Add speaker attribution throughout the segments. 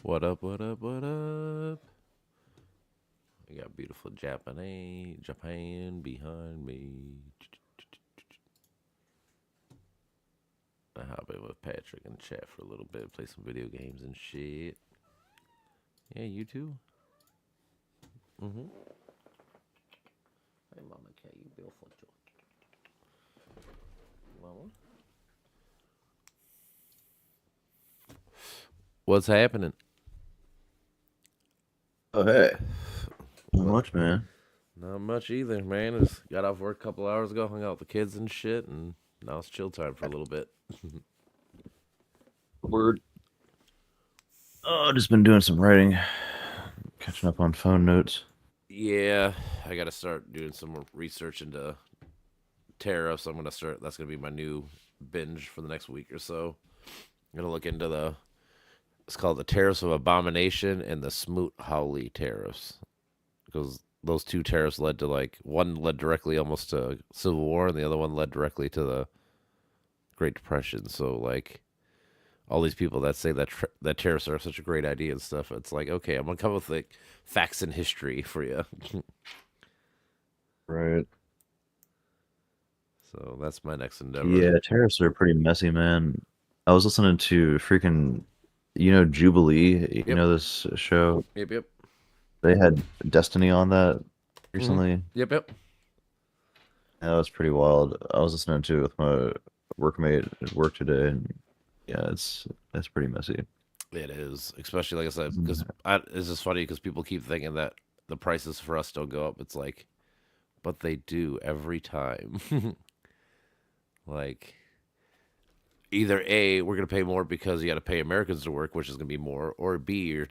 Speaker 1: What up, what up, what up? We got beautiful Japan behind me. I hop in with Patrick and chat for a little bit, play some video games and shit. Yeah, you too? Mm-hmm. Hey, Mama Cat, you beautiful. Mama? What's happening?
Speaker 2: Oh, hey. Not
Speaker 1: What?
Speaker 2: much, man.
Speaker 1: Not much either, man. Just got off work a couple hours ago, hung out with the kids and shit, and now it's chill time for a little bit.
Speaker 2: Word. Oh, just been doing some writing, catching up on phone notes.
Speaker 1: Yeah, I gotta start doing some more research into tariffs. I'm gonna start. That's gonna be my new binge for the next week or so. I'm gonna look into the. It's called the tariffs of abomination and the Smoot Hawley tariffs because those two tariffs led to like one led directly almost to civil war and the other one led directly to the Great Depression. So like all these people that say that tariffs are such a great idea and stuff, it's like okay, I'm gonna come with like facts and history for you.
Speaker 2: Right.
Speaker 1: So that's my next endeavor.
Speaker 2: Yeah, tariffs are pretty messy, man. I was listening to freaking, Jubilee,
Speaker 1: Yep.
Speaker 2: this show.
Speaker 1: Yep. Yep.
Speaker 2: They had Destiny on that
Speaker 1: Mm-hmm.
Speaker 2: recently.
Speaker 1: Yep. Yep.
Speaker 2: That was pretty wild. I was listening to it with my workmate at work today, and yeah, it's pretty messy.
Speaker 1: It is, especially like I said, because
Speaker 2: Mhm.
Speaker 1: it's just funny because people keep thinking that the prices for us don't go up. It's like, but they do every time. Like, either A, we're gonna pay more because you got to pay Americans to work, which is gonna be more, or B,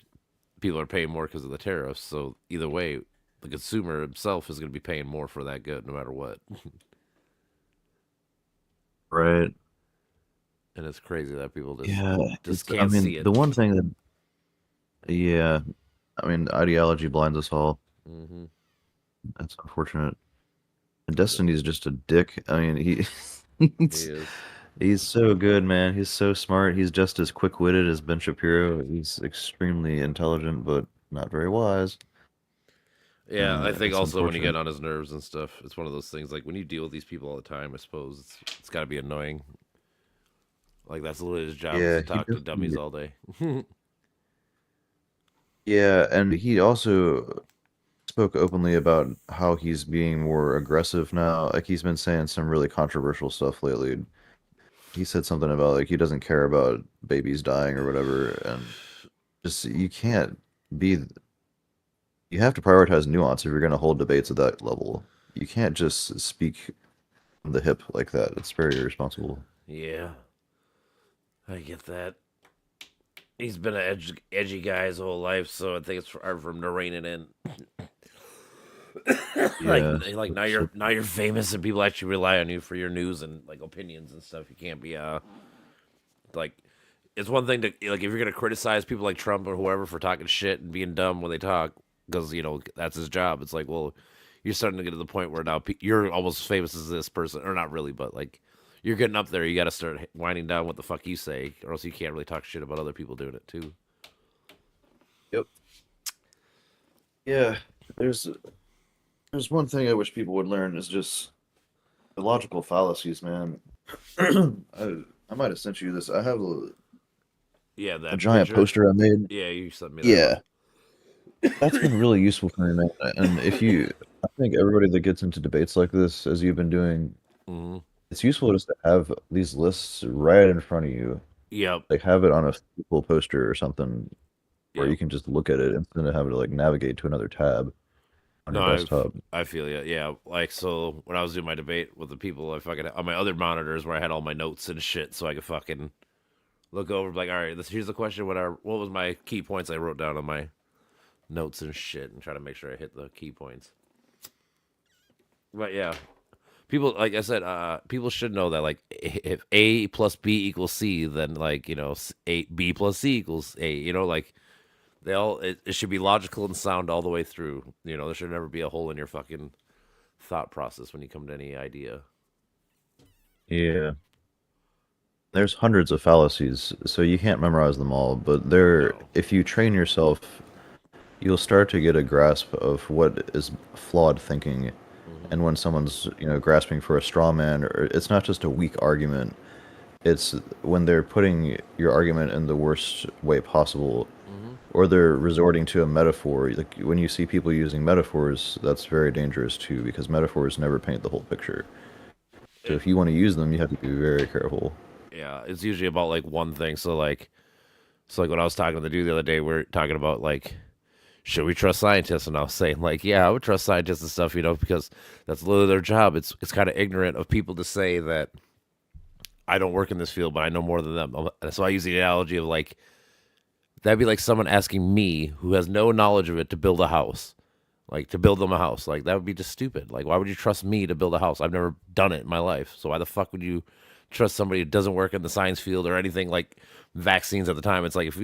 Speaker 1: people are paying more because of the tariffs. So either way, the consumer himself is gonna be paying more for that good, no matter what.
Speaker 2: Right.
Speaker 1: And it's crazy that people
Speaker 2: Yeah,
Speaker 1: just
Speaker 2: I
Speaker 1: can't
Speaker 2: mean,
Speaker 1: see it.
Speaker 2: the one thing that, yeah, I mean, ideology blinds us all.
Speaker 1: Mm-hmm.
Speaker 2: That's unfortunate. And Destiny's just a dick. I mean,
Speaker 1: He
Speaker 2: he's,
Speaker 1: is.
Speaker 2: he's so good, man. He's so smart. He's just as quick-witted as Ben Shapiro. He's extremely intelligent, but not very wise.
Speaker 1: Yeah, I
Speaker 2: And
Speaker 1: think
Speaker 2: it's
Speaker 1: also when you get
Speaker 2: unfortunate.
Speaker 1: on his nerves and stuff, it's one of those things like when you deal with these people all the time, I suppose it's got to be annoying. Like that's literally his job is
Speaker 2: Yeah,
Speaker 1: to
Speaker 2: he
Speaker 1: talk to dummies
Speaker 2: definitely.
Speaker 1: all day.
Speaker 2: Yeah, and he also spoke openly about how he's being more aggressive now. Like he's been saying some really controversial stuff lately. He said something about like he doesn't care about babies dying or whatever, and just you can't be you have to prioritize nuance if you're going to hold debates at that level. You can't just speak from the hip like that. It's very irresponsible.
Speaker 1: Yeah, I get that. He's been an edgy guy his whole life, so I think it's hard for him to rein it in. like,
Speaker 2: Yeah.
Speaker 1: like now you're famous and people actually rely on you for your news and like opinions and stuff. You can't be like it's one thing to like if you're gonna criticize people like Trump or whoever for talking shit and being dumb when they talk because that's his job. It's like well, you're starting to get to the point where now you're almost famous as this person or not really, but like you're getting up there. You got to start winding down what the fuck you say, or else you can't really talk shit about other people doing it too.
Speaker 2: Yep. Yeah. There's there's one thing I wish people would learn is just the logical fallacies, man. I might have sent you this. I have
Speaker 1: Yeah,
Speaker 2: a
Speaker 1: that
Speaker 2: giant
Speaker 1: picture.
Speaker 2: poster I made.
Speaker 1: Yeah, you sent me that one.
Speaker 2: Yeah. That's been really useful for me, man. And I think everybody that gets into debates like this, as you've been doing,
Speaker 1: Mm-hmm.
Speaker 2: it's useful just to have these lists right in front of you.
Speaker 1: Yep.
Speaker 2: Like have it on a physical poster or something where
Speaker 1: Yep.
Speaker 2: you can just look at it instead of having to like navigate to another tab on
Speaker 1: No,
Speaker 2: your desktop.
Speaker 1: I feel you. Yeah, like so when I was doing my debate with the people, I fucking on my other monitors where I had all my notes and shit, so I could fucking look over like, all right, here's the question. What was my key points I wrote down on my notes and shit, and try to make sure I hit the key points. But yeah, people like I said, people should know that like if A plus B equals C, then like A B plus C equals A. Like it should be logical and sound all the way through. There should never be a hole in your fucking thought process when you come to any idea.
Speaker 2: Yeah. There's hundreds of fallacies, so you can't memorize them all, but
Speaker 1: No.
Speaker 2: if you train yourself, you'll start to get a grasp of what is flawed thinking.
Speaker 1: Hmm.
Speaker 2: And when someone's, grasping for a straw man, or it's not just a weak argument, it's when they're putting your argument in the worst way possible,
Speaker 1: Hmm.
Speaker 2: or they're resorting to a metaphor. Like when you see people using metaphors, that's very dangerous too, because metaphors never paint the whole picture. So
Speaker 1: It,
Speaker 2: if you want to use them, you have to be very careful.
Speaker 1: yeah, it's usually about like one thing. So like when I was talking to the dude the other day, we are talking about like, should we trust scientists? And I was saying like, yeah, I would trust scientists and stuff, because that's literally their job. It's kind of ignorant of people to say that I don't work in this field, but I know more than them. So I use the analogy of like that'd be like someone asking me who has no knowledge of it to build a house. Like to build them a house. Like that would be just stupid. Like why would you trust me to build a house? I've never done it in my life. So why the fuck would you trust somebody who doesn't work in the science field or anything like vaccines at the time? It's like if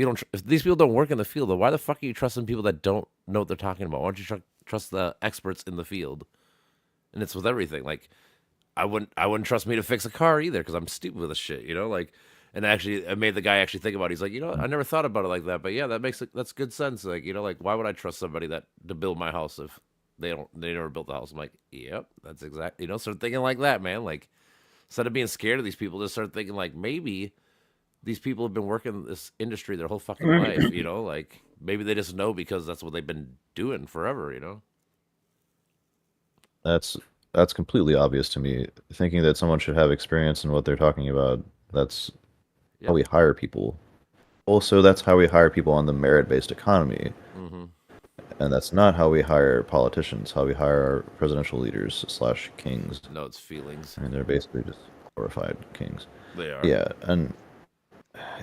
Speaker 1: these people don't work in the field, then why the fuck are you trusting people that don't know what they're talking about? Why don't you trust the experts in the field? And it's with everything. Like I wouldn't trust me to fix a car either because I'm stupid with this shit. Like, and actually, it made the guy actually think about it. He's like, I never thought about it like that, but yeah, that's good sense. Like, like why would I trust somebody that to build my house if they never built the house? I'm like, yep, that's exactly. Start thinking like that, man. Like instead of being scared of these people, just start thinking like maybe these people have been working in this industry their whole fucking life. Like maybe they just know because that's what they've been doing forever.
Speaker 2: That's that's completely obvious to me. Thinking that someone should have experience in what they're talking about, that's how
Speaker 1: Yep.
Speaker 2: we hire people. Also, that's how we hire people on the merit-based economy,
Speaker 1: Mm-hmm.
Speaker 2: and that's not how we hire politicians, how we hire our presidential leaders slash kings.
Speaker 1: No, it's feelings.
Speaker 2: I mean, they're basically just glorified kings.
Speaker 1: They are.
Speaker 2: Yeah, and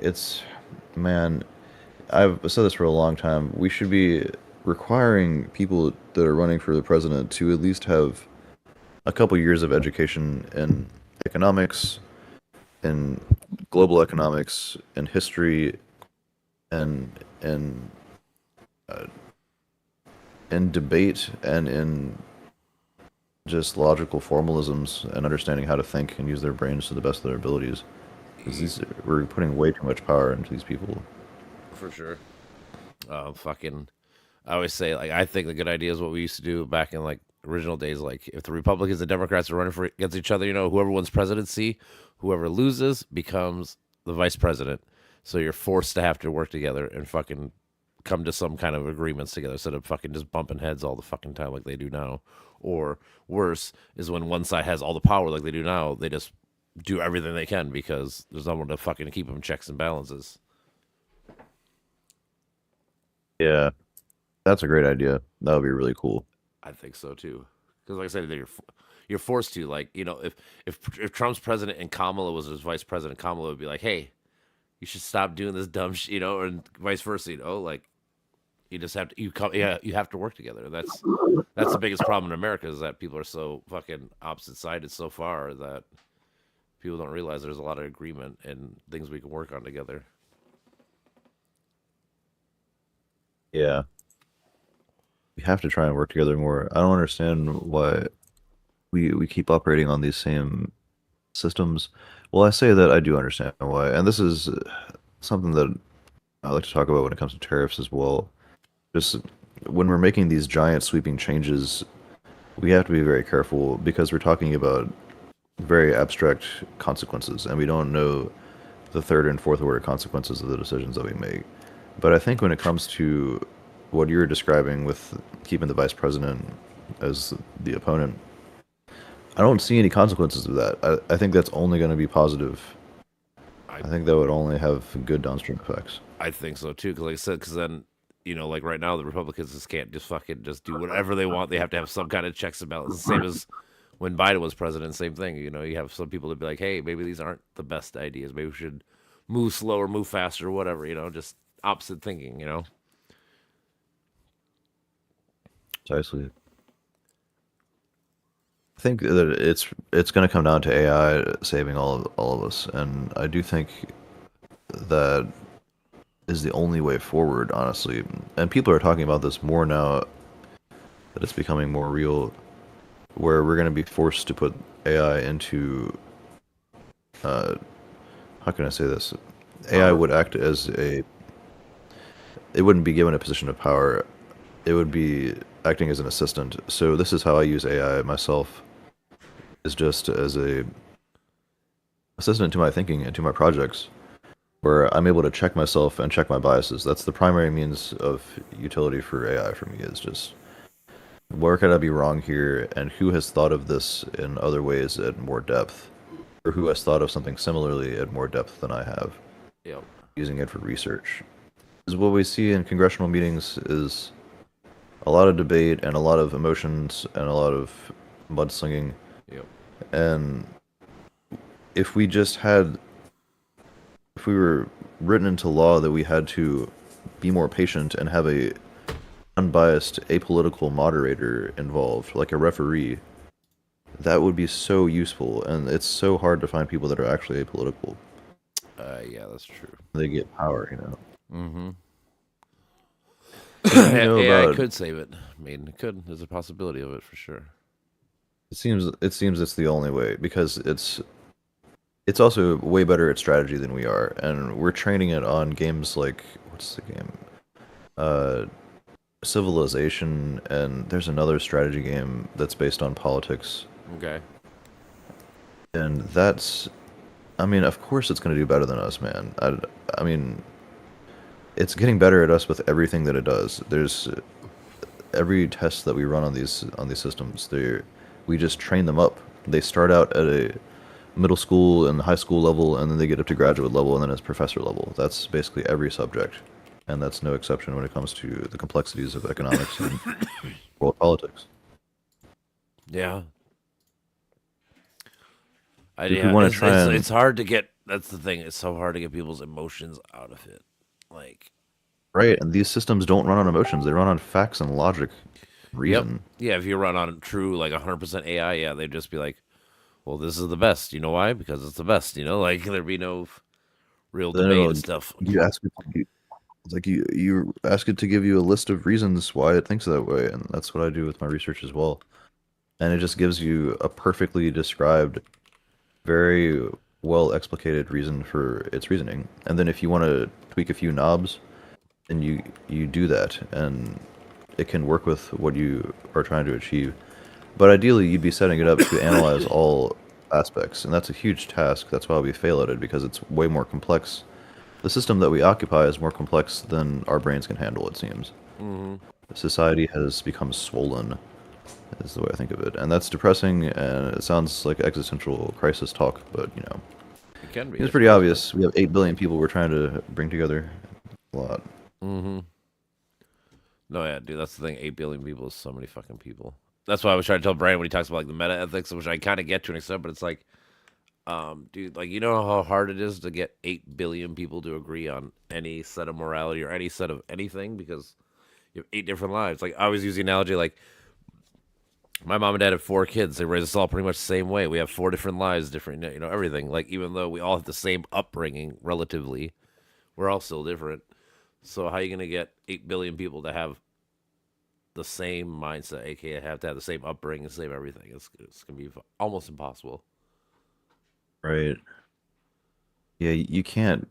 Speaker 2: it's, man, I've said this for a long time. We should be requiring people that are running for the president to at least have a couple years of education in economics, in global economics, in history, and uh, in debate, and in just logical formalisms, and understanding how to think and use their brains to the best of their abilities. Because we're putting way too much power into these people.
Speaker 1: For sure. Fucking. I always say like I think the good idea is what we used to do back in like original days. Like if the Republicans and Democrats are running for against each other, whoever wins presidency, whoever loses becomes the vice president. So you're forced to have to work together and fucking come to some kind of agreements together instead of fucking just bumping heads all the fucking time like they do now. Or worse is when one side has all the power like they do now, they just do everything they can because there's no one to fucking keep them checks and balances.
Speaker 2: Yeah, that's a great idea. That would be really cool.
Speaker 1: I think so too. Because like I said, you're forced to like if Trump's president and Kamala was his vice president, Kamala would be like, hey, you should stop doing this dumb shit, and vice versa. Like you just have to you have to work together. That's the biggest problem in America is that people are so fucking opposite sided so far that people don't realize there's a lot of agreement and things we can work on together.
Speaker 2: Yeah, we have to try and work together more. I don't understand why we keep operating on these same systems. Well, I say that I do understand why, and this is something that I like to talk about when it comes to tariffs as well. Just when we're making these giant sweeping changes, we have to be very careful because we're talking about very abstract consequences, and we don't know the third and fourth order consequences of the decisions that we make. But I think when it comes to what you're describing with keeping the vice president as the opponent, I don't see any consequences of that. I think that's only going to be positive.
Speaker 1: I
Speaker 2: I think that would only have good downstream effects.
Speaker 1: I think so too. Because like I said, because then like right now the Republicans just can't just fucking just do whatever they want. They have to have some kind of checks and balances. The same as when Biden was president. Same thing. You have some people that be like, hey, maybe these aren't the best ideas. Maybe we should move slower, move faster, whatever. Just opposite thinking.
Speaker 2: Precisely. I think that it's going to come down to AI saving all of us, and I do think that is the only way forward, honestly. And people are talking about this more now that it's becoming more real, where we're going to be forced to put AI into uh, how can I say this? AI
Speaker 1: Power.
Speaker 2: would act as a, it wouldn't be given a position of power. It would be acting as an assistant. So this is how I use AI myself, is just as a assistant to my thinking and to my projects, where I'm able to check myself and check my biases. That's the primary means of utility for AI for me, is just where could I be wrong here, and who has thought of this in other ways at more depth, or who has thought of something similarly at more depth than I have,
Speaker 1: Yep.
Speaker 2: using it for research. Because what we see in congressional meetings is a lot of debate and a lot of emotions and a lot of mudslinging.
Speaker 1: Yep.
Speaker 2: And if we just had, if we were written into law that we had to be more patient and have a unbiased, apolitical moderator involved, like a referee, that would be so useful. And it's so hard to find people that are actually apolitical.
Speaker 1: Yeah, that's true.
Speaker 2: They get power, you know.
Speaker 1: Mm-hmm.
Speaker 2: You know
Speaker 1: AI
Speaker 2: about,
Speaker 1: could save it. I mean, it could. There's a possibility of it for sure.
Speaker 2: it seems it's the only way, because it's also way better at strategy than we are, and we're training it on games like, what's the game? Uh, Civilization, and there's another strategy game that's based on politics,
Speaker 1: Okay.
Speaker 2: and that's, I mean, of course it's going to do better than us, man. I mean, it's getting better at us with everything that it does. There's every test that we run on these systems, we just train them up. They start out at a middle school and high school level, and then they get up to graduate level, and then it's professor level. That's basically every subject, and that's no exception when it comes to the complexities of economics and world politics.
Speaker 1: Yeah.
Speaker 2: If we
Speaker 1: Yeah.
Speaker 2: want to try and
Speaker 1: It's hard to get. That's the thing. It's so hard to get people's emotions out of it. Like,
Speaker 2: right, and these systems don't run on emotions; they run on facts and logic,
Speaker 1: yep.
Speaker 2: reason.
Speaker 1: Yeah. If you run on true like 100% AI, yeah, they'd just be like, well, this is the best. You know why? Because it's the best. You know, like there'd be no real
Speaker 2: Then
Speaker 1: debate
Speaker 2: it'll,
Speaker 1: and stuff.
Speaker 2: you ask it, it's like you ask it to give you a list of reasons why it thinks that way, and that's what I do with my research as well. And it just gives you a perfectly described, very well explicated reason for its reasoning. And then if you want to tweak a few knobs, then you do that, and it can work with what you are trying to achieve. But ideally, you'd be setting it up to analyze all aspects, and that's a huge task. That's why we fail at it, because it's way more complex. The system that we occupy is more complex than our brains can handle, it seems.
Speaker 1: Mm-hmm.
Speaker 2: Society has become swollen, is the way I think of it. And that's depressing, and it sounds like existential crisis talk, but, you know,
Speaker 1: It can be.
Speaker 2: it's
Speaker 1: If
Speaker 2: pretty
Speaker 1: you let it.
Speaker 2: obvious. We have 8 billion people we're trying to bring together. A lot.
Speaker 1: Mm-hmm. No, yeah, dude, that's the thing. 8 billion people is so many fucking people. That's why I was trying to tell Brian when he talks about like the meta ethics, which I kind of get to an extent, but it's like, dude, like you know how hard it is to get 8 billion people to agree on any set of morality or any set of anything because you have 8 different lives. Like I always use the analogy, like my mom and dad have 4 kids. They raised us all pretty much the same way. We have 4 different lives, different, you know, everything. Like even though we all have the same upbringing relatively, we're all still different. So how are you gonna get 8 billion people to have the same mindset, aka have to have the same upbringing, the same everything? It's gonna be almost impossible.
Speaker 2: Right. Yeah, you can't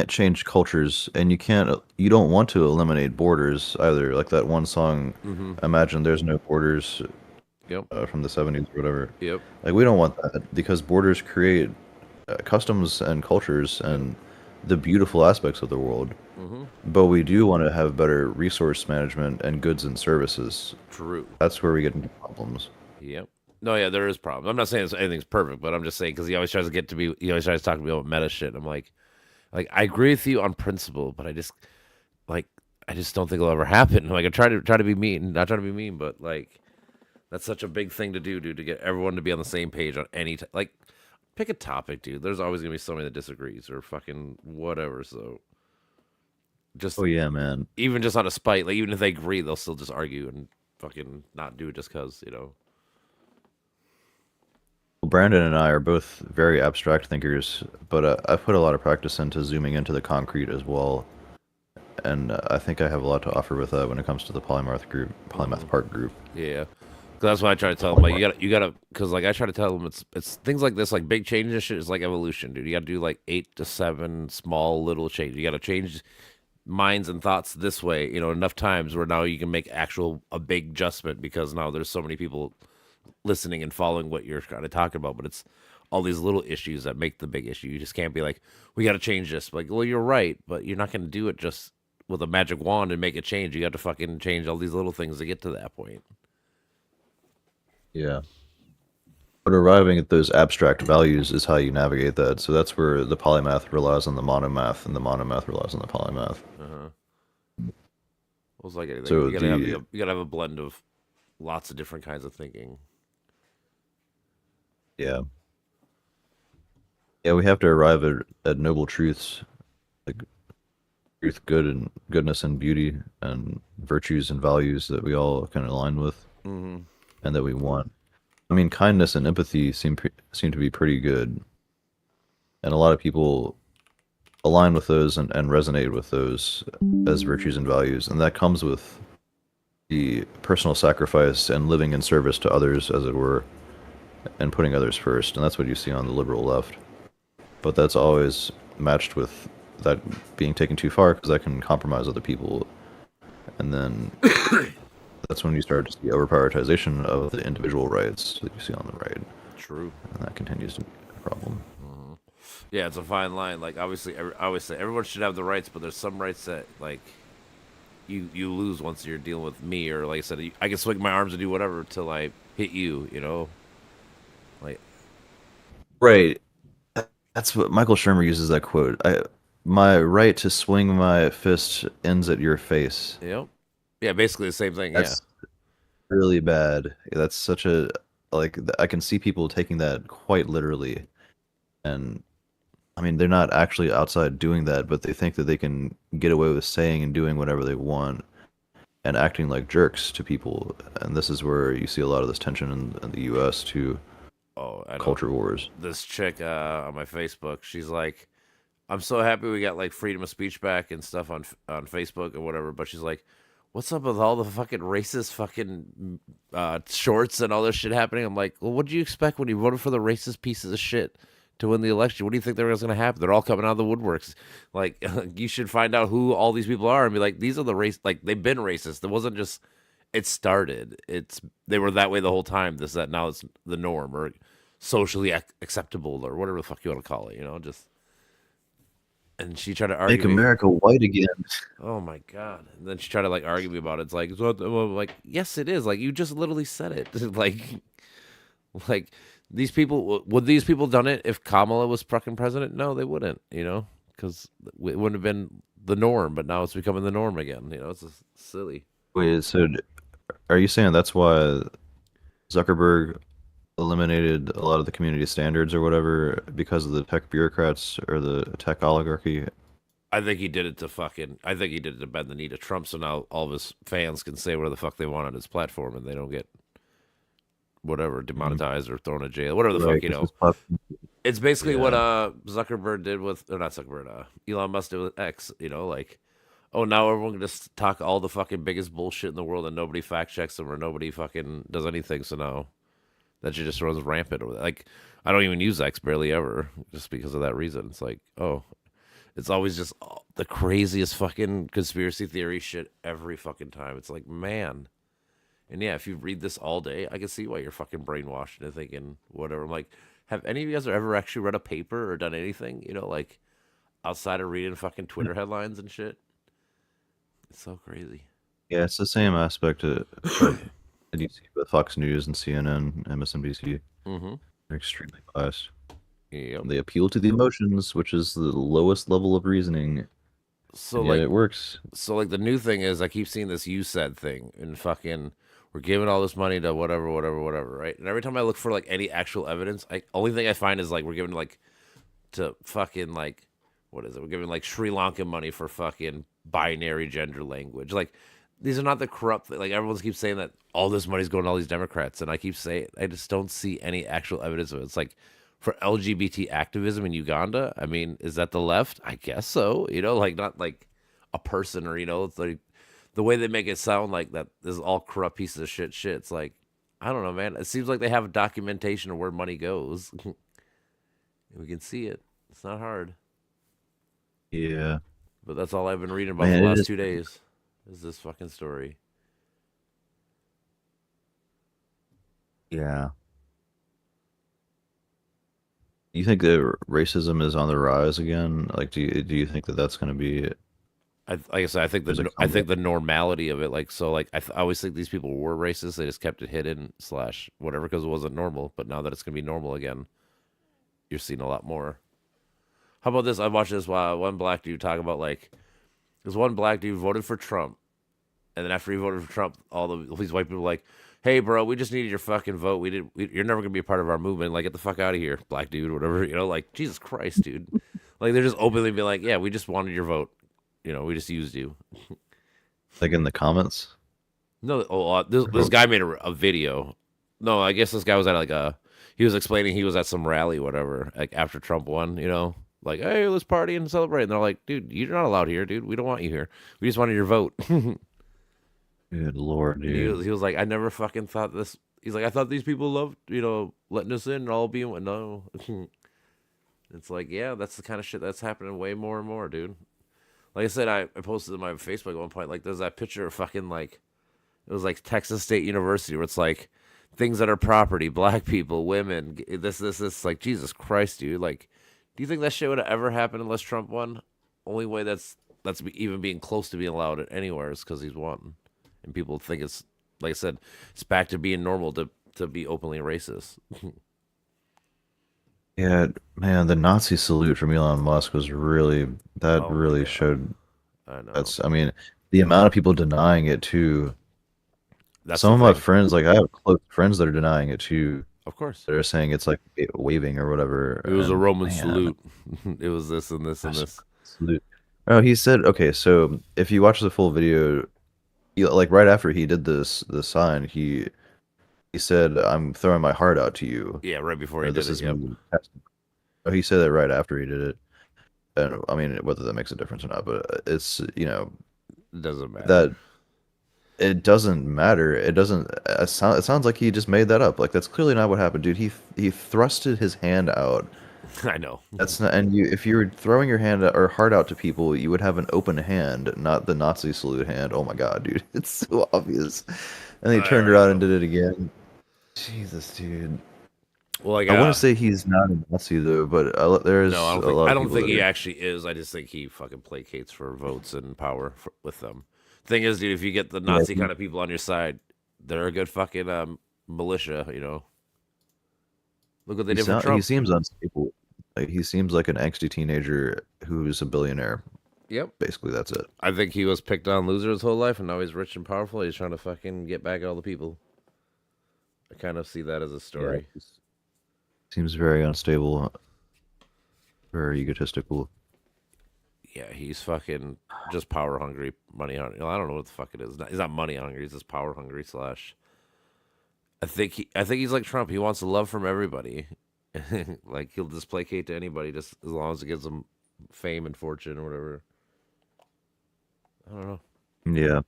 Speaker 2: change cultures, and you don't want to eliminate borders either. Like that one song,
Speaker 1: Mm-hmm.
Speaker 2: Imagine There's No Borders,
Speaker 1: Yep.
Speaker 2: from the 70s or whatever.
Speaker 1: Yep.
Speaker 2: Like we don't want that, because borders create customs and cultures
Speaker 1: Yep.
Speaker 2: and the beautiful aspects of the world.
Speaker 1: Mm-hmm.
Speaker 2: But we do want to have better resource management and goods and services.
Speaker 1: True.
Speaker 2: That's where we get into problems.
Speaker 1: Yep. No, yeah, there is problems. I'm not saying anything's perfect, but I'm just saying because he always tries to get to be. He always tries to talk to me about meta shit. I'm like I agree with you on principle, but like, I just don't think it'll ever happen. Like I try to be mean, not trying to be mean, but like that's such a big thing to do, dude, to get everyone to be on the same page on any like pick a topic, dude. There's always gonna be somebody that disagrees or fucking whatever. So just
Speaker 2: Oh yeah, man.
Speaker 1: even just out of spite, like even if they agree, they'll still just argue and fucking not do it just cause you know.
Speaker 2: Well, Brandon and I are both very abstract thinkers, but I put a lot of practice into zooming into the concrete as well, and I think I have a lot to offer with that when it comes to the Polymath
Speaker 1: Mm-hmm.
Speaker 2: Park group.
Speaker 1: Yeah, that's what I try to tell them. Like you gotta, because like I try to tell them it's things like this, like big changes. Shit is like evolution, dude. You gotta do like 8 to 7 small little changes. You gotta change minds and thoughts this way. Enough times where now you can make a big adjustment because now there's so many people listening and following what you're kind of talking about. But it's all these little issues that make the big issue. You just can't be like, we got to change this. Like, well, you're right, but you're not going to do it just with a magic wand and make a change. You got to fucking change all these little things to get to that point.
Speaker 2: Yeah. But arriving at those abstract values is how you navigate that. So that's where the polymath relies on the monomath, and the monomath relies on the polymath.
Speaker 1: Uh-huh. Well, it's like anything.
Speaker 2: So
Speaker 1: You gotta have a blend of lots of different kinds of thinking.
Speaker 2: yeah, yeah, we have to arrive at noble truths, like truth, good, and goodness, and beauty, and virtues and values that we all can align with
Speaker 1: Mm-hmm.
Speaker 2: and that we want. I mean, kindness and empathy seem to be pretty good, and a lot of people align with those and resonate with those as virtues and values, and that comes with the personal sacrifice and living in service to others, as it were, and putting others first. And that's what you see on the liberal left. But that's always matched with that being taken too far because that can compromise other people. And then that's when you start to see over prioritization of the individual rights that you see on the right.
Speaker 1: True.
Speaker 2: And that continues to be a problem.
Speaker 1: Yeah, it's a fine line. Like obviously, I always say everyone should have the rights, but there's some rights that like you lose once you're dealing with me, or like I said, I can swing my arms and do whatever till I hit you. Like
Speaker 2: Right. That's what Michael Shermer uses that quote. My right to swing my fist ends at your face.
Speaker 1: yeah, basically the same thing.
Speaker 2: That's really bad. That's such a like I can see people taking that quite literally. And I mean, they're not actually outside doing that, but they think that they can get away with saying and doing whatever they want and acting like jerks to people. And this is where you see a lot of this tension in the U.S. to
Speaker 1: Oh, I know.
Speaker 2: culture wars.
Speaker 1: This chick on my Facebook, she's like, I'm so happy we got like freedom of speech back and stuff on Facebook or whatever. But she's like, what's up with all the fucking racist fucking shorts and all this shit happening? I'm like, well, what do you expect when you voted for the racist pieces of shit to win the election? What do you think was going to happen? They're all coming out of the woodworks. Like, you should find out who all these people are and be like, these are the race. Like, they've been racist. It wasn't just it started. They were that way the whole time. This that now it's the norm or socially acceptable or whatever the fuck you want to call it. Just. And she tried to argue.
Speaker 2: Make America white again.
Speaker 1: Oh my god! And then she tried to like argue me about it. It's like, like yes, it is. Like you just literally said it. like these people would these people done it if Kamala was fucking president? No, they wouldn't. Because it wouldn't have been the norm. But now it's becoming the norm again. It's just silly.
Speaker 2: Wait, so are you saying that's why Zuckerberg eliminated a lot of the community standards or whatever because of the tech bureaucrats or the tech oligarchy?
Speaker 1: I think he did it to bend the knee to Trump, so now all of his fans can say whatever the fuck they want on his platform, and they don't get whatever demonetized or thrown in jail, whatever the fuck. It's basically what Zuckerberg did with, or not Zuckerberg, Elon Musk did with X. Like, oh, now everyone can just talk all the fucking biggest bullshit in the world, and nobody fact checks them or nobody fucking does anything. So now that shit just runs rampant over there. Like, I don't even use X barely ever just because of that reason. It's like, oh, it's always just the craziest fucking conspiracy theory shit every fucking time. It's like, man. And yeah, if you read this all day, I can see why you're fucking brainwashed and thinking whatever. I'm like, have any of you guys ever actually read a paper or done anything? Like outside of reading fucking Twitter headlines and shit? It's so crazy.
Speaker 2: Yeah, it's the same aspect of that you see with Fox News and CNN, MSNBC.
Speaker 1: Mm-hmm.
Speaker 2: They're extremely biased.
Speaker 1: Yep.
Speaker 2: They appeal to the emotions, which is the lowest level of reasoning.
Speaker 1: So
Speaker 2: and
Speaker 1: like
Speaker 2: yet it works.
Speaker 1: So like the new thing is I keep seeing this you said thing and fucking we're giving all this money to whatever, right? And every time I look for like any actual evidence, only thing I find is like we're giving like to fucking like what is it? We're giving like Sri Lanka money for fucking binary gender language. Like these are not the corrupt. Like everyone keeps saying that all this money's going to all these Democrats, and I keep saying I just don't see any actual evidence of it. It's like for LGBT activism in Uganda. I mean, is that the left? I guess so. Like not like a person or it's like the way they make it sound like that. This is all corrupt pieces of shit. It's like I don't know, man. It seems like they have documentation of where money goes. We can see it. It's not hard.
Speaker 2: Yeah,
Speaker 1: But that's all I've been reading about for
Speaker 2: man,
Speaker 1: the
Speaker 2: it
Speaker 1: last
Speaker 2: is.
Speaker 1: 2 days. Is this fucking story?
Speaker 2: Yeah. You think that racism is on the rise again? Like, do you think that that's going to be
Speaker 1: Like I said,
Speaker 2: there's a
Speaker 1: I
Speaker 2: comeback?
Speaker 1: think the normality of it, like so, like I always think these people were racist. They just kept it hidden slash whatever because it wasn't normal. But now that it's gonna be normal again, you're seeing a lot more. How about this? I watched this one black dude talk about like this one black dude voted for Trump, and then after he voted for Trump, these white people were like, "Hey, bro, we just needed your fucking vote. You're never gonna be a part of our movement. Like, get the fuck out of here, black dude, whatever. You know, like Jesus Christ, dude. Like they're just openly being like, yeah, we just wanted your vote. You know, we just used you.
Speaker 2: Like in the comments?
Speaker 1: No, this guy made a video. No, I guess this guy was at like a. He was explaining he was at some rally, whatever, like after Trump won. You know, like hey, let's party and celebrate. And they're like, dude, you're not allowed here, dude. We don't want you here. We just wanted your vote. And
Speaker 2: Good Lord, dude.
Speaker 1: he was like, I never fucking thought this. He's like, I thought these people loved letting us in and all being no. It's like yeah, that's the kind of shit that's happening way more and more, dude. Like I said, I posted in my Facebook at one point. Like there's that picture of fucking like it was like Texas State University where it's like things that are property, black people, women, this. Like Jesus Christ, dude. Like, do you think that shit would have ever happened unless Trump won? Only way even being close to being allowed it anywhere is because he's won, and people think it's like I said, it's back to being normal to be openly racist.
Speaker 2: Yeah, man, the Nazi salute from Elon Musk was really that
Speaker 1: Oh my
Speaker 2: really
Speaker 1: god,
Speaker 2: showed
Speaker 1: I know.
Speaker 2: that's I mean, the amount of people denying it too.
Speaker 1: That's
Speaker 2: Some
Speaker 1: the
Speaker 2: of my
Speaker 1: thing.
Speaker 2: friends, like I have close friends that are denying it too.
Speaker 1: Of course,
Speaker 2: They're saying it's like waving or whatever.
Speaker 1: it was a
Speaker 2: And
Speaker 1: Roman
Speaker 2: man,
Speaker 1: salute. It was this and this and
Speaker 2: that's
Speaker 1: this.
Speaker 2: salute. Oh, he said, okay, so if you watch the full video, like right after he did the sign, he said, "I'm throwing my heart out to you,"
Speaker 1: Yeah, right before he
Speaker 2: or
Speaker 1: did
Speaker 2: "This
Speaker 1: it.
Speaker 2: is
Speaker 1: Yep,
Speaker 2: me." Oh, he said that right after he did it. And I mean, whether that makes a difference or not, but it's,
Speaker 1: it doesn't matter.
Speaker 2: that it doesn't matter. It sounds like he just made that up. Like that's clearly not what happened, dude. He thrusted his hand out.
Speaker 1: I know.
Speaker 2: That's not, and if you were throwing your hand or heart out to people, you would have an open hand, not the Nazi salute hand. Oh my God, dude. It's so obvious. And he turned
Speaker 1: I
Speaker 2: around and
Speaker 1: know.
Speaker 2: did it again. Jesus, dude.
Speaker 1: Well, like,
Speaker 2: I want to say he's not a Nazi though, but
Speaker 1: no,
Speaker 2: there's a lot
Speaker 1: I
Speaker 2: of
Speaker 1: don't
Speaker 2: people
Speaker 1: think
Speaker 2: that
Speaker 1: he
Speaker 2: are.
Speaker 1: actually is. I just think he fucking placates for votes and power with them. Thing is, dude, if you get the
Speaker 2: Yeah,
Speaker 1: Nazi kind of people on your side, they're a good fucking militia. You know, look what they did for
Speaker 2: he
Speaker 1: Trump.
Speaker 2: seems unstable. Like he seems like an angsty teenager who's a billionaire.
Speaker 1: Yep.
Speaker 2: Basically, that's it.
Speaker 1: I think he was picked on loser his whole life, and now he's rich and powerful. He's trying to fucking get back at all the people. I kind of see that as a
Speaker 2: Yeah,
Speaker 1: story.
Speaker 2: seems very unstable, very egotistical.
Speaker 1: Yeah, he's fucking just power hungry, money hungry. I don't know what the fuck it is. He's not money hungry. He's just power hungry slash. I think he's like Trump. He wants love from everybody. Like he'll just placate to anybody just as long as it gives him fame and fortune or whatever. I don't know.
Speaker 2: Yeah,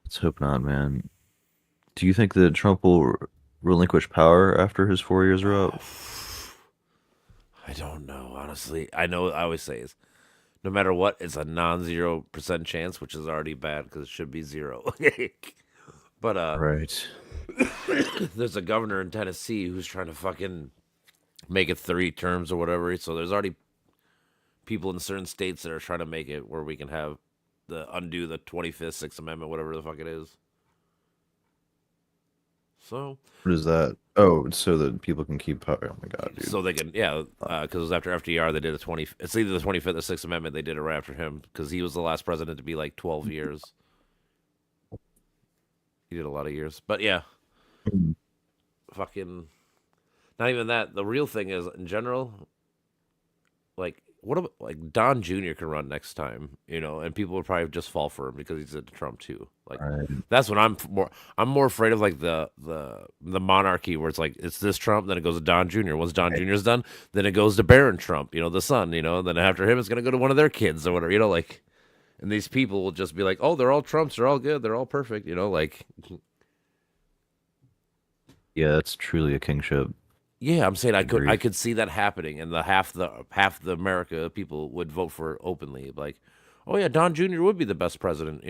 Speaker 2: let's hope not, man. Do you think that Trump will relinquish power after his 4 years are up?
Speaker 1: I don't know, honestly. I know I always say is no matter what, it's a non-0% chance, which is already bad because it should be zero. But
Speaker 2: Right.
Speaker 1: there's a governor in Tennessee who's trying to fucking make it 3 terms or whatever. So there's already people in certain states that are trying to make it where we can have undo the 25th, Sixth Amendment, whatever the fuck it is. So
Speaker 2: What is that? Oh, so that people can keep power. Oh my God, dude.
Speaker 1: so they can yeah because it was after FDR they did it's either the 25th or Sixth Amendment they did it right after him because he was the last president to be like 12 years. He did a lot of years, but yeah, fucking not even that. The real thing is in general, like what about like Don Jr. can run next time, and people would probably just fall for him because he's into Trump too. Like
Speaker 2: Right.
Speaker 1: that's what I'm more afraid of like the monarchy where it's like it's this Trump, then it goes to Don Jr. Once Don
Speaker 2: Right.
Speaker 1: Jr.'s done, then it goes to Barron Trump, the son, and then after him it's gonna go to one of their kids or whatever, like and these people will just be like, oh, they're all Trumps, they're all good, they're all perfect, like
Speaker 2: Yeah, that's truly a kingship.
Speaker 1: Yeah, I'm saying
Speaker 2: I
Speaker 1: I
Speaker 2: agree.
Speaker 1: could see that happening, and half the America people would vote for it openly. Like, oh yeah, Don Jr. would be the best president.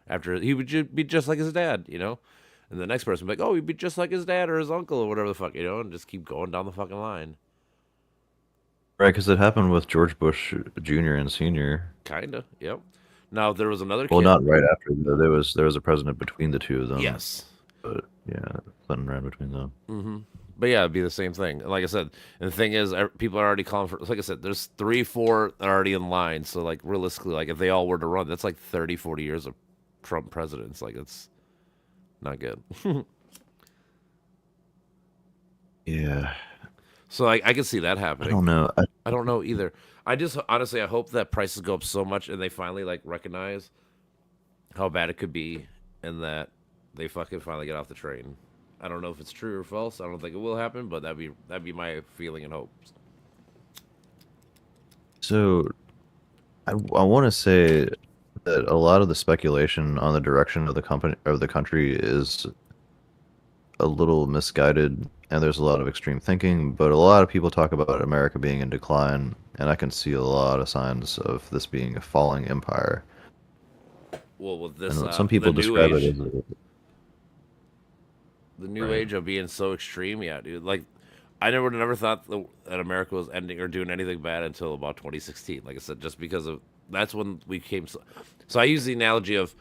Speaker 1: After he would be just like his dad. And the next person would be like, oh, he'd be just like his dad or his uncle or whatever the fuck. And just keep going down the fucking line.
Speaker 2: Right, because it happened with George Bush Jr. and Sr.
Speaker 1: Kinda. Yep. Now there was another
Speaker 2: Well,
Speaker 1: kid.
Speaker 2: not right after. There was a president between the two of them,
Speaker 1: Yes.
Speaker 2: but yeah, Clinton ran between them.
Speaker 1: Mm-hmm. But yeah, it'd be the same thing. Like I said, and the thing is, people are already calling for. Like I said, there's 3, 4 already in line. So like realistically, like if they all were to run, that's like 30, 40 years of Trump presidents. Like it's not good.
Speaker 2: Yeah,
Speaker 1: So I can see that
Speaker 2: I
Speaker 1: happening.
Speaker 2: don't know.
Speaker 1: I don't know either. I just honestly I hope that prices go up so much and they finally like recognize how bad it could be and that they fucking finally get off the train. I don't know if it's true or false. I don't think it will happen, but that'd be my feeling and hope.
Speaker 2: So I want to say that a lot of the speculation on the direction of the country is a little misguided, and there's a lot of extreme thinking. But a lot of people talk about America being in decline, and I can see a lot of signs of this being a falling empire.
Speaker 1: Well, with this
Speaker 2: And some
Speaker 1: the
Speaker 2: people
Speaker 1: new
Speaker 2: describe it
Speaker 1: age,
Speaker 2: as a,
Speaker 1: the new
Speaker 2: right.
Speaker 1: age of being so extreme, yeah, dude. Like I never thought that America was ending or doing anything bad until about 2016. Like I said, just because of that's when we came. So I use the analogy of,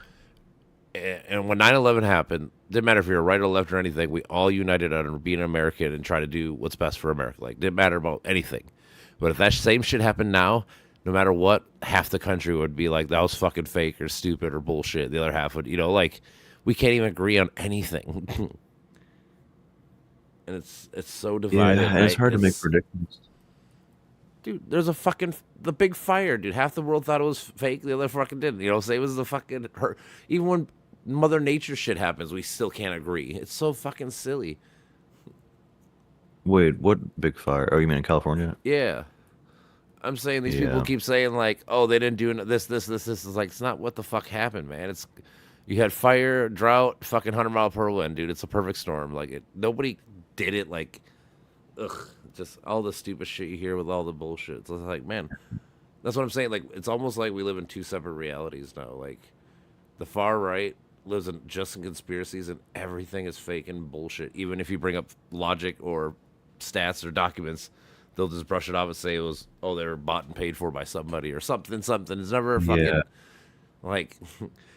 Speaker 1: and when 9/11 happened, didn't matter if you're right or left or anything. We all united on being American and try to do what's best for America. Like didn't matter about anything. But if that same shit happened now, no matter what, half the country would be like that was fucking fake or stupid or bullshit. The other half would, like we can't even agree on anything. And it's so divided.
Speaker 2: Yeah,
Speaker 1: And
Speaker 2: and it's
Speaker 1: I
Speaker 2: hard to make
Speaker 1: it's
Speaker 2: predictions.
Speaker 1: dude, there's a fucking the big fire, dude. Half the world thought it was fake, the other fucking didn't. Say it was the fucking hurt. Even when Mother Nature shit happens, we still can't agree. It's so fucking silly.
Speaker 2: Wait, what big fire? Oh, you mean in California?
Speaker 1: Yeah, I'm saying these people
Speaker 2: Yeah.
Speaker 1: keep saying like, oh, they didn't do this. Is like it's not what the fuck happened, man. It's you had fire, drought, fucking 100-mile-per-hour wind, dude. It's a perfect storm. Like nobody did it. Like, ugh, just all the stupid shit you hear with all the bullshit. It's like, man, that's what I'm saying. Like, it's almost like we live in two separate realities now. Like, the far right lives in just in conspiracies, and everything is fake and bullshit. Even if you bring up logic or stats or documents, they'll just brush it off and say it was they were bought and paid for by somebody or something. Something. It's never a
Speaker 2: Yeah.
Speaker 1: fucking like.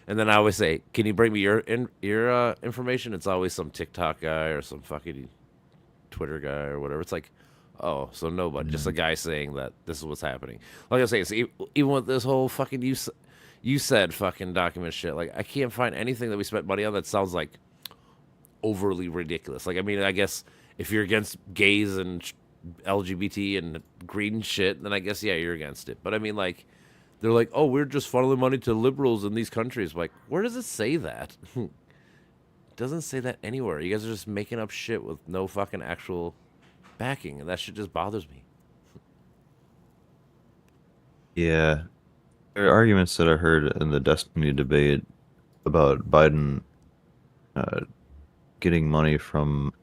Speaker 1: And then I always say, "Can you bring me your information?" It's always some TikTok guy or some fucking Twitter guy or whatever. It's like, oh, so nobody, just a
Speaker 2: Mm.
Speaker 1: guy saying that this is what's happening. Like I say, it's even with this whole fucking you said fucking document shit. Like I can't find anything that we spent money on that sounds like overly ridiculous. Like I mean, I guess if you're against gays and LGBT and green shit, then I guess yeah, you're against it. But I mean, like they're like, oh, we're just funneling money to liberals in these countries. Like, where does it say that? It doesn't say that anywhere. You guys are just making up shit with no fucking actual backing, and that shit just bothers me.
Speaker 2: Yeah. There are arguments that I heard in the Destiny debate about Biden uh, getting money from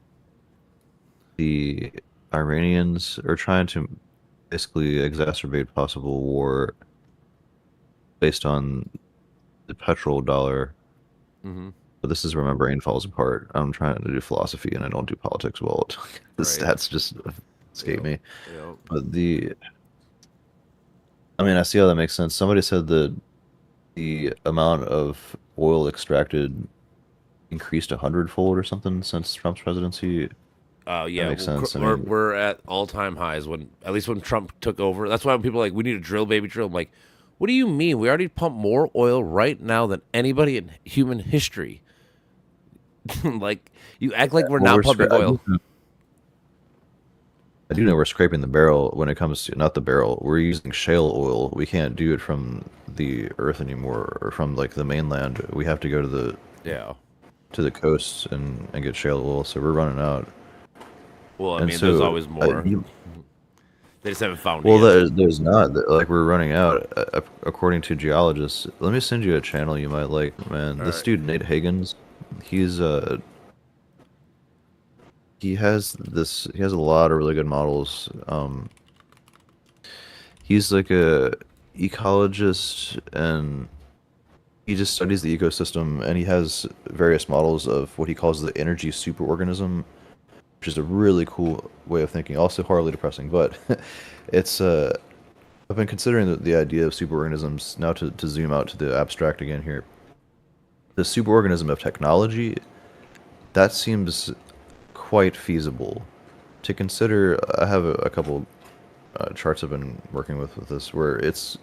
Speaker 2: the Iranians or trying to basically exacerbate possible war based on the petrodollar.
Speaker 1: Mm-hmm.
Speaker 2: But this is where my brain falls apart. I'm trying to do philosophy and I don't do politics well. The
Speaker 1: Right.
Speaker 2: stats just escape
Speaker 1: Yep.
Speaker 2: me.
Speaker 1: Yep.
Speaker 2: But I mean, I see how that makes sense. Somebody said that the amount of oil extracted increased 100-fold or something since Trump's presidency. That
Speaker 1: Yeah,
Speaker 2: makes sense. I
Speaker 1: we're
Speaker 2: mean,
Speaker 1: we're at all time highs when at least when Trump took over. That's why when people are like we need to drill, baby, drill. I'm like, what do you mean? We already pump more oil right now than anybody in human history. Like you act like we're
Speaker 2: well,
Speaker 1: not pumping oil.
Speaker 2: I do know we're scraping the barrel when it comes to not the barrel. We're using shale oil. We can't do it from the earth anymore or from like the mainland. We have to go to
Speaker 1: Yeah.
Speaker 2: the coast and get shale oil. So we're running out.
Speaker 1: Well, I
Speaker 2: And
Speaker 1: mean, there's
Speaker 2: so
Speaker 1: always more.
Speaker 2: you,
Speaker 1: They just haven't found it
Speaker 2: well,
Speaker 1: yet.
Speaker 2: there's not like we're running out according to geologists. Let me send you a channel you might like, man.
Speaker 1: All
Speaker 2: This
Speaker 1: right.
Speaker 2: dude Nate Higgins, he's he has a lot of really good models. He's like a ecologist, and he just studies the ecosystem, and he has various models of what he calls the energy superorganism, which is a really cool way of thinking. Also horribly depressing, but it's I've been considering the idea of superorganisms now to zoom out to the abstract again here. The superorganism of technology, that seems quite feasible to consider. I have a couple charts I've been working with this, where it's,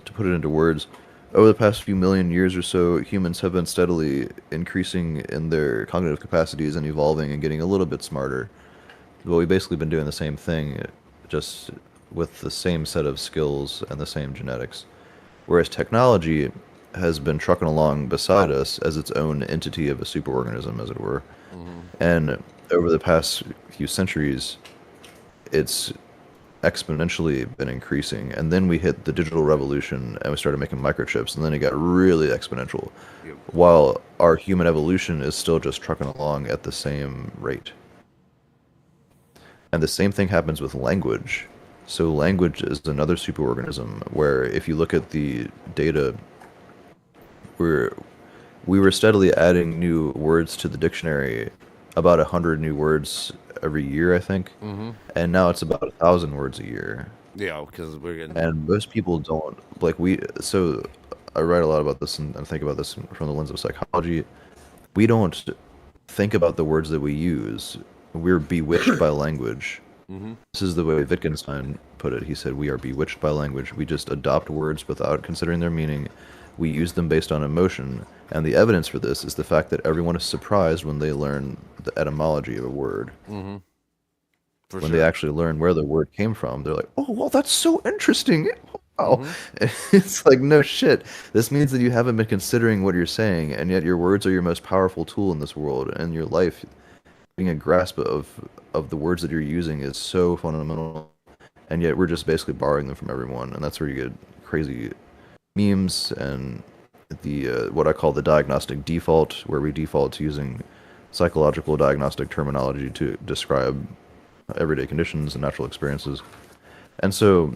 Speaker 2: to put it into words, over the past few million years or so, humans have been steadily increasing in their cognitive capacities and evolving and getting a little bit smarter. Well, we've basically been doing the same thing, just with the same set of skills and the same genetics. Whereas technology has been trucking along beside us as its own entity of a superorganism, as it were.
Speaker 1: Mm-hmm.
Speaker 2: And over the past few centuries, it's exponentially been increasing. And then we hit the digital revolution and we started making microchips, and then it got really exponential.
Speaker 1: Yep.
Speaker 2: While our human evolution is still just trucking along at the same rate. And the same thing happens with language. So language is another superorganism where if you look at the data, we're we were steadily adding new words to the dictionary, about 100 new words every year, I think,
Speaker 1: Mm-hmm.
Speaker 2: and now it's about 1,000 words a year.
Speaker 1: Yeah, because we're getting.
Speaker 2: And most people don't like we. So I write a lot about this and think about this from the lens of psychology. We don't think about the words that we use. We're bewitched by language.
Speaker 1: Mm-hmm.
Speaker 2: This is the way Wittgenstein put it. He said, "We are bewitched by language. We just adopt words without considering their meaning. We use them based on emotion. And the evidence for this is the fact that everyone is surprised when they learn the etymology of a word.
Speaker 1: Mm-hmm. For
Speaker 2: When
Speaker 1: sure.
Speaker 2: they actually learn where the word came from, they're like, oh, well, that's so interesting. Wow."
Speaker 1: Mm-hmm.
Speaker 2: It's like, no shit. This means that you haven't been considering what you're saying, and yet your words are your most powerful tool in this world. And your life, getting a grasp of the words that you're using is so fundamental. And yet we're just basically borrowing them from everyone. And that's where you get crazy memes and the what I call the diagnostic default, where we default to using psychological diagnostic terminology to describe everyday conditions and natural experiences. And so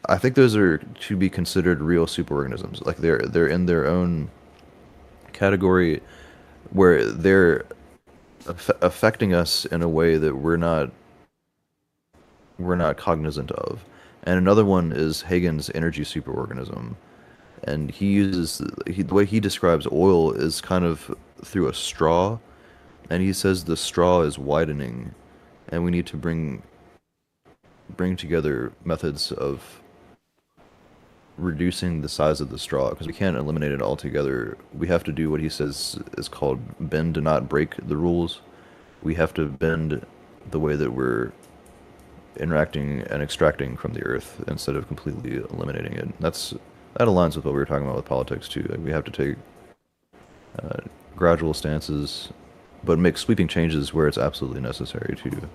Speaker 2: I think those are to be considered real superorganisms. Like they're in their own category, where they're affecting us in a way that we're not cognizant of. And another one is Hagen's energy superorganism. And the way he describes oil is kind of through a straw, and he says the straw is widening, and we need to bring together methods of reducing the size of the straw, because we can't eliminate it altogether. We have to do what he says is called bend, to not break the rules. We have to bend the way that we're interacting and extracting from the earth instead of completely eliminating it. That aligns with what we were talking about with politics too. Like we have to take uh, gradual stances, but make sweeping changes where it's absolutely necessary to.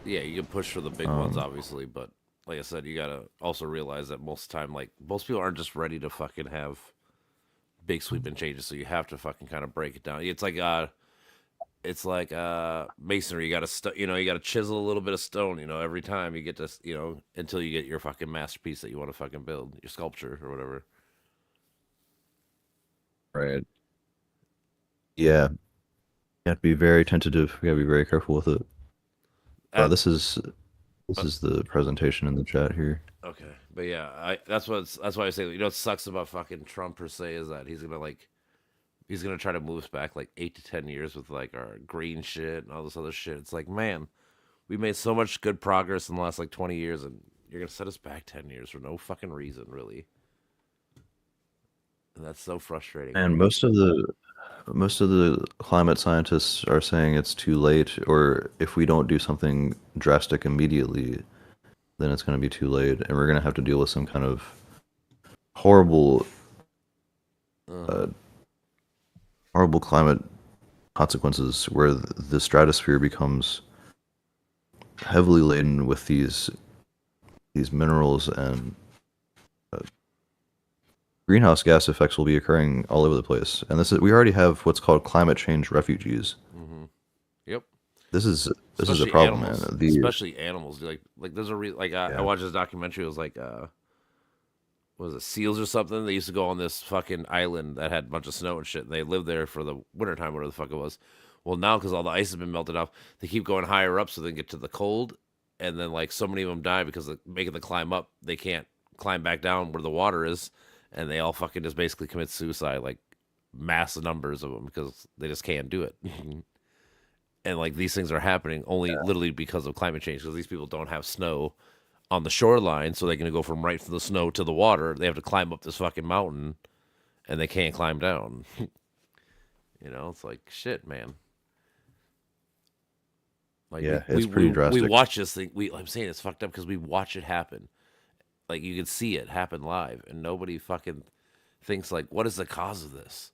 Speaker 1: Yeah, you can push for the big ones,
Speaker 2: Um,
Speaker 1: obviously, but like I said, you gotta also realize that most time, like most people aren't just ready to fucking have big sweeping changes. So you have to fucking kind of break it down. It's like masonry. You gotta you gotta chisel a little bit of stone. Every time you get to until you get your fucking masterpiece that you want to fucking build, your sculpture or whatever.
Speaker 2: right. Yeah, you have to be very tentative. We gotta be very careful with it. Uh,
Speaker 1: And
Speaker 2: this is this
Speaker 1: uh,
Speaker 2: is the presentation in the chat here.
Speaker 1: okay, but yeah, that's why I say what sucks about fucking Trump per se is that he's gonna try to move us back like 8 to 10 years with like our green shit and all this other shit. It's like, man, we made so much good progress in the last like 20 years, and you're gonna set us back 10 years for no fucking reason, really. And that's so frustrating.
Speaker 2: And most of the climate scientists are saying it's too late, or if we don't do something drastic immediately, then it's going to be too late, and we're going to have to deal with some kind of horrible,
Speaker 1: Uh
Speaker 2: uh,
Speaker 1: huh.
Speaker 2: horrible climate consequences, where the stratosphere becomes heavily laden with these minerals, and uh, greenhouse gas effects will be occurring all over the place. And we already have what's called climate change refugees.
Speaker 1: Mm-hmm. Yep.
Speaker 2: This is the
Speaker 1: especially
Speaker 2: problem, man.
Speaker 1: animals,
Speaker 2: The
Speaker 1: especially animals. Like there's a like I
Speaker 2: Yeah.
Speaker 1: watched this documentary. It was like what was it, seals or something? They used to go on this fucking island that had a bunch of snow and shit. And they lived there for the wintertime, whatever the fuck it was. Well, now because all the ice has been melted off, they keep going higher up so they can get to the cold. And then like so many of them die because of making the climb up, they can't climb back down where the water is, and they all fucking just basically commit suicide, like mass numbers of them because they just can't do it. And like these things are happening only literally because of climate change because these people don't have snow on the shoreline, so they can go from right from the snow to the water. They have to climb up this fucking mountain, and they can't climb down. It's like shit, man. Like
Speaker 2: Yeah,
Speaker 1: we
Speaker 2: it's pretty
Speaker 1: we
Speaker 2: drastic.
Speaker 1: watch this thing. I'm saying it's fucked up because we watch it happen. Like you can see it happen live, and nobody fucking thinks like, what is the cause of this?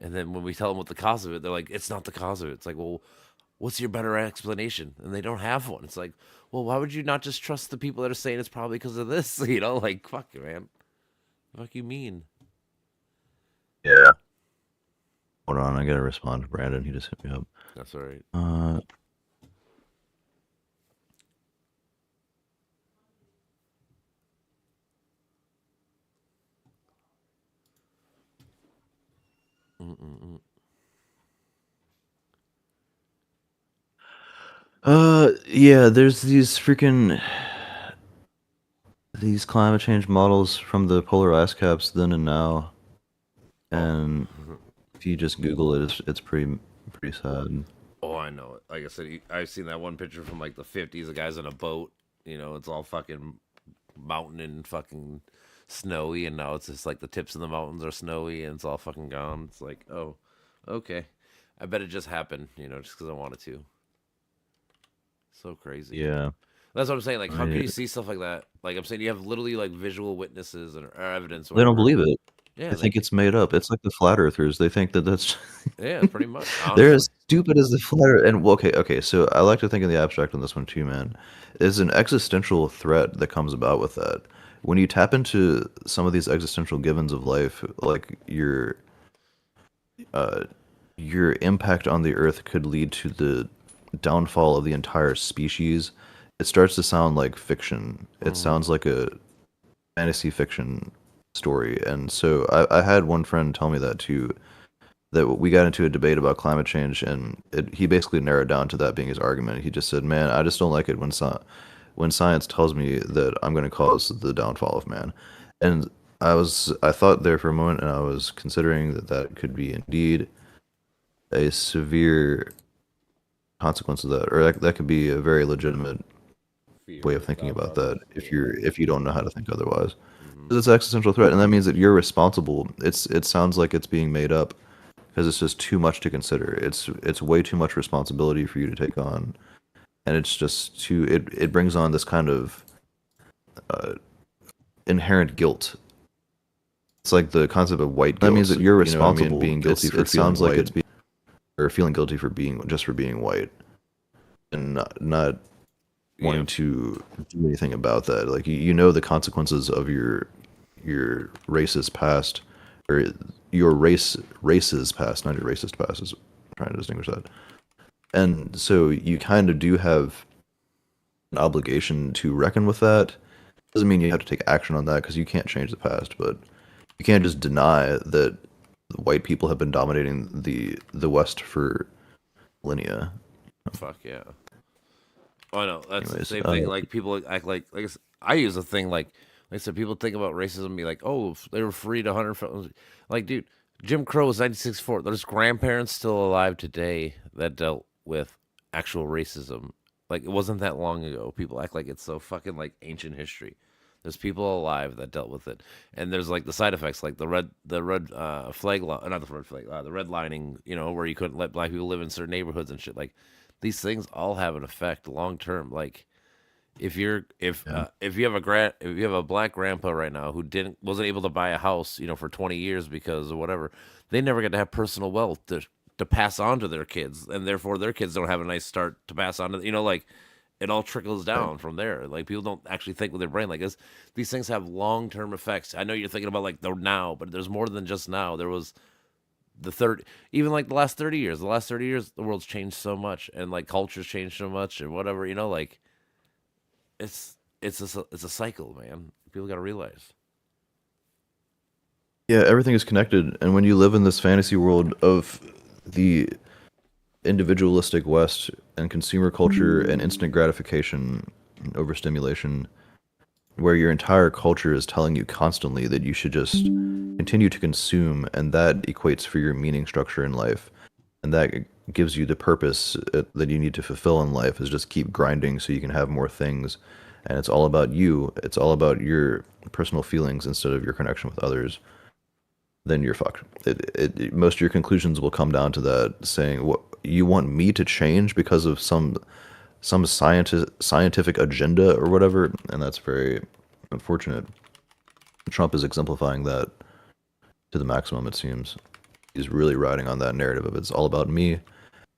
Speaker 1: And then when we tell them what the cause of it, they're like, it's not the cause of it. It's like, well, what's your better explanation? And they don't have one. It's like, well, why would you not just trust the people that are saying it's probably because of this? Like, fuck you, man. Fuck you mean?
Speaker 2: Yeah. Hold on, I gotta respond to Brandon. He just hit me up.
Speaker 1: That's all right.
Speaker 2: Uh,
Speaker 1: Mm-mm-mm.
Speaker 2: yeah. There's these climate change models from the polar ice caps then and now,
Speaker 1: Oh.
Speaker 2: and if you just Google it, it's pretty sad.
Speaker 1: Oh, I know it. Like I said, I've seen that one picture from like the 50s. The guy's in a boat. It's all fucking mountain and fucking snowy, and now it's just like the tips of the mountains are snowy and it's all fucking gone. It's like, oh, okay. I bet it just happened, just because I wanted to. So crazy.
Speaker 2: Yeah,
Speaker 1: That's what I'm saying. Like, how can
Speaker 2: I,
Speaker 1: you see stuff like that? Like, I'm saying you have literally like visual witnesses or evidence,
Speaker 2: they don't
Speaker 1: whatever.
Speaker 2: believe it.
Speaker 1: Yeah,
Speaker 2: They think
Speaker 1: like,
Speaker 2: it's made up. It's like the flat earthers. They think that that's
Speaker 1: yeah, pretty much.
Speaker 2: they're
Speaker 1: Honestly,
Speaker 2: as stupid as the flat earth. And well, okay. So I like to think in the abstract on this one too, man. Is an existential threat that comes about with that. When you tap into some of these existential givens of life, like uh, your impact on the earth could lead to the downfall of the entire species. It starts to sound like fiction. It
Speaker 1: mm,
Speaker 2: sounds like a fantasy fiction story. And so I had one friend tell me that too, that we got into a debate about climate change, and he basically narrowed down to that being his argument. He just said, "Man, I just don't like it when science tells me that I'm going to cause the downfall of man." And I thought there for a moment, and I was considering that that could be indeed a severe consequence of that, or that could be a very legitimate
Speaker 1: fear
Speaker 2: way
Speaker 1: of
Speaker 2: of
Speaker 1: the
Speaker 2: thinking about
Speaker 1: downfall of
Speaker 2: that
Speaker 1: man.
Speaker 2: if you don't know how to think otherwise.
Speaker 1: Mm-hmm.
Speaker 2: 'Cause it's an existential threat, and that means that you're responsible. It sounds like it's being made up because it's just too much to consider. It's way too much responsibility for you to take on, and it's just too it brings on this kind of uh, inherent guilt. It's like the concept of white guilt. That means that you're responsible. Being guilty for it sounds like it's being or feeling guilty for being white and not
Speaker 1: Yeah,
Speaker 2: wanting to do anything about that. Like you know the consequences of your racist past, or your race's past, not your racist past. Is trying to distinguish that. And so you kind of do have an obligation to reckon with that. Doesn't mean you have to take action on that because you can't change the past, but you can't just deny that white people have been dominating the West for millennia.
Speaker 1: fuck yeah. Oh, I know. That's the
Speaker 2: Anyways,
Speaker 1: same thing. Like people act like I said, I use a thing like I said. People think about racism and be like, oh, if they were freed 100. Like, dude, Jim Crow was 1964. There's grandparents still alive today that dealt with actual racism. Like it wasn't that long ago. People act like it's so fucking like ancient history. There's people alive that dealt with it, and there's like the side effects, like the red flag law, not the red flag, the red lining. Where you couldn't let black people live in certain neighborhoods and shit. Like these things all have an effect long term. Like if you're
Speaker 2: yeah,
Speaker 1: if you have if you have a black grandpa right now who wasn't able to buy a house, for 20 years because of whatever, they never get to have personal wealth to pass on to their kids, and therefore their kids don't have a nice start to pass on to, like it all trickles
Speaker 2: right.
Speaker 1: down from there. Like people don't actually think with their brain like this. These things have long term effects. I know you're thinking about like the now, but there's more than just now. There was the third, even like the last 30 years, the world's changed so much, and like culture's changed so much, and whatever, like it's a cycle, man. People got to realize.
Speaker 2: Yeah, everything is connected, and when you live in this fantasy world of the individualistic West and consumer culture and instant gratification and overstimulation, where your entire culture is telling you constantly that you should just continue to consume, and that equates for your meaning structure in life, and that gives you the purpose that you need to fulfill in life is just keep grinding so you can have more things, and it's all about you. It's all about your personal feelings instead of your connection with others. Then you're fucked. Most of your conclusions will come down to that, saying what you want me to change because of some scientific agenda or whatever, and that's very unfortunate. Trump is exemplifying that to the maximum. It seems he's really riding on that narrative of it's all about me.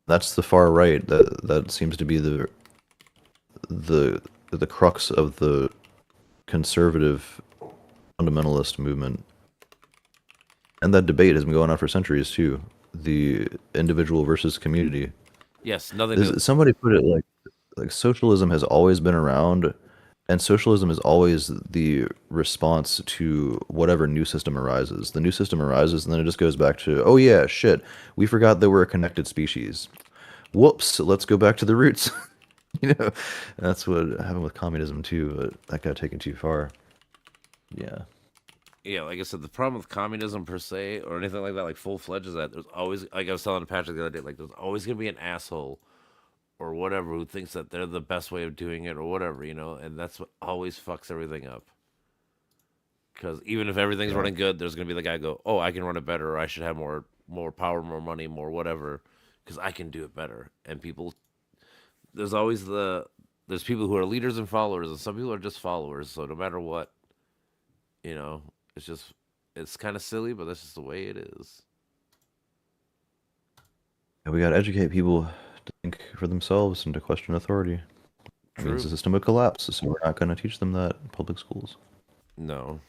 Speaker 2: That's the far right. That seems to be the crux of the conservative fundamentalist movement. And that debate has been going on for centuries too. The individual versus community.
Speaker 1: Yes, nothing new.
Speaker 2: Somebody put it like socialism has always been around, and socialism is always the response to whatever new system arises. The new system arises, and then it just goes back to, oh yeah, shit, we forgot that we're a connected species. Whoops, let's go back to the roots. That's what happened with communism too, but that got taken too far. Yeah.
Speaker 1: Yeah, like I said, the problem with communism per se or anything like that, like full fledged, is that there's always, like I was telling Patrick the other day, like there's always gonna be an asshole or whatever who thinks that they're the best way of doing it or whatever, and that's what always fucks everything up. Because even if everything's
Speaker 2: Yeah.
Speaker 1: running good, there's gonna be the guy go, oh, I can run it better, or I should have more power, more money, more whatever, because I can do it better. And people, there's always there's people who are leaders and followers, and some people are just followers. So no matter what, you know, it's just it's kind of silly, but that's just the way it is.
Speaker 2: And we gotta educate people to think for themselves and to question authority. It means
Speaker 1: True.
Speaker 2: the system would collapse, so we're not gonna teach them that in public schools.
Speaker 1: No,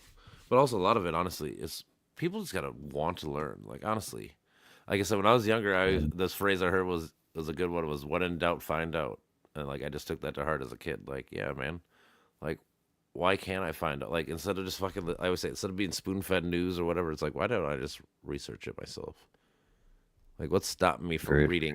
Speaker 1: but also a lot of it, honestly, is people just gotta want to learn. Like honestly, like I said, when I was younger, I
Speaker 2: Yeah.
Speaker 1: this phrase I heard was a good one. Was "when in doubt, find out," and like I just took that to heart as a kid. Like, yeah, man, like why can't I find out? Like instead of just fucking, I always say instead of being spoon fed news or whatever, it's like why don't I just research it myself? Like what's stopping me from
Speaker 2: Very
Speaker 1: reading?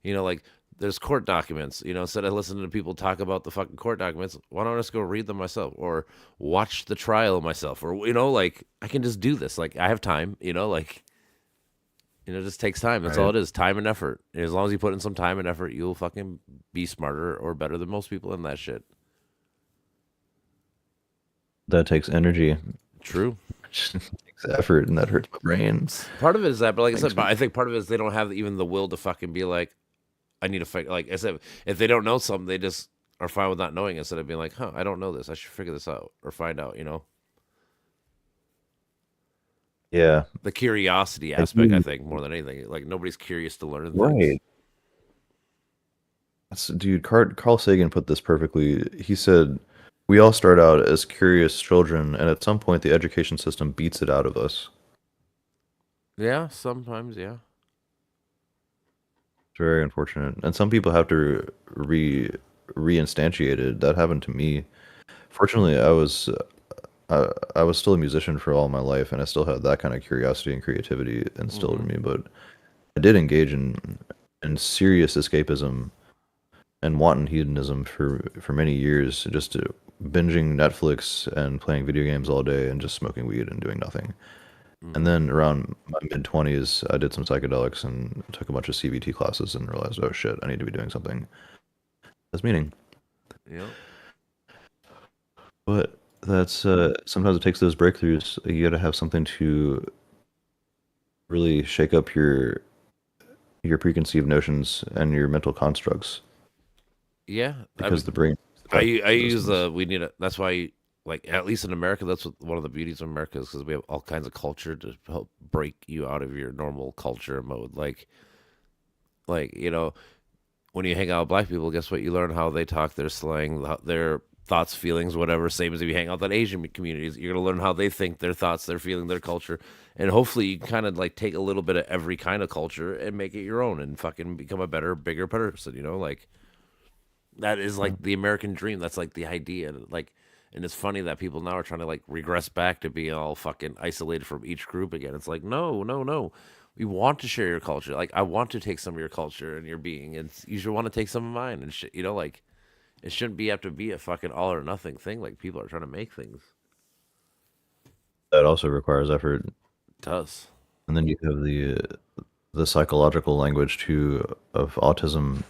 Speaker 2: true.
Speaker 1: Like there's court documents. Instead of listening to people talk about the fucking court documents, why don't I just go read them myself or watch the trial myself? Or like I can just do this. Like I have time. It just takes time. That's all
Speaker 2: Right.
Speaker 1: it is. Time and effort. And as long as you put in some time and effort, you'll fucking be smarter or better than most people in that shit.
Speaker 2: That takes energy,
Speaker 1: True.
Speaker 2: takes effort, and that hurts my brain.
Speaker 1: Part of it is that, but like I
Speaker 2: Makes
Speaker 1: said, but
Speaker 2: me
Speaker 1: I think part of it is they don't have even the will to fucking be like, I need to fight. Like I said, if they don't know something, they just are fine with not knowing instead of being like, huh, I don't know this. I should figure this out or find out.
Speaker 2: Yeah.
Speaker 1: The curiosity
Speaker 2: Like
Speaker 1: aspect, I think, more than anything. Like nobody's curious to learn things.
Speaker 2: right. Dude, Carl Sagan put this perfectly. He said, "We all start out as curious children, and at some point, the education system beats it out of us."
Speaker 1: Yeah, sometimes, yeah.
Speaker 2: It's very unfortunate, and some people have to reinstantiate it. That happened to me. Fortunately, I was still a musician for all my life, and I still had that kind of curiosity and creativity instilled
Speaker 1: Hmm.
Speaker 2: in me. But I did engage in serious escapism and wanton hedonism for many years, just binging Netflix and playing video games all day and just smoking weed and doing nothing. And
Speaker 1: Hmm.
Speaker 2: then around my mid 20s, I did some psychedelics and took a bunch of CBT classes and realized, oh shit, I need to be doing something that's meaning.
Speaker 1: Yep.
Speaker 2: But that's sometimes it takes those breakthroughs. You got to have something to really shake up your preconceived notions and your mental constructs
Speaker 1: Yeah. I
Speaker 2: because
Speaker 1: mean,
Speaker 2: the brain is the
Speaker 1: I
Speaker 2: best
Speaker 1: u- I use
Speaker 2: systems.
Speaker 1: we need a. That's why, like at least in America, that's one of the beauties of America is because we have all kinds of culture to help break you out of your normal culture mode. Like when you hang out with black people, guess what? You learn how they talk, their slang, their thoughts, feelings, whatever. Same as if you hang out with Asian communities, you're gonna learn how they think, their thoughts, their feeling, their culture, and hopefully you can kind of like take a little bit of every kind of culture and make it your own, and fucking become a better, bigger person. You know, like that is like the American dream. That's like the idea. Like, and it's funny that people now are trying to like regress back to being all fucking isolated from each group again. It's like, no, no, no. We want to share your culture. Like, I want to take some of your culture and your being, and you should want to take some of mine and shit. You know, like it shouldn't be have to be a fucking all or nothing thing. Like people are trying to make things.
Speaker 2: That also requires effort.
Speaker 1: It does.
Speaker 2: And then you have the psychological language too of autism,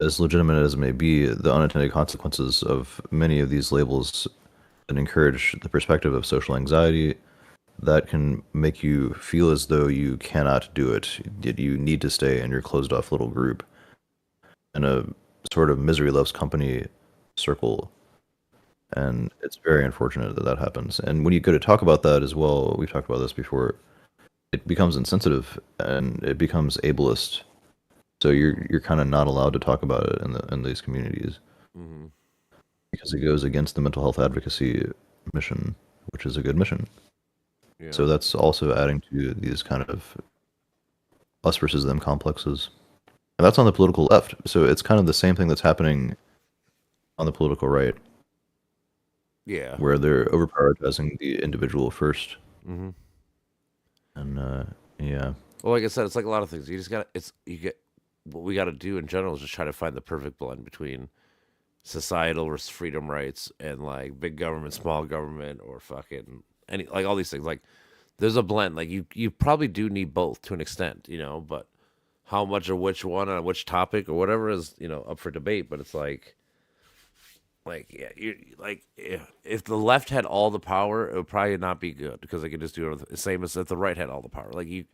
Speaker 2: as legitimate as it may be, the unintended consequences of many of these labels that encourage the perspective of social anxiety that can make you feel as though you cannot do it, that you need to stay in your closed off little group in a sort of misery loves company circle. And it's very unfortunate that that happens. And when you go to talk about that as well, we've talked about this before, it becomes insensitive and it becomes ableist. So you're kind of not allowed to talk about it in these communities
Speaker 1: Mm-hmm.
Speaker 2: because it goes against the mental health advocacy mission, which is a good mission.
Speaker 1: Yeah.
Speaker 2: So that's also adding to these kind of us versus them complexes. And that's on the political left. So it's kind of the same thing that's happening on the political right,
Speaker 1: yeah.
Speaker 2: where they're over prioritizing the individual first.
Speaker 1: Mm-hmm.
Speaker 2: And yeah.
Speaker 1: Well, like I said, it's like a lot of things. You just got you get what we got to do in general is just try to find the perfect blend between societal freedom rights and like big government, small government, or fucking any like all these things. Like there's a blend. Like you probably do need both to an extent, you know, but how much or which one on which topic or whatever is up for debate. But it's like yeah, you like if the left had all the power, it would probably not be good because they could just do it the same as if the right had all the power. Like you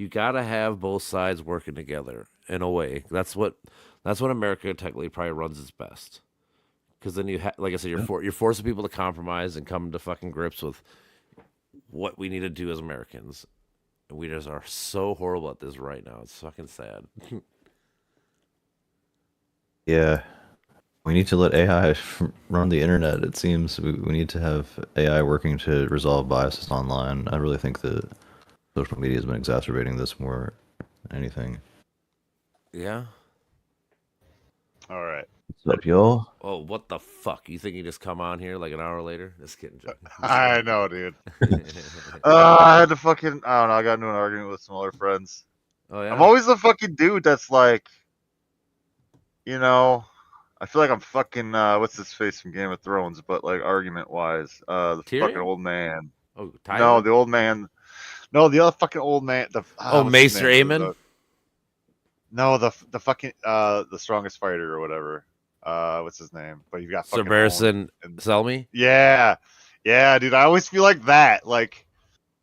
Speaker 1: gotta have both sides working together in a way. That's what America technically probably runs its best. Because then like I said, you're forcing people to compromise and come to fucking grips with what we need to do as Americans. And we just are so horrible at this right now. It's fucking sad.
Speaker 2: Yeah. We need to let AI run the internet, it seems. We need to have AI working to resolve biases online. I really think that social media has been exacerbating this more than anything.
Speaker 1: Yeah.
Speaker 3: All right.
Speaker 2: What's up, y'all?
Speaker 1: Oh, what the fuck? You think you just come on here like an hour later? Just kidding, Joe.
Speaker 3: I know, dude. I had to fucking, I don't know, I got into an argument with some other friends.
Speaker 1: Oh yeah.
Speaker 3: I'm always the fucking dude that's like, I feel like I'm fucking, what's his face from Game of Thrones, but like argument-wise, the
Speaker 1: Tyrion?
Speaker 3: fucking old man.
Speaker 1: Oh,
Speaker 3: No,
Speaker 1: Tyler?
Speaker 3: the old man. No, the other fucking old man.
Speaker 1: Oh,
Speaker 3: what's his
Speaker 1: Maester
Speaker 3: name?
Speaker 1: Aemon?
Speaker 3: No, the fucking, the strongest fighter or whatever. What's his name? But you got
Speaker 1: Sir
Speaker 3: fucking
Speaker 1: Barristan
Speaker 3: and-
Speaker 1: Selmy?
Speaker 3: Yeah, dude. I always feel like that. Like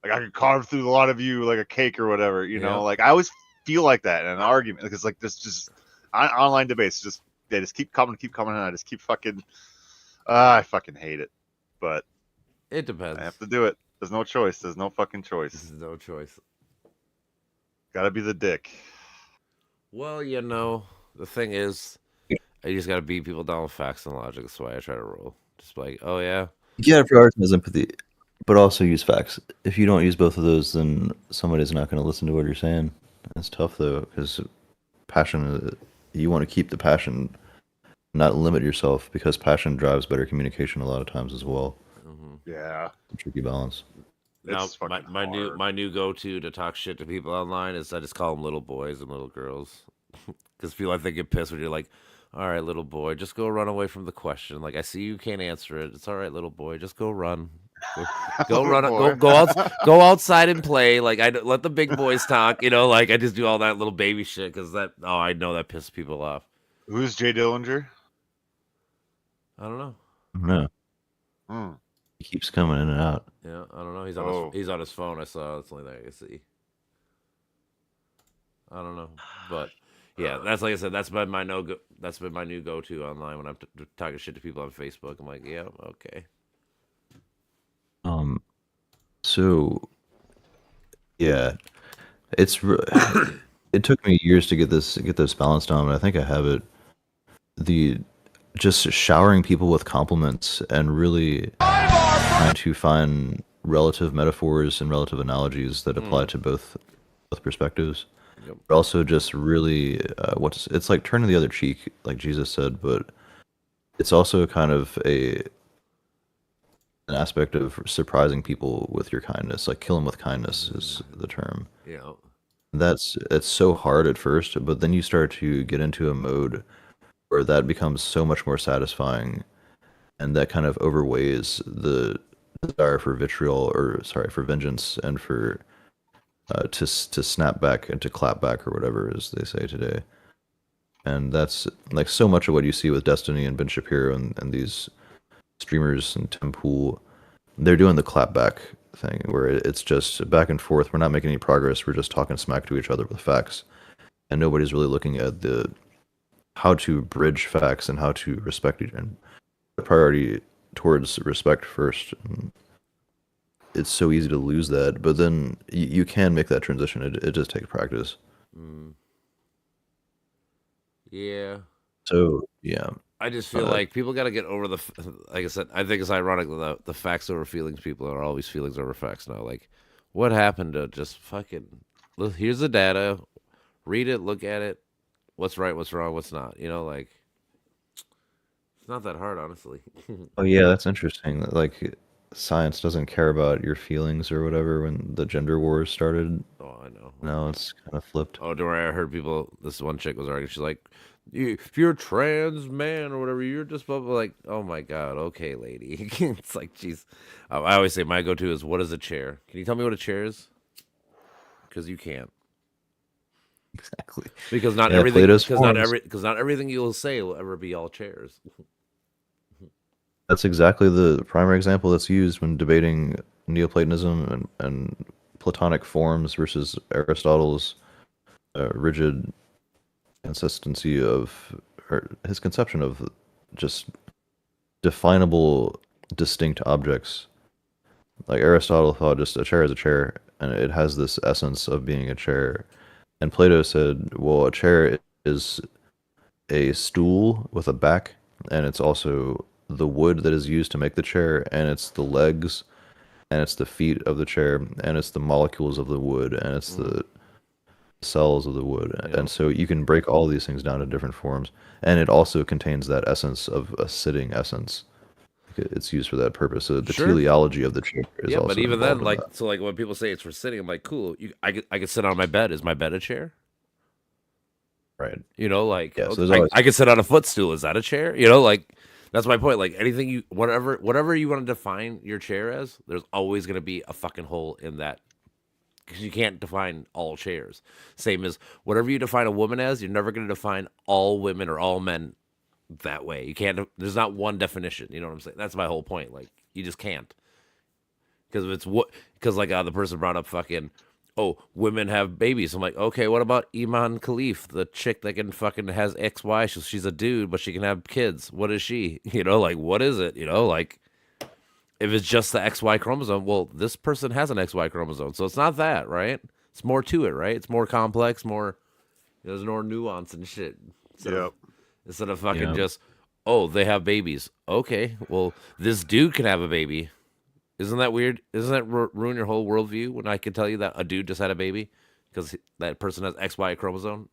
Speaker 3: I could carve through a lot of you like a cake or whatever. You
Speaker 1: Yeah.
Speaker 3: know, like I always feel like that in an argument because like this just online debates they just keep coming, and I just keep fucking. I fucking hate it, but
Speaker 1: It depends.
Speaker 3: I have to do it. There's no choice. There's no fucking
Speaker 1: This
Speaker 3: choice.
Speaker 1: is no choice.
Speaker 3: Gotta be the dick.
Speaker 1: Well, the thing is, I just gotta beat people down with facts and logic. That's why I try to roll. Just like, oh yeah,
Speaker 2: You gotta prioritize empathy, but also use facts. If you don't use both of those, then somebody's not going to listen to what you're saying. It's tough though, because passion. You want to keep the passion, not limit yourself, because passion drives better communication a lot of times as well.
Speaker 3: Yeah.
Speaker 2: It's a tricky balance.
Speaker 1: now
Speaker 3: It's fucking
Speaker 1: my
Speaker 3: hard.
Speaker 1: new go to talk shit to people online is I just call them little boys and little girls, because people I think get pissed when you're like, all right, little boy, just go run away from the question. Like I see you can't answer it. It's all right, little boy, just go run. Go
Speaker 3: Little
Speaker 1: run.
Speaker 3: boy.
Speaker 1: Go outside and play. Like let the big boys talk. Like I just do all that little baby shit because I know that pisses people off.
Speaker 3: Who's Jay Dillinger?
Speaker 1: I don't know.
Speaker 2: No,
Speaker 3: Hmm.
Speaker 2: he keeps coming in and out.
Speaker 1: Yeah, I don't know. He's on
Speaker 3: Oh.
Speaker 1: he's on his phone. I saw. That's the only thing I can see. I don't know, but yeah, that's like I said. That's been my no go. That's been my new go to online when I'm talking shit to people on Facebook. I'm like, yeah, okay.
Speaker 2: So yeah, it took me years to get this balance down, but I think I have it. The just showering people with compliments and really trying to find relative metaphors and relative analogies that apply to both perspectives.
Speaker 1: Yep.
Speaker 2: But also just really it's like turning the other cheek, like Jesus said, but it's also kind of an aspect of surprising people with your kindness. Like kill them with kindness is the term.
Speaker 1: Yeah.
Speaker 2: It's so hard at first, but then you start to get into a mode where that becomes so much more satisfying, and that kind of overweighs the desire for vitriol, or sorry, for vengeance, and for to snap back and to clap back, or whatever as they say today. And that's like so much of what you see with Destiny and Ben Shapiro and these streamers and Tim Pool. They're doing the clapback thing where it's just back and forth. We're not making any progress. We're just talking smack to each other with facts, and nobody's really looking at the how to bridge facts and how to respect each and the priority towards respect first. And it's so easy to lose that, but then you can make that transition. It just takes practice.
Speaker 1: Mm. Yeah.
Speaker 2: So yeah,
Speaker 1: I just feel like people got to get over like I said, I think it's ironic that the facts over feelings people are always feelings over facts now. Like, what happened to just fucking, look, here's the data, read it, look at it, what's right, what's wrong, what's not, like, it's not that hard, honestly.
Speaker 2: oh yeah, that's interesting. Like science doesn't care about your feelings or whatever. When the gender wars started,
Speaker 1: Oh, I know.
Speaker 2: now it's kind of flipped.
Speaker 1: Oh, don't worry, I heard people, this one chick was arguing, she's like, if you're a trans man or whatever, you're just blah, blah, like, oh my god, okay, lady. It's like, jeez. I always say my go-to is, what is a chair? Can you tell me what a chair is? Because you can't.
Speaker 2: Exactly.
Speaker 1: Because not
Speaker 2: Yeah,
Speaker 1: everything,
Speaker 2: Plato's
Speaker 1: because not everything you'll say will ever be all chairs.
Speaker 2: That's exactly the primary example that's used when debating Neoplatonism and Platonic forms versus Aristotle's rigid consistency of his conception of just definable, distinct objects. Like Aristotle thought just a chair is a chair, and it has this essence of being a chair. And Plato said, well, a chair is a stool with a back, and it's also the wood that is used to make the chair, and it's the legs, and it's the feet of the chair, and it's the molecules of the wood, and it's the cells of the wood.
Speaker 1: Yeah.
Speaker 2: And so you can break all these things down to different forms, and it also contains that essence of a sitting essence. It's used for that purpose. So the
Speaker 1: Sure.
Speaker 2: teleology of the chair is
Speaker 1: Yeah,
Speaker 2: also
Speaker 1: but even then,
Speaker 2: involved in
Speaker 1: like,
Speaker 2: that.
Speaker 1: so like when people say it's for sitting, I'm like, cool. I could sit on my bed. Is my bed a chair?
Speaker 2: Right.
Speaker 1: Like,
Speaker 2: Yeah, so
Speaker 1: okay,
Speaker 2: there's always
Speaker 1: I could sit on a footstool. Is that a chair? Like, that's my point. Like anything whatever you want to define your chair as, there's always gonna be a fucking hole in that, because you can't define all chairs. Same as whatever you define a woman as, you're never gonna define all women or all men that way. You can't. There's not one definition. You know what I'm saying? That's my whole point. Like, you just can't. Because if it's what, because like the person brought up fucking, oh, women have babies. I'm like, okay, what about Iman Khalif, the chick that can fucking has XY? She's a dude, but she can have kids. What is she? Like, what is it? Like, if it's just the XY chromosome, well, this person has an XY chromosome, so it's not that, right? It's more to it, right? It's more complex, more. There's more nuance and shit. Instead of fucking
Speaker 2: Yep.
Speaker 1: just, oh, they have babies. Okay, well, this dude can have a baby. Isn't that weird? Doesn't that ruin your whole worldview when I can tell you that a dude just had a baby because that person has XY chromosome,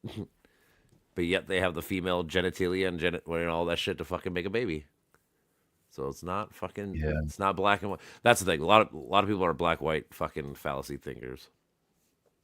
Speaker 1: but yet they have the female genitalia and all that shit to fucking make a baby. So it's not fucking.
Speaker 2: Yeah.
Speaker 1: It's not black and white. That's the thing. A lot of people are black white fucking fallacy thinkers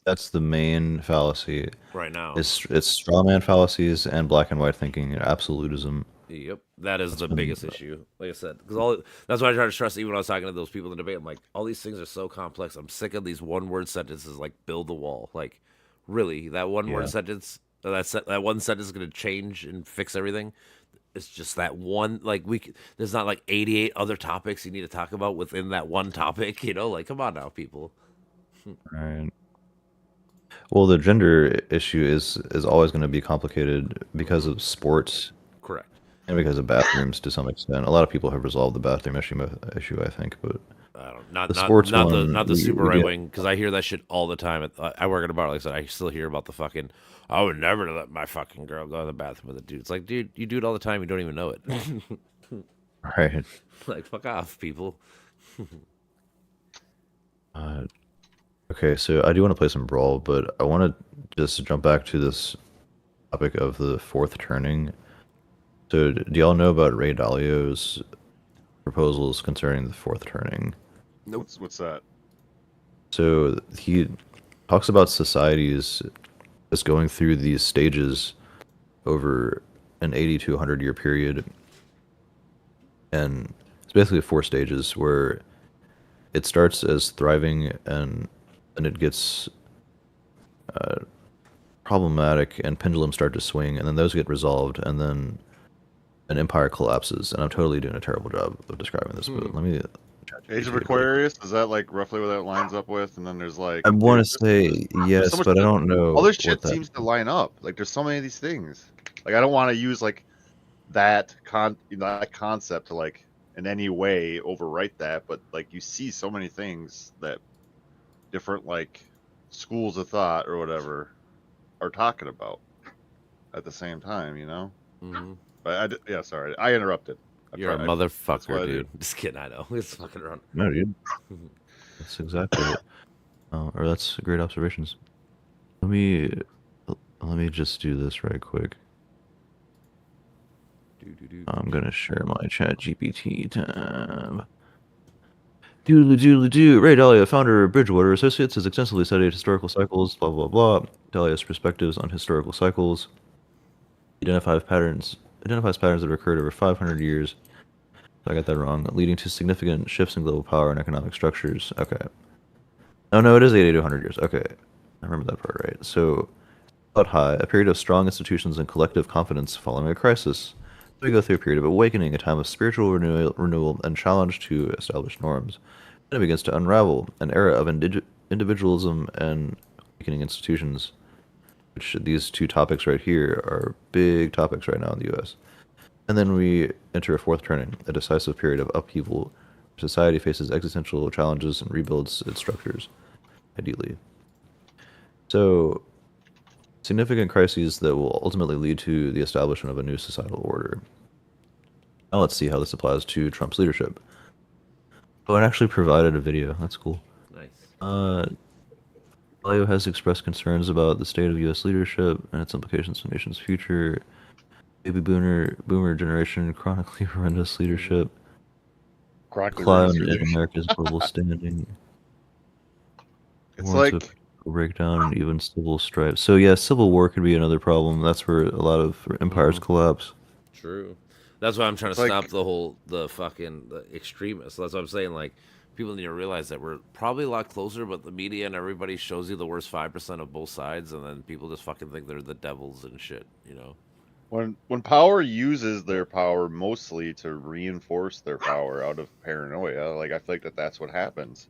Speaker 2: That's the main fallacy.
Speaker 1: right now.
Speaker 2: It's straw man fallacies and black and white thinking and absolutism.
Speaker 1: Yep, that is the biggest issue. Like I said, because that's why I try to stress. Even when I was talking to those people in the debate, I'm like, all these things are so complex. I'm sick of these one-word sentences like "build the wall." Like, really, that one-word
Speaker 2: Yeah.
Speaker 1: sentence, that one sentence is going to change and fix everything. It's just that one. Like there's not like 88 other topics you need to talk about within that one topic. Like, come on now, people.
Speaker 2: Right. Well, the gender issue is always going to be complicated because of sports
Speaker 1: Correct.
Speaker 2: and because of bathrooms to some extent. A lot of people have resolved the bathroom issue, I think, but
Speaker 1: I don't not
Speaker 2: The
Speaker 1: not
Speaker 2: sports
Speaker 1: not the
Speaker 2: one,
Speaker 1: not the super
Speaker 2: we
Speaker 1: right
Speaker 2: get.
Speaker 1: wing because I hear that shit all the time. I work at a bar, like I said. I still hear about the fucking. I would never let my fucking girl go to the bathroom with a dude. It's like, dude, you do it all the time. You don't even know it.
Speaker 2: Right.
Speaker 1: Like, fuck off, people.
Speaker 2: Uh, okay, so I do want to play some Brawl, but I want to just jump back to this topic of the fourth turning. So, do y'all know about Ray Dalio's proposals concerning the fourth turning?
Speaker 3: What's that?
Speaker 2: So, he talks about societies just going through these stages over an 80 to 100 year period. And it's basically four stages where it starts as thriving and then it gets problematic and pendulums start to swing and then those get resolved and then an empire collapses. And I'm totally doing a terrible job of describing this, but let me
Speaker 3: Age of Aquarius, is that like roughly what that lines up with? And then there's like,
Speaker 2: I want to
Speaker 3: dude,
Speaker 2: say yes,
Speaker 3: so much
Speaker 2: but I don't know
Speaker 3: all this
Speaker 2: what
Speaker 3: shit
Speaker 2: that.
Speaker 3: seems to line up. Like there's so many of these things. Like I don't want to use like that that concept to like in any way overwrite that, but like you see so many things that different like schools of thought or whatever are talking about at the same time, you know?
Speaker 1: Mhm.
Speaker 3: But yeah, sorry, I interrupted.
Speaker 1: You're a
Speaker 3: what
Speaker 1: motherfucker,
Speaker 3: I do.
Speaker 1: dude. Just kidding. I know. It's fucking around.
Speaker 2: No, dude. That's exactly it. Or that's great observations. Let me just do this right quick. I'm gonna share my chat GPT tab. Doodly-doodly-doo. Ray Dalio, founder of Bridgewater Associates, has extensively studied historical cycles, blah, blah, blah. Dalio's perspectives on historical cycles. Identifies patterns that have occurred over 500 years. I got that wrong. Leading to significant shifts in global power and economic structures. Okay. Oh, no, it is 80 to 100 years. Okay. I remember that part right. So, about high, a period of strong institutions and collective confidence following a crisis. We go through a period of awakening, a time of spiritual renewal and challenge to established norms. Then it begins to unravel, an era of individualism and weakening institutions, which these two topics right here are big topics right now in the U.S. And then we enter a fourth turning, a decisive period of upheaval. Society faces existential challenges and rebuilds its structures, ideally. So, significant crises that will ultimately lead to the establishment of a new societal order. Now let's see how this applies to Trump's leadership. Oh, it actually provided a video. That's cool.
Speaker 1: Nice.
Speaker 2: Dalio has expressed concerns about the state of U.S. leadership and its implications for the nation's future. Baby boomer generation, chronically horrendous leadership. Cloud in America's global standing.
Speaker 3: It's
Speaker 2: Wars
Speaker 3: like
Speaker 2: of breakdown and even civil strife. So yeah, civil war could be another problem. That's where a lot of empires collapse.
Speaker 1: True. That's why I'm trying to
Speaker 3: It's
Speaker 1: stop
Speaker 3: like-
Speaker 1: the extremists. That's what I'm saying. Like, people need to realize that we're probably a lot closer, but the media and everybody shows you the worst 5% of both sides, and then people just fucking think they're the devils and shit. You know.
Speaker 3: when power uses their power mostly to reinforce their power out of paranoia, like I feel like that's what happens.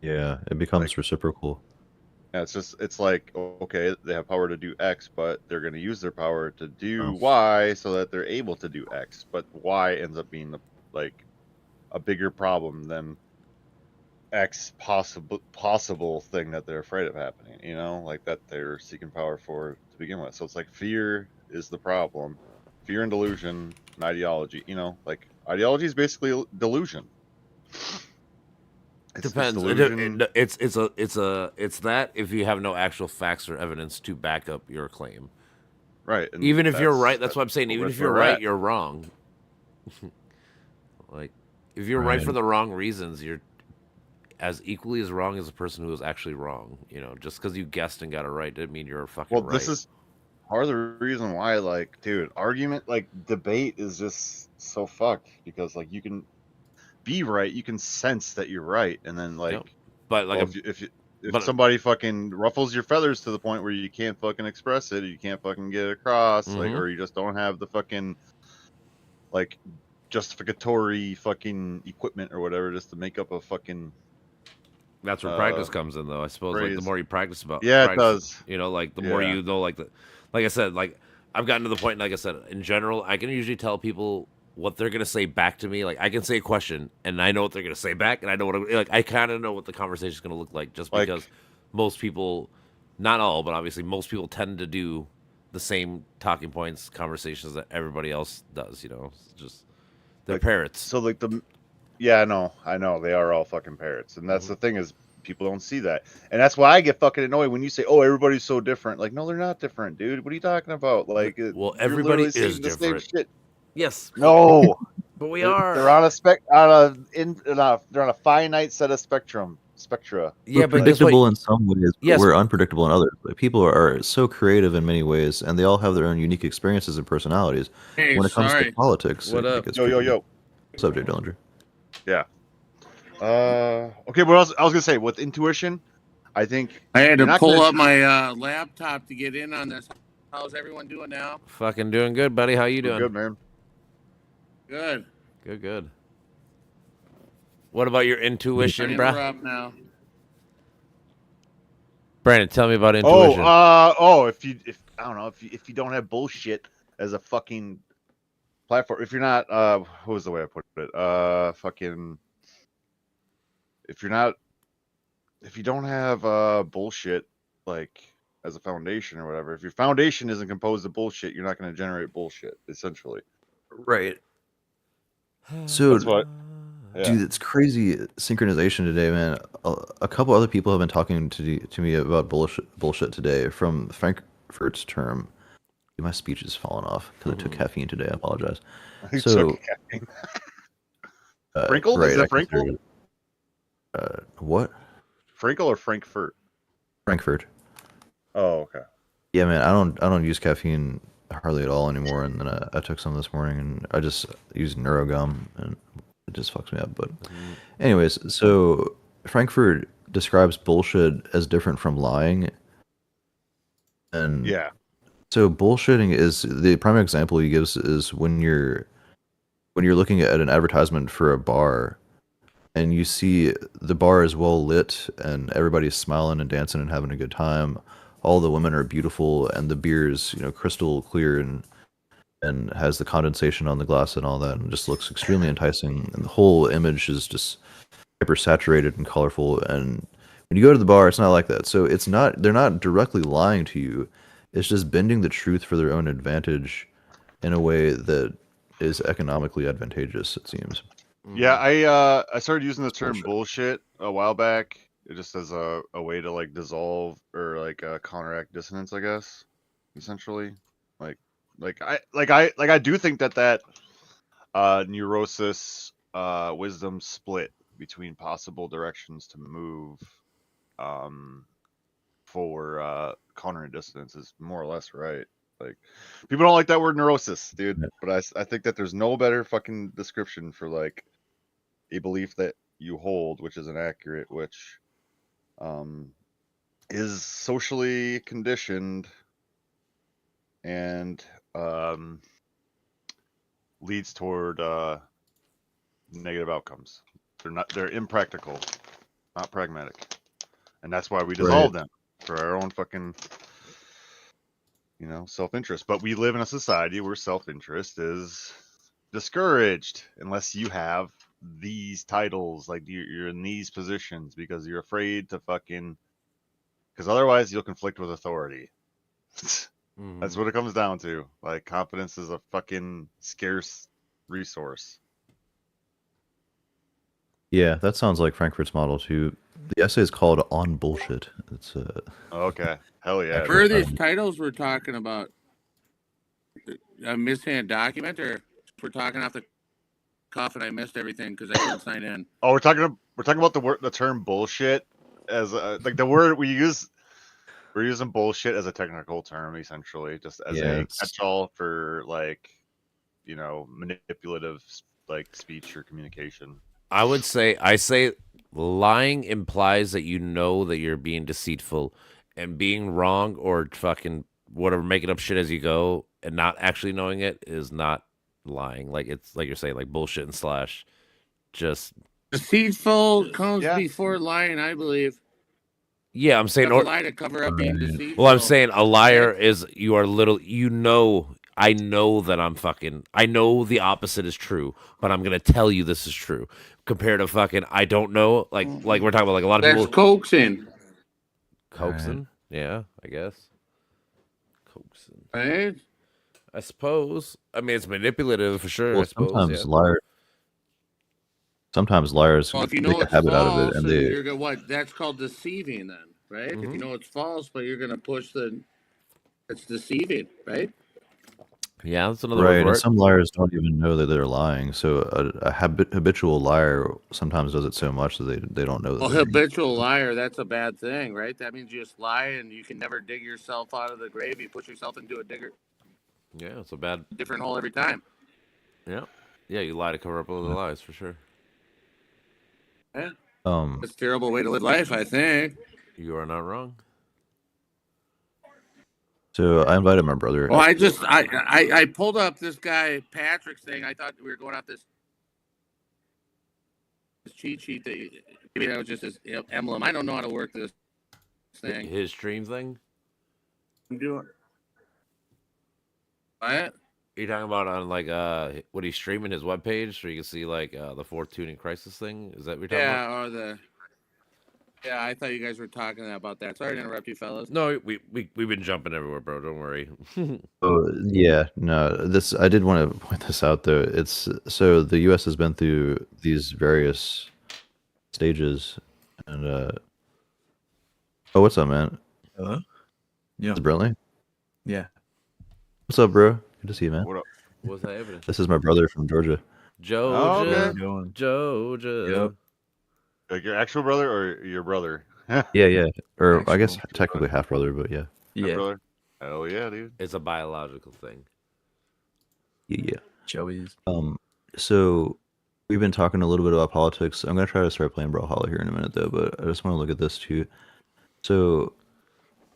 Speaker 2: Yeah, it becomes reciprocal.
Speaker 3: Yeah, it's like, okay, they have power to do X, but they're going to use their power to do
Speaker 2: Oh.
Speaker 3: Y so that they're able to do X. But Y ends up being like a bigger problem than X possible thing that they're afraid of happening. You know, like that they're seeking power for to begin with. So it's like fear is the problem, fear and delusion and ideology. You know, like ideology is basically delusion.
Speaker 1: Depends.
Speaker 3: delusion.
Speaker 1: It's that if you have no actual facts or evidence to back up your claim.
Speaker 3: Right. And
Speaker 1: Even if you're right, that's what I'm saying. Even
Speaker 3: that's
Speaker 1: if you're
Speaker 3: where we're
Speaker 1: right,
Speaker 3: at.
Speaker 1: you're wrong. Like, if you're right for
Speaker 2: Right.
Speaker 1: the wrong reasons, you're as equally as wrong as the person who was actually wrong. You know, just because you guessed and got it right didn't mean you're fucking
Speaker 3: Well,
Speaker 1: right.
Speaker 3: this is part of the reason why, like, dude, argument, like, debate is just so fucked because, like, you can be right, you can sense that you're right, and then, like,
Speaker 1: Yep. But like,
Speaker 3: well, if
Speaker 1: but-
Speaker 3: somebody fucking ruffles your feathers to the point where you can't fucking express it, or you can't fucking get it across, like,
Speaker 1: Mhm.
Speaker 3: or you just don't have the fucking, like, justificatory fucking equipment or whatever just to make up a fucking.
Speaker 1: that's where practice comes in, though. I suppose like the
Speaker 3: phrase.
Speaker 1: more you practice about,
Speaker 3: Yeah, it
Speaker 1: practice,
Speaker 3: does.
Speaker 1: You know, like the more
Speaker 3: Yeah.
Speaker 1: you know, like I said, like I've gotten to the point, like I said, in general, I can usually tell people what they're gonna say back to me. Like I can say a question and I know what they're gonna say back, and I know like I kind of know what the conversation is gonna look like, just
Speaker 3: Like-
Speaker 1: because most people, not all, but obviously most people tend to do the same talking points, conversations that everybody else does. You know, it's just they're
Speaker 3: Like,
Speaker 1: parrots.
Speaker 3: So like yeah, I know they are all fucking parrots, and
Speaker 1: Mm-hmm.
Speaker 3: that's the thing is people don't see that, and that's why I get fucking annoyed when you say, "Oh, everybody's so different." Like, no, they're not different, dude. What are you talking about? Like,
Speaker 1: Well,
Speaker 3: you're
Speaker 1: everybody
Speaker 3: literally saying
Speaker 1: is
Speaker 3: the same
Speaker 1: different.
Speaker 3: shit.
Speaker 1: Yes,
Speaker 3: No,
Speaker 1: but we
Speaker 3: they're
Speaker 1: are.
Speaker 3: on they're on a finite set of spectra.
Speaker 1: Yeah,
Speaker 2: We're
Speaker 1: but guess what?
Speaker 2: predictable in some ways, but
Speaker 1: Yes.
Speaker 2: we're unpredictable in others. Like, people are so creative in many ways, and they all have their own unique experiences and personalities.
Speaker 4: Hey,
Speaker 2: When it comes
Speaker 4: sorry.
Speaker 2: to politics,
Speaker 1: What up?
Speaker 2: it's
Speaker 3: Yo.
Speaker 2: subject, Dillinger.
Speaker 3: Yeah. Okay. What else? I was gonna say with intuition, I think
Speaker 4: I had
Speaker 3: you're
Speaker 4: to
Speaker 3: not
Speaker 4: pull
Speaker 3: gonna-
Speaker 4: up my laptop to get in on this. How's everyone doing now?
Speaker 1: Fucking doing good, buddy. How you
Speaker 3: We're
Speaker 1: doing?
Speaker 3: good, man.
Speaker 4: Good.
Speaker 1: Good. What about your intuition, bruh?
Speaker 4: Interrupt now.
Speaker 1: Brandon, tell me about intuition.
Speaker 3: If I don't know, if you don't have bullshit as a fucking platform, if you're not what was the way I put it? If you don't have bullshit like as a foundation or whatever, if your foundation isn't composed of bullshit, you're not going to generate bullshit, essentially.
Speaker 2: Right. So,
Speaker 3: That's what yeah.
Speaker 2: dude, it's crazy synchronization today, man. A couple other people have been talking to me about bullshit today from Frankfurt's term. My speech has fallen off because I took caffeine today. I apologize.
Speaker 3: You
Speaker 2: So,
Speaker 3: took caffeine. Frinkle? Is it
Speaker 2: I
Speaker 3: Frinkle?
Speaker 2: consider it- what?
Speaker 3: Frinkle or Frankfurt?
Speaker 2: Frankfurt.
Speaker 3: Oh, okay.
Speaker 2: Yeah, man. I don't use caffeine hardly at all anymore. And then I took some this morning, and I just used Neurogum, and it just fucks me up. But, anyways, so Frankfurt describes bullshit as different from lying. And
Speaker 3: Yeah.
Speaker 2: so bullshitting is the prime example he gives is when you're looking at an advertisement for a bar, and you see the bar is well lit and everybody's smiling and dancing and having a good time. All the women are beautiful and the beer is, crystal clear and has the condensation on the glass and all that, and just looks extremely enticing. And the whole image is just hyper saturated and colorful. And when you go to the bar, it's not like that. So they're not directly lying to you. It's just bending the truth for their own advantage in a way that is economically advantageous, it seems.
Speaker 3: Yeah, I started using the term bullshit a while back. It just as a way to like dissolve or like counteract dissonance, I guess. Essentially, I do think that neurosis wisdom split between possible directions to move for countering dissonance is more or less right. Like, people don't like that word neurosis, dude, but I think that there's no better fucking description for like a belief that you hold, which is inaccurate, which is socially conditioned and leads toward negative outcomes. They're impractical, not pragmatic, and that's why we dissolve them for our own fucking self-interest. But we live in a society where self-interest is discouraged unless you have these titles, like you're in these positions, because you're afraid to because otherwise you'll conflict with authority. That's what it comes down to. Like, confidence is a fucking scarce resource.
Speaker 2: Yeah, that sounds like Frankfurt's model too. The essay is called "On Bullshit." It's
Speaker 3: Okay, hell yeah.
Speaker 4: Where are these titles we're talking about? A mishanded document, or we're talking off the cuff and I missed everything because I couldn't sign in?
Speaker 3: Oh, we're talking about the term bullshit as like the word we use. We're using bullshit as a technical term, essentially, just as a catch-all for like, manipulative like speech or communication.
Speaker 1: I say lying implies that you know that you're being deceitful, and being wrong or fucking whatever, making up shit as you go and not actually knowing it is not lying. Like, it's like you're saying, like bullshit and slash. Just
Speaker 4: deceitful comes before lying, I believe.
Speaker 1: Yeah, I'm saying
Speaker 4: lie to cover up being deceitful.
Speaker 1: Well, I'm saying a liar is you are I know that I know the opposite is true, but I'm gonna tell you this is true. Compared to fucking, I don't know. Like we're talking about, like a lot of
Speaker 4: That's
Speaker 1: people
Speaker 4: coaxing,
Speaker 1: coaxing. Yeah, I guess coaxing.
Speaker 4: right?
Speaker 1: I suppose. I mean, it's manipulative for sure. I
Speaker 2: Well,
Speaker 1: suppose. Yeah.
Speaker 2: sometimes liars
Speaker 4: Well, if you
Speaker 2: make
Speaker 4: know
Speaker 2: a
Speaker 4: it's
Speaker 2: habit out of it,
Speaker 4: false,
Speaker 2: and
Speaker 4: and
Speaker 2: they
Speaker 4: you're gonna what? That's called deceiving, then, right? If you
Speaker 1: Mhm.
Speaker 4: know it's false, but you're gonna push it's deceiving, right?
Speaker 1: Yeah, that's another word
Speaker 2: right,
Speaker 1: for
Speaker 2: and
Speaker 1: it.
Speaker 2: some liars don't even know that they're lying. So a habitual liar sometimes does it so much that they don't know that
Speaker 4: Well,
Speaker 2: they're being.
Speaker 4: habitual liar, that's a bad thing, right? That means you just lie and you can never dig yourself out of the grave. You push yourself into a
Speaker 1: Yeah, it's a bad.
Speaker 4: different hole every time.
Speaker 1: Yeah, yeah. You lie to cover up other lies for sure.
Speaker 4: Yeah.
Speaker 2: Um,
Speaker 4: It's a terrible way to live life, I think.
Speaker 1: You are not wrong.
Speaker 2: so I invited my brother.
Speaker 4: Well, I pulled up this guy Patrick's thing. I thought we were going off this cheat sheet that maybe that was just his emblem. I don't know how to work this thing.
Speaker 1: His stream thing.
Speaker 4: I'm doing what?
Speaker 1: You're talking about on like what he's streaming his webpage so you can see like the fourth tuning crisis thing? Is that what you're talking about?
Speaker 4: Yeah, or the yeah. I thought you guys were talking about that. Sorry to interrupt you, fellas.
Speaker 1: No, we've been jumping everywhere, bro. Don't worry.
Speaker 2: Oh, yeah, no, this I did want to point this out though. It's so the U.S. has been through these various stages, and oh, what's up, man?
Speaker 5: Hello? Yeah.
Speaker 2: It's Brentley.
Speaker 5: Yeah.
Speaker 2: What's up, bro? Good to see you, man.
Speaker 3: What up?
Speaker 1: What's that evidence?
Speaker 2: This is my brother from Georgia.
Speaker 1: Georgia,
Speaker 3: okay.
Speaker 5: How you doing?
Speaker 1: Georgia.
Speaker 5: Yep.
Speaker 3: Like your actual brother or your brother?
Speaker 2: Yeah, or I guess
Speaker 5: Actual.
Speaker 2: technically half brother, but yeah,
Speaker 5: Yeah.
Speaker 3: Brother? Hell yeah, dude.
Speaker 1: It's a biological thing.
Speaker 2: yeah.
Speaker 5: Joey's.
Speaker 2: So we've been talking a little bit about politics. I'm gonna try to start playing Brawlhalla here in a minute, though. But I just want to look at this too. So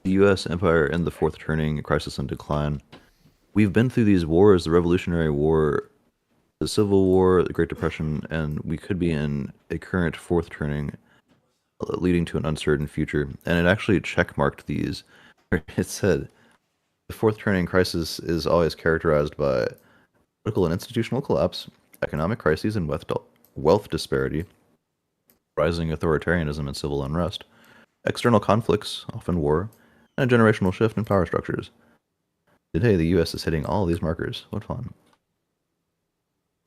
Speaker 2: the U.S. empire and the fourth turning, crisis and decline. We've been through these wars: the Revolutionary War, the Civil War, the Great Depression, and we could be in a current fourth turning, leading to an uncertain future. And it actually checkmarked these. It said the fourth turning crisis is always characterized by political and institutional collapse, economic crises and wealth disparity, rising authoritarianism and civil unrest, external conflicts, often war, and a generational shift in power structures. Today, the U.S. is hitting all these markers. What fun.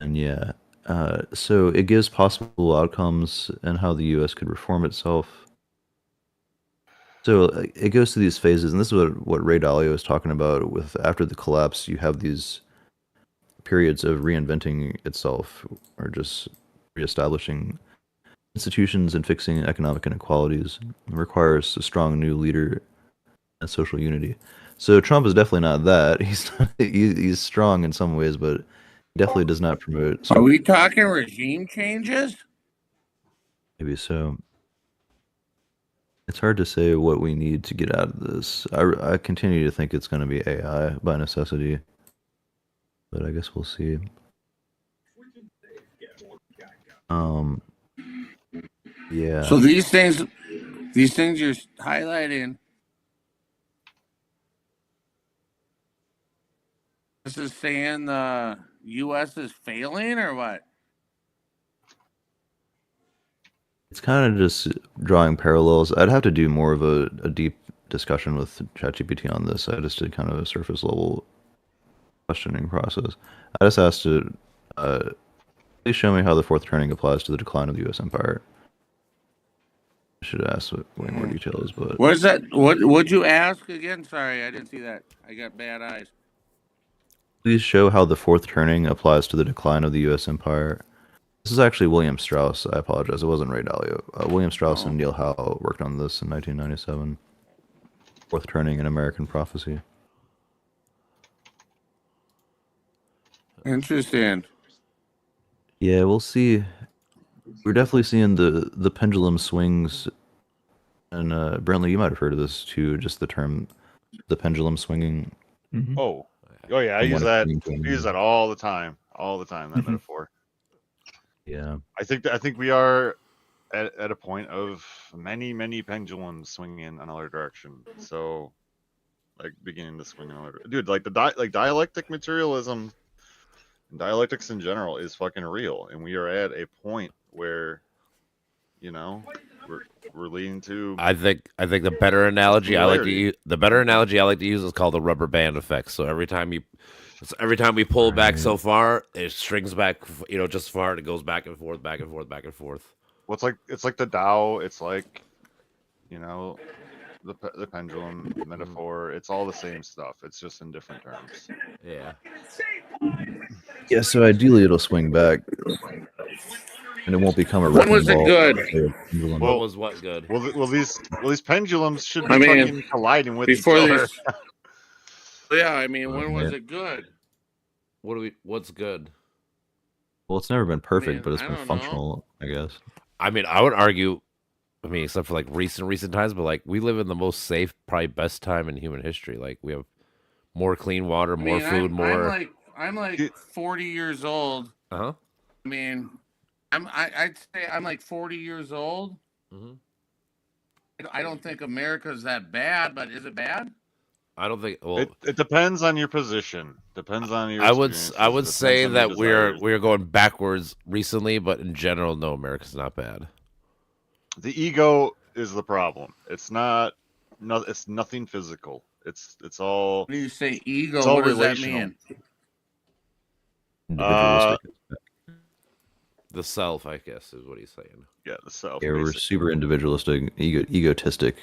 Speaker 2: And yeah, so it gives possible outcomes and how the U.S. could reform itself. So it goes through these phases, and this is what Ray Dalio is talking about. With after the collapse, you have these periods of reinventing itself, or just reestablishing institutions and fixing economic inequalities. It requires a strong new leader and social unity. So Trump is definitely not that. He's strong in some ways, but he definitely does not promote.
Speaker 4: Are we talking regime changes?
Speaker 2: Maybe so. It's hard to say what we need to get out of this. I continue to think it's going to be AI by necessity, but I guess we'll see. Yeah.
Speaker 4: So these things you're highlighting. This is saying the U.S. is failing, or what?
Speaker 2: It's kind of just drawing parallels. I'd have to do more of a deep discussion with ChatGPT on this. I just did kind of a surface level questioning process. I just asked to please show me how the fourth turning applies to the decline of the U.S. empire. I should ask way more details, but
Speaker 4: Where's that? What'd you ask again? Sorry, I didn't see that. I got bad eyes.
Speaker 2: please show how the fourth turning applies to the decline of the U.S. empire. This is actually William Strauss. I apologize. It wasn't Ray Dalio. William Strauss and Neil Howe worked on this in 1997. Fourth turning in American prophecy.
Speaker 4: Interesting.
Speaker 2: Yeah, we'll see. We're definitely seeing the pendulum swings. And Brentley, you might have heard of this too. Just the term, the pendulum swinging.
Speaker 5: Mm-hmm.
Speaker 3: Oh yeah, I
Speaker 2: from
Speaker 3: use
Speaker 2: one
Speaker 3: that.
Speaker 2: extreme to
Speaker 3: I
Speaker 2: another.
Speaker 3: use that all the time. That metaphor.
Speaker 2: Yeah.
Speaker 3: I think we are at a point of many pendulums swinging in another direction. So, like beginning to swing on it. Dude, like like dialectic materialism and dialectics in general is fucking real, and we are at a point where, you know, we're leading to
Speaker 1: I think the better analogy I like to use is called the rubber band effect. So every time we pull back so far, it strings back, just far, and it goes back and forth, back and forth, back and forth.
Speaker 3: well, it's like the Tao. It's like, you know, the pendulum metaphor. It's all the same stuff. It's just in different terms.
Speaker 1: Yeah.
Speaker 2: Yeah, so ideally it'll swing back, and it won't become a
Speaker 4: When was
Speaker 2: wrecking
Speaker 4: it
Speaker 2: ball.
Speaker 4: good?
Speaker 2: Pendulum.
Speaker 1: What was what good?
Speaker 3: Well, these pendulums should be
Speaker 4: I mean,
Speaker 3: fucking colliding with
Speaker 4: Before
Speaker 3: each other.
Speaker 4: these. Yeah, I mean, when was
Speaker 2: Yeah.
Speaker 4: it good?
Speaker 1: What's good?
Speaker 2: Well, it's never been perfect,
Speaker 4: mean,
Speaker 2: but it's
Speaker 4: I
Speaker 2: been
Speaker 4: don't know.
Speaker 2: functional, I guess.
Speaker 1: I mean, I would argue, except for like recent times, but like we live in the most safe, probably best time in human history. Like we have more clean water, more food, more.
Speaker 4: I'm like 40 years old.
Speaker 1: Uh-huh.
Speaker 4: I mean, I'd say I'm like 40 years old.
Speaker 1: Mhm.
Speaker 4: I don't think America's that bad, but is it bad?
Speaker 1: I don't think. Well,
Speaker 3: It depends on your position. Depends on your.
Speaker 1: I would
Speaker 3: experiences,
Speaker 1: say
Speaker 3: depends on your
Speaker 1: that we
Speaker 3: desires.
Speaker 1: are going backwards recently, but in general, no, America's not bad.
Speaker 3: The ego is the problem. It's not. No, it's nothing physical. It's all.
Speaker 4: When you say ego,
Speaker 3: It's all
Speaker 4: what does
Speaker 3: relational.
Speaker 4: that mean?
Speaker 2: Individualistic.
Speaker 1: The self, I guess, is what he's saying.
Speaker 3: Yeah, the self.
Speaker 2: Yeah, we're
Speaker 3: basically.
Speaker 2: super individualistic, egotistic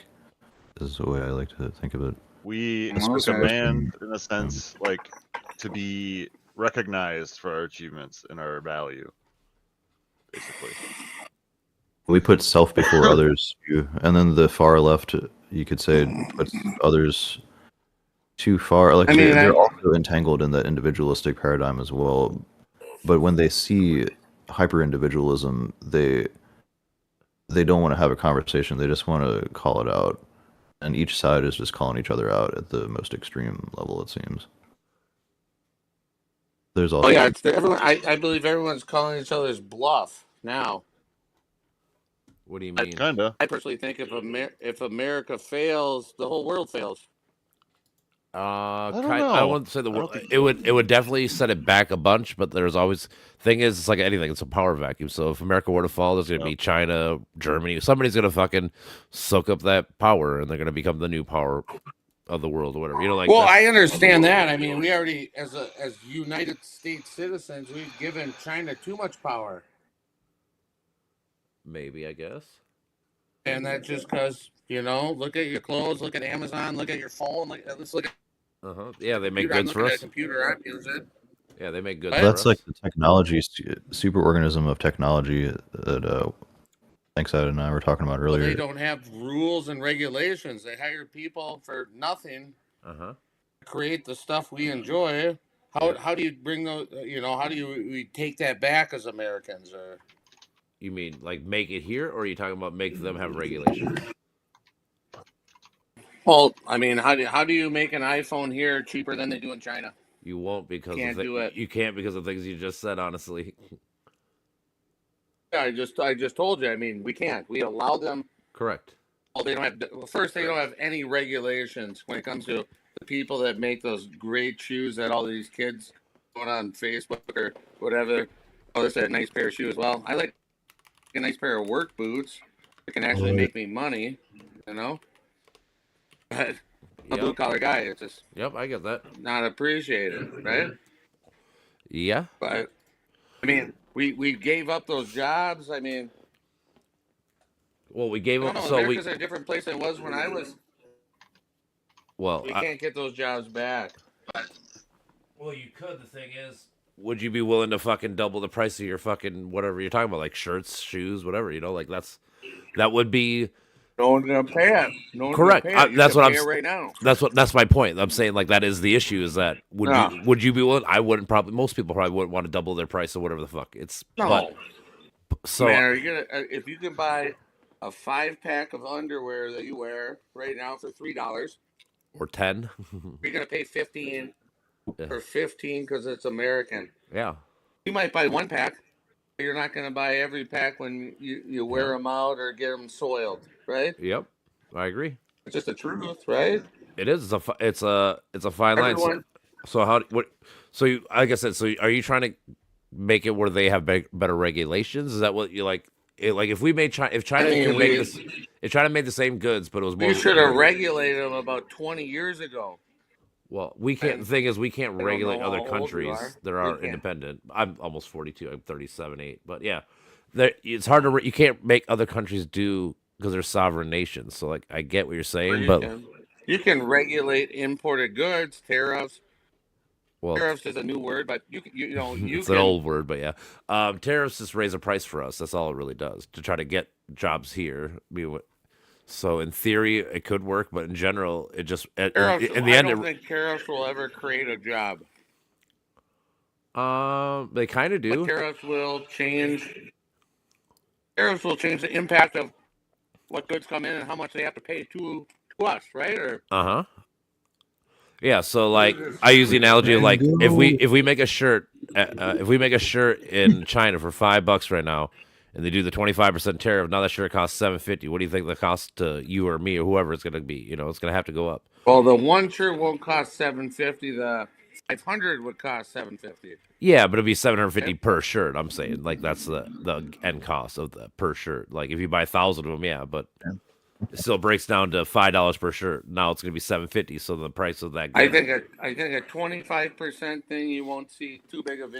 Speaker 2: is the way I like to think of it.
Speaker 3: We
Speaker 4: Okay.
Speaker 3: demand, in a sense, like to be recognized for our achievements and our value. Basically.
Speaker 2: We put self before others, and then the far left, you could say, puts others too far. Like
Speaker 4: I mean,
Speaker 2: they're also entangled in that individualistic paradigm as well. But when they see hyper individualism, they don't want to have a conversation. They just want to call it out, and each side is just calling each other out at the most extreme level. It seems. There's also
Speaker 4: Oh yeah, everyone. I believe everyone's calling each other's bluff now.
Speaker 1: What do you mean?
Speaker 3: Kinda.
Speaker 4: I personally think if America fails, the whole world fails.
Speaker 3: don't
Speaker 1: I
Speaker 3: know.
Speaker 1: wouldn't say the
Speaker 3: I don't
Speaker 1: world.
Speaker 3: think
Speaker 1: It would definitely set it back a bunch, but there's always thing is it's like anything. It's a power vacuum. So if America were to fall, there's gonna be China, Germany. Somebody's gonna fucking soak up that power, and they're gonna become the new power of the world or whatever. Like.
Speaker 4: Well,
Speaker 1: that's-
Speaker 4: I understand that. I mean, we already, as United States citizens, we've given China too much power,
Speaker 1: maybe I guess.
Speaker 4: and that's just because look at your clothes, look at Amazon, look at your phone. Let's look at.
Speaker 1: Yeah, they make
Speaker 4: computer. I'm
Speaker 1: goods for
Speaker 4: looking at
Speaker 1: us.
Speaker 4: a computer I'm using.
Speaker 1: Yeah, they make goods.
Speaker 4: Right?
Speaker 1: For
Speaker 2: that's
Speaker 1: us.
Speaker 2: like the technology super organism of technology that Thankside and I were talking about
Speaker 4: Well,
Speaker 2: earlier.
Speaker 4: they don't have rules and regulations. They hire people for nothing to create the stuff we enjoy. How do you bring those? How do we take that back as Americans? Or
Speaker 1: You mean like make it here, or are you talking about make them have regulations?
Speaker 4: well, I mean, how do you make an iPhone here cheaper than they do in China?
Speaker 1: You won't because
Speaker 4: Can't do it.
Speaker 1: You can't because of things you just said. Honestly,
Speaker 4: Yeah, I just told you. I mean, we can't. We allow them.
Speaker 1: correct.
Speaker 4: Well, they don't have. Well, first, they don't have any regulations when it comes to the people that make those great shoes that all these kids going on Facebook or whatever. Oh, this is a nice pair of shoes. Well, I like a nice pair of work boots that can actually make me money. But a blue collar guy, it's just
Speaker 1: Yep, I get that.
Speaker 4: not appreciated, right?
Speaker 1: Yeah.
Speaker 4: But I mean, we gave up those jobs. I mean,
Speaker 1: Well, we gave
Speaker 4: I
Speaker 1: up.
Speaker 4: don't know.
Speaker 1: So we.
Speaker 4: America's a different place than it was when I was.
Speaker 1: Well,
Speaker 4: We can't get those jobs back.
Speaker 1: well, you could. The thing is, would you be willing to fucking double the price of your fucking whatever you're talking about, like shirts, shoes, whatever? Like that would be.
Speaker 4: No one's gonna pay it. No one's
Speaker 1: Correct.
Speaker 4: Gonna pay it. You
Speaker 1: That's
Speaker 4: can
Speaker 1: what
Speaker 4: pay
Speaker 1: I'm.
Speaker 4: it right now.
Speaker 1: That's my point. I'm saying like that is the issue. Is that would you be willing? I wouldn't probably. Most people probably wouldn't want to double their price or whatever the fuck. It's
Speaker 4: No.
Speaker 1: But, so
Speaker 4: Man, are you gonna if you can buy a 5-pack of underwear that you wear right now for $3,
Speaker 1: or 10.
Speaker 4: you're gonna pay 15
Speaker 1: Yeah.
Speaker 4: or 15 because it's American.
Speaker 1: Yeah.
Speaker 4: You might buy 1 pack, but you're not gonna buy every pack when you wear them out or get them soiled, right?
Speaker 1: Yep. I agree.
Speaker 4: It's just the truth, right?
Speaker 1: It is. It's a fine line.
Speaker 4: Everyone,
Speaker 1: So how what? So you, like I said, so are you trying to make it where they have better regulations? Is that what you like? Like if we made China, if China
Speaker 4: I mean,
Speaker 1: could make this, if China made the same goods, but it was more.
Speaker 4: we should have regulated them about 20 years ago.
Speaker 1: Well, we can't. The thing is, we can't
Speaker 4: I don't
Speaker 1: regulate
Speaker 4: know
Speaker 1: other
Speaker 4: how old you
Speaker 1: countries
Speaker 4: are.
Speaker 1: that
Speaker 4: We
Speaker 1: are
Speaker 4: can't.
Speaker 1: independent. I'm almost 42. I'm 37, 8. But yeah, it's hard to. You can't make other countries do because they're sovereign nations. So like, I get what you're
Speaker 4: Or
Speaker 1: saying, but
Speaker 4: you can regulate imported goods, tariffs.
Speaker 1: well,
Speaker 4: Tariffs is a new word, but you know you
Speaker 1: it's
Speaker 4: can.
Speaker 1: an old word, but yeah, tariffs just raise the price for us. That's all it really does to try to get jobs here. So in theory, it could work, but in general, it just
Speaker 4: Tariffs,
Speaker 1: in the
Speaker 4: I
Speaker 1: end,
Speaker 4: don't think tariffs will ever create a job.
Speaker 1: they kind of
Speaker 4: But
Speaker 1: do.
Speaker 4: tariffs will change. Tariffs will change the impact of what goods come in and how much they have to pay to us, right? Or
Speaker 1: Uh huh. Yeah, so like I use the analogy of like if we make a shirt in China for $5 right now, and they do the 25% tariff, now that shirt costs $7.50. What do you think the cost to you or me or whoever it's gonna be? You know, it's gonna have to go up.
Speaker 4: well, the one shirt won't cost $7.50. The 500 would cost $7.50.
Speaker 1: Yeah, but it'd be $750 per shirt. I'm saying like that's the end cost of the per shirt. Like if you buy 1,000 of them, yeah, but it still breaks down to $5 per shirt. Now it's gonna be $7.50. So the price of that.
Speaker 4: I think a 25% thing you won't see too big of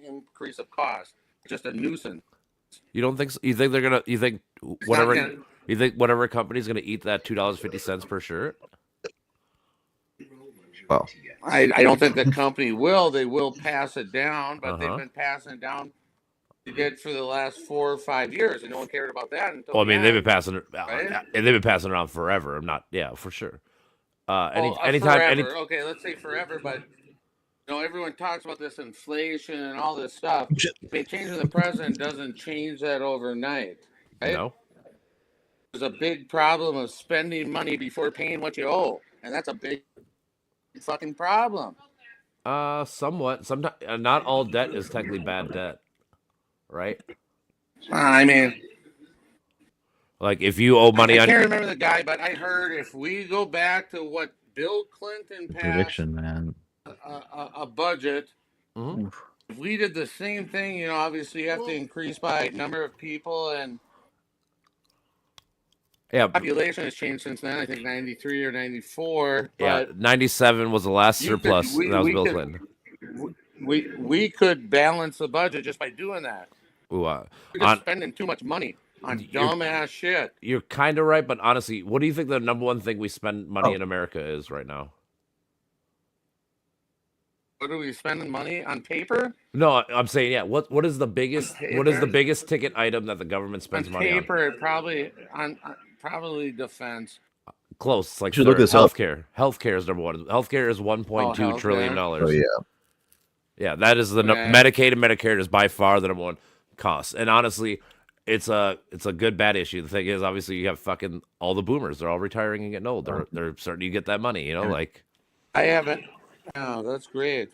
Speaker 4: increase of cost. Just a nuisance.
Speaker 1: You don't think so? You think they're gonna? You think
Speaker 4: It's not
Speaker 1: whatever?
Speaker 4: gonna-
Speaker 1: You think whatever company's gonna eat that $2.50 per shirt?
Speaker 2: Wow.
Speaker 4: I don't think the company will. They will pass it down, but they've
Speaker 1: Uh-huh.
Speaker 4: been passing it down. They did for the last 4 or 5 years, and no one cared about that until.
Speaker 1: Well, I mean, they've been
Speaker 4: end.
Speaker 1: passing it,
Speaker 4: Right?
Speaker 1: and they've been passing it on forever. I'm not, yeah, for sure.
Speaker 4: Well,
Speaker 1: Anytime,
Speaker 4: forever. Okay, let's say forever, but everyone talks about this inflation and all this stuff. I mean, changing the president doesn't change that overnight. Right?
Speaker 1: no,
Speaker 4: There's a big problem of spending money before paying what you owe, and that's a big fucking problem.
Speaker 1: somewhat. Sometimes, not all debt is technically bad debt, right?
Speaker 4: I mean,
Speaker 1: Like if you owe money
Speaker 4: I
Speaker 1: on,
Speaker 4: can't remember the guy, but I heard if we go back to what Bill Clinton passed
Speaker 2: Prediction, man.
Speaker 4: a budget,
Speaker 1: Mhm.
Speaker 4: if we did the same thing, obviously you have to increase by number of people, and
Speaker 1: yeah,
Speaker 4: population has changed since then. I think 93 or 94.
Speaker 1: yeah.
Speaker 4: But
Speaker 1: 97 was the last
Speaker 4: You could-
Speaker 1: surplus.
Speaker 4: we-
Speaker 1: and that was
Speaker 4: we
Speaker 1: Bill
Speaker 4: could-
Speaker 1: Clinton.
Speaker 4: we could balance the budget just by doing that.
Speaker 1: Ooh,
Speaker 4: We're just
Speaker 1: on,
Speaker 4: spending too much money on
Speaker 1: You're-
Speaker 4: dumbass shit.
Speaker 1: you're kind of right, but honestly, what do you think the number one thing we spend money
Speaker 2: Oh.
Speaker 1: in America is right now?
Speaker 4: What are we spending money on? Paper?
Speaker 1: No, I'm saying, yeah. What is the biggest? What is the
Speaker 4: paper.
Speaker 1: biggest ticket item that the government spends
Speaker 4: On
Speaker 1: money on?
Speaker 4: paper, probably defense.
Speaker 1: Close. It's like
Speaker 2: You should look
Speaker 1: third.
Speaker 2: this up.
Speaker 1: Healthcare. Healthcare is number one. Healthcare is $1.2 trillion
Speaker 4: healthcare.
Speaker 1: dollars.
Speaker 2: Oh yeah.
Speaker 1: Yeah, that is the
Speaker 4: Okay.
Speaker 1: Medicaid and Medicare is by far the number one cost. And honestly, it's a good bad issue. The thing is, obviously, you have fucking all the boomers. They're all retiring and getting old. They're starting to get that money. You know, like
Speaker 4: I haven't. Oh, that's great.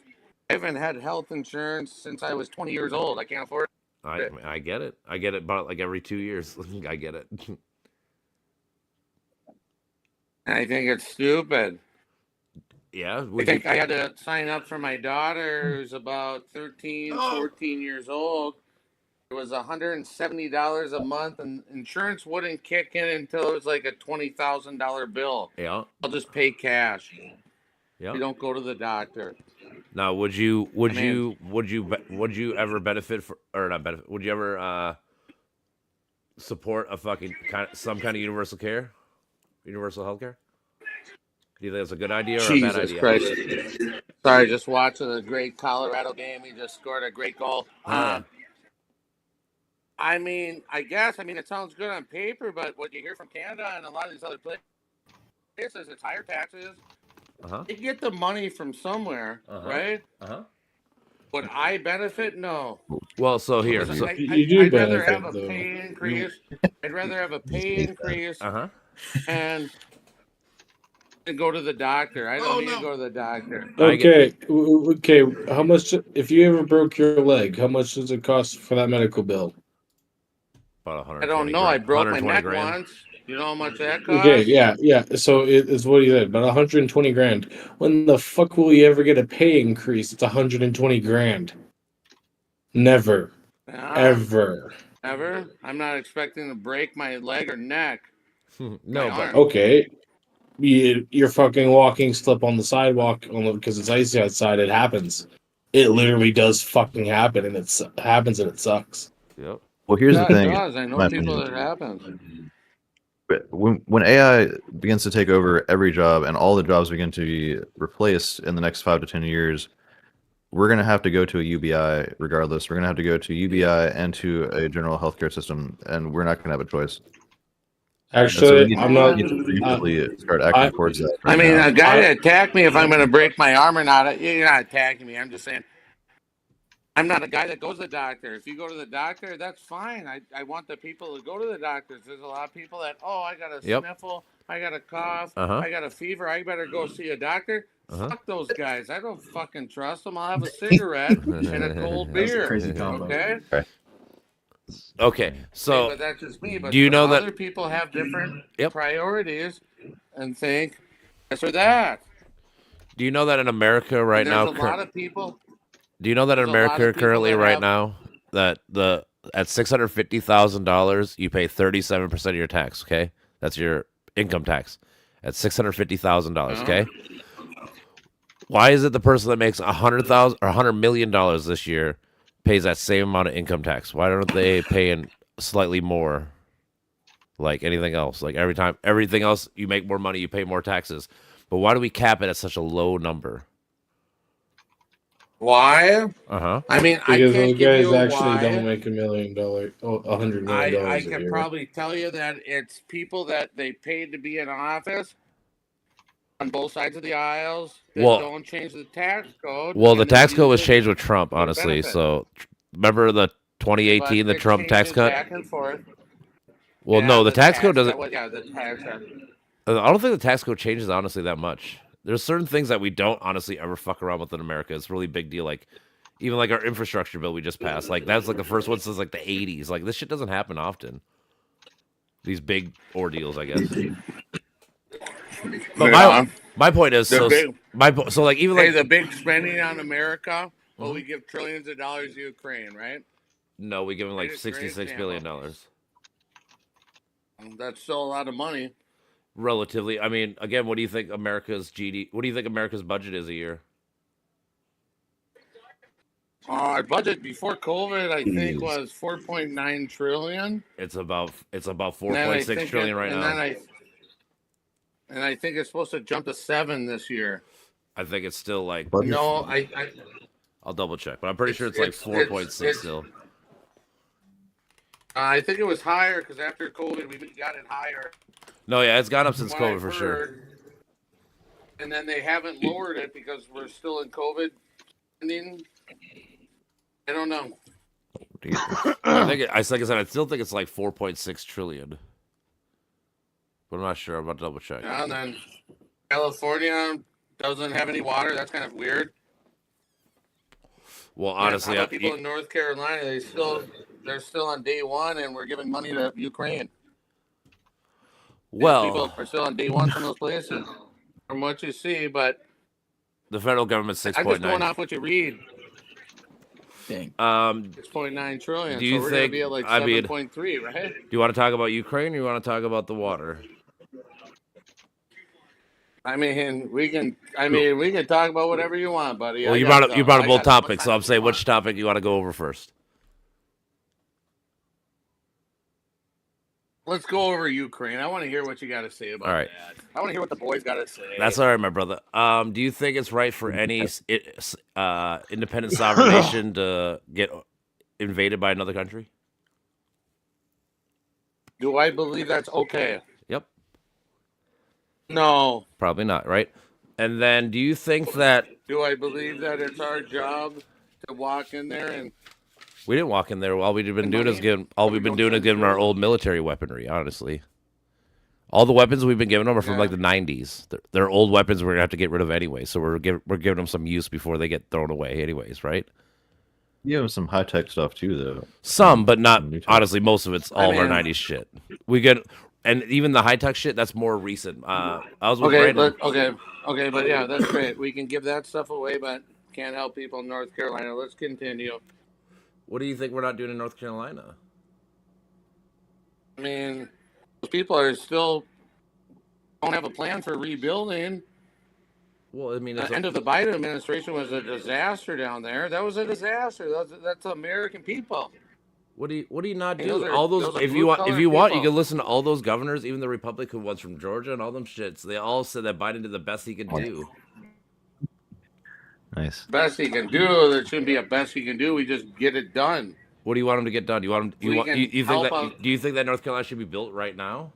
Speaker 4: I haven't had health insurance since I was 20 years old. I can't afford it.
Speaker 1: I get it. I get it about like every 2 years. I get it.
Speaker 4: I think it's stupid.
Speaker 1: Yeah,
Speaker 4: I think I had to sign up for my daughter who's about 13, 14 years old. It was $170 a month, and insurance wouldn't kick in until it was like a $20,000 bill.
Speaker 1: yeah.
Speaker 4: I'll just pay cash.
Speaker 1: Yeah.
Speaker 4: You don't go to the doctor.
Speaker 1: Now, would you
Speaker 4: mean-
Speaker 1: ever benefit or not benefit? Would you ever support a fucking some kind of universal health care? Do you think that's a good idea or a bad
Speaker 4: Jesus
Speaker 1: idea?
Speaker 4: Christ. Sorry, just watching a great Colorado game. He just scored a great goal. I mean, it sounds good on paper, but what you hear from Canada and a lot of these other places, it's higher taxes.
Speaker 1: Uh-huh.
Speaker 4: They get the money from somewhere, right?
Speaker 1: Uh-huh.
Speaker 4: Would I benefit? No.
Speaker 1: Well, so here.
Speaker 4: Listen,
Speaker 1: So,
Speaker 6: You do
Speaker 4: I'd rather
Speaker 6: benefit,
Speaker 4: have a
Speaker 6: though.
Speaker 4: pay increase. I'd rather have a pay increase
Speaker 1: uh-huh.
Speaker 4: and go to the doctor. I don't need to go to the doctor.
Speaker 1: I get-
Speaker 6: Okay. How much? If you ever broke your leg, how much does it cost for that medical bill?
Speaker 1: About 120
Speaker 4: I don't know. I broke my
Speaker 1: $120
Speaker 4: neck
Speaker 1: grand.
Speaker 4: once. You know how much that costs?
Speaker 6: Okay, yeah. So it's what he said, about 120 grand. When the fuck will you ever get a pay increase? It's 120 grand. Never, ever.
Speaker 4: Ever? I'm not expecting to break my leg or neck.
Speaker 1: no,
Speaker 4: My
Speaker 1: but
Speaker 4: arm.
Speaker 6: Okay, you're fucking walking, slip on the sidewalk because it's icy outside. It happens. It literally does fucking happen, and it happens, and it sucks.
Speaker 1: yep.
Speaker 2: Well, here's
Speaker 4: Yeah,
Speaker 2: the
Speaker 4: it
Speaker 2: thing.
Speaker 4: does. I know
Speaker 2: my
Speaker 4: people
Speaker 2: opinion.
Speaker 4: that happens.
Speaker 2: But when AI begins to take over every job and all the jobs begin to be replaced in the next 5 to 10 years, we're going to have to go to a UBI regardless. We're going to have to go to UBI and to a general healthcare system, and we're not going to have a choice. And so we
Speaker 6: Actually,
Speaker 2: need,
Speaker 6: I'm
Speaker 2: we
Speaker 6: not.
Speaker 2: need to preemptively start acting towards that.
Speaker 4: I
Speaker 2: right
Speaker 4: mean,
Speaker 2: now.
Speaker 4: a guy that attacked me, if I'm going to break my arm or not, you're not attacking me. I'm just saying, I'm not a guy that goes to the doctor. If you go to the doctor, that's fine. I want the people to go to the doctors. There's a lot of people that, I got a
Speaker 1: Yep.
Speaker 4: sniffle, I got a cough,
Speaker 1: Uh-huh.
Speaker 4: I got a fever, I better go see a doctor.
Speaker 1: Uh-huh.
Speaker 4: Fuck those guys. I don't fucking trust them. I'll have a cigarette and a cold
Speaker 5: That was a
Speaker 4: beer.
Speaker 5: crazy combo.
Speaker 4: Okay?
Speaker 1: Okay, so
Speaker 4: But that's just me. But
Speaker 1: do you know that-
Speaker 4: other people have different
Speaker 1: Yep.
Speaker 4: priorities and think this or that?
Speaker 1: do you know that in America right
Speaker 4: And
Speaker 1: now?
Speaker 4: there's a lot of people.
Speaker 1: Do you know that in
Speaker 4: There's a lot of
Speaker 1: America
Speaker 4: people
Speaker 1: currently
Speaker 4: that
Speaker 1: right
Speaker 4: have-
Speaker 1: now that at $650,000 you pay 37% of your tax? Okay, that's your income tax at $650,000. Okay, why is it the person that makes $100,000 or $100 million this year pays that same amount of income tax? Why aren't they paying slightly more? Like anything else, like everything else, you make more money, you pay more taxes. But why do we cap it at such a low number?
Speaker 4: Why?
Speaker 1: Uh-huh.
Speaker 4: I mean, I
Speaker 6: Because
Speaker 4: can't
Speaker 6: those
Speaker 4: give
Speaker 6: guys
Speaker 4: you a
Speaker 6: actually
Speaker 4: why.
Speaker 6: don't make $1 million, $100 million
Speaker 4: I
Speaker 6: a
Speaker 4: can
Speaker 6: year.
Speaker 4: probably tell you that it's people that they paid to be in office on both sides of the aisles that
Speaker 1: Well-
Speaker 4: don't change the tax code.
Speaker 1: Well, the
Speaker 4: and they
Speaker 1: tax code
Speaker 4: use
Speaker 1: was
Speaker 4: it
Speaker 1: changed with Trump,
Speaker 4: for their
Speaker 1: honestly.
Speaker 4: benefit.
Speaker 1: So remember the 2018,
Speaker 4: But
Speaker 1: the
Speaker 4: it
Speaker 1: Trump tax
Speaker 4: changes
Speaker 1: cut?
Speaker 4: back and forth.
Speaker 1: Well,
Speaker 4: Yeah,
Speaker 1: no, the tax code doesn't.
Speaker 4: Yeah, the tax cut.
Speaker 1: I don't think the tax code changes honestly that much. There's certain things that we don't honestly ever fuck around with in America. It's a really big deal. Like even like our infrastructure bill we just passed. Like that's like the first one since like the 80s. Like this shit doesn't happen often. These big ordeals, I guess. But
Speaker 4: Yeah.
Speaker 1: my point is
Speaker 4: The
Speaker 1: so
Speaker 4: big-
Speaker 1: so like even
Speaker 4: Hey,
Speaker 1: like
Speaker 4: the big spending on America. Well, we give trillions of dollars to Ukraine, right?
Speaker 1: no, we give them like
Speaker 4: Great- great
Speaker 1: $66 billion dollars.
Speaker 4: That's still a lot of money.
Speaker 1: Relatively. I mean, again, what do you think America's GD? What do you think America's budget is a year?
Speaker 4: Our budget before COVID, I think,
Speaker 2: Jeez.
Speaker 4: was 4.9 trillion.
Speaker 1: It's about
Speaker 4: And then I
Speaker 1: 4.6
Speaker 4: think
Speaker 1: trillion right now.
Speaker 4: And I think it's supposed to jump to 7 this year.
Speaker 1: I think it's still like
Speaker 2: Budget-
Speaker 4: No,
Speaker 1: I'll double check, but I'm pretty sure it's like
Speaker 4: it's-
Speaker 1: 4.6
Speaker 4: it's-
Speaker 1: still.
Speaker 4: I think it was higher because after COVID, we got it higher.
Speaker 1: No, yeah, it's gone up since
Speaker 4: From what
Speaker 1: COVID
Speaker 4: I've
Speaker 1: for sure.
Speaker 4: heard. And then they haven't lowered it because we're still in COVID. I don't know.
Speaker 1: I think like I said, I still think it's like 4.6 trillion. But I'm not sure. I'm about to double check.
Speaker 4: And then California doesn't have any water. That's kind of weird.
Speaker 1: Well,
Speaker 4: How
Speaker 1: honestly,
Speaker 4: about people in North Carolina? They're still on day one, and we're giving money to Ukraine.
Speaker 1: well,
Speaker 4: People are still on day one from those places, from what you see. But
Speaker 1: the federal government's
Speaker 4: I'm just going
Speaker 1: 6.9.
Speaker 4: off what you read.
Speaker 5: Dang.
Speaker 4: 6.9 trillion.
Speaker 1: Do you
Speaker 4: so we're
Speaker 1: think-
Speaker 4: gonna be at like
Speaker 1: I mean-
Speaker 4: 7.3, right?
Speaker 1: Do you want to talk about Ukraine or you want to talk about the water?
Speaker 4: I mean, we can talk about whatever you want, buddy.
Speaker 1: Well,
Speaker 4: I
Speaker 1: you
Speaker 4: got
Speaker 1: brought up
Speaker 4: some.
Speaker 1: you brought up
Speaker 4: I
Speaker 1: both
Speaker 4: got some.
Speaker 1: topics, so I'm saying which topic you want to go over first.
Speaker 4: Let's go over Ukraine. I want to hear what you got to say about
Speaker 1: All right.
Speaker 4: that. I want to hear what the boys got to say.
Speaker 1: That's all right, my brother. Do you think it's right for any independent sovereign nation to get invaded by another country?
Speaker 4: Do I believe that's okay?
Speaker 1: Yep.
Speaker 4: No.
Speaker 1: Probably not, right? And then do you think that
Speaker 4: Do I believe that it's our job to walk in there and
Speaker 1: we didn't walk in there? All we've been doing is giving our old military weaponry, honestly. All the weapons we've been giving them are from
Speaker 4: Yeah.
Speaker 1: like the 90s. They're old weapons we're going to have to get rid of anyway, so we're giving them some use before they get thrown away anyways, right?
Speaker 2: You have some high tech stuff too, though.
Speaker 1: Some, but not
Speaker 2: New tech.
Speaker 1: honestly. Most of it's all of our
Speaker 4: mean-
Speaker 1: '90s shit. We get and even the high tech shit, that's more recent. I was with
Speaker 4: Okay,
Speaker 1: Brandon.
Speaker 4: okay, but yeah, that's great. We can give that stuff away, but can't help people in North Carolina. Let's continue.
Speaker 1: What do you think we're not doing in North Carolina?
Speaker 4: I mean, people are still don't have a plan for rebuilding.
Speaker 1: Well, I mean, it's
Speaker 4: The end of the Biden administration was a disaster down there. That was a disaster. That's American people.
Speaker 1: what do you not
Speaker 4: Hey,
Speaker 1: do?
Speaker 4: those are-
Speaker 1: All those,
Speaker 4: those are
Speaker 1: if you want,
Speaker 4: blue-collar
Speaker 1: you
Speaker 4: people.
Speaker 1: can listen to all those governors, even the Republican ones from Georgia and all them shits. They all said that Biden did the best he could do.
Speaker 2: Nice.
Speaker 4: Best he can do. There shouldn't be a best he can do. We just get it done.
Speaker 1: What do you want him to get done? Do you want him?
Speaker 4: We can
Speaker 1: You think
Speaker 4: help
Speaker 1: that?
Speaker 4: out-
Speaker 1: Do you think that North Carolina should be built right now?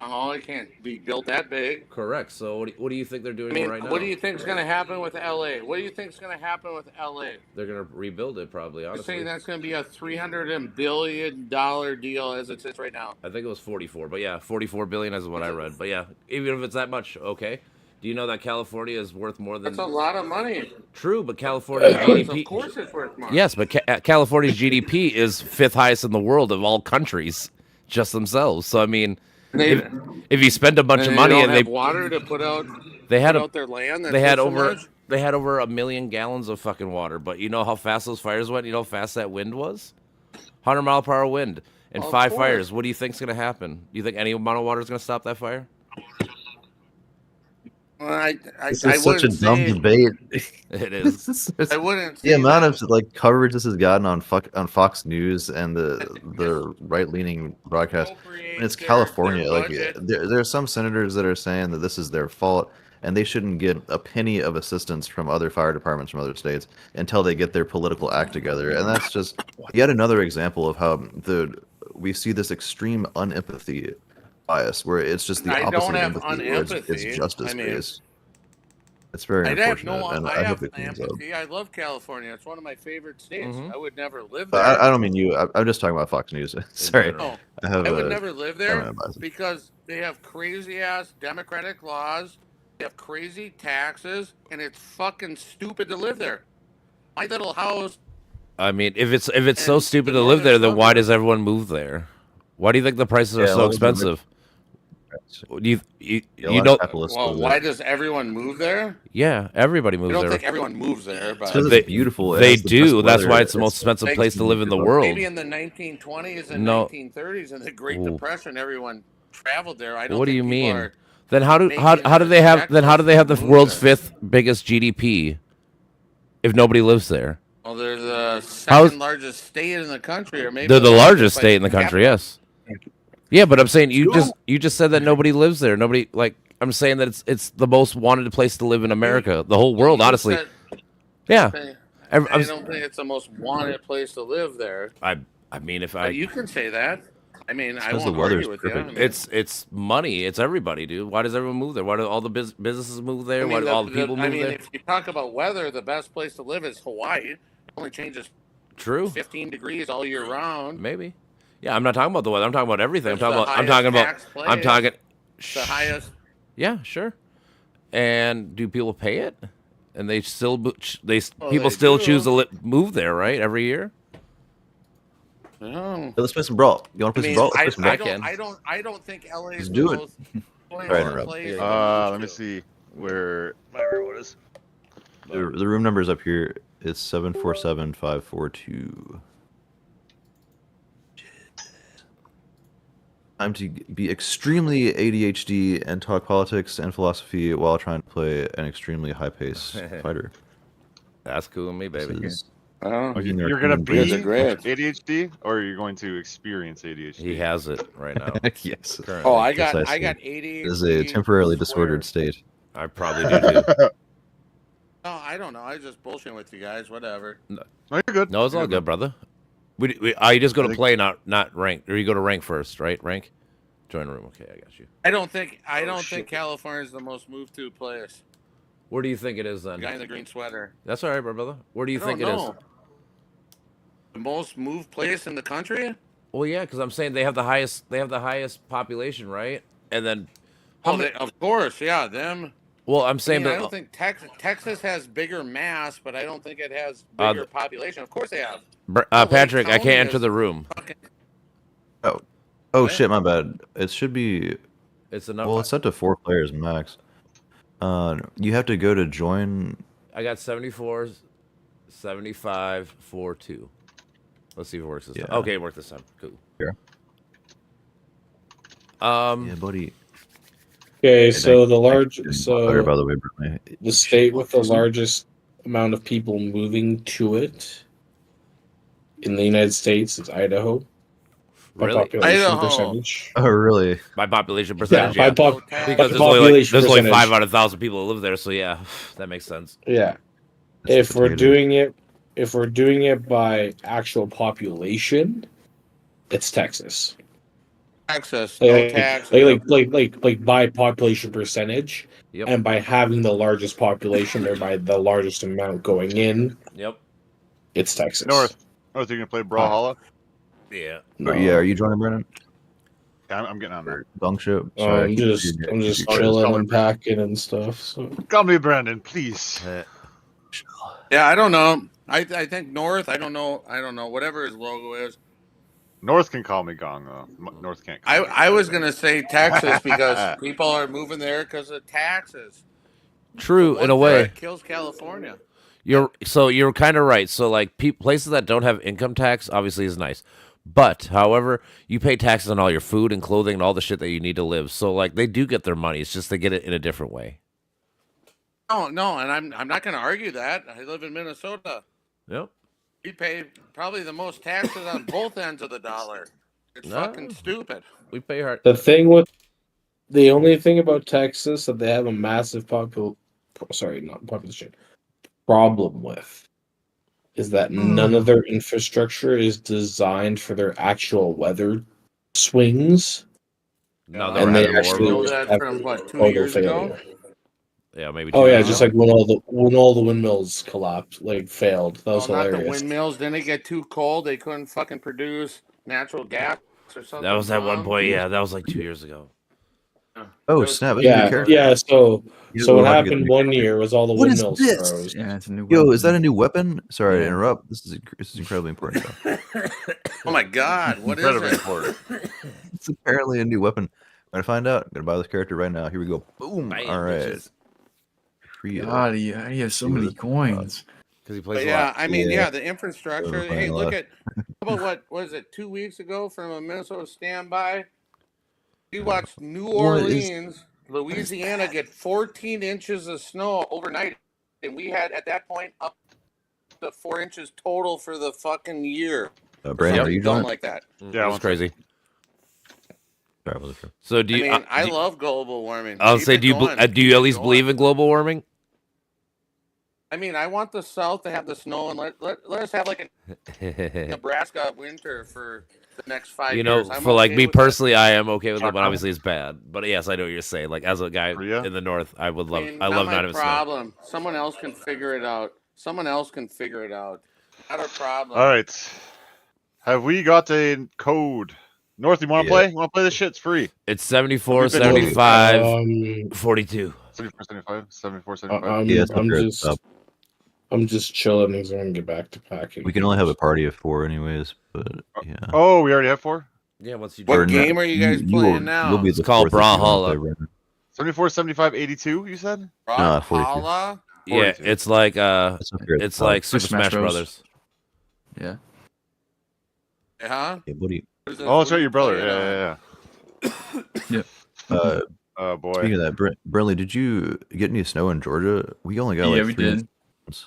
Speaker 4: Oh, it can't be built that big.
Speaker 1: Correct. So what do you think they're
Speaker 4: I
Speaker 1: doing
Speaker 4: mean,
Speaker 1: right now?
Speaker 4: what do you think's going to happen with LA? What do you think's going to happen with LA?
Speaker 1: They're gonna rebuild it probably.
Speaker 4: You're
Speaker 1: Honestly,
Speaker 4: saying that's going to be a $300 billion deal as it sits right now.
Speaker 1: I think it was 44, but yeah, 44 billion is what I read. But yeah, even if it's that much, okay. Do you know that California is worth more than?
Speaker 4: That's a lot of money.
Speaker 1: True, but California's
Speaker 4: Of
Speaker 1: GDP.
Speaker 4: course, it's worth more.
Speaker 1: Yes, but California's GDP is fifth highest in the world of all countries, just themselves. So I mean,
Speaker 4: They,
Speaker 1: if you spend a bunch of money
Speaker 4: don't
Speaker 1: and
Speaker 4: have
Speaker 1: they
Speaker 4: water to put out
Speaker 1: had
Speaker 4: out their land.
Speaker 1: they had
Speaker 4: so
Speaker 1: over
Speaker 4: much?
Speaker 1: they had over 1 million gallons of fucking water. But you know how fast those fires went? You know how fast that wind was? 100-mile-per-hour wind and
Speaker 4: Of
Speaker 1: 5
Speaker 4: course.
Speaker 1: fires. What do you think's gonna happen? Do you think any amount of water is gonna stop that fire?
Speaker 4: Well, I
Speaker 2: This
Speaker 4: I
Speaker 2: is such a
Speaker 4: wouldn't
Speaker 2: dumb
Speaker 4: say-
Speaker 2: debate.
Speaker 1: It is.
Speaker 4: I wouldn't.
Speaker 2: The
Speaker 4: say
Speaker 2: amount
Speaker 4: that.
Speaker 2: of like coverage this has gotten on Fox News and the right leaning broadcast.
Speaker 4: Appropriate
Speaker 2: And it's
Speaker 4: their
Speaker 2: California. Like
Speaker 4: budget.
Speaker 2: there are some senators that are saying that this is their fault and they shouldn't get a penny of assistance from other fire departments from other states until they get their political act together. And that's just yet another example of how we see this extreme unempathy bias where it's just the
Speaker 4: I don't
Speaker 2: opposite of
Speaker 4: have
Speaker 2: empathy, where it's
Speaker 4: unempathy.
Speaker 2: justice
Speaker 4: I mean,
Speaker 2: based. It's very
Speaker 4: I have
Speaker 2: unfortunate,
Speaker 4: no.
Speaker 2: and
Speaker 4: I
Speaker 2: I hope
Speaker 4: have
Speaker 2: it cleans up.
Speaker 4: empathy. I love California. It's one of my favorite states.
Speaker 1: Mhm.
Speaker 4: I would never live there.
Speaker 2: But I don't mean you. I'm just talking about Fox News. Sorry,
Speaker 1: general.
Speaker 4: No,
Speaker 2: I have
Speaker 4: I would
Speaker 2: a
Speaker 4: never live
Speaker 2: camera
Speaker 4: there
Speaker 2: bias.
Speaker 4: because they have crazy ass democratic laws. They have crazy taxes, and it's fucking stupid to live there. My little house.
Speaker 1: I mean, if it's so
Speaker 4: And
Speaker 1: stupid
Speaker 4: the
Speaker 1: to live there,
Speaker 4: northern
Speaker 1: then why
Speaker 4: suburbs-
Speaker 1: does everyone move there? Why do you think the prices are
Speaker 2: Yeah,
Speaker 1: so
Speaker 2: well, the rich-
Speaker 1: expensive? Do you
Speaker 2: Yeah, a
Speaker 1: you
Speaker 2: lot of
Speaker 1: know?
Speaker 2: capitalists
Speaker 4: Well,
Speaker 2: live
Speaker 4: why
Speaker 2: there.
Speaker 4: does everyone move there?
Speaker 1: Yeah, everybody
Speaker 4: I
Speaker 1: moves
Speaker 4: don't
Speaker 1: there.
Speaker 4: think everyone moves there, but
Speaker 2: It's 'cause
Speaker 1: They-
Speaker 2: it's beautiful. It
Speaker 1: They
Speaker 2: has the
Speaker 1: do.
Speaker 2: best
Speaker 1: That's
Speaker 2: weather.
Speaker 1: why it's the most expensive
Speaker 2: makes
Speaker 1: place to live in the
Speaker 2: beautiful.
Speaker 1: world.
Speaker 4: maybe in the 1920s and
Speaker 1: No.
Speaker 4: 1930s and the Great
Speaker 1: Ooh.
Speaker 4: Depression, everyone traveled there. I don't.
Speaker 1: What do
Speaker 4: think
Speaker 1: you
Speaker 4: people
Speaker 1: mean?
Speaker 4: are-
Speaker 1: Then how do
Speaker 4: making
Speaker 1: they have
Speaker 4: the
Speaker 1: the
Speaker 4: move
Speaker 1: world's
Speaker 4: there.
Speaker 1: 5th biggest GDP if nobody lives there?
Speaker 4: Well, they're the
Speaker 1: How's-
Speaker 4: second largest state in the country, or maybe
Speaker 1: They're the largest
Speaker 4: by
Speaker 1: state in the country.
Speaker 4: capital.
Speaker 1: Yes. Yeah, but I'm saying you
Speaker 4: Cool.
Speaker 1: just said that nobody lives there. Nobody like I'm saying that it's the most wanted place to live in America, the whole world,
Speaker 4: You
Speaker 1: honestly.
Speaker 4: said-
Speaker 1: Yeah.
Speaker 4: I
Speaker 1: I'm-
Speaker 4: don't think it's the most wanted place to live there.
Speaker 1: I mean if
Speaker 4: But you can say that. I mean, I
Speaker 2: 'cause the
Speaker 4: won't
Speaker 2: weather's
Speaker 4: argue with you. I
Speaker 2: perfect.
Speaker 4: mean,
Speaker 1: it's money. It's everybody, dude. Why does everyone move there? Why do all the businesses move there?
Speaker 4: I mean,
Speaker 1: Why do all the people
Speaker 4: I
Speaker 1: move
Speaker 4: mean,
Speaker 1: there?
Speaker 4: if you talk about weather, the best place to live is Hawaii. It only changes
Speaker 1: True.
Speaker 4: 15 degrees all year round.
Speaker 1: Maybe. Yeah, I'm not talking about the weather. I'm talking about everything.
Speaker 4: It's the
Speaker 1: I'm
Speaker 4: highest
Speaker 1: talking about
Speaker 4: tax place.
Speaker 1: I'm talking
Speaker 4: The highest.
Speaker 1: Yeah, sure. And do people pay it? And they still
Speaker 4: Well,
Speaker 1: people
Speaker 4: they
Speaker 1: still
Speaker 4: do.
Speaker 1: choose to move there, right? Every year.
Speaker 4: No.
Speaker 2: Hey, let's play some brawl. You want
Speaker 4: I
Speaker 2: to play
Speaker 4: mean,
Speaker 2: some brawl? Let's play some
Speaker 1: I
Speaker 2: brawl.
Speaker 1: can.
Speaker 4: I don't think LA is
Speaker 2: Just
Speaker 4: the
Speaker 2: do it.
Speaker 4: most
Speaker 2: Sorry to interrupt.
Speaker 4: place.
Speaker 3: Let me see where my remote is.
Speaker 2: The room number is up here. It's 747-542. Time to be extremely ADHD and talk politics and philosophy while trying to play an extremely high-paced fighter.
Speaker 1: That's cool with me,
Speaker 2: This
Speaker 1: baby.
Speaker 2: is
Speaker 4: Oh,
Speaker 2: fucking
Speaker 3: You're gonna
Speaker 2: Arcane
Speaker 3: be
Speaker 4: Guys
Speaker 2: Bridge.
Speaker 4: are great.
Speaker 3: ADHD, or you're going to experience ADHD?
Speaker 1: He has it right now.
Speaker 2: Yes.
Speaker 1: Currently.
Speaker 4: Oh, I got
Speaker 2: Precisely.
Speaker 4: 80.
Speaker 2: This is a temporarily disordered state.
Speaker 1: I probably do too.
Speaker 4: No, I don't know. I just bullshitting with you guys. Whatever.
Speaker 3: No, you're good.
Speaker 1: No, it's all
Speaker 3: You're
Speaker 1: good, brother. You just go
Speaker 3: I
Speaker 1: to
Speaker 3: think-
Speaker 1: play, not rank, or you go to rank first, right? Rank. Join room. Okay, I got you.
Speaker 4: I don't think
Speaker 3: shit.
Speaker 4: think California is the most moved to place.
Speaker 1: Where do you think it is
Speaker 4: The
Speaker 1: then?
Speaker 4: guy in the green sweater.
Speaker 1: That's all right, brother. Where do you
Speaker 4: I
Speaker 1: think it
Speaker 4: don't
Speaker 1: is?
Speaker 4: know. The most moved place in the country?
Speaker 1: Well, yeah, because I'm saying they have the highest population, right? And then, how
Speaker 4: Oh,
Speaker 1: many,
Speaker 4: of course, yeah, them.
Speaker 1: well, I'm
Speaker 4: I
Speaker 1: saying
Speaker 4: mean, I
Speaker 1: that
Speaker 4: don't think Texas has bigger mass, but I don't think it has
Speaker 1: Uh,
Speaker 4: bigger population. Of course they have.
Speaker 1: Patrick, I
Speaker 4: County
Speaker 1: can't enter
Speaker 4: is-
Speaker 1: the room.
Speaker 4: Fucking-
Speaker 2: Oh, Oh
Speaker 4: What?
Speaker 2: shit, my bad. It should be.
Speaker 1: It's enough.
Speaker 2: Well, it's set to 4 players max. You have to go to join.
Speaker 1: I got 74, 75, 4, 2. Let's see if it works this time.
Speaker 2: Yeah.
Speaker 1: Okay, it worked this time. Cool.
Speaker 2: Here.
Speaker 1: Um,
Speaker 2: Yeah, buddy.
Speaker 6: Okay,
Speaker 2: Hey,
Speaker 6: so the large,
Speaker 2: Better,
Speaker 6: so
Speaker 2: by the way, Bradley.
Speaker 6: the state with the largest amount of people moving to it in the United States is Idaho. By
Speaker 1: really?
Speaker 6: population
Speaker 4: Idaho.
Speaker 6: percentage.
Speaker 2: Oh, really?
Speaker 1: By population
Speaker 6: Yeah,
Speaker 1: percentage,
Speaker 6: by
Speaker 1: yeah.
Speaker 6: pop,
Speaker 1: Because
Speaker 6: by
Speaker 1: there's only,
Speaker 6: population
Speaker 1: there's only
Speaker 6: percentage.
Speaker 1: 5 out of 1,000 people that live there, so yeah, that makes sense.
Speaker 6: Yeah.
Speaker 2: That's
Speaker 6: If we're
Speaker 2: potato.
Speaker 6: doing it by actual population, it's Texas.
Speaker 4: Texas, no
Speaker 6: Like,
Speaker 4: taxes.
Speaker 6: like by population percentage,
Speaker 1: Yep.
Speaker 6: and by having the largest population, thereby the largest amount going in,
Speaker 1: Yep.
Speaker 6: it's Texas.
Speaker 3: North, you gonna play Brawlhalla?
Speaker 1: Yeah.
Speaker 6: No.
Speaker 2: Yeah, are you joining, Brandon?
Speaker 3: Yeah, I'm getting on there.
Speaker 2: Dong show.
Speaker 6: I'm just
Speaker 3: Oh, just
Speaker 6: chilling
Speaker 3: call
Speaker 6: and
Speaker 3: me-
Speaker 6: packing and stuff. So
Speaker 3: Call me Brandon, please.
Speaker 4: Yeah, I don't know. I think North. I don't know. Whatever his logo is.
Speaker 3: North can call me Gong though. North can't. Call me.
Speaker 4: I was gonna say Texas because people are moving there because of taxes.
Speaker 1: True, in a
Speaker 4: One
Speaker 1: way.
Speaker 4: threat kills California.
Speaker 1: You're kind of right. So like places that don't have income tax obviously is nice. But however, you pay taxes on all your food and clothing and all the shit that you need to live. So like they do get their money. It's just they get it in a different way.
Speaker 4: No, and I'm not gonna argue that. I live in Minnesota.
Speaker 1: Yep.
Speaker 4: We pay probably the most taxes on both ends of the dollar. It's
Speaker 1: No.
Speaker 4: fucking stupid.
Speaker 1: We pay hard.
Speaker 6: the only thing about Texas that they have a massive problem with is that none of their infrastructure is designed for their actual weather swings.
Speaker 1: No,
Speaker 4: And
Speaker 1: never
Speaker 6: and
Speaker 1: had
Speaker 6: they
Speaker 1: it more
Speaker 6: actually
Speaker 1: of
Speaker 4: know
Speaker 1: a-
Speaker 4: that
Speaker 6: have
Speaker 4: from, what, 2
Speaker 6: total
Speaker 4: years ago?
Speaker 6: failure.
Speaker 1: Yeah, maybe.
Speaker 6: Oh
Speaker 1: 2
Speaker 6: yeah,
Speaker 1: years
Speaker 6: just
Speaker 1: ago.
Speaker 6: like when all the windmills collapsed, like failed. That was
Speaker 4: Well, not the
Speaker 6: hilarious.
Speaker 4: windmills. Didn't it get too cold? They couldn't fucking produce natural gas or something.
Speaker 1: That was at one
Speaker 4: wrong?
Speaker 1: point. Yeah, that was like 2 years ago.
Speaker 2: Oh,
Speaker 4: It was
Speaker 2: snap.
Speaker 4: 2
Speaker 2: Yeah,
Speaker 4: years
Speaker 6: Yeah,
Speaker 4: ago.
Speaker 6: yeah. So
Speaker 2: You
Speaker 6: what
Speaker 2: will have to get
Speaker 6: happened
Speaker 2: the-
Speaker 6: one year was all the
Speaker 2: What is
Speaker 6: windmills
Speaker 2: this?
Speaker 6: froze.
Speaker 5: Yeah, it's a new.
Speaker 2: Yo, is that
Speaker 5: weapon.
Speaker 2: a new weapon? Sorry to
Speaker 5: Yeah.
Speaker 2: interrupt. This is incredibly important. Though.
Speaker 4: Oh my god, what is
Speaker 3: Incredibly
Speaker 4: it?
Speaker 3: important.
Speaker 2: It's apparently a new weapon. I'm gonna find out. I'm gonna buy this character right now. Here we go. Boom.
Speaker 1: Bam,
Speaker 2: All right.
Speaker 1: bitches.
Speaker 2: Trio.
Speaker 5: God, he has so
Speaker 2: He
Speaker 5: many
Speaker 2: was-
Speaker 5: coins.
Speaker 1: Because he plays
Speaker 4: But
Speaker 1: a
Speaker 4: yeah,
Speaker 1: lot.
Speaker 4: I mean,
Speaker 2: Yeah.
Speaker 4: yeah, the infrastructure.
Speaker 2: We're playing
Speaker 4: Hey,
Speaker 2: a
Speaker 4: look
Speaker 2: lot.
Speaker 4: at how about what is it? 2 weeks ago from a Minnesota standby, we watched New
Speaker 2: What is-
Speaker 4: Orleans, Louisiana get 14 inches of snow overnight, and we had at that point up to 4 inches total for the fucking year.
Speaker 2: Brandon,
Speaker 1: Yep.
Speaker 2: are you
Speaker 4: Done
Speaker 2: joining?
Speaker 4: like that.
Speaker 1: Yeah, it was crazy.
Speaker 2: Sorry, I wasn't sure.
Speaker 1: So do you?
Speaker 4: I mean, I
Speaker 1: do you-
Speaker 4: love global warming.
Speaker 1: I'll
Speaker 4: Keep
Speaker 1: say,
Speaker 4: it
Speaker 1: do you
Speaker 4: going.
Speaker 1: do you
Speaker 4: Keep
Speaker 1: at
Speaker 4: it
Speaker 1: least
Speaker 4: going.
Speaker 1: believe in global warming?
Speaker 4: I mean, I want the South to have the snow, and let us have like a Nebraska winter for the next 5
Speaker 1: You know,
Speaker 4: years. I'm
Speaker 1: for like
Speaker 4: okay
Speaker 1: me
Speaker 4: with that.
Speaker 1: personally, I am okay with it, but
Speaker 3: Chocolate.
Speaker 1: obviously it's bad. But yes, I know what you're saying. Like as a guy
Speaker 3: For ya?
Speaker 1: in the north, I would love.
Speaker 4: I, mean,
Speaker 1: I
Speaker 4: not
Speaker 1: love
Speaker 4: my
Speaker 1: not having snow.
Speaker 4: problem. Someone else can figure it out. Someone else can figure it out. Not a problem.
Speaker 3: All right. Have we got a code? North, you want to
Speaker 2: Yeah.
Speaker 3: play? You want to play this shit? It's free.
Speaker 1: It's 74,
Speaker 3: We've been-
Speaker 1: 75, 42.
Speaker 3: 74, 75, 74,
Speaker 6: I-
Speaker 3: 75.
Speaker 6: I'm,
Speaker 2: Yeah, it's up
Speaker 6: I'm
Speaker 2: there at the
Speaker 6: just
Speaker 2: top.
Speaker 6: I'm just chilling because I'm gonna get back to packing.
Speaker 2: We can only have a party of 4 anyways, but yeah.
Speaker 3: Oh, we already have 4?
Speaker 1: Yeah, once you
Speaker 4: What
Speaker 2: Or
Speaker 4: game
Speaker 2: no,
Speaker 4: are you guys
Speaker 2: will-
Speaker 4: playing now?
Speaker 2: You'll be
Speaker 1: It's
Speaker 2: the
Speaker 1: called
Speaker 2: fourth if you wanna
Speaker 1: Brawlhalla.
Speaker 2: play, Brandon.
Speaker 3: 74, 75, 82, you said?
Speaker 2: Nah, 42.
Speaker 4: Brawlhalla?
Speaker 1: Yeah,
Speaker 3: 42.
Speaker 1: it's like
Speaker 2: It's up here at the
Speaker 1: it's
Speaker 2: top.
Speaker 1: like Super
Speaker 5: Smash
Speaker 1: Smash
Speaker 5: Bros.
Speaker 1: Brothers.
Speaker 5: Yeah.
Speaker 4: Huh?
Speaker 2: Yeah, buddy.
Speaker 4: What is it?
Speaker 3: Oh, that's
Speaker 4: What
Speaker 3: right,
Speaker 4: are
Speaker 3: your
Speaker 4: you
Speaker 3: brother.
Speaker 4: playing
Speaker 3: Yeah,
Speaker 4: on?
Speaker 3: yeah,
Speaker 2: Uh,
Speaker 3: Oh, boy.
Speaker 2: speaking of that, Bradley, did you get any snow in Georgia? We only got like
Speaker 5: Yeah, we
Speaker 2: 3
Speaker 5: did.
Speaker 2: inches.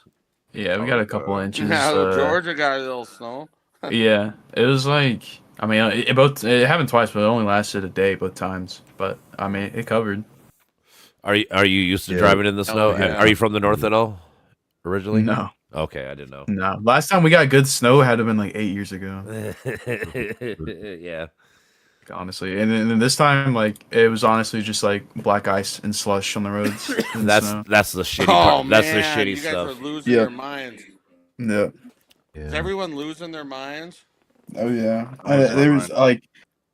Speaker 5: Yeah, we got a couple inches.
Speaker 4: Yeah, Georgia got a little snow.
Speaker 5: Yeah, it was like I mean, it happened twice, but it only lasted a day both times. But I mean, it covered.
Speaker 1: Are you used to
Speaker 2: Yeah.
Speaker 1: driving in the snow?
Speaker 4: yeah.
Speaker 1: Are you from the north at all? Originally?
Speaker 5: No,
Speaker 1: Okay, I didn't know.
Speaker 5: no. Last time we got good snow had to have been like 8 years ago,
Speaker 1: Yeah.
Speaker 5: honestly. And then this time, like it was honestly just like black ice and slush on the roads. and snow.
Speaker 1: That's the shitty
Speaker 4: Oh
Speaker 1: part. That's the
Speaker 4: man,
Speaker 1: shitty
Speaker 4: you guys
Speaker 1: stuff.
Speaker 4: are losing
Speaker 5: Yeah.
Speaker 4: your minds.
Speaker 5: Yeah.
Speaker 4: Is
Speaker 2: Yeah.
Speaker 4: everyone losing their minds?
Speaker 5: Oh yeah.
Speaker 3: Oh,
Speaker 5: There was like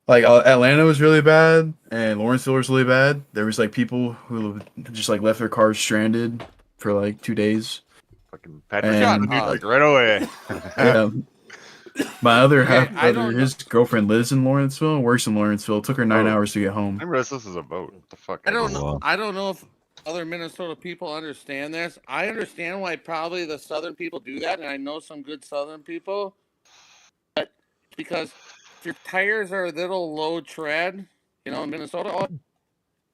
Speaker 5: Atlanta was really bad and Lawrenceville was really bad. There was like people who just like left their cars stranded for like 2 days.
Speaker 3: Fucking Patrick
Speaker 5: And-
Speaker 3: Shot, dude, like right away.
Speaker 5: Yeah. My other
Speaker 4: Okay,
Speaker 5: half
Speaker 4: I
Speaker 5: brother,
Speaker 4: don't
Speaker 5: his girlfriend lives in Lawrenceville, works in Lawrenceville. It took her 9
Speaker 3: Oh.
Speaker 5: hours to get home.
Speaker 3: I realize this is a vote. What the fuck?
Speaker 4: I don't
Speaker 2: Oh,
Speaker 4: know.
Speaker 2: wow.
Speaker 4: I don't know if other Minnesota people understand this. I understand why probably the Southern people do that, and I know some good Southern people. But because if your tires are a little low tread, you know, in Minnesota, oh,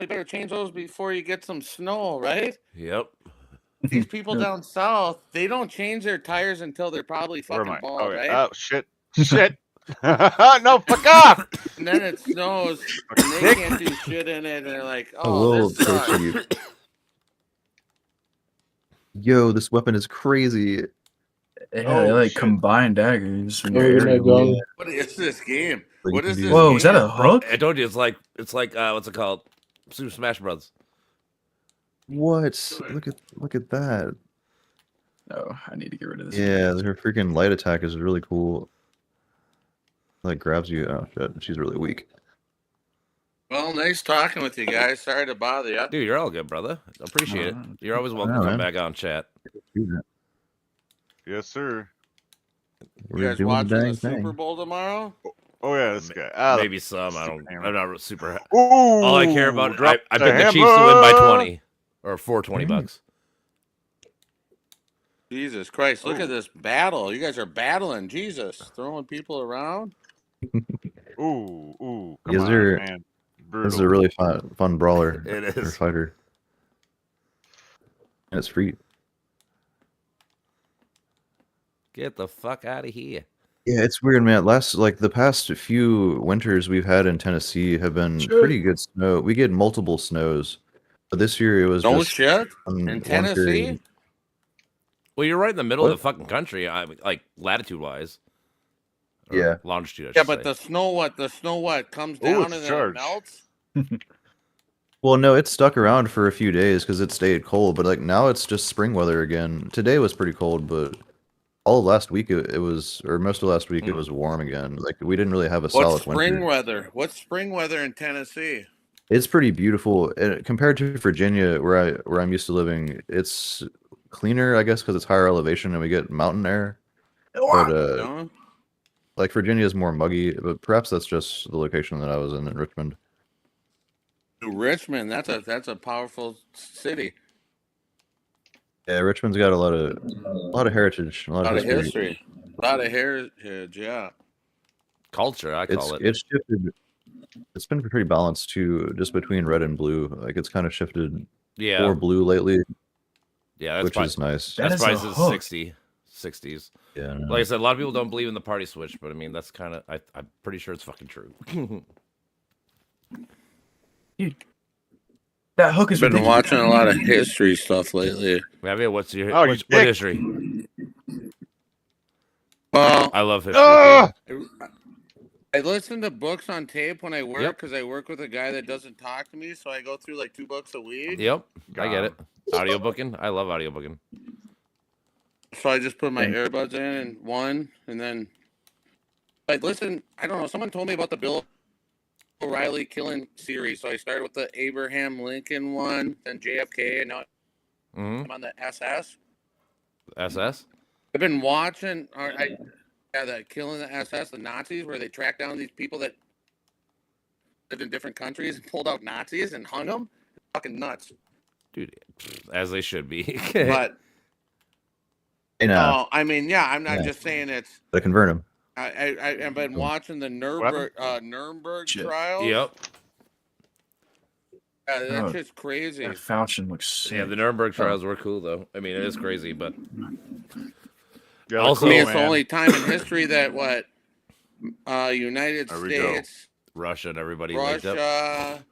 Speaker 4: you better change those before you get some snow, right?
Speaker 1: Yep.
Speaker 4: These people down south, they don't change their tires until they're probably
Speaker 3: Where am
Speaker 4: fucking
Speaker 3: I?
Speaker 4: bald,
Speaker 3: Okay.
Speaker 4: right?
Speaker 3: Oh shit! Shit! No, fuck off!
Speaker 4: And then it snows, and they can't do shit in it, and they're like,
Speaker 2: A
Speaker 4: "Oh,
Speaker 2: little
Speaker 4: this sucks."
Speaker 2: toast you. Yo, this weapon is crazy.
Speaker 5: Yeah,
Speaker 3: Oh,
Speaker 5: they like
Speaker 3: shit.
Speaker 5: combine daggers when
Speaker 6: Oh,
Speaker 5: you're
Speaker 6: you're not
Speaker 5: aerial.
Speaker 6: going.
Speaker 4: What is this game?
Speaker 2: Like,
Speaker 4: What
Speaker 2: you
Speaker 4: is
Speaker 2: can
Speaker 4: this?
Speaker 2: do-
Speaker 5: Whoa, is that a
Speaker 4: game?
Speaker 5: hook?
Speaker 1: I told you it's like what's it called? Super Smash Bros.
Speaker 2: What? Look at that.
Speaker 5: Oh, I need to get rid of this.
Speaker 2: Yeah, her freaking light attack is really cool. Like grabs you. Oh shit, she's really weak.
Speaker 4: Well, nice talking with you guys. Sorry to bother you.
Speaker 1: Dude, you're all good, brother. Appreciate it. You're always welcome
Speaker 2: know,
Speaker 1: to come
Speaker 2: man.
Speaker 1: back on chat.
Speaker 3: Yes, sir.
Speaker 2: We're
Speaker 4: You guys
Speaker 2: doing
Speaker 4: watching
Speaker 2: the
Speaker 4: the
Speaker 2: dang
Speaker 4: Super
Speaker 2: thing.
Speaker 4: Bowl tomorrow?
Speaker 3: Oh yeah, this guy. Ah, the-
Speaker 1: Maybe some. I don't. I'm not super.
Speaker 3: Ooh,
Speaker 1: All I care about.
Speaker 3: drop
Speaker 1: I
Speaker 3: the
Speaker 1: bet the Chiefs to win by
Speaker 3: hammer!
Speaker 1: 20 or for $20.
Speaker 4: Jesus Christ! Look
Speaker 3: Ooh.
Speaker 4: at this battle. You guys are battling. Jesus, throwing people around.
Speaker 3: Ooh, ooh. Come
Speaker 2: Yes,
Speaker 3: on,
Speaker 2: sir.
Speaker 3: man.
Speaker 2: This is
Speaker 3: Brutal.
Speaker 2: a really fun brawler.
Speaker 1: It
Speaker 2: Or
Speaker 1: is.
Speaker 2: fighter. And it's free.
Speaker 1: Get the fuck out of here.
Speaker 2: Yeah, it's weird, man. The past few winters we've had in Tennessee have been
Speaker 5: Sure.
Speaker 2: pretty good snow. We get multiple snows, but this year it was
Speaker 4: No
Speaker 2: just
Speaker 4: shit.
Speaker 2: one
Speaker 4: In Tennessee?
Speaker 2: period.
Speaker 1: Well, you're right in the middle of
Speaker 2: What?
Speaker 1: the fucking country, like latitude wise.
Speaker 2: Yeah.
Speaker 1: Longitude. I
Speaker 4: Yeah,
Speaker 1: should
Speaker 4: but
Speaker 1: say.
Speaker 4: the snow what? The snow what comes
Speaker 3: Ooh,
Speaker 4: down
Speaker 3: it's
Speaker 4: and then it
Speaker 3: charged.
Speaker 4: melts.
Speaker 2: Well, no, it stuck around for a few days because it stayed cold, but like now it's just spring weather again. Today was pretty cold, but all of last week it was, or most of last week it was warm again. Like we didn't really have a
Speaker 4: What's
Speaker 2: solid
Speaker 4: spring
Speaker 2: winter.
Speaker 4: weather? What's spring weather in Tennessee?
Speaker 2: It's pretty beautiful compared to Virginia, where I'm used to living. It's cleaner, I guess, because it's higher elevation and we get mountain air. But
Speaker 4: No?
Speaker 2: like Virginia is more muggy, but perhaps that's just the location that I was in Richmond.
Speaker 4: Richmond. That's a powerful city.
Speaker 2: Yeah, Richmond's got a lot of heritage, a lot
Speaker 4: A lot
Speaker 2: of
Speaker 4: of history. A lot of heritage. Yeah.
Speaker 1: Culture, I call it.
Speaker 2: It's shifted. It's been pretty balanced too, just between red and blue. Like it's kind of shifted
Speaker 1: Yeah.
Speaker 2: more blue lately,
Speaker 1: Yeah, that's
Speaker 2: which
Speaker 1: probably,
Speaker 2: is nice.
Speaker 5: That
Speaker 1: that's
Speaker 5: is a
Speaker 1: probably
Speaker 5: hook.
Speaker 1: 60s.
Speaker 2: Yeah,
Speaker 1: Like I said, a lot of people don't believe in the party switch, but I mean, that's kind of, I'm pretty sure it's fucking true.
Speaker 5: Dude, that hook is
Speaker 4: Been
Speaker 5: ridiculous.
Speaker 4: watching a lot of history stuff lately.
Speaker 1: Maybe what's your
Speaker 3: Oh, you
Speaker 1: what
Speaker 3: dick.
Speaker 1: history?
Speaker 4: Well,
Speaker 1: I love history.
Speaker 3: Ah!
Speaker 4: I listen to books on tape when I work
Speaker 1: Yep.
Speaker 4: because I work with a guy that doesn't talk to me, so I go through like 2 books a week.
Speaker 1: Yep, I get it. Audiobooking, I love audiobooking.
Speaker 4: So I just put my earbuds in and one, and then like listen. I don't know. Someone told me about the Bill O'Reilly killing series, so I started with the Abraham Lincoln one, then JFK, and now
Speaker 1: Mm-hmm.
Speaker 4: I'm on the SS.
Speaker 1: SS.
Speaker 4: I've been watching. The killing the SS, the Nazis, where they tracked down these people that lived in different countries and pulled out Nazis and hung them. Fucking nuts.
Speaker 1: Dude, as they should be.
Speaker 4: But
Speaker 2: Hey, now,
Speaker 4: I mean, yeah, I'm not
Speaker 2: Yeah.
Speaker 4: just saying it's.
Speaker 2: to convert him.
Speaker 4: I've been watching the Nuremberg
Speaker 5: Shit.
Speaker 4: trials.
Speaker 1: Yep.
Speaker 4: Yeah, that's
Speaker 5: Oh,
Speaker 4: just crazy.
Speaker 5: That Falchion looks sick.
Speaker 1: Yeah, the Nuremberg trials were cool though. I mean, it is crazy, but
Speaker 3: Yeah,
Speaker 1: Also-
Speaker 4: I mean,
Speaker 3: cool,
Speaker 4: it's the
Speaker 3: man.
Speaker 4: only time in history that United
Speaker 3: There we go.
Speaker 4: States,
Speaker 1: Russia and everybody linked up.
Speaker 4: Russia.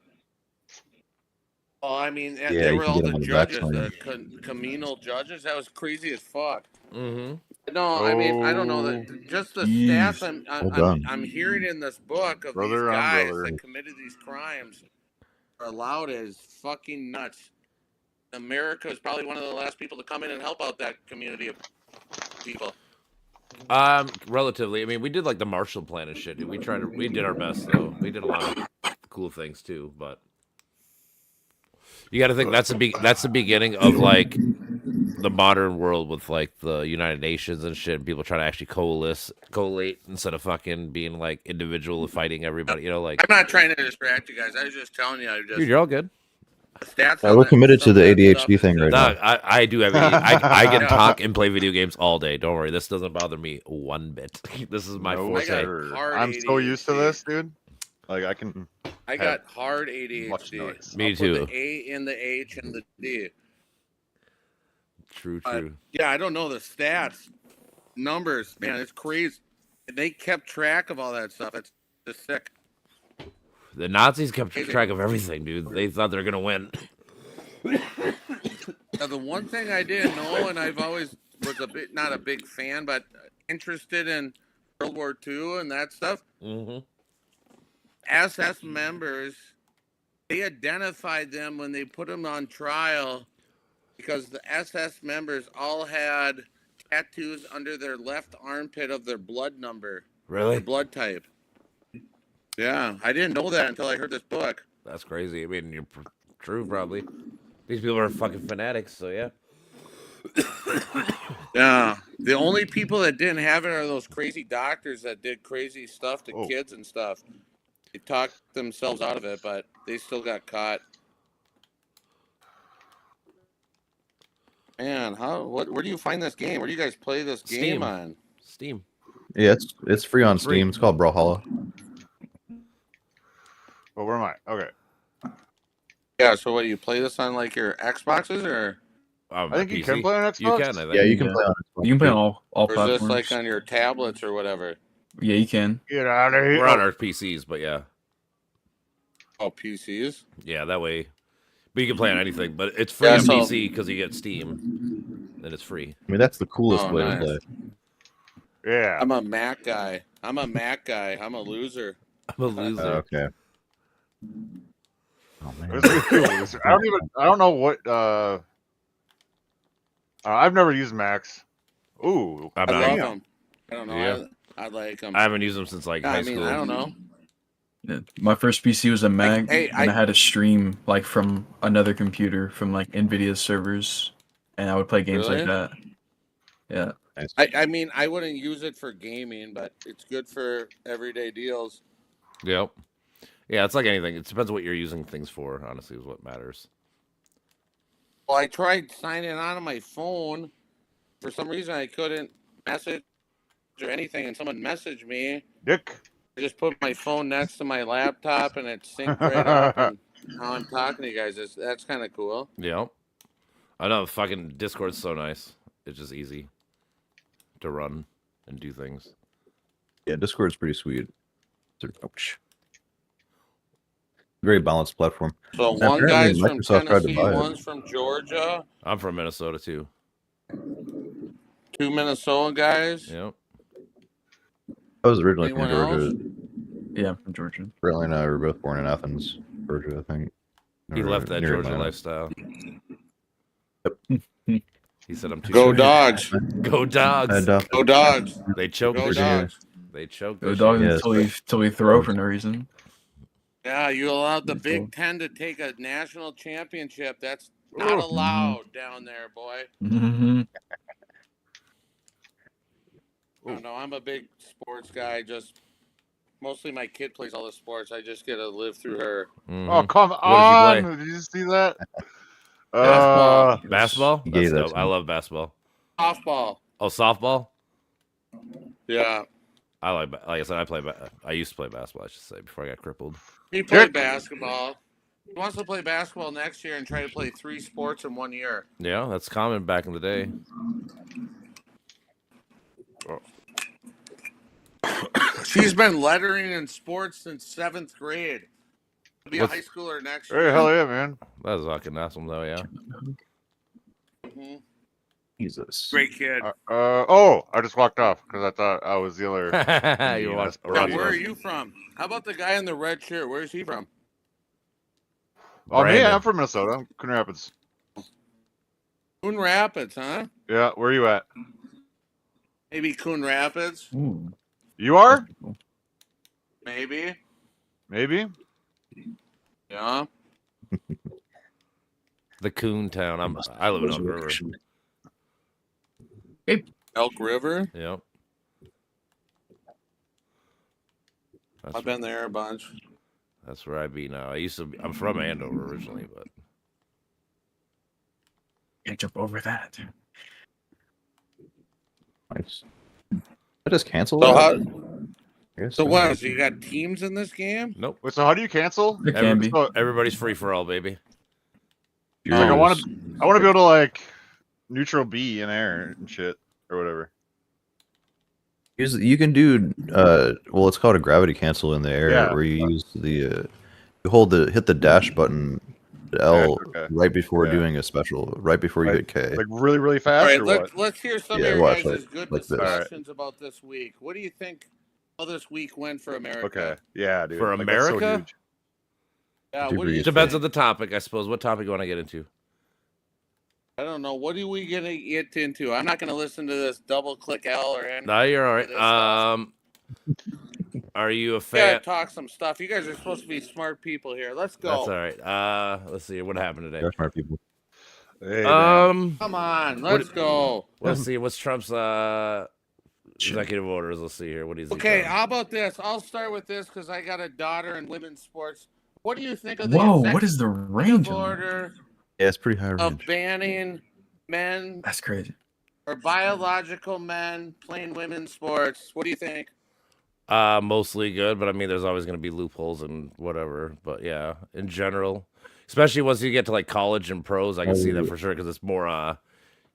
Speaker 4: Oh, I mean,
Speaker 2: Yeah,
Speaker 4: there
Speaker 2: you
Speaker 4: were
Speaker 2: can
Speaker 4: all
Speaker 2: get
Speaker 4: the
Speaker 2: them on the
Speaker 4: judges,
Speaker 2: backside.
Speaker 4: the communal judges. That was crazy as fuck.
Speaker 1: Mm-hmm.
Speaker 4: No, I mean, I don't know that. Just the stats
Speaker 2: Well done.
Speaker 4: I'm hearing in this book of
Speaker 3: Brother
Speaker 4: these
Speaker 3: on
Speaker 4: guys
Speaker 3: brother.
Speaker 4: that committed these crimes are allowed is fucking nuts. America is probably one of the last people to come in and help out that community of people.
Speaker 1: Relatively. I mean, we did like the Marshall Plan and shit. Dude. We did our best though. We did a lot of cool things too, but you got to think that's the beginning of like the modern world with like the United Nations and shit, and people trying to actually collate instead of fucking being like individual fighting everybody. You know, like
Speaker 4: I'm not trying to distract you guys. I was just telling you. I just
Speaker 1: dude, you're all good.
Speaker 4: the stats.
Speaker 2: Yeah,
Speaker 4: on
Speaker 2: we're
Speaker 4: that,
Speaker 2: committed to
Speaker 4: some
Speaker 2: the
Speaker 4: of that stuff
Speaker 2: ADHD
Speaker 4: is
Speaker 2: thing right
Speaker 4: just-
Speaker 2: now.
Speaker 1: I do have I can
Speaker 4: Yeah.
Speaker 1: talk and play video games all day. Don't worry, this doesn't bother me one bit. This is my
Speaker 3: No,
Speaker 4: I got
Speaker 1: forte.
Speaker 3: sir.
Speaker 4: hard
Speaker 3: I'm so used to
Speaker 4: ADHD.
Speaker 3: this, dude. Like I can.
Speaker 4: I
Speaker 3: have
Speaker 4: got hard
Speaker 3: much
Speaker 4: ADHD.
Speaker 3: noise.
Speaker 1: Me
Speaker 4: I'll
Speaker 1: too.
Speaker 4: Put the A in the H and the D.
Speaker 1: True.
Speaker 4: Yeah, I don't know the stats, numbers, man. It's crazy. They kept track of all that stuff. It's just sick.
Speaker 1: The Nazis kept track of everything, dude. They thought they were gonna win.
Speaker 4: Now, the one thing I didn't know, and I've always was not a big fan, but interested in World War II and that stuff.
Speaker 1: Mm-hmm.
Speaker 4: SS members, they identified them when they put them on trial because the SS members all had tattoos under their left armpit of their blood number,
Speaker 1: Really?
Speaker 4: their blood type. Yeah, I didn't know that until I heard this book.
Speaker 1: That's crazy. I mean, true, probably. These people are fucking fanatics, so yeah.
Speaker 4: Yeah, the only people that didn't have it are those crazy doctors that did crazy stuff to
Speaker 3: Oh.
Speaker 4: kids and stuff. They talked themselves out of it, but they still got caught. Man, where do you find this game? Where do you guys play this game
Speaker 1: Steam.
Speaker 4: on?
Speaker 1: Steam.
Speaker 2: Yeah, it's free on
Speaker 1: Free.
Speaker 2: Steam. It's called Brawlhalla.
Speaker 3: Well, where am I? Okay.
Speaker 4: Yeah, so what do you play this on like your Xboxes or
Speaker 3: I think you
Speaker 1: PC.
Speaker 3: can play on Xbox.
Speaker 1: You can, I think.
Speaker 2: Yeah, you can
Speaker 5: Yeah.
Speaker 2: play on Xbox.
Speaker 5: You can play on
Speaker 2: too.
Speaker 5: all
Speaker 4: or is
Speaker 5: platforms.
Speaker 4: this like on your tablets or whatever?
Speaker 5: Yeah, you can.
Speaker 3: Get out of here.
Speaker 1: We're on our PCs, but yeah.
Speaker 4: Oh, PCs?
Speaker 1: Yeah, that way. But you can play on anything, but it's free
Speaker 4: Yeah,
Speaker 1: on
Speaker 4: so-
Speaker 1: PC because you get Steam. Then it's free.
Speaker 2: I mean, that's the coolest
Speaker 4: Oh,
Speaker 2: way
Speaker 4: nice.
Speaker 2: to play.
Speaker 3: Yeah.
Speaker 4: I'm a Mac guy. I'm a loser.
Speaker 1: I'm a loser.
Speaker 2: Okay. Oh man.
Speaker 3: I don't know what. I've never used Macs. Ooh.
Speaker 1: I'm
Speaker 4: I
Speaker 1: not-
Speaker 4: love them. I don't know.
Speaker 1: Yeah.
Speaker 4: I like them.
Speaker 1: I haven't used them since like high
Speaker 4: I mean,
Speaker 1: school.
Speaker 4: I don't know.
Speaker 5: Yeah. My first PC was a Mac,
Speaker 4: hey,
Speaker 5: and I had a stream like from another computer from like NVIDIA servers, and I would play games
Speaker 4: Really?
Speaker 5: like that. Yeah.
Speaker 4: I mean, I wouldn't use it for gaming, but it's good for everyday deals.
Speaker 1: Yep. Yeah, it's like anything. It depends what you're using things for, honestly, is what matters.
Speaker 4: Well, I tried signing on my phone. For some reason, I couldn't message or anything, and someone messaged me.
Speaker 3: Dick.
Speaker 4: I just put my phone next to my laptop, and it synced right up. And now I'm talking to you guys. That's kind of cool.
Speaker 1: Yep. I know, fucking Discord's so nice. It's just easy to run and do things.
Speaker 2: Yeah, Discord's pretty sweet. Ouch. Very balanced platform.
Speaker 4: So
Speaker 2: Yeah,
Speaker 4: one
Speaker 2: apparently
Speaker 4: guy's from
Speaker 2: Microsoft tried to
Speaker 4: Tennessee,
Speaker 2: buy it.
Speaker 4: one's from Georgia,
Speaker 1: I'm from Minnesota too.
Speaker 4: 2 Minnesota guys.
Speaker 1: Yep.
Speaker 2: I was originally from
Speaker 4: Anyone
Speaker 2: Georgia.
Speaker 4: else?
Speaker 5: Yeah, I'm from Georgia.
Speaker 2: Bradley and I were both born in Athens, Georgia, I think.
Speaker 1: He
Speaker 2: Or
Speaker 1: left that
Speaker 2: near
Speaker 1: Georgia
Speaker 2: Atlanta.
Speaker 1: lifestyle. He said, "I'm too
Speaker 4: Go
Speaker 1: short."
Speaker 4: dogs.
Speaker 1: Go dogs.
Speaker 4: Go dogs.
Speaker 1: They choked
Speaker 4: Go
Speaker 1: this
Speaker 4: dogs.
Speaker 1: year. They choked
Speaker 5: Go
Speaker 1: this
Speaker 5: dogs
Speaker 1: year.
Speaker 2: Yes.
Speaker 5: until we throw for no reason.
Speaker 4: Yeah, you allowed the
Speaker 5: That's
Speaker 4: Big
Speaker 5: cool.
Speaker 4: Ten to take a national championship. That's not
Speaker 3: Ooh.
Speaker 4: allowed down there, boy.
Speaker 5: Mm-hmm.
Speaker 4: I don't know. I'm a big sports guy. Just mostly my kid plays all the sports. I just get to live through her.
Speaker 1: Mhm.
Speaker 3: Oh, come
Speaker 1: did
Speaker 3: on. Did you see that?
Speaker 4: Basketball.
Speaker 1: Basketball?
Speaker 2: He
Speaker 1: That's
Speaker 2: gave that
Speaker 1: dope.
Speaker 2: to
Speaker 1: I
Speaker 2: me.
Speaker 1: love basketball.
Speaker 4: Softball.
Speaker 1: Oh, softball?
Speaker 4: Yeah.
Speaker 1: I like I said, I used to play basketball, I should say, before I got crippled.
Speaker 4: He played
Speaker 3: Dick.
Speaker 4: basketball. He wants to play basketball next year and try to play 3 sports in 1 year.
Speaker 1: Yeah, that's common back in the day.
Speaker 4: She's been lettering in sports since 7th grade. She'll be a
Speaker 1: What's-
Speaker 4: high schooler next
Speaker 3: Hey,
Speaker 4: year.
Speaker 3: hell yeah, man.
Speaker 1: That was fucking awesome, though, yeah.
Speaker 4: Mhm.
Speaker 2: Jesus.
Speaker 4: Great kid.
Speaker 3: Oh, I just walked off because I thought I was the other.
Speaker 1: You
Speaker 3: Yeah,
Speaker 1: watched
Speaker 3: that's
Speaker 4: Now,
Speaker 3: Roger.
Speaker 4: where are you from? How about the guy in the red shirt? Where's he from?
Speaker 3: Oh, me?
Speaker 1: Brandon.
Speaker 3: I'm from Minnesota. I'm Coon Rapids.
Speaker 4: Coon Rapids, huh?
Speaker 3: Yeah, where are you at?
Speaker 4: Maybe Coon Rapids?
Speaker 5: Ooh.
Speaker 3: You are?
Speaker 4: Maybe.
Speaker 3: Maybe.
Speaker 4: Yeah.
Speaker 1: The Coon Town. I live in Elk River.
Speaker 4: Elk River.
Speaker 1: Yep. That's,
Speaker 4: I've been there a bunch.
Speaker 1: that's where I be now. I'm from Andover originally, but
Speaker 5: Can't jump over that.
Speaker 2: Nice. I just cancel
Speaker 4: So
Speaker 2: that?
Speaker 4: how?
Speaker 2: I guess
Speaker 4: So
Speaker 2: so.
Speaker 4: what? So you got teams in this game?
Speaker 1: nope.
Speaker 3: Wait, so how do you cancel?
Speaker 5: It can be.
Speaker 3: So,
Speaker 1: Everybody's free for all, baby.
Speaker 2: Yours-
Speaker 3: like, I want to be able to like neutral B in air and shit or whatever.
Speaker 2: You can do well, it's called a gravity cancel in the air,
Speaker 3: Yeah.
Speaker 2: where you use the you hit the dash button, the L,
Speaker 3: Okay.
Speaker 2: right before
Speaker 3: Yeah.
Speaker 2: doing a special, right before you hit K.
Speaker 3: Like really, really
Speaker 4: All
Speaker 3: fast
Speaker 4: right,
Speaker 3: or what?
Speaker 4: let's hear some
Speaker 2: Yeah,
Speaker 4: of your
Speaker 2: watch,
Speaker 4: guys'
Speaker 2: like-
Speaker 4: good
Speaker 2: like this.
Speaker 4: discussions about this week. What do you think how this week went for America?
Speaker 3: Okay. Yeah, dude.
Speaker 1: For
Speaker 3: Like, that's so
Speaker 1: America?
Speaker 3: huge.
Speaker 4: Yeah,
Speaker 2: Two
Speaker 4: what do you
Speaker 2: breeds.
Speaker 1: Depends
Speaker 4: think?
Speaker 1: on the topic, I suppose. What topic you want to get into?
Speaker 4: I don't know. What are we gonna get into? I'm not gonna listen to this double click L or anything.
Speaker 1: No, you're all
Speaker 4: This stuff.
Speaker 1: right. Are you a
Speaker 4: Yeah,
Speaker 1: fan?
Speaker 4: talk some stuff. You guys are supposed to be smart people here. Let's go.
Speaker 1: That's all right. Let's see what happened today.
Speaker 2: They're smart people.
Speaker 3: Hey, man.
Speaker 4: Come on, let's go.
Speaker 1: Let's see what's Trump's executive orders. Let's see here. What is he
Speaker 4: Okay,
Speaker 1: done?
Speaker 4: how about this? I'll start with this because I got a daughter in women's sports. What do you think of the
Speaker 5: Whoa,
Speaker 4: executive
Speaker 5: what is the range? on that?
Speaker 4: order
Speaker 2: Yeah, it's pretty high
Speaker 4: of
Speaker 2: range.
Speaker 4: banning men
Speaker 5: That's crazy.
Speaker 4: or biological men playing women's sports? What do you think?
Speaker 1: Mostly good, but I mean, there's always going to be loopholes and whatever. But yeah, in general, especially once you get to like college and pros, I can see that for sure because it's more.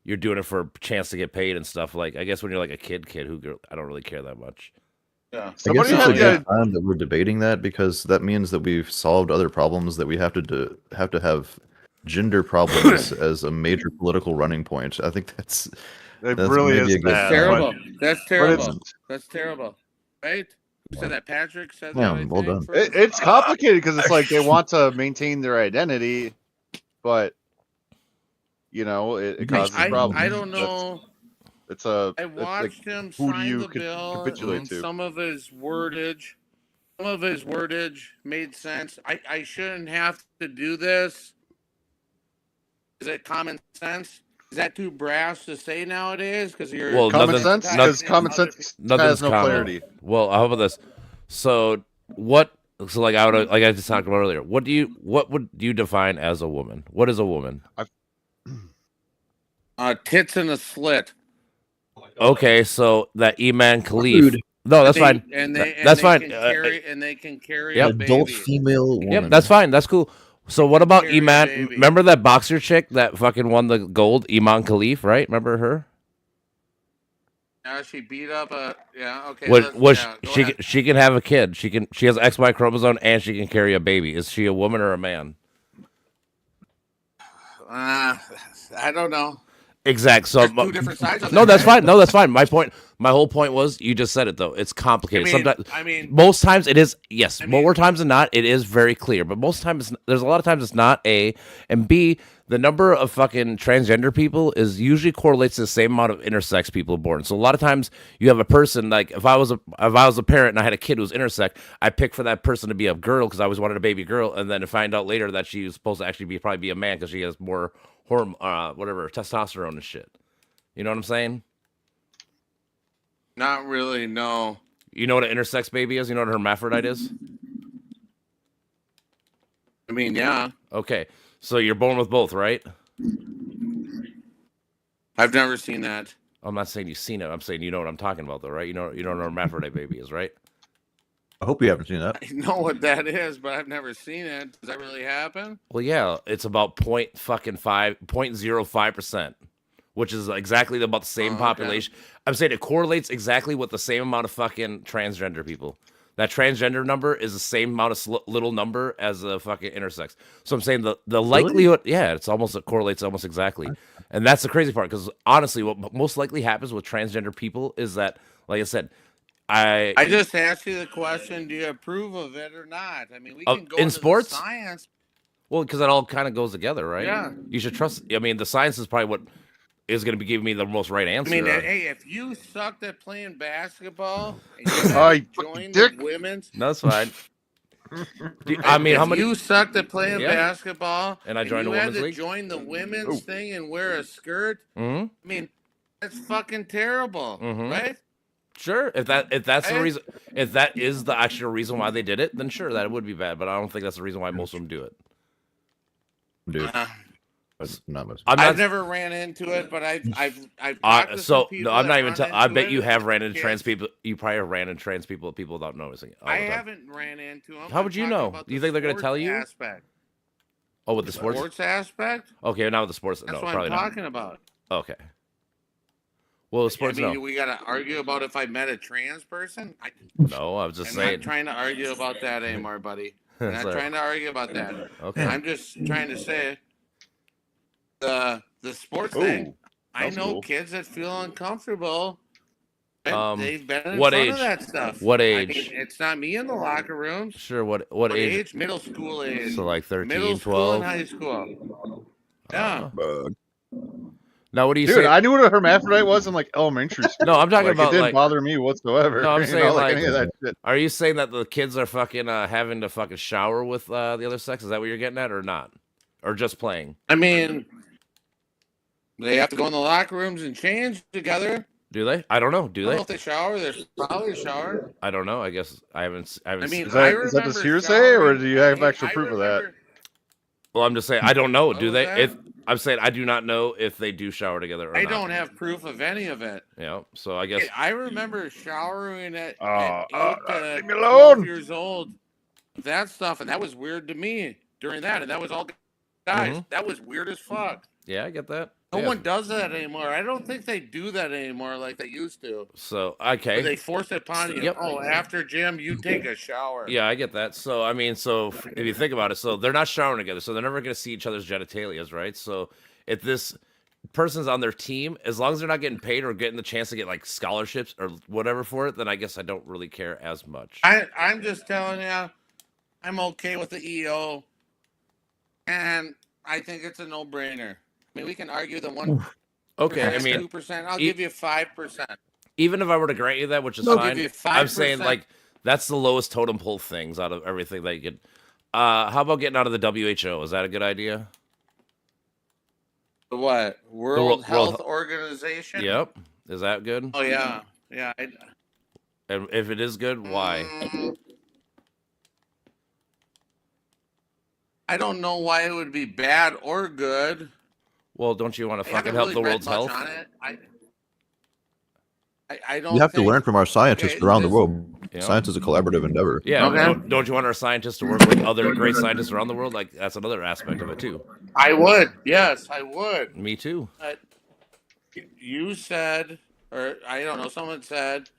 Speaker 1: You're doing it for a chance to get paid and stuff. Like I guess when you're like a kid, I don't really care that much.
Speaker 4: Yeah.
Speaker 2: I guess
Speaker 3: Somebody
Speaker 2: it's a
Speaker 3: had
Speaker 2: good
Speaker 3: the
Speaker 2: time that we're debating that, because that means that we've solved other problems that we have to have gender problems as a major political running point. I think that's
Speaker 3: it
Speaker 2: that's
Speaker 3: really
Speaker 2: maybe
Speaker 3: is
Speaker 2: a good
Speaker 3: bad.
Speaker 2: sign.
Speaker 4: Terrible. That's
Speaker 3: But
Speaker 4: terrible.
Speaker 3: it's,
Speaker 4: That's terrible. Right? Who said that? Patrick said that.
Speaker 2: Yeah,
Speaker 4: I
Speaker 2: well
Speaker 4: think,
Speaker 2: done.
Speaker 4: first?
Speaker 3: it's complicated because it's like they want to maintain their identity, but you know it causes problems.
Speaker 4: I don't know.
Speaker 3: It's a.
Speaker 4: I
Speaker 3: it's like,
Speaker 4: watched him
Speaker 3: who do
Speaker 4: sign
Speaker 3: you
Speaker 4: the bill,
Speaker 3: capitulate
Speaker 4: and
Speaker 3: to?
Speaker 4: some of his wordage made sense. I shouldn't have to do this. Is it common sense? Is that too brash to say nowadays? Because you're
Speaker 1: Well,
Speaker 3: Common
Speaker 1: nothing-
Speaker 3: sense,
Speaker 1: nothing-
Speaker 3: because common sense
Speaker 1: Nothing's
Speaker 3: has no
Speaker 1: common.
Speaker 3: clarity.
Speaker 1: Well, how about this? So what? So like like I just talked about earlier. What would you define as a woman? What is a woman?
Speaker 4: tits in a slit.
Speaker 1: Okay, so that Iman Khalif.
Speaker 2: Rude.
Speaker 1: No, that's
Speaker 4: They-
Speaker 1: fine.
Speaker 4: And they,
Speaker 1: That's
Speaker 4: they
Speaker 1: fine.
Speaker 4: Can carry, and they can carry
Speaker 1: Yep.
Speaker 4: a
Speaker 2: adult
Speaker 4: baby.
Speaker 2: female woman.
Speaker 1: Yep, that's fine. That's cool. So what about
Speaker 4: Carry a
Speaker 1: Iman?
Speaker 4: baby.
Speaker 1: Remember that boxer chick that fucking won the gold? Iman Khalif, right? Remember her?
Speaker 4: She beat up a okay.
Speaker 1: Was
Speaker 4: yeah, go
Speaker 1: she?
Speaker 4: ahead.
Speaker 1: She can have a kid. She has XY chromosome and she can carry a baby. Is she a woman or a man?
Speaker 4: I don't know.
Speaker 1: Exact. So
Speaker 4: There's two different sides of
Speaker 1: no,
Speaker 4: it,
Speaker 1: that's
Speaker 4: right?
Speaker 1: fine. No, that's fine. My whole point was you just said it though. It's complicated. Sometimes,
Speaker 4: I mean,
Speaker 1: most times it is. Yes,
Speaker 4: I mean-
Speaker 1: more times than not, it is very clear. But most times, there's a lot of times it's not. A and B. The number of fucking transgender people is usually correlates to the same amount of intersex people born. So a lot of times you have a person like if I was a parent and I had a kid who was intersex, I pick for that person to be a girl because I always wanted a baby girl, and then to find out later that she was supposed to actually probably be a man because she has more testosterone and shit. You know what I'm saying?
Speaker 4: not really. No.
Speaker 1: You know what an intersex baby is? You know what a hermaphrodite is?
Speaker 4: I mean, yeah.
Speaker 1: Okay. So you're born with both, right?
Speaker 4: I've never seen that.
Speaker 1: I'm not saying you've seen it. I'm saying you know what I'm talking about, though, right? You know what a hermaphrodite baby is, right?
Speaker 2: I hope you haven't seen that.
Speaker 4: I know what that is, but I've never seen it. Does that really happen?
Speaker 1: Well, yeah, it's about 0.05%, which is exactly about the same
Speaker 4: Oh, okay.
Speaker 1: population. I'm saying it correlates exactly with the same amount of fucking transgender people. That transgender number is the same amount of little number as the fucking intersex. So I'm saying the likelihood, yeah, it correlates almost exactly. And that's the crazy part because honestly, what most likely happens with transgender people is that, like I said,
Speaker 4: I just asked you the question: do you approve of it or not? I mean, we
Speaker 1: Of-
Speaker 4: can go
Speaker 1: in
Speaker 4: into the
Speaker 1: sports?
Speaker 4: science.
Speaker 1: well, because it all kind of goes together, right?
Speaker 4: Yeah.
Speaker 1: You should trust. I mean, the science is probably what is going to be giving me the most right
Speaker 4: I
Speaker 1: answer.
Speaker 4: mean, hey, if you sucked at playing basketball and you
Speaker 3: Oh,
Speaker 4: had
Speaker 3: you
Speaker 4: to
Speaker 3: fucking
Speaker 4: join
Speaker 3: dick.
Speaker 4: the women's,
Speaker 1: No, that's fine. I mean, how
Speaker 4: if
Speaker 1: many?
Speaker 4: you sucked at playing
Speaker 1: Yeah.
Speaker 4: basketball
Speaker 1: And I joined
Speaker 4: you
Speaker 1: a
Speaker 4: had
Speaker 1: women's
Speaker 4: to
Speaker 1: league?
Speaker 4: join the women's thing and wear a skirt,
Speaker 1: Mhm.
Speaker 4: I mean, That's fucking terrible,
Speaker 1: Mhm.
Speaker 4: right?
Speaker 1: Sure, if that's the
Speaker 4: Right?
Speaker 1: reason, if that is the actual reason why they did it, then sure, that would be bad. But I don't think that's the reason why most of them do it.
Speaker 2: Dude,
Speaker 4: Uh,
Speaker 2: but not much.
Speaker 1: I'm
Speaker 4: I've
Speaker 1: not.
Speaker 4: never ran into it, but I've talked to some
Speaker 1: So
Speaker 4: people.
Speaker 1: no, I'm
Speaker 4: that
Speaker 1: not even.
Speaker 4: run
Speaker 1: I
Speaker 4: into
Speaker 1: bet
Speaker 4: it
Speaker 1: you have
Speaker 4: as
Speaker 1: ran into trans
Speaker 4: kids.
Speaker 1: people. You probably have ran into trans people without noticing it. All
Speaker 4: I
Speaker 1: the time.
Speaker 4: haven't ran into them.
Speaker 1: How would you know? Do you think they're gonna tell you?
Speaker 4: Aspect.
Speaker 1: Oh, with the sports.
Speaker 4: Sports aspect.
Speaker 1: Okay, not with the sports.
Speaker 4: That's
Speaker 1: No,
Speaker 4: what
Speaker 1: probably
Speaker 4: I'm
Speaker 1: not.
Speaker 4: talking about.
Speaker 1: Okay. Well, the sports.
Speaker 4: I mean,
Speaker 1: No,
Speaker 4: we gotta argue about if I met a trans person.
Speaker 1: no. I was just
Speaker 4: I'm
Speaker 1: saying.
Speaker 4: not trying to argue about that anymore, buddy. I'm not
Speaker 1: Sorry.
Speaker 4: trying to argue about that.
Speaker 1: Okay.
Speaker 4: I'm just trying to say the sports thing.
Speaker 3: Ooh,
Speaker 4: I
Speaker 3: that's
Speaker 4: know
Speaker 3: cool.
Speaker 4: kids that feel uncomfortable. And they've been in
Speaker 1: what
Speaker 4: front
Speaker 1: age?
Speaker 4: of that stuff.
Speaker 1: What
Speaker 4: I
Speaker 1: age?
Speaker 4: mean, it's not me in the locker rooms.
Speaker 1: Sure. What
Speaker 4: What
Speaker 1: age?
Speaker 4: age? Middle school age.
Speaker 1: So like 13,
Speaker 4: Middle school
Speaker 1: 12.
Speaker 4: and high school. Yeah.
Speaker 1: Now, what do you
Speaker 3: Dude,
Speaker 1: say?
Speaker 3: I knew what a hermaphrodite was in like elementary school.
Speaker 1: No, I'm talking
Speaker 3: Like,
Speaker 1: about
Speaker 3: it didn't
Speaker 1: like.
Speaker 3: bother me whatsoever.
Speaker 1: No, I'm
Speaker 3: you
Speaker 1: saying,
Speaker 3: know,
Speaker 1: like-
Speaker 3: any of that shit.
Speaker 1: Are you saying that the kids are fucking having to fucking shower with the other sex? Is that what you're getting at, or not, or just playing?
Speaker 4: I mean, they have to go in the locker rooms and change together.
Speaker 1: Do they? I don't know. Do
Speaker 4: I don't know
Speaker 1: they?
Speaker 4: if they shower. There's probably a shower.
Speaker 1: I don't know. I guess I haven't. I haven't.
Speaker 4: I mean,
Speaker 3: Is that-
Speaker 4: I
Speaker 3: is that
Speaker 4: remember
Speaker 3: just hearsay, or
Speaker 4: showering-
Speaker 3: do you have
Speaker 4: I
Speaker 3: actual
Speaker 4: I
Speaker 3: proof of that?
Speaker 4: remember-
Speaker 1: well, I'm just saying. I don't know.
Speaker 4: What
Speaker 1: Do
Speaker 4: was
Speaker 1: they?
Speaker 4: that?
Speaker 1: If I'm saying I do not know if they do shower together or
Speaker 4: I
Speaker 1: not.
Speaker 4: don't have proof of any of it.
Speaker 1: Yeah. So I guess.
Speaker 4: I remember showering at
Speaker 3: Oh,
Speaker 4: 8 to
Speaker 3: leave me
Speaker 4: 12
Speaker 3: alone.
Speaker 4: years old. That stuff, and that was weird to me during that, and that was all guys.
Speaker 1: Mhm.
Speaker 4: That was weird as fuck.
Speaker 1: Yeah, I get that.
Speaker 4: No
Speaker 1: Yeah.
Speaker 4: one does that anymore. I don't think they do that anymore like they used to.
Speaker 1: So
Speaker 4: Where
Speaker 1: okay.
Speaker 4: they force it upon you.
Speaker 1: Yep.
Speaker 4: Oh, after gym, you take a shower.
Speaker 1: Yeah, I get that. So I mean, if you think about it, so they're not showering together, so they're never going to see each other's genitalias, right? So if this person's on their team, as long as they're not getting paid or getting the chance to get like scholarships or whatever for it, then I guess I don't really care as much.
Speaker 4: I'm just telling you, I'm okay with the EO, and I think it's a no-brainer. I mean, we can argue the 1%,
Speaker 1: Okay, I mean,
Speaker 4: 2%. I'll
Speaker 1: e-
Speaker 4: give you 5%.
Speaker 1: even if I were to grant you that, which is
Speaker 4: I'll
Speaker 1: fine,
Speaker 4: give you
Speaker 1: I'm saying
Speaker 4: 5%.
Speaker 1: like that's the lowest totem pole things out of everything that you could. How about getting out of the WHO? Is that a good idea?
Speaker 4: The what? World
Speaker 1: World-
Speaker 4: Health Organization?
Speaker 1: Yep. Is that good?
Speaker 4: Oh, yeah. Yeah.
Speaker 1: And if it is good, why?
Speaker 4: I don't know why it would be bad or good.
Speaker 1: Well, don't you want to
Speaker 4: I haven't
Speaker 1: fucking help
Speaker 4: really
Speaker 1: the
Speaker 4: read
Speaker 1: world's
Speaker 4: much
Speaker 1: health?
Speaker 4: on it. I don't
Speaker 2: We have to
Speaker 4: think-
Speaker 2: learn from our scientists
Speaker 4: okay,
Speaker 2: around the
Speaker 4: this-
Speaker 2: world.
Speaker 1: Yeah.
Speaker 2: Science is a collaborative endeavor.
Speaker 1: Yeah,
Speaker 4: Okay.
Speaker 1: don't you want our scientists to work with other great scientists around the world? Like that's another aspect of it too.
Speaker 4: I would. Yes, I would.
Speaker 1: Me too.
Speaker 4: But you said, or I don't know, someone said,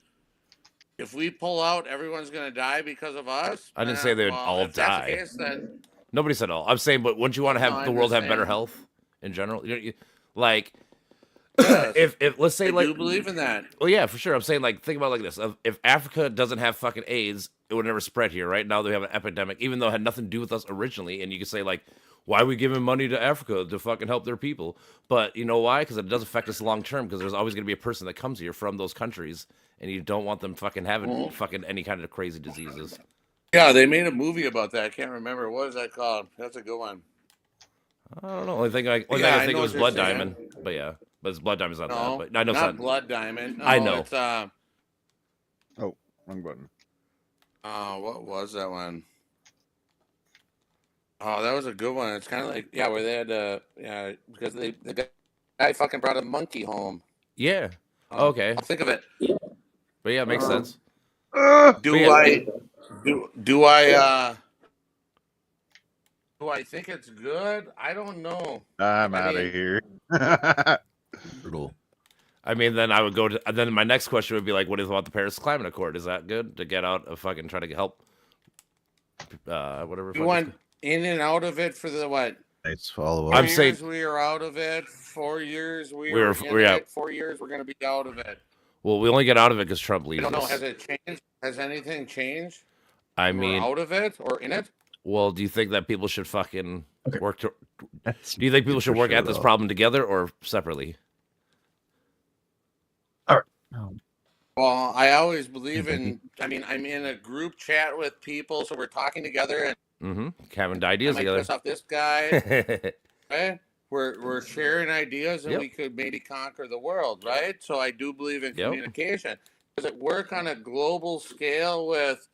Speaker 4: if we pull out, everyone's going to die because of us.
Speaker 1: I didn't say they would
Speaker 4: Well,
Speaker 1: all
Speaker 4: if that's
Speaker 1: die.
Speaker 4: the case, then
Speaker 1: Nobody said all. I'm saying, but wouldn't you want to have
Speaker 4: No,
Speaker 1: the
Speaker 4: I'm
Speaker 1: world
Speaker 4: just
Speaker 1: have better
Speaker 4: saying.
Speaker 1: health in general? Like,
Speaker 4: yes,
Speaker 1: if let's say
Speaker 4: I
Speaker 1: like,
Speaker 4: do believe in that.
Speaker 1: well, yeah, for sure. I'm saying like, think about it like this: if Africa doesn't have fucking AIDS, it would never spread here. Right now, they have an epidemic, even though it had nothing to do with us originally. And you could say like, why are we giving money to Africa to fucking help their people? But you know why? Because it does affect us long term. Because there's always going to be a person that comes here from those countries, and you don't want them fucking having fucking any kind of crazy diseases.
Speaker 4: Yeah, they made a movie about that. I can't remember. What is that called? That's a good one.
Speaker 1: I don't know. Only thing I
Speaker 4: Yeah, I
Speaker 1: think it
Speaker 4: know
Speaker 1: was
Speaker 4: what
Speaker 1: Blood
Speaker 4: you're saying.
Speaker 1: Diamond. But yeah, but it's Blood Diamond's not
Speaker 4: No,
Speaker 1: that. But I know it's
Speaker 4: not
Speaker 1: not.
Speaker 4: Blood Diamond. No,
Speaker 1: I know.
Speaker 4: It's,
Speaker 3: Wrong button.
Speaker 4: what was that one? Oh, that was a good one. It's kind of like, yeah, where they had, yeah, because the guy fucking brought a monkey home.
Speaker 1: Yeah.
Speaker 4: Oh,
Speaker 1: Okay.
Speaker 4: I'll think of it.
Speaker 1: But yeah, it makes sense.
Speaker 4: Do
Speaker 1: Yeah.
Speaker 4: Do I think it's good? I don't know.
Speaker 3: I'm
Speaker 4: I
Speaker 3: out of
Speaker 4: mean-
Speaker 3: here.
Speaker 2: Brutal.
Speaker 1: I mean, then I would go to. Then my next question would be like, what is about the Paris Climate Accord? Is that good to get out of fucking trying to help? Whatever.
Speaker 4: You
Speaker 1: fuck
Speaker 4: went
Speaker 1: it's
Speaker 4: in and out of it for the what?
Speaker 2: Nice follow
Speaker 1: I'm
Speaker 2: up.
Speaker 4: 3
Speaker 1: saying-
Speaker 4: years we are out of it. 4 years we
Speaker 1: We're-
Speaker 4: were in
Speaker 1: we're out.
Speaker 4: it. 4 years we're going to be out of it.
Speaker 1: Well, we only get out of it because Trump
Speaker 4: I
Speaker 1: leaves
Speaker 4: don't know.
Speaker 1: us.
Speaker 4: Has it changed? Has anything changed?
Speaker 1: I
Speaker 4: We're
Speaker 1: mean,
Speaker 4: out of it or in it?
Speaker 1: well, do you think that people should fucking
Speaker 5: Okay.
Speaker 1: work to? Do you think people should
Speaker 2: For
Speaker 1: work
Speaker 2: sure,
Speaker 1: at this
Speaker 2: though.
Speaker 1: problem together or separately?
Speaker 4: Well, I always believe in. I mean, I'm in a group chat with people, so we're talking together, and
Speaker 1: Mm-hmm. Having
Speaker 4: I
Speaker 1: ideas
Speaker 4: might
Speaker 1: together.
Speaker 4: piss off this guy. Right? we're sharing ideas, and
Speaker 1: Yep.
Speaker 4: we could maybe conquer the world, right? So I do believe in
Speaker 1: Yep.
Speaker 4: communication. Does it work on a global scale with?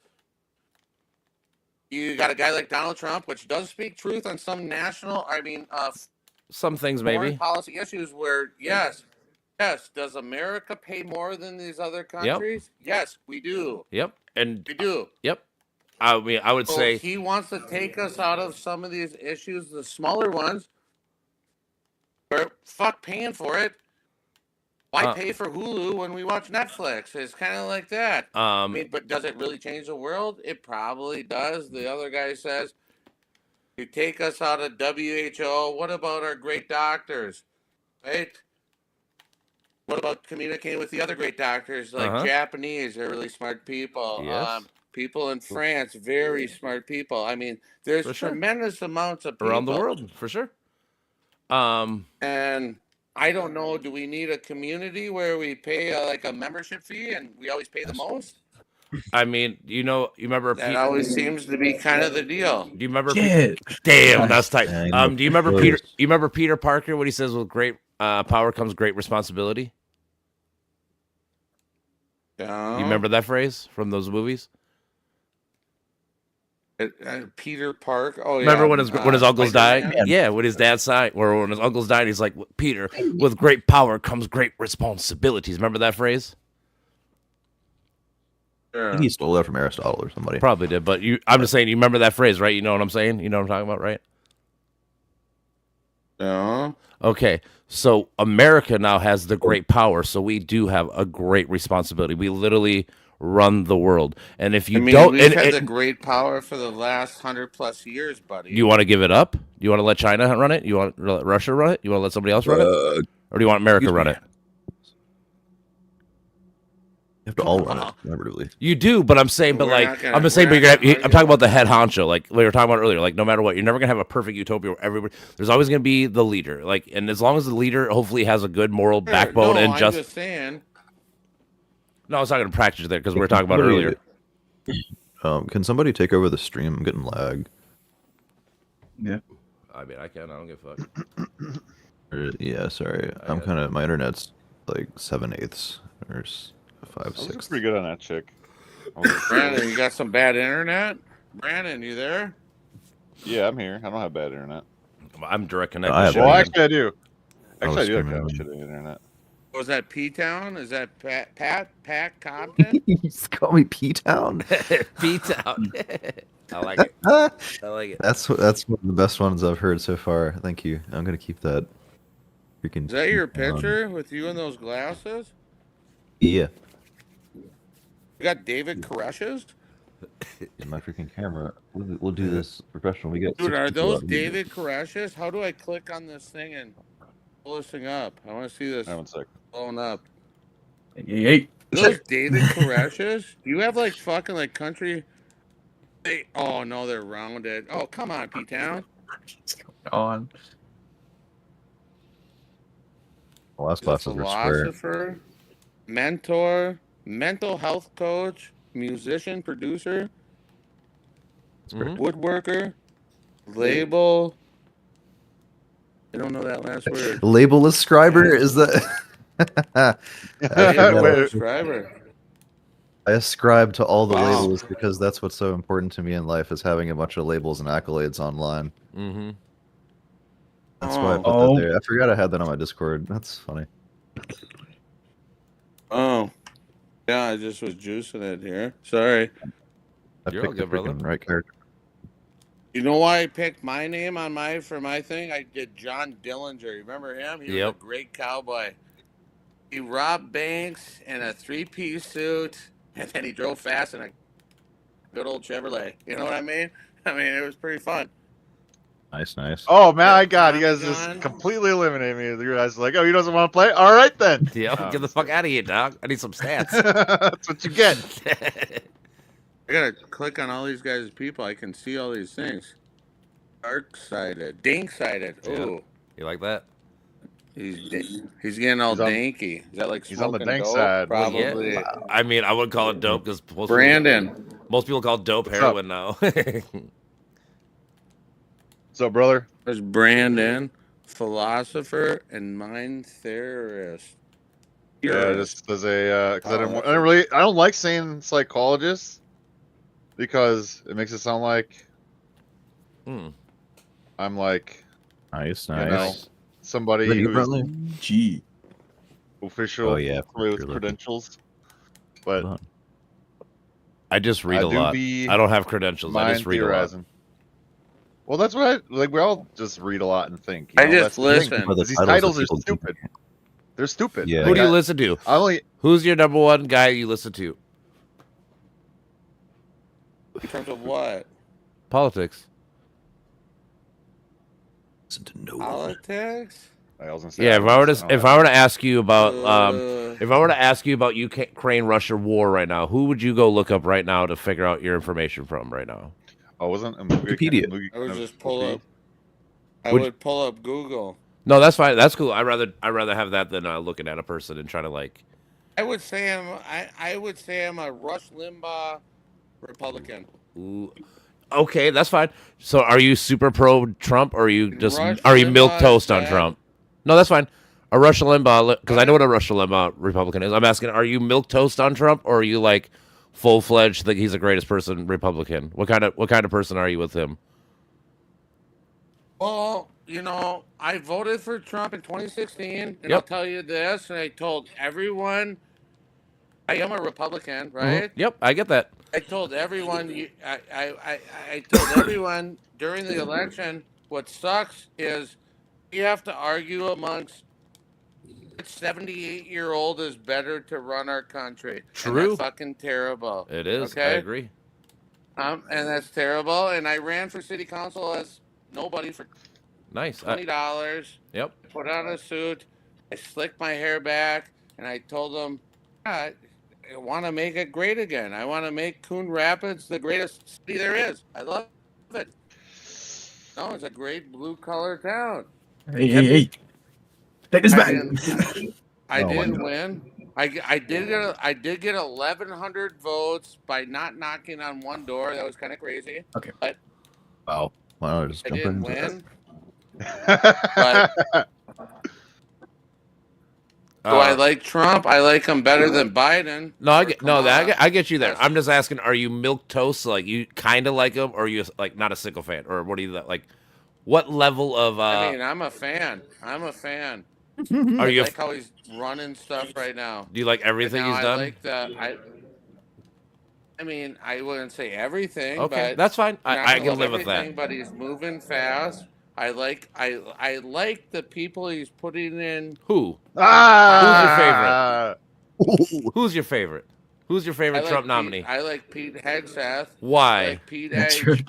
Speaker 4: You got a guy like Donald Trump, which does speak truth on some
Speaker 1: Some things
Speaker 4: foreign
Speaker 1: maybe.
Speaker 4: policy issues where, yes, does America pay more than these other countries? Yes, we do.
Speaker 1: Yep. And
Speaker 4: We do.
Speaker 1: yep. I mean, I would
Speaker 4: So
Speaker 1: say
Speaker 4: he wants to take us out of some of these issues, the smaller ones. Where fuck paying for it. Why pay for Hulu when we watch Netflix? It's kind of like that. I mean, but does it really change the world? It probably does. The other guy says, you take us out of WHO. What about our great doctors? Right? What about communicating with the other great doctors, like Japanese? They're really smart people.
Speaker 1: Yes.
Speaker 4: People in France, very smart people. I mean, there's
Speaker 1: For sure.
Speaker 4: tremendous amounts of people
Speaker 1: around the world for sure.
Speaker 4: And I don't know. Do we need a community where we pay like a membership fee and we always pay the most?
Speaker 1: I mean, you remember
Speaker 4: That always seems to be kind of the deal.
Speaker 1: Do you remember?
Speaker 5: Yeah.
Speaker 1: Damn, that's tight.
Speaker 2: Yeah, I know.
Speaker 1: Do you remember
Speaker 2: Close.
Speaker 1: Peter? You remember Peter Parker? What he says with great power comes great responsibility.
Speaker 4: Yeah.
Speaker 1: You remember that phrase from those movies?
Speaker 4: Peter Park. Oh, yeah.
Speaker 1: Remember when his uncles died?
Speaker 4: Spider-Man?
Speaker 1: Yeah, when his dad died, or when his uncles died, he's like, Peter, with great power comes great responsibilities. Remember that phrase?
Speaker 2: I
Speaker 4: Sure.
Speaker 2: think he stole that from Aristotle or somebody.
Speaker 1: Probably did, but I'm just saying, you remember that phrase, right? You know what I'm saying? You know what I'm talking about, right?
Speaker 4: Yeah.
Speaker 1: Okay, so America now has the great power, so we do have a great responsibility. We literally run the world, and if you
Speaker 4: I mean,
Speaker 1: don't,
Speaker 4: we've had
Speaker 1: and
Speaker 4: the great power for the last 100+ years, buddy.
Speaker 1: you want to give it up? You want to let China run it? You want to let Russia run it? You want to let somebody else run it, or do you want America run it?
Speaker 2: You have to all run it collaboratively.
Speaker 1: You do, but I'm saying, but
Speaker 4: We're
Speaker 1: like,
Speaker 4: not gonna-
Speaker 1: I'm just saying,
Speaker 4: we're
Speaker 1: but you're
Speaker 4: not
Speaker 1: gonna,
Speaker 4: gonna
Speaker 1: I'm talking about the head honcho, like we were talking about earlier. Like, no matter what, you're never gonna have a perfect utopia where everybody. There's always gonna be the leader, like, and as long as the leader hopefully has a good moral
Speaker 4: Sure.
Speaker 1: backbone
Speaker 4: No,
Speaker 1: and
Speaker 4: I'm
Speaker 1: just.
Speaker 4: just saying.
Speaker 1: No, I was not gonna practice there because we were talking about earlier.
Speaker 2: Can somebody take over the stream? I'm getting lag.
Speaker 5: Yeah.
Speaker 1: I mean, I can. I don't give a fuck.
Speaker 2: Yeah, sorry. I'm kind of my internet's like 7/8 or 5/6.
Speaker 3: I was pretty good on that chick.
Speaker 4: Brandon, you got some bad internet? Brandon, you there?
Speaker 3: Yeah, I'm here. I don't have bad internet.
Speaker 1: I'm direct
Speaker 2: I
Speaker 1: connected.
Speaker 2: have
Speaker 1: shit.
Speaker 3: Well,
Speaker 2: bad
Speaker 3: actually, I do.
Speaker 2: I was
Speaker 3: Actually, I do have
Speaker 2: screaming.
Speaker 3: kind of shitty internet.
Speaker 4: Was that P-Town? Is that Pat Compton?
Speaker 2: You just call me P-Town.
Speaker 1: Beats out. I like it.
Speaker 2: That's
Speaker 1: I like it.
Speaker 2: one of the best ones I've heard so far. Thank you. I'm gonna keep that. Freaking.
Speaker 4: Is that your
Speaker 2: P-Town.
Speaker 4: picture with you and those glasses?
Speaker 2: Yeah.
Speaker 4: You got David Koresh's?
Speaker 2: In my freaking camera. We'll do this professional. We get.
Speaker 4: Dude,
Speaker 2: 6
Speaker 4: are
Speaker 2: people
Speaker 4: those
Speaker 2: out here.
Speaker 4: David Koresh's? How do I click on this thing and pull this thing up? I want to see this
Speaker 3: Hang on one sec.
Speaker 4: blown up.
Speaker 5: Hey.
Speaker 4: Are those David Koresh's? Do you have like fucking like country? Oh no, they're rounded. Oh come on, P-Town.
Speaker 5: On.
Speaker 2: The last
Speaker 4: He's a
Speaker 2: classes were square.
Speaker 4: philosopher, mentor, mental health coach, musician, producer,
Speaker 1: Mhm.
Speaker 4: woodworker, label. I don't know that last word.
Speaker 2: Label ascriber is that?
Speaker 4: Label
Speaker 3: Wait,
Speaker 4: subscriber.
Speaker 2: I ascribe to all the
Speaker 4: Wow.
Speaker 2: labels because that's what's so important to me in life is having a bunch of labels and accolades online.
Speaker 1: Mm-hmm.
Speaker 2: That's why I put
Speaker 5: Oh.
Speaker 2: that there. I forgot I had that on my Discord. That's funny.
Speaker 4: Oh, yeah, I just was juicing it here. Sorry.
Speaker 2: I
Speaker 1: You're all
Speaker 2: picked the
Speaker 1: good, brother.
Speaker 2: freaking right character.
Speaker 4: You know why I picked my name on for my thing? I did John Dillinger. Remember him? He was
Speaker 1: Yep.
Speaker 4: a great cowboy. He robbed banks in a 3-piece suit, and then he drove fast in a good old Chevrolet. You know what I mean? I mean, it was pretty fun.
Speaker 2: Nice, nice.
Speaker 3: Oh man, I got
Speaker 4: Tommy
Speaker 3: you guys
Speaker 4: John.
Speaker 3: just completely eliminated me. You guys are like, oh, he doesn't want to play. All right then.
Speaker 1: Yeah, get the fuck out of here, dog. I need some stats.
Speaker 3: That's what you get.
Speaker 4: I gotta click on all these guys' people. I can see all these things. Dark-sided, dink-sided.
Speaker 1: Yeah.
Speaker 4: Ooh,
Speaker 1: You like that?
Speaker 4: he's getting all
Speaker 3: He's on-
Speaker 4: danky. Is that like
Speaker 3: he's on the
Speaker 4: smoking
Speaker 3: dank
Speaker 4: dope?
Speaker 3: side.
Speaker 1: Well,
Speaker 4: Probably.
Speaker 1: yeah. I mean, I would call it dope because
Speaker 4: Brandon.
Speaker 1: most people call dope
Speaker 3: What's
Speaker 1: heroin now.
Speaker 3: What's up, brother?
Speaker 4: There's Brandon. philosopher and mind theorist.
Speaker 3: Yeah, just as a because
Speaker 4: Oh,
Speaker 3: I don't like saying psychologist because it makes it sound like
Speaker 1: Hmm.
Speaker 3: I'm like
Speaker 2: Nice,
Speaker 3: know,
Speaker 2: nice.
Speaker 3: somebody
Speaker 2: Is that you,
Speaker 3: who's
Speaker 2: Bradley?
Speaker 5: Gee.
Speaker 3: official
Speaker 2: Oh yeah,
Speaker 3: with
Speaker 2: you're lucky.
Speaker 3: credentials, but
Speaker 2: Hold on.
Speaker 1: I just read
Speaker 3: I
Speaker 1: a
Speaker 3: do
Speaker 1: lot.
Speaker 3: be
Speaker 1: I don't have credentials. I just
Speaker 3: mind
Speaker 1: read a lot.
Speaker 3: theorizing. Well, that's what I like. We all just read a lot and think.
Speaker 4: I
Speaker 3: know?
Speaker 4: just
Speaker 3: That's the thing.
Speaker 4: listen.
Speaker 2: By the
Speaker 3: 'Cause these
Speaker 2: titles that
Speaker 3: titles are
Speaker 2: people give
Speaker 3: stupid. They're stupid.
Speaker 2: Yeah.
Speaker 1: Who
Speaker 3: Like,
Speaker 1: do you listen to?
Speaker 3: I only
Speaker 1: Who's your number one guy you listen to?
Speaker 4: In terms of what?
Speaker 1: Politics.
Speaker 2: Listen to no one.
Speaker 4: Politics?
Speaker 3: I was gonna say.
Speaker 1: Yeah,
Speaker 3: I
Speaker 1: if I were
Speaker 3: don't
Speaker 1: to ask you about
Speaker 4: Uh,
Speaker 1: if I were to ask you about Ukraine Russia war right now, who would you go look up right now to figure out your information from right now?
Speaker 3: Oh, wasn't a movie
Speaker 2: Wikipedia.
Speaker 4: I would just pull up. I
Speaker 1: Would-
Speaker 4: would pull up Google.
Speaker 1: No, that's fine. That's cool. I rather have that than looking at a person and trying to like.
Speaker 4: I would say I'm a Rush Limbaugh Republican.
Speaker 1: Ooh, okay, that's fine. So, are you super pro Trump, or are you just
Speaker 4: Rush
Speaker 1: are you milk
Speaker 4: Limbaugh
Speaker 1: toast on
Speaker 4: said-
Speaker 1: Trump? No, that's fine. A Rush Limbaugh, because I know what a Rush Limbaugh Republican is. I'm asking, are you milk toast on Trump, or are you like full fledged think he's the greatest person Republican? What kind of person are you with him?
Speaker 4: Well, you know, I voted for Trump in 2016, and
Speaker 1: Yep.
Speaker 4: I'll tell you this, and I told everyone I am a Republican, right?
Speaker 1: Yep, I get that.
Speaker 4: I told everyone I told everyone during the election what sucks is you have to argue amongst 78-year-old is better to run our country. And
Speaker 1: True.
Speaker 4: that's fucking terrible.
Speaker 1: It is. I
Speaker 4: Okay?
Speaker 1: agree.
Speaker 4: And that's terrible. And I ran for city council as nobody for
Speaker 1: Nice.
Speaker 4: $20.
Speaker 1: Yep.
Speaker 4: Put on a suit. I slicked my hair back, and I told them, I want to make it great again. I want to make Coon Rapids the greatest city there is. I love it. No, it's a great blue-collar town.
Speaker 5: Hey. Take this
Speaker 4: I
Speaker 5: back.
Speaker 4: didn't, I
Speaker 2: Oh, my
Speaker 4: didn't
Speaker 2: God.
Speaker 4: win. I did get 1,100 votes by not knocking on one door. That was kind of crazy.
Speaker 2: Wow. Why don't I just
Speaker 4: I
Speaker 2: jump
Speaker 4: didn't
Speaker 2: into it?
Speaker 4: win. But do I like Trump? I like him better than Biden.
Speaker 1: No, I
Speaker 4: or
Speaker 1: get no.
Speaker 4: Kamala.
Speaker 1: I get you there.
Speaker 4: Yes.
Speaker 1: I'm just asking: are you milk toast? Like you kind of like him, or are you like not a sycophant, or what are you like? What level of?
Speaker 4: I mean, I'm a fan. I'm a fan.
Speaker 1: Are
Speaker 4: I
Speaker 1: you?
Speaker 4: like how he's running stuff right now.
Speaker 1: Do you like everything
Speaker 4: Right now,
Speaker 1: he's done?
Speaker 4: I like the. I mean, I wouldn't say everything.
Speaker 1: Okay,
Speaker 4: but
Speaker 1: that's fine.
Speaker 4: not
Speaker 1: I
Speaker 4: gonna
Speaker 1: can live with
Speaker 4: everything,
Speaker 1: that.
Speaker 4: But he's moving fast. I like the people he's putting in.
Speaker 1: Who?
Speaker 3: Ah!
Speaker 1: Who's your favorite? Who's your
Speaker 4: I
Speaker 1: favorite
Speaker 4: like
Speaker 1: Trump
Speaker 4: Pete-
Speaker 1: nominee?
Speaker 4: I like Pete Hegseth. I
Speaker 1: Why?
Speaker 4: like Pete
Speaker 5: That's
Speaker 4: Heg-
Speaker 5: right.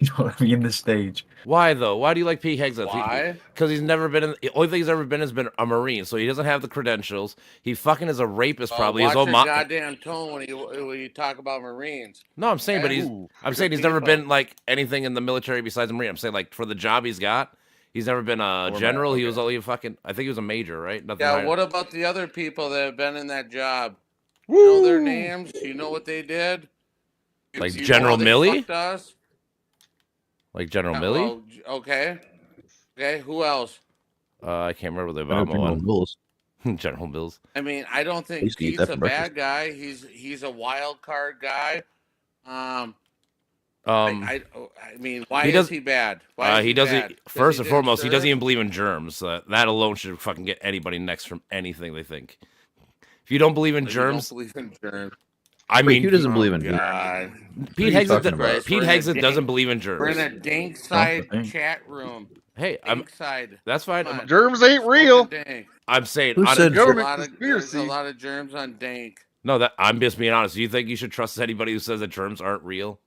Speaker 5: You know what I mean? The stage.
Speaker 1: Why though? Why do you like Pete Hegseth?
Speaker 4: Why?
Speaker 1: Because he's never been in. The only thing he's ever been has been a Marine, so he doesn't have the credentials. He fucking is a rapist, probably.
Speaker 4: Watch
Speaker 1: His own
Speaker 4: your
Speaker 1: mom.
Speaker 4: goddamn tone when you talk about Marines.
Speaker 1: No, I'm saying, but he's.
Speaker 3: Ooh,
Speaker 1: I'm
Speaker 3: good
Speaker 1: saying he's never
Speaker 3: people.
Speaker 1: been like anything in the military besides a Marine. I'm saying like for the job he's got, he's never been a
Speaker 3: Or
Speaker 1: general. He
Speaker 3: okay.
Speaker 1: was only a fucking. I think he was a major, right? Nothing.
Speaker 4: Yeah,
Speaker 1: higher.
Speaker 4: what about the other people that have been in that job? You know their names? You know what they did?
Speaker 1: Like
Speaker 4: You know
Speaker 1: General
Speaker 4: how they
Speaker 1: Milley?
Speaker 4: fucked us?
Speaker 1: Like General Milley?
Speaker 4: Oh, okay. Okay, who else?
Speaker 1: I can't remember the
Speaker 2: General
Speaker 1: Obama one.
Speaker 2: Mills.
Speaker 1: General Mills.
Speaker 4: I mean, I don't think
Speaker 2: used to eat
Speaker 4: Pete's
Speaker 2: that
Speaker 4: a
Speaker 2: for
Speaker 4: bad guy. He's a wild card guy. I mean, why
Speaker 1: He
Speaker 4: is
Speaker 1: does-
Speaker 4: he bad? Why is
Speaker 1: he doesn't.
Speaker 4: bad? 'Cause
Speaker 1: First
Speaker 4: he
Speaker 1: and
Speaker 4: didn't
Speaker 1: foremost, he doesn't
Speaker 4: serve?
Speaker 1: even believe in germs. That alone should fucking get anybody next from anything they think. If you don't believe in
Speaker 4: You don't
Speaker 1: germs,
Speaker 4: believe in germs.
Speaker 1: I
Speaker 2: Wait,
Speaker 1: mean,
Speaker 2: who doesn't believe in germs?
Speaker 4: God.
Speaker 1: Pete
Speaker 2: What are you
Speaker 1: Hegseth.
Speaker 2: talking about?
Speaker 1: Pete
Speaker 4: We're in a
Speaker 1: Hegseth doesn't
Speaker 4: dank-
Speaker 1: believe in
Speaker 4: We're in
Speaker 1: germs.
Speaker 4: a dank side
Speaker 5: thing.
Speaker 4: chat room.
Speaker 1: Hey,
Speaker 4: Dank side.
Speaker 1: that's fine.
Speaker 4: Come on.
Speaker 3: Germs ain't real.
Speaker 4: Fucking dank.
Speaker 1: I'm saying
Speaker 2: Who
Speaker 1: on a-
Speaker 2: said
Speaker 4: There's a
Speaker 3: Government
Speaker 4: lot of
Speaker 3: conspiracy.
Speaker 4: there's a lot of germs on dank.
Speaker 1: no. That I'm just being honest. Do you think you should trust anybody who says that germs aren't real?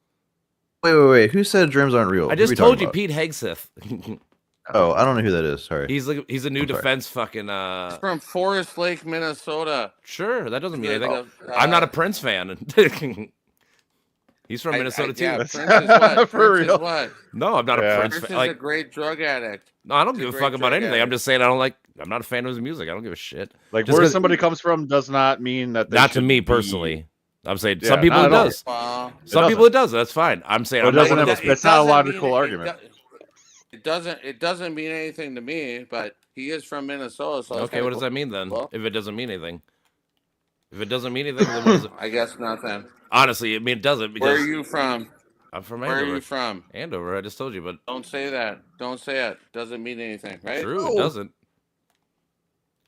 Speaker 2: Wait. Who said germs aren't real?
Speaker 1: I
Speaker 2: Who are
Speaker 1: just
Speaker 2: we
Speaker 1: told
Speaker 2: talking
Speaker 1: you,
Speaker 2: about?
Speaker 1: Pete Hegseth.
Speaker 2: Oh, I don't know who that is. Sorry.
Speaker 1: he's a new
Speaker 2: I'm sorry.
Speaker 1: defense fucking.
Speaker 4: It's from Forest Lake, Minnesota.
Speaker 1: Sure, that doesn't mean anything.
Speaker 4: The-
Speaker 1: I'm not a Prince fan. He's from Minnesota too.
Speaker 4: Yeah, Prince is what?
Speaker 3: For
Speaker 4: Prince is
Speaker 3: real.
Speaker 4: what?
Speaker 1: No, I'm not
Speaker 3: Yeah.
Speaker 1: a Prince
Speaker 4: Prince
Speaker 1: fan.
Speaker 4: is
Speaker 1: Like,
Speaker 4: a great drug addict.
Speaker 1: no, I don't
Speaker 4: he's
Speaker 1: give
Speaker 4: a
Speaker 1: a
Speaker 4: great
Speaker 1: fuck about
Speaker 4: drug
Speaker 1: anything. I'm
Speaker 4: addict.
Speaker 1: just saying I don't like. I'm not a fan of his music. I don't give a shit.
Speaker 3: Like
Speaker 1: Just
Speaker 3: where
Speaker 1: 'cause-
Speaker 3: somebody comes from does not mean that they
Speaker 1: Not to
Speaker 3: should
Speaker 1: me
Speaker 3: be-
Speaker 1: personally. I'm saying
Speaker 3: Yeah,
Speaker 1: some people
Speaker 3: not
Speaker 1: it
Speaker 3: at all.
Speaker 1: does.
Speaker 4: Well,
Speaker 1: Some people it does. That's fine. I'm saying
Speaker 3: But
Speaker 1: I'm
Speaker 3: it
Speaker 1: not
Speaker 3: doesn't
Speaker 1: one of
Speaker 3: have
Speaker 1: those
Speaker 3: a-
Speaker 1: people.
Speaker 3: That's not a
Speaker 4: doesn't
Speaker 3: logical
Speaker 4: mean-
Speaker 3: argument.
Speaker 4: It It doesn't mean anything to me, but he is from Minnesota, so
Speaker 1: Okay, what does that mean then?
Speaker 4: Well-
Speaker 1: If it doesn't mean anything, if it doesn't mean anything, then what does it?
Speaker 4: I guess nothing.
Speaker 1: Honestly, I mean it doesn't because
Speaker 4: Where are you from?
Speaker 1: I'm from
Speaker 4: Where are
Speaker 1: Andover.
Speaker 4: you from?
Speaker 1: Andover, I just told you, but
Speaker 4: Don't say that. Don't say it. Doesn't mean anything, right?
Speaker 1: true, it doesn't.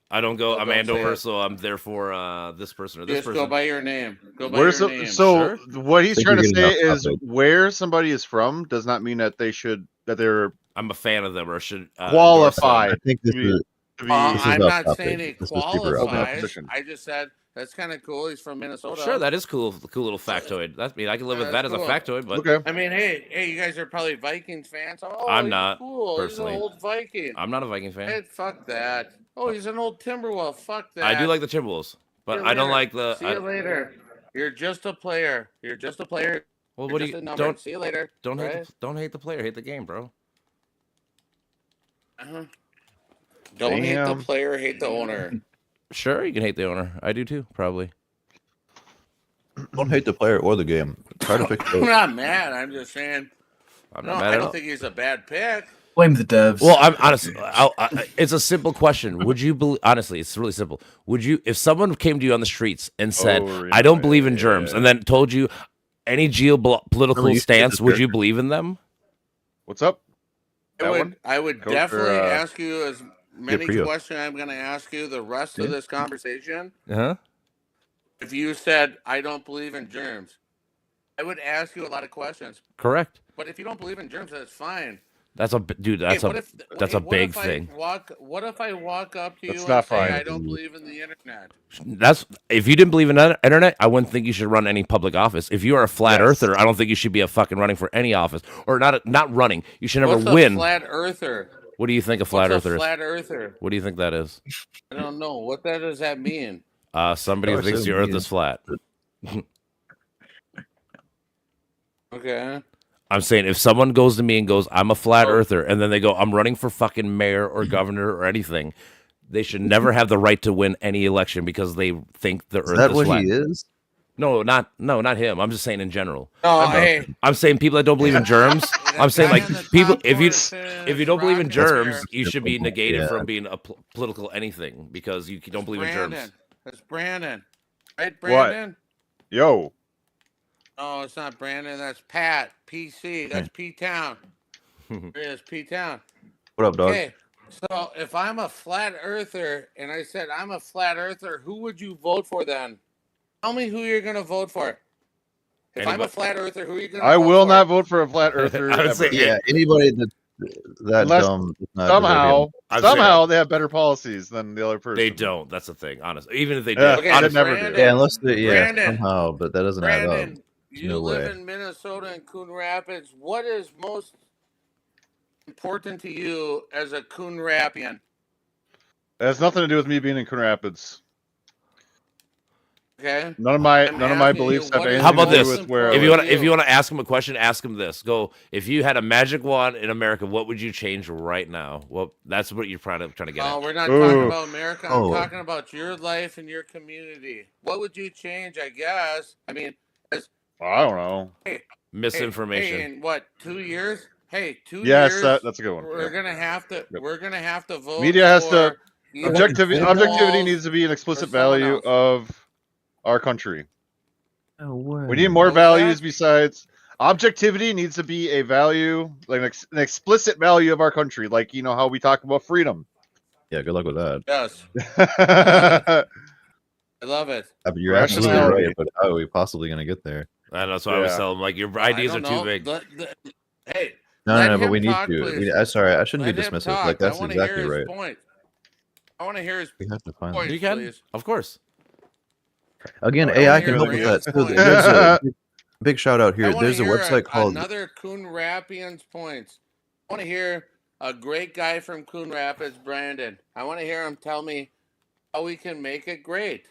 Speaker 1: I don't go.
Speaker 4: Well,
Speaker 1: I'm
Speaker 4: don't say
Speaker 1: Andover,
Speaker 4: it.
Speaker 1: so I'm therefore this person or this
Speaker 4: Just
Speaker 1: person.
Speaker 4: go by your name. Go by
Speaker 3: Where's
Speaker 4: your
Speaker 3: the,
Speaker 4: name.
Speaker 3: so
Speaker 1: Sure.
Speaker 3: what he's
Speaker 2: Think
Speaker 3: trying to
Speaker 2: you're getting
Speaker 3: say
Speaker 2: off
Speaker 3: is
Speaker 2: topic.
Speaker 3: where somebody is from does not mean that they're
Speaker 1: I'm a fan of them or should endorse them.
Speaker 3: qualified
Speaker 2: I think this
Speaker 3: to be,
Speaker 2: is
Speaker 3: to be
Speaker 2: This is
Speaker 4: I'm
Speaker 2: off
Speaker 4: not
Speaker 2: topic.
Speaker 4: saying it
Speaker 2: This is super off
Speaker 4: qualifies.
Speaker 3: topic.
Speaker 4: I just said that's kind of cool. He's from Minnesota.
Speaker 1: Sure, that is cool. Cool little factoid. That's I can live with that
Speaker 4: That's
Speaker 1: as a
Speaker 4: cool.
Speaker 1: factoid, but
Speaker 3: okay.
Speaker 4: I mean, hey, you guys are probably Vikings fans. Oh,
Speaker 1: I'm
Speaker 4: he's
Speaker 1: not,
Speaker 4: cool.
Speaker 1: personally.
Speaker 4: He's an old Viking.
Speaker 1: I'm not a Viking fan.
Speaker 4: Hey, fuck that. Oh, he's an old Timberwolf. Fuck that.
Speaker 1: I do like the Timberwolves, but
Speaker 4: See you
Speaker 1: I don't
Speaker 4: later.
Speaker 1: like the.
Speaker 4: See you later. You're just a player. You're just a player.
Speaker 1: Well,
Speaker 4: You're
Speaker 1: what do
Speaker 4: just
Speaker 1: you
Speaker 4: a number.
Speaker 1: don't
Speaker 4: See you later.
Speaker 1: don't hate
Speaker 4: Right?
Speaker 1: don't hate the player, hate the game, bro.
Speaker 4: Uh-huh. Don't hate
Speaker 3: Damn.
Speaker 4: the player, hate the owner.
Speaker 1: Sure, you can hate the owner. I do too, probably.
Speaker 2: don't hate the player or the game. Try to fix
Speaker 4: I'm
Speaker 2: it.
Speaker 4: not mad. I'm just saying.
Speaker 1: I'm
Speaker 4: No,
Speaker 1: not mad
Speaker 4: I
Speaker 1: at
Speaker 4: don't
Speaker 1: all.
Speaker 4: think he's a bad pick.
Speaker 5: Blame the devs.
Speaker 1: Well, I'm honestly. It's a simple question. Would you believe? Honestly, it's really simple. Would you, if someone came to you on the streets and said,
Speaker 3: Oh,
Speaker 1: "I don't
Speaker 3: yeah,
Speaker 1: believe in
Speaker 3: yeah,
Speaker 1: germs,"
Speaker 3: yeah.
Speaker 1: and then told you any geopolitical
Speaker 2: Remember, you said
Speaker 1: stance,
Speaker 2: this
Speaker 1: would you
Speaker 2: character.
Speaker 1: believe in them?
Speaker 3: What's up? That one?
Speaker 4: I would
Speaker 3: Coach,
Speaker 4: definitely
Speaker 3: or,
Speaker 4: ask you as many
Speaker 2: Priyo.
Speaker 4: questions I'm going to ask you the rest
Speaker 2: Yeah.
Speaker 4: of this conversation.
Speaker 1: Huh?
Speaker 4: If you said, I don't believe in germs, I would ask you a lot of questions.
Speaker 1: Correct.
Speaker 4: But if you don't believe in germs, that's fine.
Speaker 1: That's a dude. That's
Speaker 4: Hey,
Speaker 1: a
Speaker 4: what
Speaker 1: big
Speaker 4: if I
Speaker 1: thing.
Speaker 4: What if I walk up to you
Speaker 3: That's
Speaker 4: and
Speaker 3: not
Speaker 4: say,
Speaker 3: fine.
Speaker 4: I don't believe in the internet?
Speaker 1: That's if you didn't believe in the internet, I wouldn't think you should run any public office. If you are a flat
Speaker 3: Yes.
Speaker 1: earther, I don't think you should be a fucking running for any office or not running. You should never
Speaker 4: What's
Speaker 1: win.
Speaker 4: a flat earther?
Speaker 1: What do you think a flat
Speaker 4: What's
Speaker 1: earther
Speaker 4: a
Speaker 1: is?
Speaker 4: flat earther?
Speaker 1: What do you think that is?
Speaker 4: I don't know. What does that mean?
Speaker 1: Somebody who
Speaker 2: Gosh,
Speaker 1: thinks
Speaker 2: so
Speaker 1: the Earth
Speaker 2: mean.
Speaker 1: is flat.
Speaker 4: Okay.
Speaker 1: I'm saying if someone goes to me and goes, "I'm a flat
Speaker 4: Oh.
Speaker 1: earther," and then they go, "I'm running for fucking mayor or governor or anything," they should never have the right to win any election because they think the
Speaker 2: Is
Speaker 1: Earth
Speaker 2: that
Speaker 1: is
Speaker 2: what
Speaker 1: flat.
Speaker 2: he is?
Speaker 1: No, not him. I'm just saying in general.
Speaker 4: No,
Speaker 2: I'm
Speaker 4: hey.
Speaker 1: I'm saying people that don't believe in germs. I'm saying
Speaker 4: Guy
Speaker 1: like
Speaker 4: on the
Speaker 1: people
Speaker 4: top
Speaker 1: if you
Speaker 4: corner
Speaker 1: if you don't believe in
Speaker 4: says rock
Speaker 1: germs,
Speaker 4: and
Speaker 1: you should be
Speaker 2: Simple,
Speaker 1: negated
Speaker 2: yeah.
Speaker 1: from being a political anything because you don't believe in germs.
Speaker 4: Brandon. It's Brandon. Right, Brandon?
Speaker 3: Yo.
Speaker 4: No, it's not Brandon. That's Pat. PC. That's P Town. It is P Town.
Speaker 2: What up, dog?
Speaker 4: Okay. So if I'm a flat earther and I said I'm a flat earther, who would you vote for then? Tell me who you're gonna vote for. If I'm a
Speaker 1: Anybody.
Speaker 4: flat earther, who are you gonna
Speaker 3: I
Speaker 4: vote
Speaker 3: will
Speaker 4: for?
Speaker 3: not vote for a flat earther.
Speaker 1: I would
Speaker 3: ever.
Speaker 1: say-
Speaker 2: Yeah, anybody that
Speaker 3: Unless
Speaker 2: dumb does not
Speaker 3: somehow,
Speaker 1: I'm
Speaker 3: somehow they have better policies than the other person.
Speaker 1: They don't. That's the thing. Honestly, even if they did,
Speaker 3: Yeah,
Speaker 4: Okay,
Speaker 3: I'd
Speaker 1: honestly,
Speaker 3: never do.
Speaker 4: Brandon,
Speaker 2: Yeah, unless they, yeah,
Speaker 4: Brandon.
Speaker 2: somehow, but that doesn't add up.
Speaker 4: Brandon, you
Speaker 2: no
Speaker 4: live
Speaker 2: way.
Speaker 4: in Minnesota and Coon Rapids. What is most important to you as a Coon Rapian?
Speaker 3: It has nothing to do with me being in Coon Rapids.
Speaker 4: Okay.
Speaker 3: None of my
Speaker 4: I'm
Speaker 3: none of my
Speaker 4: asking you,
Speaker 3: beliefs have
Speaker 4: what is
Speaker 3: anything
Speaker 1: How about
Speaker 3: to do
Speaker 1: this?
Speaker 3: with where.
Speaker 1: if
Speaker 3: I
Speaker 1: you
Speaker 3: live.
Speaker 1: want if you want to ask him a question, ask him this. Go. If you had a magic wand in America, what would you change right now? Well, that's what you're trying to get
Speaker 4: Oh,
Speaker 1: at.
Speaker 4: we're not
Speaker 3: Ooh.
Speaker 4: talking about America. I'm
Speaker 2: Oh.
Speaker 4: talking about your life and your community. What would you change? I guess. I mean,
Speaker 3: I don't know.
Speaker 1: Misinformation.
Speaker 4: Hey, in what 2 years? Hey, 2
Speaker 3: Yes,
Speaker 4: years.
Speaker 3: that's a good one.
Speaker 4: We're
Speaker 3: Yeah.
Speaker 4: gonna have to.
Speaker 3: Yep.
Speaker 4: We're gonna have to vote.
Speaker 3: Media has to-
Speaker 4: for either
Speaker 3: Objectivity
Speaker 4: footballs
Speaker 3: needs to be an explicit
Speaker 4: someone
Speaker 3: value
Speaker 4: else.
Speaker 3: of our country.
Speaker 2: No way.
Speaker 3: We need more
Speaker 4: What was
Speaker 3: values
Speaker 4: that?
Speaker 3: besides objectivity. Needs to be a value, like an explicit value of our country. Like how we talk about freedom.
Speaker 2: Yeah, good luck with that.
Speaker 4: Yes,
Speaker 3: yeah,
Speaker 4: I love it.
Speaker 2: You're absolutely
Speaker 3: Rationality.
Speaker 2: right, but how are we possibly gonna get there?
Speaker 1: And that's why I always
Speaker 3: Yeah.
Speaker 1: tell them like your
Speaker 4: I
Speaker 1: ideas are
Speaker 4: don't
Speaker 1: too
Speaker 4: know.
Speaker 1: big.
Speaker 4: Hey,
Speaker 2: No,
Speaker 4: Let
Speaker 2: no, no, but
Speaker 4: him
Speaker 2: we need
Speaker 4: talk,
Speaker 2: to.
Speaker 4: please.
Speaker 2: I'm sorry, I shouldn't
Speaker 4: let
Speaker 2: be
Speaker 4: him
Speaker 2: dismissive.
Speaker 4: talk.
Speaker 2: Like that's
Speaker 4: I wanna
Speaker 2: exactly
Speaker 4: hear his
Speaker 2: right.
Speaker 4: point. I want to hear his
Speaker 2: We have to find.
Speaker 4: point,
Speaker 1: You can,
Speaker 4: please.
Speaker 1: of course.
Speaker 2: Again,
Speaker 4: I
Speaker 2: AI
Speaker 4: wanna
Speaker 2: can
Speaker 4: hear
Speaker 2: help with that.
Speaker 4: Brandon's
Speaker 2: So
Speaker 4: point.
Speaker 2: there's a big shout out
Speaker 4: I
Speaker 2: here.
Speaker 4: wanna
Speaker 2: There's a
Speaker 4: hear
Speaker 2: website called.
Speaker 4: another Coon Rapians points. I want to hear a great guy from Coon Rapids, Brandon. I want to hear him tell me how we can make it great.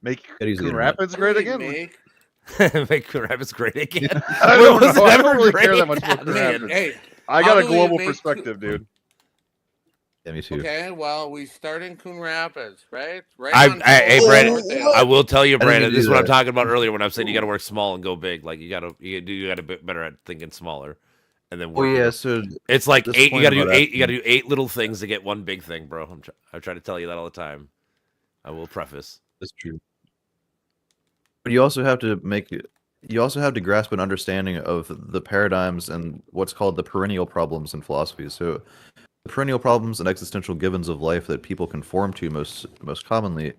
Speaker 3: make
Speaker 2: Get easy
Speaker 3: Coon
Speaker 2: internet.
Speaker 3: Rapids
Speaker 4: How do
Speaker 3: great
Speaker 4: we
Speaker 3: again.
Speaker 4: make-
Speaker 1: Make Rapids great again.
Speaker 3: I
Speaker 1: When
Speaker 3: don't
Speaker 1: was
Speaker 3: know.
Speaker 1: it
Speaker 3: I
Speaker 1: ever
Speaker 3: don't really care
Speaker 1: great?
Speaker 3: that much about Coon
Speaker 1: Man,
Speaker 3: Rapids.
Speaker 4: Hey,
Speaker 3: I
Speaker 4: How
Speaker 3: got a
Speaker 4: do we
Speaker 3: global
Speaker 4: make
Speaker 3: perspective, dude.
Speaker 2: Yeah, me too.
Speaker 4: okay, well, we start in Coon Rapids, right? Right.
Speaker 1: I-
Speaker 4: on
Speaker 1: hey,
Speaker 4: Full
Speaker 1: Brandon,
Speaker 4: North End.
Speaker 1: I will tell you,
Speaker 2: didn't
Speaker 1: Brandon.
Speaker 2: do
Speaker 1: This is what I'm
Speaker 2: that.
Speaker 1: talking about earlier when I'm saying you got to work small and go big. Like you got to be better at thinking smaller. and then
Speaker 2: Oh
Speaker 1: work.
Speaker 2: yeah, so
Speaker 1: It's like
Speaker 2: this
Speaker 1: eight. You
Speaker 2: point
Speaker 1: gotta do
Speaker 2: about
Speaker 1: eight. You gotta
Speaker 2: asking-
Speaker 1: do 8 little things to get one big thing, bro. I try to tell you that all the time. I will preface.
Speaker 2: that's true. But you also have to grasp an understanding of the paradigms and what's called the perennial problems in philosophy. So the perennial problems and existential givens of life that people conform to most commonly.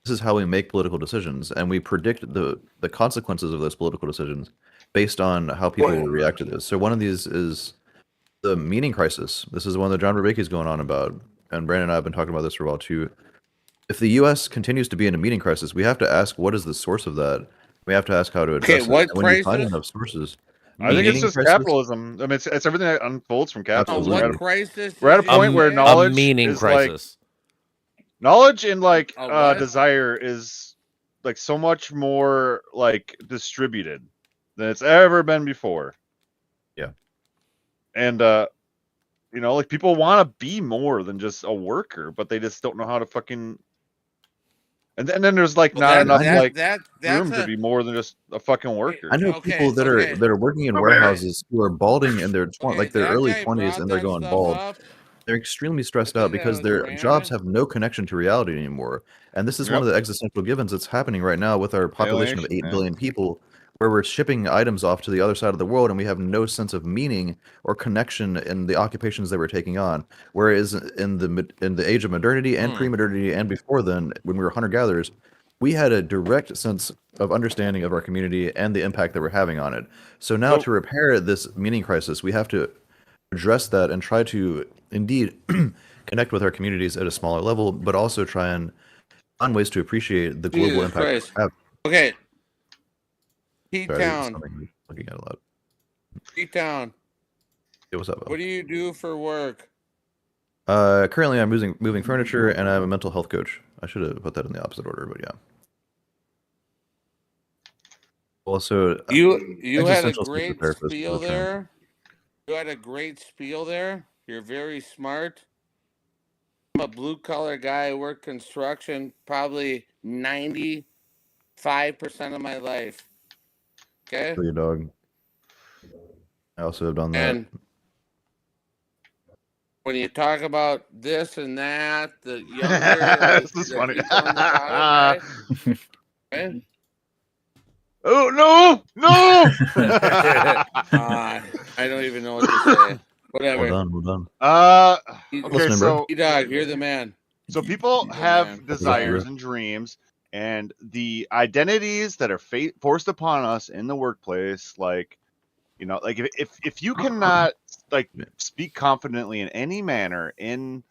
Speaker 2: This is how we make political decisions, and we predict the consequences of those political decisions based on how people will react to this. So one of these is the meaning crisis. This is one that John Vervaeke is going on about, and Brandon and I have been talking about this for a while too. If the U.S. continues to be in a meaning crisis, we have to ask what is the source of that. We have to ask how to address it.
Speaker 4: what
Speaker 2: And when you find
Speaker 4: crisis?
Speaker 2: enough sources,
Speaker 3: I think it's
Speaker 2: meaning
Speaker 3: just
Speaker 2: crisis-
Speaker 3: capitalism. I mean, it's everything that unfolds from capitalism.
Speaker 2: Absolutely.
Speaker 3: We're
Speaker 4: What
Speaker 3: at,
Speaker 4: crisis?
Speaker 3: we're at a
Speaker 4: did you
Speaker 3: point where
Speaker 4: say?
Speaker 3: knowledge
Speaker 1: A meaning
Speaker 3: is like
Speaker 1: crisis.
Speaker 3: knowledge and like
Speaker 4: A what?
Speaker 3: desire is like so much more like distributed than it's ever been before.
Speaker 2: Yeah.
Speaker 3: And you know, like people want to be more than just a worker, but they just don't know how to fucking. And then there's like
Speaker 4: Well,
Speaker 3: not
Speaker 4: that-
Speaker 3: enough
Speaker 4: that-
Speaker 3: like
Speaker 4: that's
Speaker 3: room to
Speaker 4: a-
Speaker 3: be more than just a fucking worker.
Speaker 2: I know
Speaker 4: Okay,
Speaker 2: people that
Speaker 4: okay.
Speaker 2: are working in
Speaker 3: Okay.
Speaker 2: warehouses who are balding in their
Speaker 4: Okay,
Speaker 2: like their
Speaker 4: that
Speaker 2: early
Speaker 4: guy
Speaker 2: 20s
Speaker 4: brought
Speaker 2: and they're
Speaker 4: that
Speaker 2: going
Speaker 4: stuff
Speaker 2: bald.
Speaker 4: up.
Speaker 2: They're extremely stressed
Speaker 4: I
Speaker 2: out
Speaker 4: think that
Speaker 2: because
Speaker 4: was
Speaker 2: their jobs
Speaker 4: Brandon.
Speaker 2: have no connection to reality anymore. And this is one
Speaker 3: Yep.
Speaker 2: of the existential givens that's happening right now with our population of 8
Speaker 3: Alienation,
Speaker 2: billion people, where we're shipping items off to the other side of the world and we have no sense of meaning or connection in the occupations that we're taking on. Whereas in the age of modernity and pre-modernity and before then, when we were hunter-gatherers, we had a direct sense of understanding of our community and the impact that we're having on it. So now
Speaker 3: So-
Speaker 2: to repair this meaning crisis, we have to address that and try to indeed connect with our communities at a smaller level, but also try and find ways to appreciate the global
Speaker 4: Jesus
Speaker 2: impact
Speaker 4: Christ.
Speaker 2: we have.
Speaker 4: Okay.
Speaker 2: Sorry,
Speaker 4: P-Town.
Speaker 2: something looking at a lot.
Speaker 4: P-Town.
Speaker 2: Hey, what's up,
Speaker 4: What
Speaker 2: Al?
Speaker 4: do you do for work?
Speaker 2: Currently, I'm moving furniture, and I'm a mental health coach. I should have put that in the opposite order, but yeah. Also,
Speaker 4: You had a
Speaker 2: existential
Speaker 4: great
Speaker 2: psychotherapist
Speaker 4: spiel
Speaker 2: for the term.
Speaker 4: there. You had a great spiel there. You're very smart. I'm a blue collar guy. I work construction probably 95% of my life. Okay?
Speaker 2: For your dog. I also have done that.
Speaker 4: And when you talk about this and that, the younger
Speaker 3: This is
Speaker 4: the
Speaker 3: funny.
Speaker 4: people in the bottom, right?
Speaker 3: Oh no, no!
Speaker 4: I don't even know what to say. Whatever.
Speaker 2: Well done.
Speaker 4: You-
Speaker 3: okay,
Speaker 2: Listening, bro.
Speaker 3: so
Speaker 4: Dog, you're the man.
Speaker 3: so people
Speaker 4: Yeah,
Speaker 3: have
Speaker 4: man.
Speaker 3: desires and dreams, and the identities that are forced upon us in the workplace, like, you know, like if you cannot like speak confidently in any manner in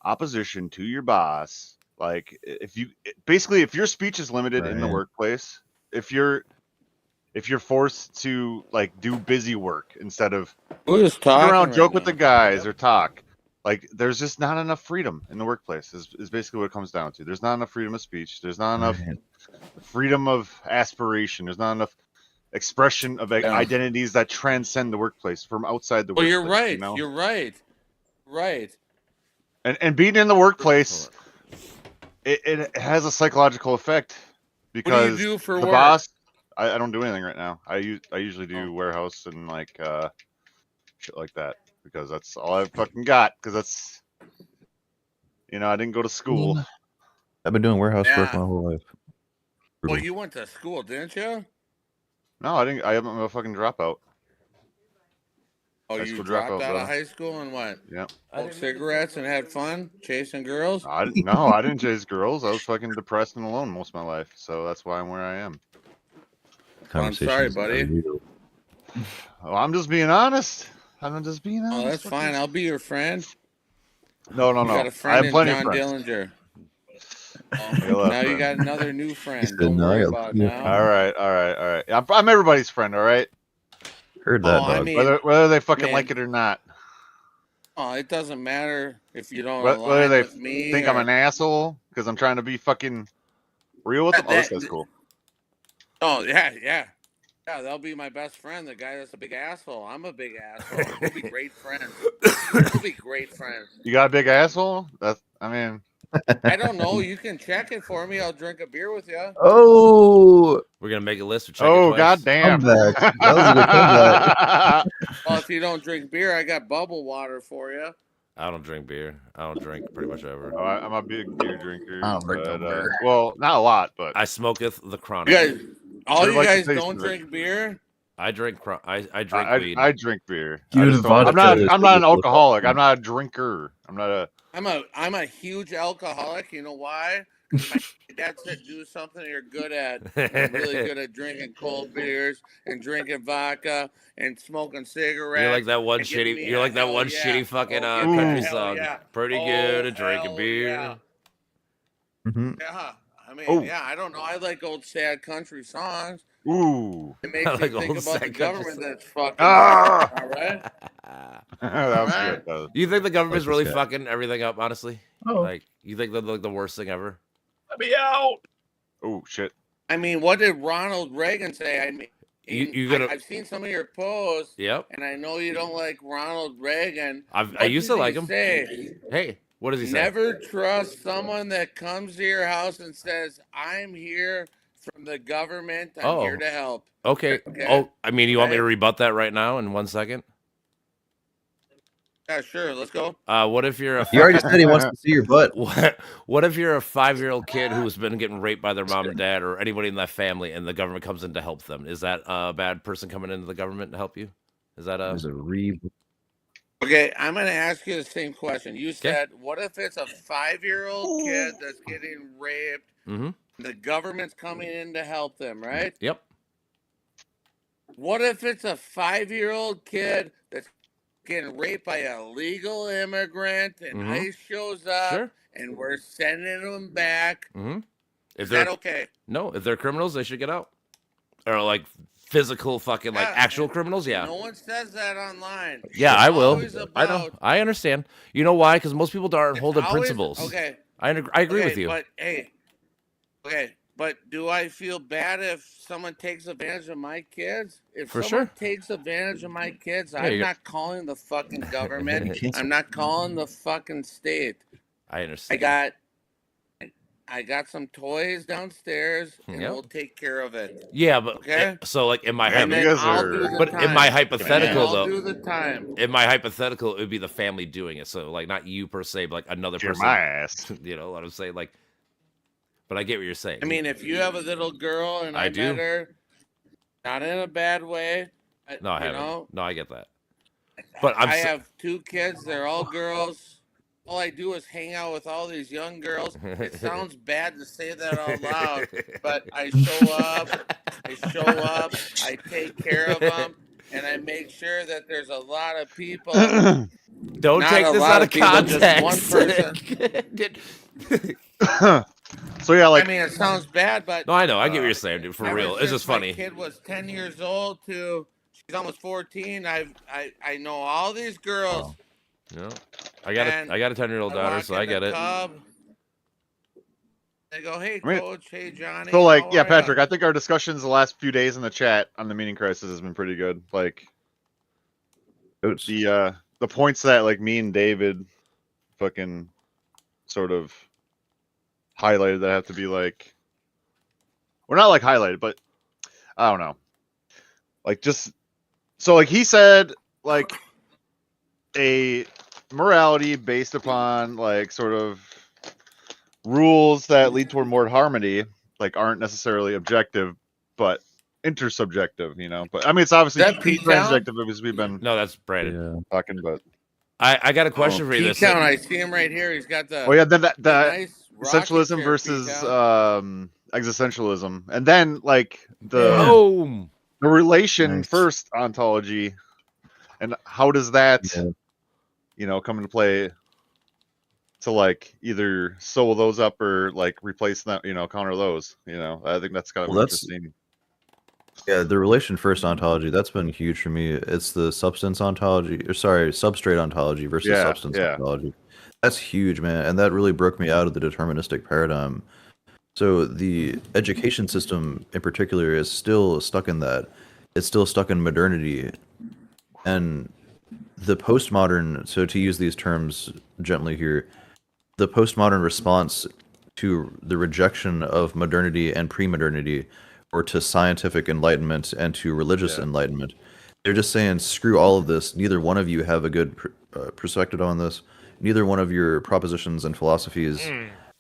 Speaker 3: opposition to your boss, like if your speech is limited in the
Speaker 2: Right.
Speaker 3: workplace, if you're forced to like do busy work instead of
Speaker 4: We're just
Speaker 3: sit
Speaker 4: talking
Speaker 3: around,
Speaker 4: right
Speaker 3: joke with
Speaker 4: now.
Speaker 3: the guys or talk, like there's just not enough freedom in the workplace is basically what it comes down to. There's not enough freedom of speech. There's not enough
Speaker 2: Right.
Speaker 3: freedom of aspiration. There's not enough expression of
Speaker 4: Yeah.
Speaker 3: identities that transcend the workplace from outside the
Speaker 4: Well,
Speaker 3: workplace.
Speaker 4: you're right.
Speaker 3: You know?
Speaker 4: You're right. Right.
Speaker 3: And being in the workplace, it has a psychological effect because
Speaker 4: What do you do for
Speaker 3: the
Speaker 4: work?
Speaker 3: boss. I don't do anything right now. I usually do
Speaker 4: Oh.
Speaker 3: warehouse and like shit like that because that's all I fucking got. Because that's, you know, I didn't go to school.
Speaker 2: I've been doing warehouse work
Speaker 4: Yeah.
Speaker 2: my whole life.
Speaker 4: Well,
Speaker 2: Brutal.
Speaker 4: you went to school, didn't you?
Speaker 3: No, I didn't. I am a fucking dropout.
Speaker 4: Oh,
Speaker 3: High
Speaker 4: you
Speaker 3: school
Speaker 4: dropped
Speaker 3: dropout,
Speaker 4: out
Speaker 3: bro.
Speaker 4: of high school and what?
Speaker 3: Yep.
Speaker 4: Smoked cigarettes and had fun chasing girls?
Speaker 3: I didn't chase girls. I was fucking depressed and alone most of my life. So that's why I'm where I am.
Speaker 4: I'm sorry,
Speaker 2: Conversations
Speaker 4: buddy.
Speaker 2: are real.
Speaker 3: Well, I'm just being honest. I'm just being honest.
Speaker 4: Oh, that's fine. I'll be your friend.
Speaker 3: No,
Speaker 4: You got a
Speaker 3: I
Speaker 4: friend
Speaker 3: have
Speaker 4: in
Speaker 3: plenty
Speaker 4: John
Speaker 3: of friends.
Speaker 4: Dillinger.
Speaker 3: I
Speaker 4: Oh,
Speaker 3: love
Speaker 4: now you
Speaker 3: friends.
Speaker 4: got another new friend.
Speaker 2: said,
Speaker 4: Don't
Speaker 2: "No,
Speaker 4: worry
Speaker 2: I'll
Speaker 4: about
Speaker 2: be your
Speaker 4: now.
Speaker 3: All right. I'm everybody's friend. All right.
Speaker 2: Heard that,
Speaker 4: Oh, I
Speaker 2: dog.
Speaker 4: mean-
Speaker 3: Whether they fucking
Speaker 4: man.
Speaker 3: like it or not.
Speaker 4: Oh, it doesn't matter if you don't
Speaker 3: Whether
Speaker 4: align
Speaker 3: they
Speaker 4: with me.
Speaker 3: think I'm an asshole because I'm trying to be fucking real with them. Oh, this guy's cool.
Speaker 4: Oh, yeah. Yeah, they'll be my best friend. The guy that's a big asshole. I'm a big asshole. We'll be great friends. We'll be great friends.
Speaker 3: You got a big asshole? I mean,
Speaker 4: I don't know. You can check it for me. I'll drink a beer with you.
Speaker 2: Oh,
Speaker 1: We're gonna make a list. Check it
Speaker 3: Oh
Speaker 1: twice.
Speaker 3: goddamn!
Speaker 2: comeback. That was a good comeback.
Speaker 4: Well, if you don't drink beer, I got bubble water for you.
Speaker 1: I don't drink beer. I don't drink pretty much ever.
Speaker 3: Oh, I'm a big beer drinker.
Speaker 5: I don't drink no
Speaker 3: but,
Speaker 5: beer.
Speaker 3: well, not a lot, but
Speaker 1: I smoketh the
Speaker 4: You
Speaker 1: chronic.
Speaker 4: guys, all
Speaker 3: Sure
Speaker 4: you
Speaker 3: like the
Speaker 4: guys
Speaker 3: taste
Speaker 4: don't
Speaker 3: of it.
Speaker 4: drink beer.
Speaker 1: I drink. I drink weed.
Speaker 3: I drink beer.
Speaker 5: You
Speaker 3: I
Speaker 5: the
Speaker 3: just don't- I'm
Speaker 5: vodka
Speaker 3: not.
Speaker 2: is
Speaker 3: I'm not an
Speaker 2: ridiculous.
Speaker 3: alcoholic. I'm not a drinker. I'm not a.
Speaker 4: I'm a huge alcoholic. You know why? My dad said do something you're good at. I'm really good at drinking cold beers and drinking vodka and smoking cigarettes.
Speaker 1: You're like that one
Speaker 4: and giving
Speaker 1: shitty.
Speaker 4: me
Speaker 1: You're
Speaker 4: a
Speaker 1: like that
Speaker 4: hell
Speaker 1: one
Speaker 4: yeah.
Speaker 1: shitty fucking
Speaker 4: Oh, give me a
Speaker 1: country
Speaker 4: hell
Speaker 1: song.
Speaker 4: yeah.
Speaker 1: Pretty
Speaker 4: Oh,
Speaker 1: good at drinking
Speaker 4: hell
Speaker 1: beer.
Speaker 4: yeah.
Speaker 2: Mhm.
Speaker 4: Yeah. I mean,
Speaker 3: Oh.
Speaker 4: yeah, I don't know. I like old sad country songs.
Speaker 3: Ooh.
Speaker 4: It makes
Speaker 1: I
Speaker 4: me
Speaker 1: like
Speaker 4: think
Speaker 1: old
Speaker 4: about
Speaker 1: sad
Speaker 4: the
Speaker 1: country
Speaker 4: government
Speaker 1: songs.
Speaker 4: that's fucking.
Speaker 3: Ah!
Speaker 4: All right.
Speaker 3: That was
Speaker 4: Right.
Speaker 3: good.
Speaker 1: You think the government's
Speaker 2: this
Speaker 1: really
Speaker 2: guy.
Speaker 1: fucking everything up? Honestly,
Speaker 5: Oh,
Speaker 1: like you think they're like the worst thing ever?
Speaker 5: let me out.
Speaker 3: Oh shit.
Speaker 4: I mean, what did Ronald Reagan say? I mean,
Speaker 1: You gotta-
Speaker 4: I've seen some of your posts,
Speaker 1: Yep.
Speaker 4: and I know you don't like Ronald Reagan.
Speaker 1: I
Speaker 4: What
Speaker 1: used
Speaker 4: did
Speaker 1: to like
Speaker 4: he
Speaker 1: him.
Speaker 4: Say?
Speaker 1: Hey, what does he say?
Speaker 4: Never trust someone that comes to your house and says, "I'm here from the government. I'm
Speaker 1: Oh.
Speaker 4: here to help."
Speaker 1: Okay.
Speaker 4: Okay.
Speaker 1: Oh, I mean, you want me to
Speaker 4: Right.
Speaker 1: rebut that right now in 1 second?
Speaker 4: Yeah, sure. Let's go.
Speaker 1: What if you're a
Speaker 2: He already said he wants to see your butt.
Speaker 1: what if you're a 5-year-old kid who's been getting raped by their mom and dad or anybody in that family and the government comes in to help them? Is that a bad person coming into the government to help you? Is that
Speaker 2: There's a re.
Speaker 4: Okay, I'm going to ask you the same question. You said, what if it's a 5-year-old kid that's getting raped?
Speaker 1: Mhm.
Speaker 4: The government's coming in to help them, right?
Speaker 1: Yep.
Speaker 4: What if it's a 5-year-old kid that's getting raped by a legal immigrant and
Speaker 1: Mhm.
Speaker 4: ICE shows up
Speaker 1: Sure.
Speaker 4: and we're sending them back?
Speaker 1: Mhm. If
Speaker 4: Is
Speaker 1: they're
Speaker 4: that okay?
Speaker 1: no, if they're criminals, they should get out. Or like physical fucking like
Speaker 4: Yeah,
Speaker 1: actual criminals, yeah.
Speaker 4: No one says that online.
Speaker 1: Yeah,
Speaker 4: It's
Speaker 1: I will.
Speaker 4: always
Speaker 1: I know.
Speaker 4: about-
Speaker 1: I understand. You know why? Because most people aren't
Speaker 4: it's
Speaker 1: holding
Speaker 4: always-
Speaker 1: principles.
Speaker 4: Okay.
Speaker 1: I agree with you.
Speaker 4: But hey, okay, but do I feel bad if someone takes advantage of my kids? If
Speaker 1: For
Speaker 4: someone
Speaker 1: sure.
Speaker 4: takes advantage of my kids,
Speaker 1: Yeah,
Speaker 4: I'm
Speaker 1: you-
Speaker 4: not calling the fucking government.
Speaker 2: Cancel.
Speaker 4: I'm not calling the fucking state.
Speaker 1: I understand.
Speaker 4: I got some toys downstairs, and
Speaker 1: Yep.
Speaker 4: we'll take care of it.
Speaker 1: Yeah, but
Speaker 4: Okay.
Speaker 1: so like in my
Speaker 3: Yeah,
Speaker 4: And
Speaker 3: you
Speaker 4: then
Speaker 3: guys
Speaker 4: I'll
Speaker 3: are-
Speaker 4: do the
Speaker 1: but
Speaker 4: time.
Speaker 1: in my
Speaker 4: And then
Speaker 1: hypothetical
Speaker 4: I'll
Speaker 1: though,
Speaker 4: do the time.
Speaker 1: in my hypothetical, it would be the family doing it. So like not you per se, but like another
Speaker 3: Get
Speaker 1: person.
Speaker 3: my ass.
Speaker 1: You know what I'm saying? Like, but I get what you're saying.
Speaker 4: I mean, if you have a little girl and
Speaker 1: I
Speaker 4: I,
Speaker 1: do.
Speaker 4: met her, not in a bad way.
Speaker 1: no, I
Speaker 4: you
Speaker 1: haven't.
Speaker 4: know,
Speaker 1: No, I get that. But I'm
Speaker 4: I
Speaker 1: sa-
Speaker 4: have 2 kids. They're all girls. All I do is hang out with all these young girls. It sounds bad to say that out loud, but I show up. I take care of them, and I make sure that there's a lot of people.
Speaker 1: Don't
Speaker 4: Not
Speaker 1: take
Speaker 4: a
Speaker 1: this
Speaker 4: lot
Speaker 1: out
Speaker 4: of
Speaker 1: of
Speaker 4: people, just one
Speaker 1: context.
Speaker 3: So yeah, like
Speaker 4: I mean, it sounds bad, but
Speaker 1: No, I know. I get what you're saying, dude. For
Speaker 4: ever
Speaker 1: real, it's
Speaker 4: since
Speaker 1: just
Speaker 4: my
Speaker 1: funny.
Speaker 4: kid was 10 years old to she's almost 14. I know all these girls.
Speaker 1: You know? I got
Speaker 4: And
Speaker 1: a 10-year-old daughter,
Speaker 4: walk
Speaker 1: so I
Speaker 4: in
Speaker 1: get
Speaker 4: the
Speaker 1: it.
Speaker 4: Cub, they go, "Hey,
Speaker 3: I mean-
Speaker 4: coach. Hey, Johnny."
Speaker 3: so like
Speaker 4: how
Speaker 3: yeah,
Speaker 4: are ya?"
Speaker 3: Patrick. I think our discussions the last few days in the chat on the meaning crisis has been pretty good. Like
Speaker 2: Coach.
Speaker 3: the points that like me and David fucking sort of highlighted that have to be like, well, not like highlighted, but I don't know, like just so like he said like a morality based upon like sort of rules that lead toward more harmony like aren't necessarily objective but intersubjective, you know. But I mean it's obviously
Speaker 4: Is that P-Town?
Speaker 3: transubjective because we've been
Speaker 1: No, that's Brandon.
Speaker 2: Yeah.
Speaker 3: talking about.
Speaker 1: I got a question for you. This
Speaker 4: P-Town, I see him right here. He's got the
Speaker 3: Oh yeah, then that
Speaker 4: nice rocking
Speaker 3: essentialism
Speaker 4: chair,
Speaker 3: versus
Speaker 4: P-Town.
Speaker 3: existentialism, and then like the
Speaker 1: Boom.
Speaker 3: relation
Speaker 2: Nice.
Speaker 3: first ontology, and how does that
Speaker 2: Yeah.
Speaker 3: you know come into play to like either sew those up or like replace them, you know, counter those, you know. I think that's kind of
Speaker 2: Well, that's-
Speaker 3: interesting.
Speaker 2: Yeah, the relation first ontology, that's been huge for me. It's the substance ontology, or sorry, substrate ontology versus
Speaker 3: Yeah,
Speaker 2: substance
Speaker 3: yeah.
Speaker 2: ontology. That's huge, man. And that really broke me out of the deterministic paradigm. So the education system in particular is still stuck in that. It's still stuck in modernity. And the postmodern, so to use these terms gently here, the postmodern response to the rejection of modernity and pre-modernity, or to scientific enlightenment and to religious enlightenment. They're just saying, screw all of this. Neither one of you have a good perspective on this. Neither one of your propositions and philosophies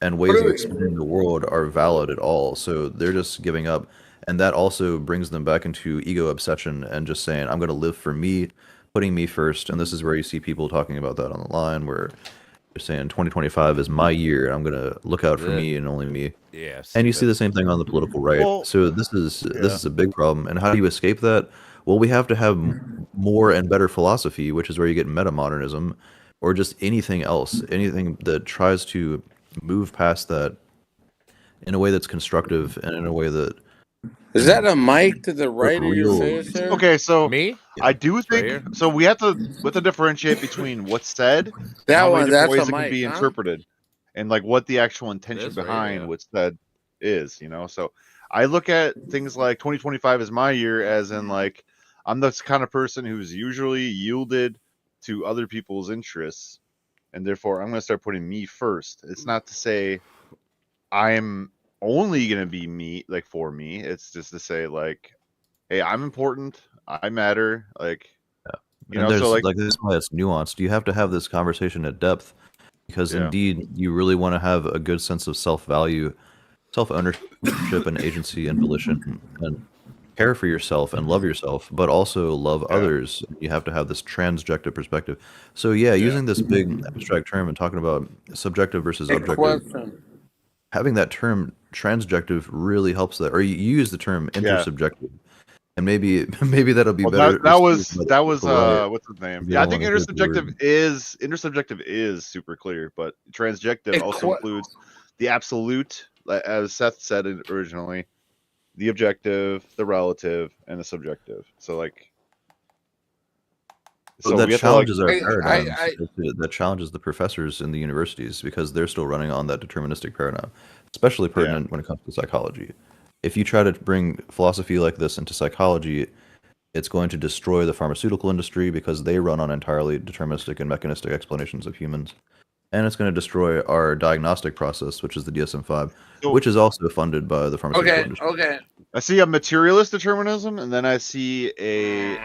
Speaker 2: and ways of explaining the world are valid at all. So they're just giving up. And that also brings them back into ego obsession and just saying, I'm going to live for me, putting me first. And this is where you see people talking about that on the line, where they're saying 2025 is my year. I'm going to look out for me and only me.
Speaker 1: Yeah.
Speaker 2: And you see the same thing on the political right.
Speaker 3: Well,
Speaker 2: So this is a big problem. And how do you escape that? Well, we have to have more and better philosophy, which is where you get meta-modernism, or just anything else, anything that tries to move past that in a way that's constructive and in a way that
Speaker 4: Is that a mic to the right of your
Speaker 2: real-
Speaker 4: face, sir?
Speaker 3: Okay, so
Speaker 1: Me?
Speaker 3: I do
Speaker 1: Right
Speaker 3: think
Speaker 1: here?
Speaker 3: so. We have to differentiate between what's said, and
Speaker 4: That
Speaker 3: how
Speaker 4: one,
Speaker 3: many different
Speaker 4: that's
Speaker 3: ways
Speaker 4: a
Speaker 3: it can
Speaker 4: mic,
Speaker 3: be
Speaker 4: huh?
Speaker 3: interpreted, and like what the actual intention
Speaker 1: This right here,
Speaker 3: behind
Speaker 1: yeah.
Speaker 3: what's said is. You know, so I look at things like 2025 is my year, as in like I'm the kind of person who's usually yielded to other people's interests, and therefore I'm going to start putting me first. It's not to say I'm only going to be me, like for me. It's just to say like, hey, I'm important. I matter. Like, you
Speaker 2: and
Speaker 3: know,
Speaker 2: there's
Speaker 3: so like,
Speaker 2: this is why it's nuanced. You have to have this conversation at depth, because
Speaker 3: Yeah.
Speaker 2: indeed you really want to have a good sense of self-value, self-ownership and agency and volition, and care for yourself and love yourself, but also love others. You have to have this transjective perspective. So yeah, using this big abstract term and talking about subjective versus
Speaker 4: Hey,
Speaker 2: objective,
Speaker 4: question.
Speaker 2: having that term transjective really helps that. Or you use the term intersubjective, and maybe that'll be
Speaker 3: well,
Speaker 2: better.
Speaker 3: that was
Speaker 2: received by the people, right?
Speaker 3: what's his name?
Speaker 2: If you
Speaker 3: Yeah, I
Speaker 2: don't
Speaker 3: think
Speaker 2: wanna hear the word.
Speaker 3: intersubjective is super clear, but transjective
Speaker 4: Hey,
Speaker 3: also includes the absolute, as Seth said it originally, the objective, the relative, and the subjective. So like,
Speaker 2: So
Speaker 3: we
Speaker 2: that
Speaker 3: have to like,
Speaker 2: challenges our
Speaker 4: Hey,
Speaker 2: paradigms.
Speaker 4: I-
Speaker 2: That challenges the professors in the universities, because they're still running on that deterministic paradigm, especially pertinent when it comes to psychology. If you try to bring philosophy like this into psychology, it's going to destroy the pharmaceutical industry, because they run on entirely deterministic and mechanistic explanations of humans. And it's going to destroy our diagnostic process, which is the DSM-5,
Speaker 3: So-
Speaker 2: which is also funded by the pharmaceutical
Speaker 4: Okay,
Speaker 2: industry.
Speaker 4: okay.
Speaker 3: I see a materialist determinism, and then I see a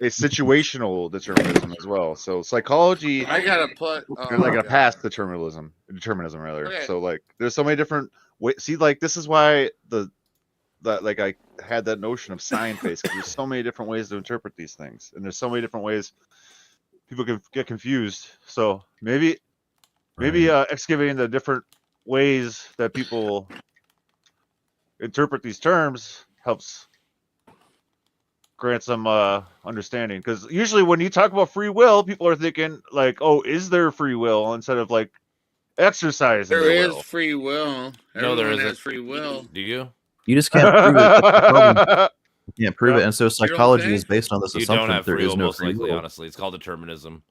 Speaker 3: situational determinism as well. So psychology,
Speaker 4: I gotta put.
Speaker 3: there's like a past determinism rather.
Speaker 4: Okay.
Speaker 3: So like, there's so many different ways. See, like this is why that like I had that notion of sign face, because there's so many different ways to interpret these things, and there's so many different ways people can get confused. So maybe excavating the different ways that people interpret these terms helps grant some understanding, because usually when you talk about free will, people are thinking like, oh, is there free will, instead of like exercising
Speaker 4: There
Speaker 3: their
Speaker 4: is
Speaker 3: will.
Speaker 4: free will.
Speaker 1: No, there
Speaker 4: Everyone
Speaker 1: isn't.
Speaker 4: has free will.
Speaker 1: Do you?
Speaker 2: You just can't prove it. That's the problem. You can't prove
Speaker 3: Yeah.
Speaker 2: it. And so psychology is
Speaker 4: think?
Speaker 2: based on this
Speaker 1: You
Speaker 2: assumption
Speaker 1: don't have
Speaker 2: that there
Speaker 1: free
Speaker 2: is
Speaker 1: will,
Speaker 2: no
Speaker 1: most
Speaker 2: free
Speaker 1: likely,
Speaker 2: will.
Speaker 1: honestly. It's called determinism.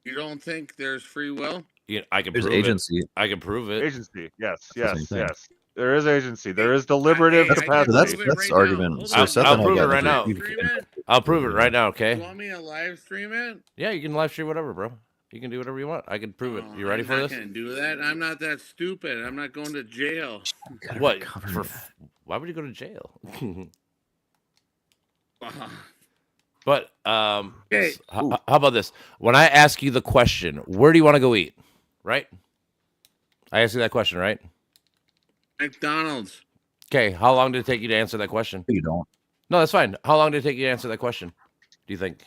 Speaker 4: You don't think there's free will?
Speaker 1: I can
Speaker 2: There's
Speaker 1: prove
Speaker 2: agency.
Speaker 1: it. I can prove it.
Speaker 3: Agency, yes,
Speaker 2: That's the same thing.
Speaker 3: yes. There is agency. There is deliberative
Speaker 4: I can
Speaker 3: capacity.
Speaker 2: That's
Speaker 4: prove it
Speaker 2: Seth's
Speaker 4: right now.
Speaker 2: argument.
Speaker 4: Hold
Speaker 2: So
Speaker 4: on.
Speaker 2: Seth
Speaker 1: I'll
Speaker 2: and I
Speaker 1: prove it
Speaker 2: got
Speaker 1: right
Speaker 2: into a
Speaker 1: now.
Speaker 2: huge
Speaker 4: Stream it?
Speaker 1: I'll prove it right now,
Speaker 4: You
Speaker 1: okay?
Speaker 4: want me to live stream it?
Speaker 1: Yeah, you can live stream whatever, bro. You can do whatever you want. I can prove it.
Speaker 4: Oh,
Speaker 1: You ready
Speaker 4: I'm
Speaker 1: for
Speaker 4: not
Speaker 1: this?
Speaker 4: gonna do that. I'm not that stupid. I'm not going to jail.
Speaker 1: What? Why would you go to jail? But
Speaker 4: Okay.
Speaker 1: how about this? When I ask you the question, where do you want to go eat? Right? I asked you that question, right?
Speaker 4: McDonald's.
Speaker 1: Okay. How long did it take you to answer that question?
Speaker 2: You don't.
Speaker 1: No, that's fine. How long did it take you to answer that question? Do you think?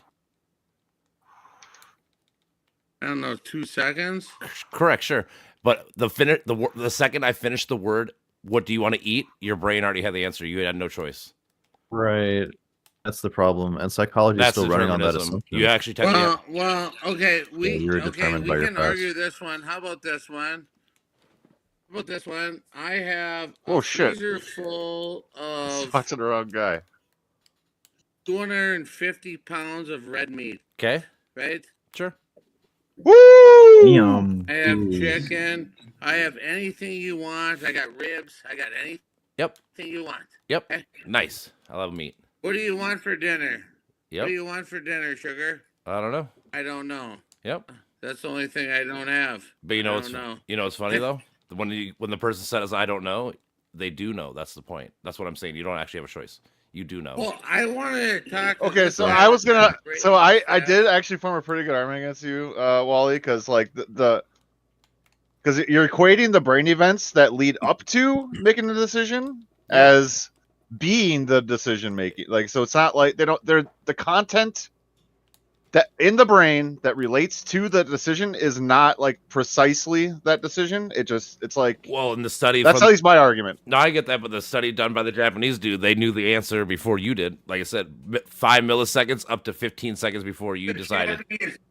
Speaker 4: I don't know, 2 seconds.
Speaker 1: Correct, sure. But the second I finished the word, what do you want to eat? Your brain already had the answer. You had no choice.
Speaker 2: Right. That's the problem. And psychology is
Speaker 1: That's
Speaker 2: still running on that
Speaker 1: determinism.
Speaker 2: assumption.
Speaker 1: You actually technically
Speaker 4: Well, okay.
Speaker 2: you're determined by
Speaker 4: We
Speaker 2: your
Speaker 4: can
Speaker 2: past.
Speaker 4: argue this one. How about this one? How about this one? I have a
Speaker 3: Oh, shit.
Speaker 4: freezer full of
Speaker 3: Talk to the wrong guy.
Speaker 4: 250 pounds of red meat,
Speaker 1: okay.
Speaker 4: right?
Speaker 1: Sure.
Speaker 3: Woo!
Speaker 2: Yum.
Speaker 4: I have
Speaker 2: Ooh.
Speaker 4: chicken. I have anything you want. I got ribs. I got anything
Speaker 1: Yep.
Speaker 4: you want.
Speaker 1: Yep.
Speaker 4: Okay.
Speaker 1: Nice. I love meat.
Speaker 4: What do you want for dinner?
Speaker 1: Yep.
Speaker 4: What do you want for dinner, sugar?
Speaker 1: I don't know.
Speaker 4: I don't know.
Speaker 1: Yep.
Speaker 4: That's the only thing I don't have.
Speaker 1: But you know,
Speaker 4: I
Speaker 1: it's
Speaker 4: don't know.
Speaker 1: you know, it's funny though. When the person says I don't know, they do know. That's the point. That's what I'm saying. You don't actually have a choice. You do know.
Speaker 4: Well, I wanted to talk. To
Speaker 3: Okay,
Speaker 4: this
Speaker 3: so
Speaker 4: guy
Speaker 3: I was gonna.
Speaker 4: great
Speaker 3: So I
Speaker 4: mustache.
Speaker 3: did actually form a pretty good argument against you, Wally, because like because you're equating the brain events that lead up to making the decision as being the decision making. Like, so it's not like they're the content that in the brain that relates to the decision is not like precisely that decision. It's like,
Speaker 1: Well, in the study,
Speaker 3: that's
Speaker 1: from,
Speaker 3: at least my argument.
Speaker 1: no, I get that, but the study done by the Japanese dude, they knew the answer before you did. Like I said, 5 milliseconds up to 15 seconds before you decided.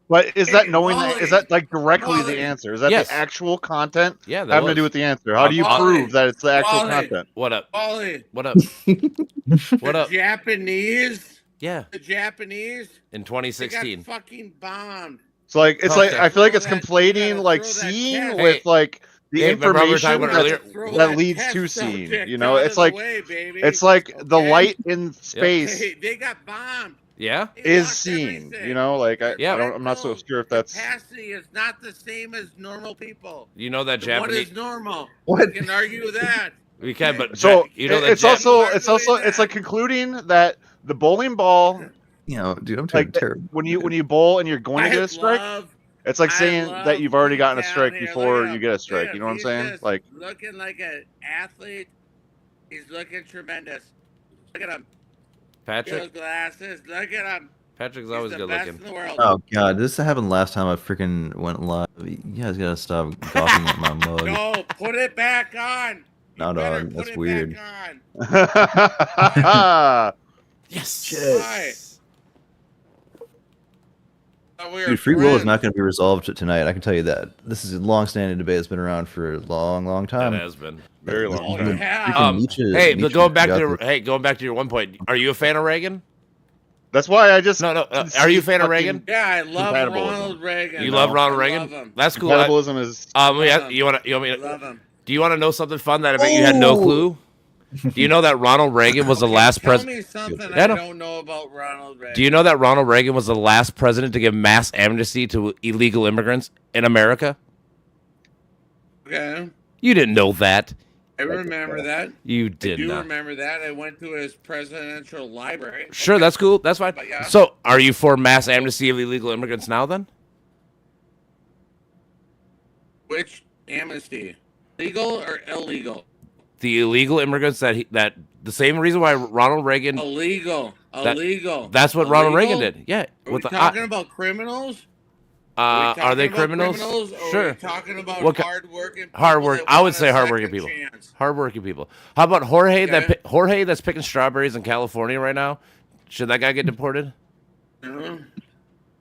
Speaker 3: But is that knowing
Speaker 4: Wally,
Speaker 3: that, is that like directly
Speaker 4: Wally.
Speaker 3: the answer? Is that
Speaker 1: Yes.
Speaker 3: the actual content
Speaker 1: Yeah, that
Speaker 3: having
Speaker 1: was.
Speaker 3: to do with the answer? How do you
Speaker 4: Wally.
Speaker 3: prove that it's the actual
Speaker 4: Wally.
Speaker 3: content?
Speaker 1: What up?
Speaker 4: Wally,
Speaker 1: What up? What
Speaker 4: the
Speaker 1: up?
Speaker 4: Japanese,
Speaker 1: Yeah,
Speaker 4: the Japanese,
Speaker 1: in
Speaker 4: they
Speaker 1: 2016.
Speaker 4: got fucking bombed.
Speaker 3: So like it's
Speaker 1: Okay.
Speaker 3: like I feel like it's
Speaker 4: Throw that-
Speaker 3: conflating
Speaker 4: you gotta
Speaker 3: like
Speaker 4: throw that
Speaker 3: seeing
Speaker 4: test.
Speaker 3: with
Speaker 1: Hey.
Speaker 3: like the
Speaker 1: Hey, remember we were talking
Speaker 3: information
Speaker 1: about
Speaker 3: that's-
Speaker 1: earlier?
Speaker 4: Throw
Speaker 3: that leads
Speaker 4: test
Speaker 3: to seeing.
Speaker 4: subject
Speaker 3: You know,
Speaker 4: out
Speaker 3: it's
Speaker 4: of the
Speaker 3: like
Speaker 4: way, baby.
Speaker 3: it's like the
Speaker 4: Okay?
Speaker 3: light in space
Speaker 4: Hey, they got bombed.
Speaker 1: Yeah.
Speaker 4: They
Speaker 3: is
Speaker 4: lost
Speaker 3: seen.
Speaker 4: everything.
Speaker 3: You know, like I
Speaker 1: Yeah.
Speaker 3: don't, I'm not so
Speaker 4: Mental
Speaker 3: sure if that's
Speaker 4: capacity is not the same as normal people.
Speaker 1: You know that
Speaker 4: What
Speaker 1: Japanese.
Speaker 4: is normal?
Speaker 2: What?
Speaker 4: We can argue that.
Speaker 1: We can, but
Speaker 3: so.
Speaker 1: you know that
Speaker 3: It's
Speaker 1: Jap-
Speaker 3: also
Speaker 4: People are
Speaker 3: it's also
Speaker 4: doing
Speaker 3: it's
Speaker 4: that.
Speaker 3: like concluding that the bowling ball,
Speaker 2: You know, dude, I'm
Speaker 3: like
Speaker 2: terrible.
Speaker 3: when you bowl and you're going to
Speaker 4: I
Speaker 3: get a strike,
Speaker 4: love.
Speaker 3: it's like
Speaker 4: I
Speaker 3: saying
Speaker 4: love
Speaker 3: that you've already
Speaker 4: Pete
Speaker 3: gotten a
Speaker 4: down
Speaker 3: strike
Speaker 4: here.
Speaker 3: before
Speaker 4: Look at
Speaker 3: you
Speaker 4: him.
Speaker 3: get a strike.
Speaker 4: Look
Speaker 3: You
Speaker 4: at
Speaker 3: know what I'm
Speaker 4: him.
Speaker 3: saying?
Speaker 4: He's just
Speaker 3: Like
Speaker 4: looking like an athlete. He's looking tremendous. Look at him.
Speaker 1: Patrick.
Speaker 4: Those glasses. Look at him.
Speaker 1: Patrick's
Speaker 4: He's
Speaker 1: always
Speaker 4: the
Speaker 1: good
Speaker 4: best
Speaker 1: looking.
Speaker 4: in the world.
Speaker 2: Oh god, this happened last time I freaking went live. You guys gotta stop gawking at my mug.
Speaker 4: No, put it back on. You
Speaker 2: No,
Speaker 4: better
Speaker 2: dog,
Speaker 4: put
Speaker 2: that's
Speaker 4: it
Speaker 2: weird.
Speaker 4: Back on.
Speaker 1: Yes.
Speaker 4: Why? Thought we were
Speaker 2: Dude, free will is
Speaker 4: friends.
Speaker 2: not going to be resolved tonight. I can tell you that. This is a long-standing debate that's been around for a long, long
Speaker 1: That
Speaker 2: time.
Speaker 1: has been.
Speaker 3: Very
Speaker 4: Oh,
Speaker 3: long
Speaker 4: you
Speaker 3: time.
Speaker 4: have.
Speaker 2: Freaking Nietzsche-
Speaker 1: Hey,
Speaker 2: Nietzsche
Speaker 1: but going back
Speaker 2: got
Speaker 1: to
Speaker 2: this.
Speaker 1: going back to your one point. Are you a fan of Reagan?
Speaker 3: That's why I just
Speaker 1: No. Are you a fan of Reagan?
Speaker 4: Yeah, I love
Speaker 3: Compatibilism.
Speaker 4: Ronald Reagan.
Speaker 1: You
Speaker 3: No,
Speaker 1: love Ronald
Speaker 4: I
Speaker 1: Reagan?
Speaker 4: love him.
Speaker 1: That's cool.
Speaker 3: compatibilism is
Speaker 1: Yeah, you want me
Speaker 4: I
Speaker 1: to?
Speaker 4: love him.
Speaker 1: Do you want to know something fun that I bet you had no
Speaker 2: Oh!
Speaker 1: clue? Do you know that Ronald Reagan was the
Speaker 4: Okay,
Speaker 1: last
Speaker 4: tell
Speaker 1: president?
Speaker 4: me something
Speaker 1: Yeah,
Speaker 4: I
Speaker 1: no.
Speaker 4: don't know about Ronald Reagan.
Speaker 1: Do you know that Ronald Reagan was the last president to give mass amnesty to illegal immigrants in America?
Speaker 4: Okay,
Speaker 1: You didn't know that.
Speaker 4: I remember that.
Speaker 1: You
Speaker 4: I
Speaker 1: did
Speaker 4: do
Speaker 1: not.
Speaker 4: remember that. I went to his presidential library.
Speaker 1: Sure, that's cool. That's fine.
Speaker 4: But yeah.
Speaker 1: So, are you for mass amnesty of illegal immigrants now? Then
Speaker 4: Which amnesty? Legal or illegal?
Speaker 1: the illegal immigrants that the same reason why Ronald Reagan.
Speaker 4: Illegal.
Speaker 1: That-
Speaker 4: Illegal.
Speaker 1: That's what Ronald
Speaker 4: Illegal?
Speaker 1: Reagan did. Yeah.
Speaker 4: Are we
Speaker 1: With the
Speaker 4: talking about criminals?
Speaker 1: are they
Speaker 4: talking about
Speaker 1: criminals?
Speaker 4: Or are
Speaker 1: Sure.
Speaker 4: we talking about
Speaker 1: What ki-
Speaker 4: hardworking people
Speaker 1: Hardwork.
Speaker 4: that
Speaker 1: I would
Speaker 4: want a
Speaker 1: say hardworking
Speaker 4: second
Speaker 1: people.
Speaker 4: chance?
Speaker 1: Hardworking people. How about Jorge?
Speaker 4: Okay.
Speaker 1: Jorge that's picking strawberries in California right now. Should that guy get deported?
Speaker 4: No,
Speaker 2: Man,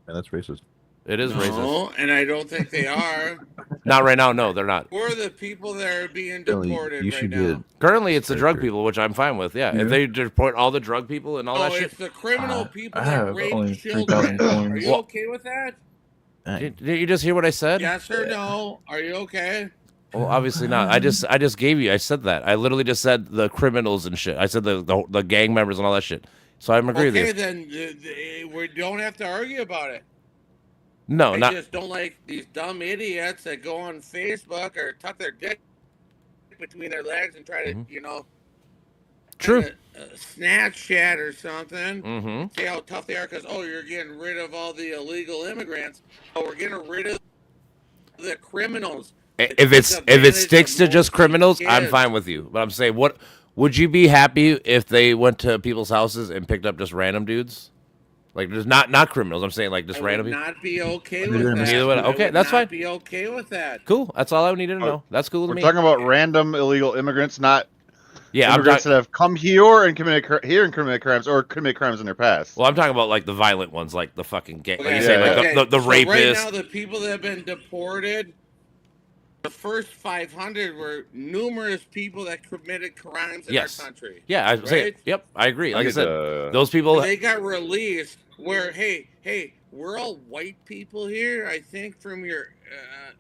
Speaker 2: that's racist.
Speaker 1: It is racist.
Speaker 4: no, and I don't think they are.
Speaker 1: Not right now. No, they're not.
Speaker 4: We're the people that are being
Speaker 2: Billy,
Speaker 4: deported
Speaker 2: you
Speaker 4: right
Speaker 2: should
Speaker 4: now.
Speaker 2: get.
Speaker 1: Currently, it's the
Speaker 2: Very
Speaker 1: drug
Speaker 2: true.
Speaker 1: people, which I'm fine with. Yeah,
Speaker 5: Yeah.
Speaker 1: if they deport all the drug people and all
Speaker 4: Oh,
Speaker 1: that shit.
Speaker 4: it's the criminal people
Speaker 5: I
Speaker 4: that
Speaker 5: have
Speaker 4: rape
Speaker 5: only
Speaker 4: children.
Speaker 5: 3,000
Speaker 4: Are
Speaker 5: coins.
Speaker 4: you
Speaker 1: Well-
Speaker 4: okay with that?
Speaker 1: Did you just hear what I said?
Speaker 4: Yes or no? Are you okay?
Speaker 1: Well, obviously not. I just gave you. I said that. I literally just said the criminals and shit. I said the gang members and all that shit. So I'm agree
Speaker 4: Okay,
Speaker 1: with you.
Speaker 4: then we don't have to argue about it.
Speaker 1: No,
Speaker 4: I
Speaker 1: not.
Speaker 4: just don't like these dumb idiots that go on Facebook or tuck their dick between their legs and try to,
Speaker 1: Mhm.
Speaker 4: True.
Speaker 1: True.
Speaker 4: Snapchat or something.
Speaker 1: Mm-hmm.
Speaker 4: See how tough they are because, you're getting rid of all the illegal immigrants. Oh, we're getting rid of the criminals.
Speaker 1: If it sticks to just criminals, I'm
Speaker 4: kids.
Speaker 1: fine with you. But I'm saying, what would you be happy if they went to people's houses and picked up just random dudes, like just not criminals? I'm saying like just
Speaker 4: I
Speaker 1: random
Speaker 4: would
Speaker 1: people.
Speaker 4: not be okay
Speaker 2: Neither
Speaker 4: with
Speaker 2: am I.
Speaker 4: that.
Speaker 1: Neither would I.
Speaker 4: I
Speaker 1: Okay,
Speaker 4: would
Speaker 1: that's
Speaker 4: not
Speaker 1: fine.
Speaker 4: Be okay with that.
Speaker 1: Cool. That's all I needed to know. That's cool with
Speaker 3: we're
Speaker 1: me.
Speaker 3: talking about random illegal immigrants, not
Speaker 1: Yeah, I'm
Speaker 3: immigrants
Speaker 1: talking.
Speaker 3: that have come here and committed crimes or committed crimes in their past.
Speaker 1: Well, I'm talking about like the violent ones, like the fucking gang, like you
Speaker 4: Okay,
Speaker 1: say,
Speaker 3: yeah,
Speaker 1: like the
Speaker 4: so right
Speaker 1: rapists.
Speaker 4: now, the people that have been deported, the first 500 were numerous people that committed crimes in
Speaker 1: Yes.
Speaker 4: our country.
Speaker 1: Yeah, I say.
Speaker 4: Right?
Speaker 1: Yep, I agree. Like I
Speaker 3: need
Speaker 1: said,
Speaker 3: to-
Speaker 1: those people.
Speaker 4: They got released. Where hey, we're all white people here. I think from your,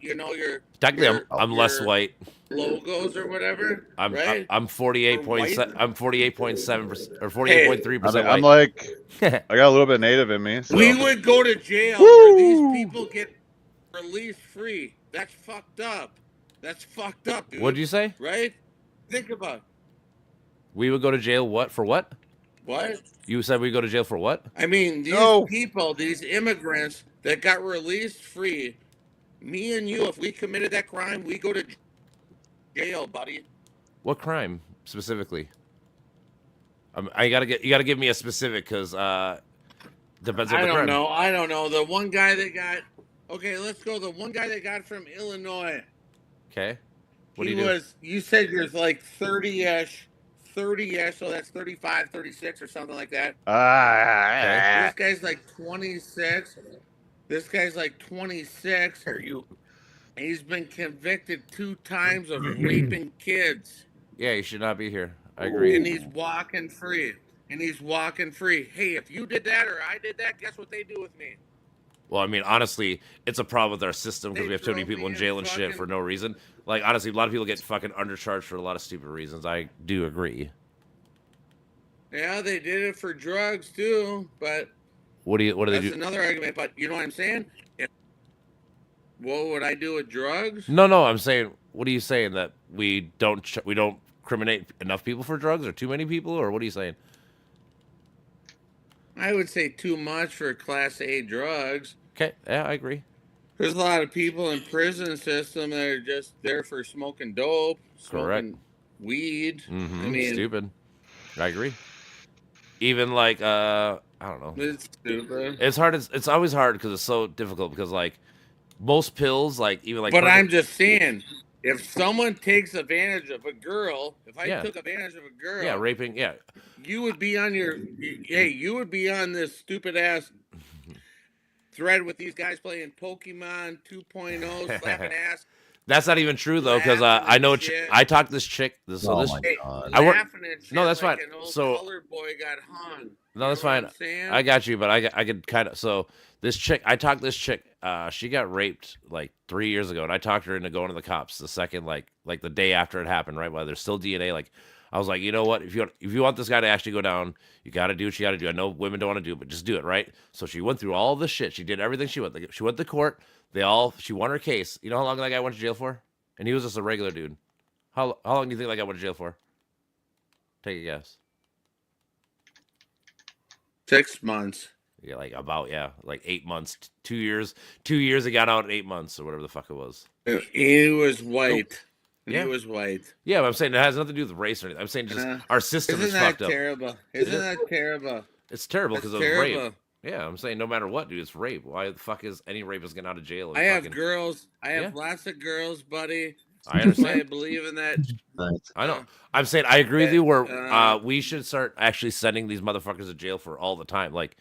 Speaker 4: your
Speaker 1: Technically, I'm
Speaker 4: your
Speaker 1: less white.
Speaker 4: logos or whatever.
Speaker 1: I'm
Speaker 4: right.
Speaker 1: I'm 48.7.
Speaker 4: white?
Speaker 1: I'm 48.7% or 48.3%
Speaker 3: I'm
Speaker 1: white.
Speaker 3: like, I got a little bit native in me. So.
Speaker 4: We would go to jail where these people get released free. That's fucked up. That's fucked up, dude.
Speaker 1: What'd you say?
Speaker 4: Right? Think about it.
Speaker 1: We would go to jail. What for? What?
Speaker 4: What?
Speaker 1: You said we go to jail for what?
Speaker 4: I mean, these
Speaker 3: No.
Speaker 4: people, these immigrants that got released free, me and you, if we committed that crime, we go to jail, buddy.
Speaker 1: What crime specifically? You gotta give me a specific because depends on
Speaker 4: I
Speaker 1: the
Speaker 4: don't
Speaker 1: crime.
Speaker 4: know. I don't know. The one guy that got. Okay, let's go. The one guy that got from Illinois.
Speaker 1: Okay. What do
Speaker 4: He
Speaker 1: you do?
Speaker 4: was. You said you're like 30-ish, so that's 35, 36 or something like that. This guy's like 26. This guy's like 26.
Speaker 1: Are you?
Speaker 4: And he's been convicted 2 times of raping kids.
Speaker 1: Yeah, you should not be here. I agree.
Speaker 4: And he's walking free. Hey, if you did that or I did that, guess what they do with me?
Speaker 1: Well, I mean, honestly, it's a problem with our system because
Speaker 4: They
Speaker 1: we have too many
Speaker 4: drove
Speaker 1: people in
Speaker 4: me
Speaker 1: jail
Speaker 4: in
Speaker 1: and shit for no reason. Like, honestly, a lot of people get fucking undercharged for a lot of stupid reasons. I do agree.
Speaker 4: Yeah, they did it for drugs too, but
Speaker 1: What do they
Speaker 4: that's
Speaker 1: do?
Speaker 4: another argument. But you know what I'm saying? What would I do with drugs?
Speaker 1: No, I'm saying, what are you saying that we don't criminate enough people for drugs or too many people, or what are you saying?
Speaker 4: I would say too much for Class A drugs.
Speaker 1: Okay, yeah, I agree.
Speaker 4: There's a lot of people in prison system that are just there for smoking dope, smoking weed.
Speaker 1: Mm-hmm.
Speaker 4: I mean,
Speaker 1: Stupid. I agree. Even like I don't know.
Speaker 4: it's stupid.
Speaker 1: It's hard. It's always hard because it's so difficult because like most pills, like even like.
Speaker 4: But I'm just saying, if someone takes advantage of a girl, if I
Speaker 1: Yeah.
Speaker 4: took advantage of a girl,
Speaker 1: Yeah, raping. Yeah,
Speaker 4: you would be on you would be on this stupid ass thread with these guys playing Pokemon 2.0, slapping ass,
Speaker 1: that's not even true though because
Speaker 4: Laughing
Speaker 1: I
Speaker 4: and
Speaker 1: know
Speaker 4: shit.
Speaker 1: I talked this chick. So
Speaker 2: Oh
Speaker 1: this
Speaker 2: my
Speaker 4: hey,
Speaker 2: god.
Speaker 1: I work-
Speaker 4: laughing and shit
Speaker 1: No, that's
Speaker 4: like
Speaker 1: fine.
Speaker 4: an old
Speaker 1: So-
Speaker 4: colored boy got hung.
Speaker 1: no, that's
Speaker 4: You know what
Speaker 1: fine.
Speaker 4: I'm saying?
Speaker 1: I got you, but I could kind of so this chick I talked this chick she got raped like 3 years ago and I talked her into going to the cops the second like the day after it happened, right? While there's still DNA, like I was like, you know what, if you want this guy to actually go down, you got to do what you got to do. I know women don't want to do it, but just do it, right? So she went through all this shit, she did everything. She went to court, she won her case. You know how long that guy went to jail for? And he was just a regular dude. How long do you think that guy went to jail for? Take a guess.
Speaker 4: 6 months.
Speaker 1: Yeah, like 8 months, 2 years. 2 years he got out in 8 months or whatever the fuck it was.
Speaker 4: He was white.
Speaker 1: Yeah.
Speaker 4: He was white.
Speaker 1: Yeah, but I'm saying it has nothing to do with race or anything. I'm saying just our system
Speaker 4: Isn't
Speaker 1: is
Speaker 4: that
Speaker 1: fucked up.
Speaker 4: terrible? Isn't that terrible?
Speaker 1: It's terrible
Speaker 4: That's
Speaker 1: because of
Speaker 4: terrible.
Speaker 1: rape. Yeah, I'm saying no matter what, dude, it's rape. Why the fuck is any rapist getting out of jail? And
Speaker 4: I have
Speaker 1: fucking-
Speaker 4: girls. I have
Speaker 1: Yeah.
Speaker 4: lots of girls, buddy.
Speaker 1: I
Speaker 4: That's why I
Speaker 1: understand.
Speaker 4: believe in that.
Speaker 1: I know. I'm saying I agree with you. Where
Speaker 4: Uh,
Speaker 1: we should start actually sending these motherfuckers to jail for all the time. Like,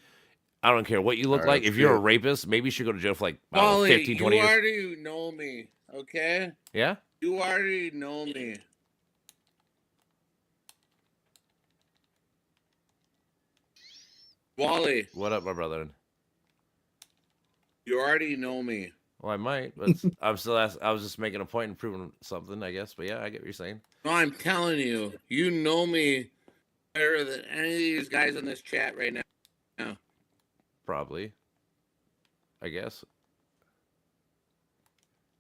Speaker 1: I don't care what you look
Speaker 2: All right,
Speaker 1: like.
Speaker 2: that's
Speaker 1: If you're a
Speaker 2: good.
Speaker 1: rapist, maybe you should go to jail for like I don't know,
Speaker 4: Wally,
Speaker 1: 15, 20
Speaker 4: you
Speaker 1: years.
Speaker 4: already know me, okay?
Speaker 1: Yeah.
Speaker 4: You already know me. Wally,
Speaker 1: What up, my brother?
Speaker 4: you already know me.
Speaker 1: Well, I might, but I'm still asking. I was just making a point and proving something, I guess. But yeah, I get what you're saying.
Speaker 4: No, I'm telling you, you know me better than any of these guys in this chat right now.
Speaker 1: Probably. I guess.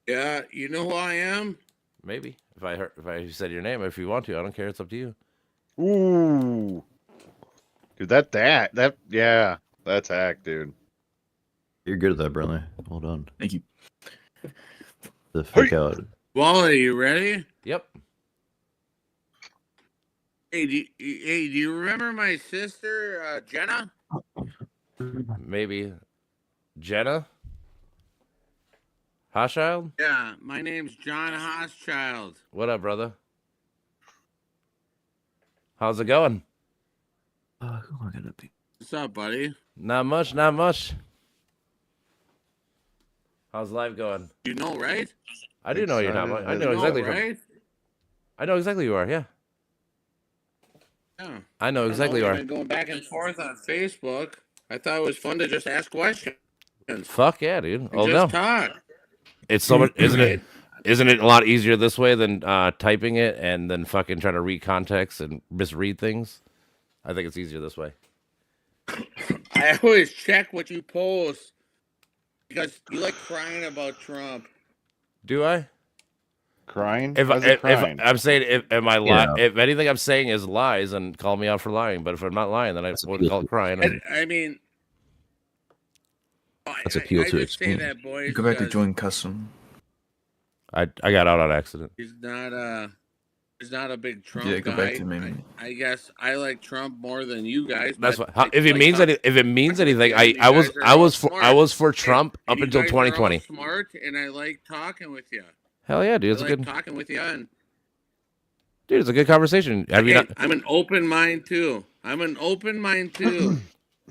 Speaker 4: Yeah, you know who I am?
Speaker 1: Maybe. If I said your name, if you want to, I don't care. It's up to you.
Speaker 3: Ooh. Dude, yeah, that's hack, dude.
Speaker 2: You're good at that, Brentley. Well done.
Speaker 5: Thank you.
Speaker 2: The fake out.
Speaker 4: Wally, you ready?
Speaker 1: Yep.
Speaker 4: Hey, do you remember my sister, Jenna?
Speaker 1: Maybe. Jenna? Hochschild?
Speaker 4: Yeah, my name's John Hochschild.
Speaker 1: What up, brother? How's it going?
Speaker 2: Who am I gonna be?
Speaker 4: What's up, buddy?
Speaker 1: Not much, not much. How's life going?
Speaker 4: You know, right?
Speaker 1: I do know you're not much. I know exactly.
Speaker 4: right?
Speaker 1: I know exactly who you are. Yeah,
Speaker 4: Yeah.
Speaker 1: I know exactly who
Speaker 4: We've
Speaker 1: you
Speaker 4: been going back and forth on Facebook. I thought it was fun to just ask questions.
Speaker 1: are. Fuck yeah, dude.
Speaker 4: And
Speaker 1: Oh no,
Speaker 4: just talk.
Speaker 1: it's so much, isn't it? Isn't it a lot easier this way than typing it and then fucking trying to read context and misread things? I think it's easier this way.
Speaker 4: I always check what you post. Because you like crying about Trump.
Speaker 1: Do I?
Speaker 3: Crying?
Speaker 1: If,
Speaker 3: Why is it
Speaker 1: if
Speaker 3: crying?
Speaker 1: I'm saying if am I
Speaker 2: Yeah.
Speaker 1: if anything I'm saying is lies, then call me out for lying. But if I'm not lying, then I
Speaker 2: That's
Speaker 1: wouldn't call it
Speaker 2: appeal
Speaker 1: crying.
Speaker 4: And, I mean,
Speaker 2: That's appeal
Speaker 4: I
Speaker 2: to
Speaker 4: just say
Speaker 2: extremes.
Speaker 4: that, boys.
Speaker 5: Go back to
Speaker 4: because
Speaker 5: join custom.
Speaker 1: I got out on accident.
Speaker 4: He's not a big Trump
Speaker 5: Yeah, go
Speaker 4: guy.
Speaker 5: back to maybe.
Speaker 4: I guess I like Trump more than you guys.
Speaker 1: That's
Speaker 4: but
Speaker 1: what. How,
Speaker 4: I
Speaker 1: if it
Speaker 4: like
Speaker 1: means
Speaker 4: talking
Speaker 1: if it means
Speaker 4: with
Speaker 1: anything,
Speaker 4: you, and you
Speaker 1: I was
Speaker 4: guys are
Speaker 1: I
Speaker 4: all
Speaker 1: was for
Speaker 4: smart.
Speaker 1: Trump up
Speaker 4: And
Speaker 1: until
Speaker 4: you guys are all
Speaker 1: 2020.
Speaker 4: smart, and I like talking with you.
Speaker 1: Hell yeah, dude! It's
Speaker 4: I
Speaker 1: a
Speaker 4: like
Speaker 1: good
Speaker 4: talking with you. And
Speaker 1: dude. It's a good conversation. Have you
Speaker 4: hey,
Speaker 1: not?
Speaker 4: I'm an open mind too. I'm an open mind too.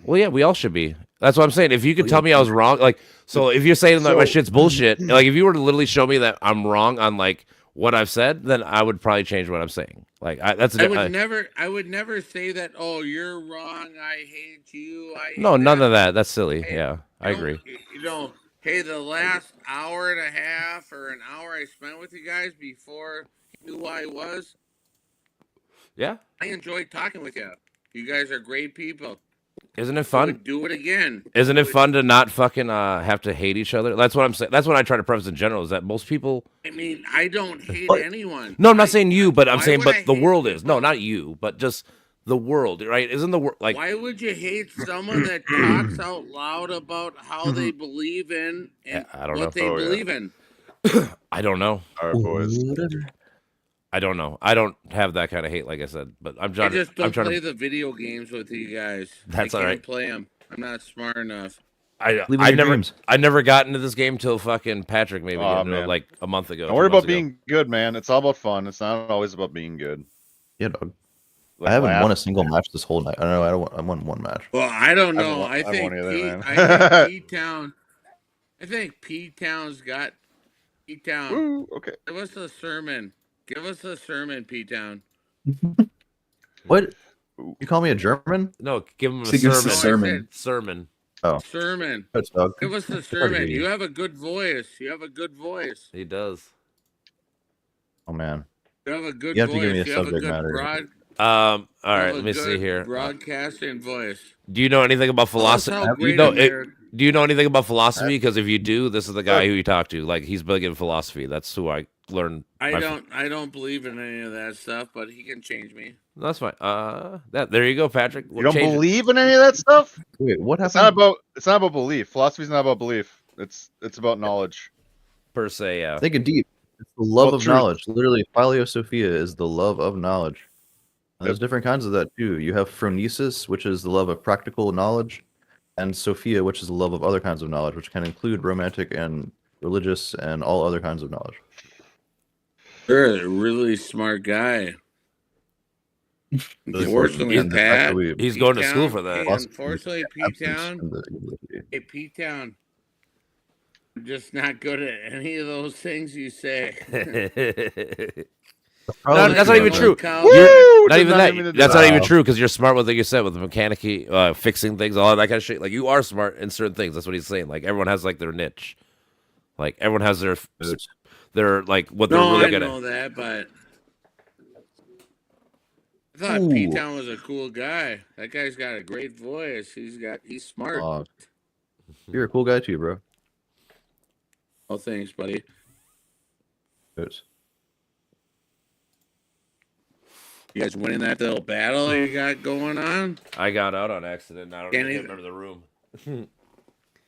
Speaker 1: Well, yeah, we all should be. That's what I'm saying. If you could tell me I was wrong, like, so if you're saying that my
Speaker 3: So-
Speaker 1: shit's bullshit, like, if you were to literally show me that I'm wrong on like what I've said, then I would probably change what I'm saying. Like, that's
Speaker 4: I would never say that. Oh, you're wrong. I hate you. I hate
Speaker 1: no, none
Speaker 4: that.
Speaker 1: of that. That's silly.
Speaker 4: Hey,
Speaker 1: Yeah, I agree.
Speaker 4: You know, hey, the last hour and a half or an hour I spent with you guys before you knew who I was,
Speaker 1: Yeah,
Speaker 4: I enjoyed talking with you. You guys are great people.
Speaker 1: isn't it
Speaker 4: I
Speaker 1: fun?
Speaker 4: would do it again.
Speaker 1: Isn't it fun to not fucking have to hate each other? That's what I'm saying. That's what I try to preface in general. Is that most people?
Speaker 4: I mean, I don't hate
Speaker 2: What?
Speaker 4: anyone.
Speaker 1: No, I'm not saying you, but I'm
Speaker 4: Why
Speaker 1: saying,
Speaker 4: would I
Speaker 1: but the
Speaker 4: hate
Speaker 1: world is. No,
Speaker 4: people?
Speaker 1: not you, but just the world, right? Isn't the world like?
Speaker 4: Why would you hate someone that talks out loud about how they believe in and
Speaker 1: I don't
Speaker 4: what
Speaker 1: know.
Speaker 4: they
Speaker 3: Oh, yeah.
Speaker 4: believe in?
Speaker 1: I don't know.
Speaker 3: All right, boys.
Speaker 1: I don't know. I don't have that kind of hate, like I said. But I'm
Speaker 4: I
Speaker 1: trying.
Speaker 4: just
Speaker 1: I'm
Speaker 4: don't
Speaker 1: trying
Speaker 4: play
Speaker 1: to.
Speaker 4: the video games with you guys.
Speaker 1: That's
Speaker 4: I
Speaker 1: all
Speaker 4: can't
Speaker 1: right.
Speaker 4: play them. I'm not smart enough.
Speaker 2: Live in
Speaker 1: I
Speaker 2: your
Speaker 1: never.
Speaker 2: dreams.
Speaker 1: I never got into this game till fucking Patrick maybe
Speaker 3: Aw,
Speaker 1: into it,
Speaker 3: man.
Speaker 1: like a month ago.
Speaker 3: Don't
Speaker 1: 2
Speaker 3: worry
Speaker 1: months
Speaker 3: about
Speaker 1: ago.
Speaker 3: being good, man. It's all about fun. It's not always about being good.
Speaker 2: Yeah, dog.
Speaker 3: Like
Speaker 2: I haven't won a
Speaker 3: last-
Speaker 2: single match this whole night. I don't know. I won one match.
Speaker 4: Well, I don't
Speaker 3: I
Speaker 4: know.
Speaker 3: won't-
Speaker 4: I
Speaker 3: I
Speaker 4: think
Speaker 3: won't either,
Speaker 4: Pete,
Speaker 3: man.
Speaker 4: I think P-Town. I think P-Town's got P-Town.
Speaker 3: Woo, okay.
Speaker 4: Give us a sermon. Give us a sermon, P-Town.
Speaker 2: What? You call me a German?
Speaker 1: No, give him a
Speaker 5: Give us a
Speaker 1: sermon.
Speaker 5: sermon.
Speaker 1: Sermon.
Speaker 4: Sermon.
Speaker 2: That's dog.
Speaker 4: Give us a
Speaker 2: It's
Speaker 4: sermon.
Speaker 2: hard to
Speaker 4: You
Speaker 2: hear.
Speaker 4: have a good voice. You have a good voice.
Speaker 1: He does.
Speaker 2: Oh man.
Speaker 4: You have a good
Speaker 2: You have to
Speaker 4: voice.
Speaker 2: give me a
Speaker 4: You have a
Speaker 2: subject
Speaker 4: good
Speaker 2: matter.
Speaker 1: All
Speaker 4: you
Speaker 1: right.
Speaker 4: have a
Speaker 1: Let me see
Speaker 4: good
Speaker 1: here.
Speaker 4: Broadcasting voice.
Speaker 1: Do you know anything about
Speaker 4: Tell us
Speaker 1: philosophy?
Speaker 4: how
Speaker 2: You
Speaker 4: great
Speaker 1: know,
Speaker 4: America-
Speaker 1: Do you know anything about philosophy? Because if you do, this is the guy who you talk to. Like, he's big in philosophy. That's who I learned.
Speaker 4: I don't believe in any of that stuff, but he can change me.
Speaker 1: That's fine. There you go, Patrick.
Speaker 3: You don't
Speaker 1: Change it.
Speaker 3: believe in any of that stuff?
Speaker 2: Wait, what
Speaker 3: It's not
Speaker 2: happened?
Speaker 3: about. It's not about belief. Philosophy's not about belief. It's about knowledge.
Speaker 1: per se. Yeah.
Speaker 2: Think it deep. It's the love
Speaker 3: Well,
Speaker 2: of
Speaker 3: truth.
Speaker 2: knowledge. Literally, Philosophia is the love of knowledge. And there's
Speaker 3: Yep.
Speaker 2: different kinds of that too. You have phronesis, which is the love of practical knowledge, and Sophia, which is the love of other kinds of knowledge, which can include romantic and religious and all other kinds of knowledge.
Speaker 4: You're a really smart guy.
Speaker 2: Really
Speaker 4: Unfortunately,
Speaker 2: important. And the fact that
Speaker 4: Pat.
Speaker 2: we-
Speaker 1: He's going to
Speaker 4: P-Town,
Speaker 1: school for that.
Speaker 4: hey, unfortunately,
Speaker 2: absence
Speaker 4: P-Town.
Speaker 2: of the ability.
Speaker 4: Hey, P-Town. I'm just not good at any of those things you say.
Speaker 2: Probably
Speaker 1: that's not even
Speaker 2: true.
Speaker 1: true.
Speaker 3: Woo!
Speaker 1: You're, not
Speaker 3: Did
Speaker 1: even
Speaker 3: not
Speaker 1: that.
Speaker 3: mean to do
Speaker 1: That's
Speaker 3: that.
Speaker 1: not even true because you're smart with, like you said, with the mechanic, fixing things, all that kind of shit. Like, you are smart in certain things. That's what he's saying. Like, everyone has like their niche. Like, everyone has their like what they're
Speaker 4: No,
Speaker 1: really
Speaker 4: I
Speaker 1: good
Speaker 4: know
Speaker 1: at.
Speaker 4: that, but I thought
Speaker 2: Ooh.
Speaker 4: P-Town was a cool guy. That guy's got a great voice. He's smart.
Speaker 2: You're a cool guy too, bro.
Speaker 4: Oh, thanks, buddy.
Speaker 2: Good.
Speaker 4: You guys winning that little battle you got going on?
Speaker 1: I got out on accident. I don't
Speaker 4: Can't
Speaker 1: even
Speaker 4: even-
Speaker 1: remember the room.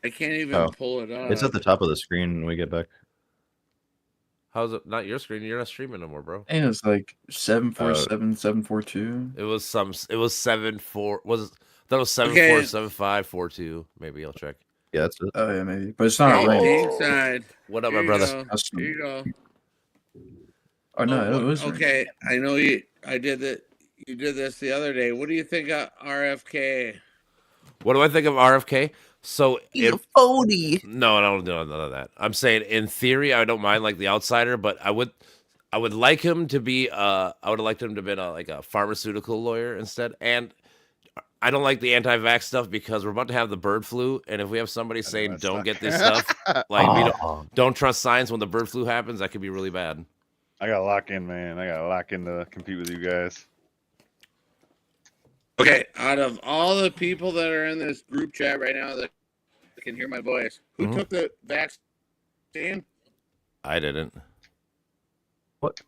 Speaker 4: I can't even
Speaker 2: Oh.
Speaker 4: pull it up.
Speaker 2: It's at the top of the screen when we get back.
Speaker 1: How's it not your screen? You're not streaming no more, bro.
Speaker 5: And it's like 747, 742.
Speaker 1: It was 7-4. Was that was 7-4,
Speaker 4: Okay.
Speaker 1: 7-5, 4-2? Maybe I'll check.
Speaker 2: Yeah, that's it.
Speaker 5: Oh yeah, maybe, but it's not
Speaker 4: Hey,
Speaker 5: ranked.
Speaker 4: inside.
Speaker 1: What up,
Speaker 4: Here
Speaker 1: my
Speaker 4: you
Speaker 1: brother?
Speaker 4: go.
Speaker 5: Custom.
Speaker 4: Here you go.
Speaker 5: Oh no, it was ranked.
Speaker 4: Okay, I know you. I did that. You did this the other day. What do you think of RFK?
Speaker 1: What do I think of RFK? So if
Speaker 2: phony.
Speaker 1: no, I don't do none of that. I'm saying in theory, I don't mind like the outsider, but I would like him to be I would have liked him to be like a pharmaceutical lawyer instead. And I don't like the anti-vax stuff because we're about to have the bird flu, and if we have somebody saying
Speaker 3: that's
Speaker 1: don't
Speaker 3: not-
Speaker 1: get this stuff, like we
Speaker 2: Oh,
Speaker 1: don't trust science when the bird flu happens, that could be really bad.
Speaker 3: I gotta lock in, man. I gotta lock in to compete with you guys.
Speaker 4: Okay, out of all the people that are in this group chat right now that can hear my voice. Who
Speaker 1: Mhm.
Speaker 4: took the vaccine?
Speaker 1: I didn't.
Speaker 2: What?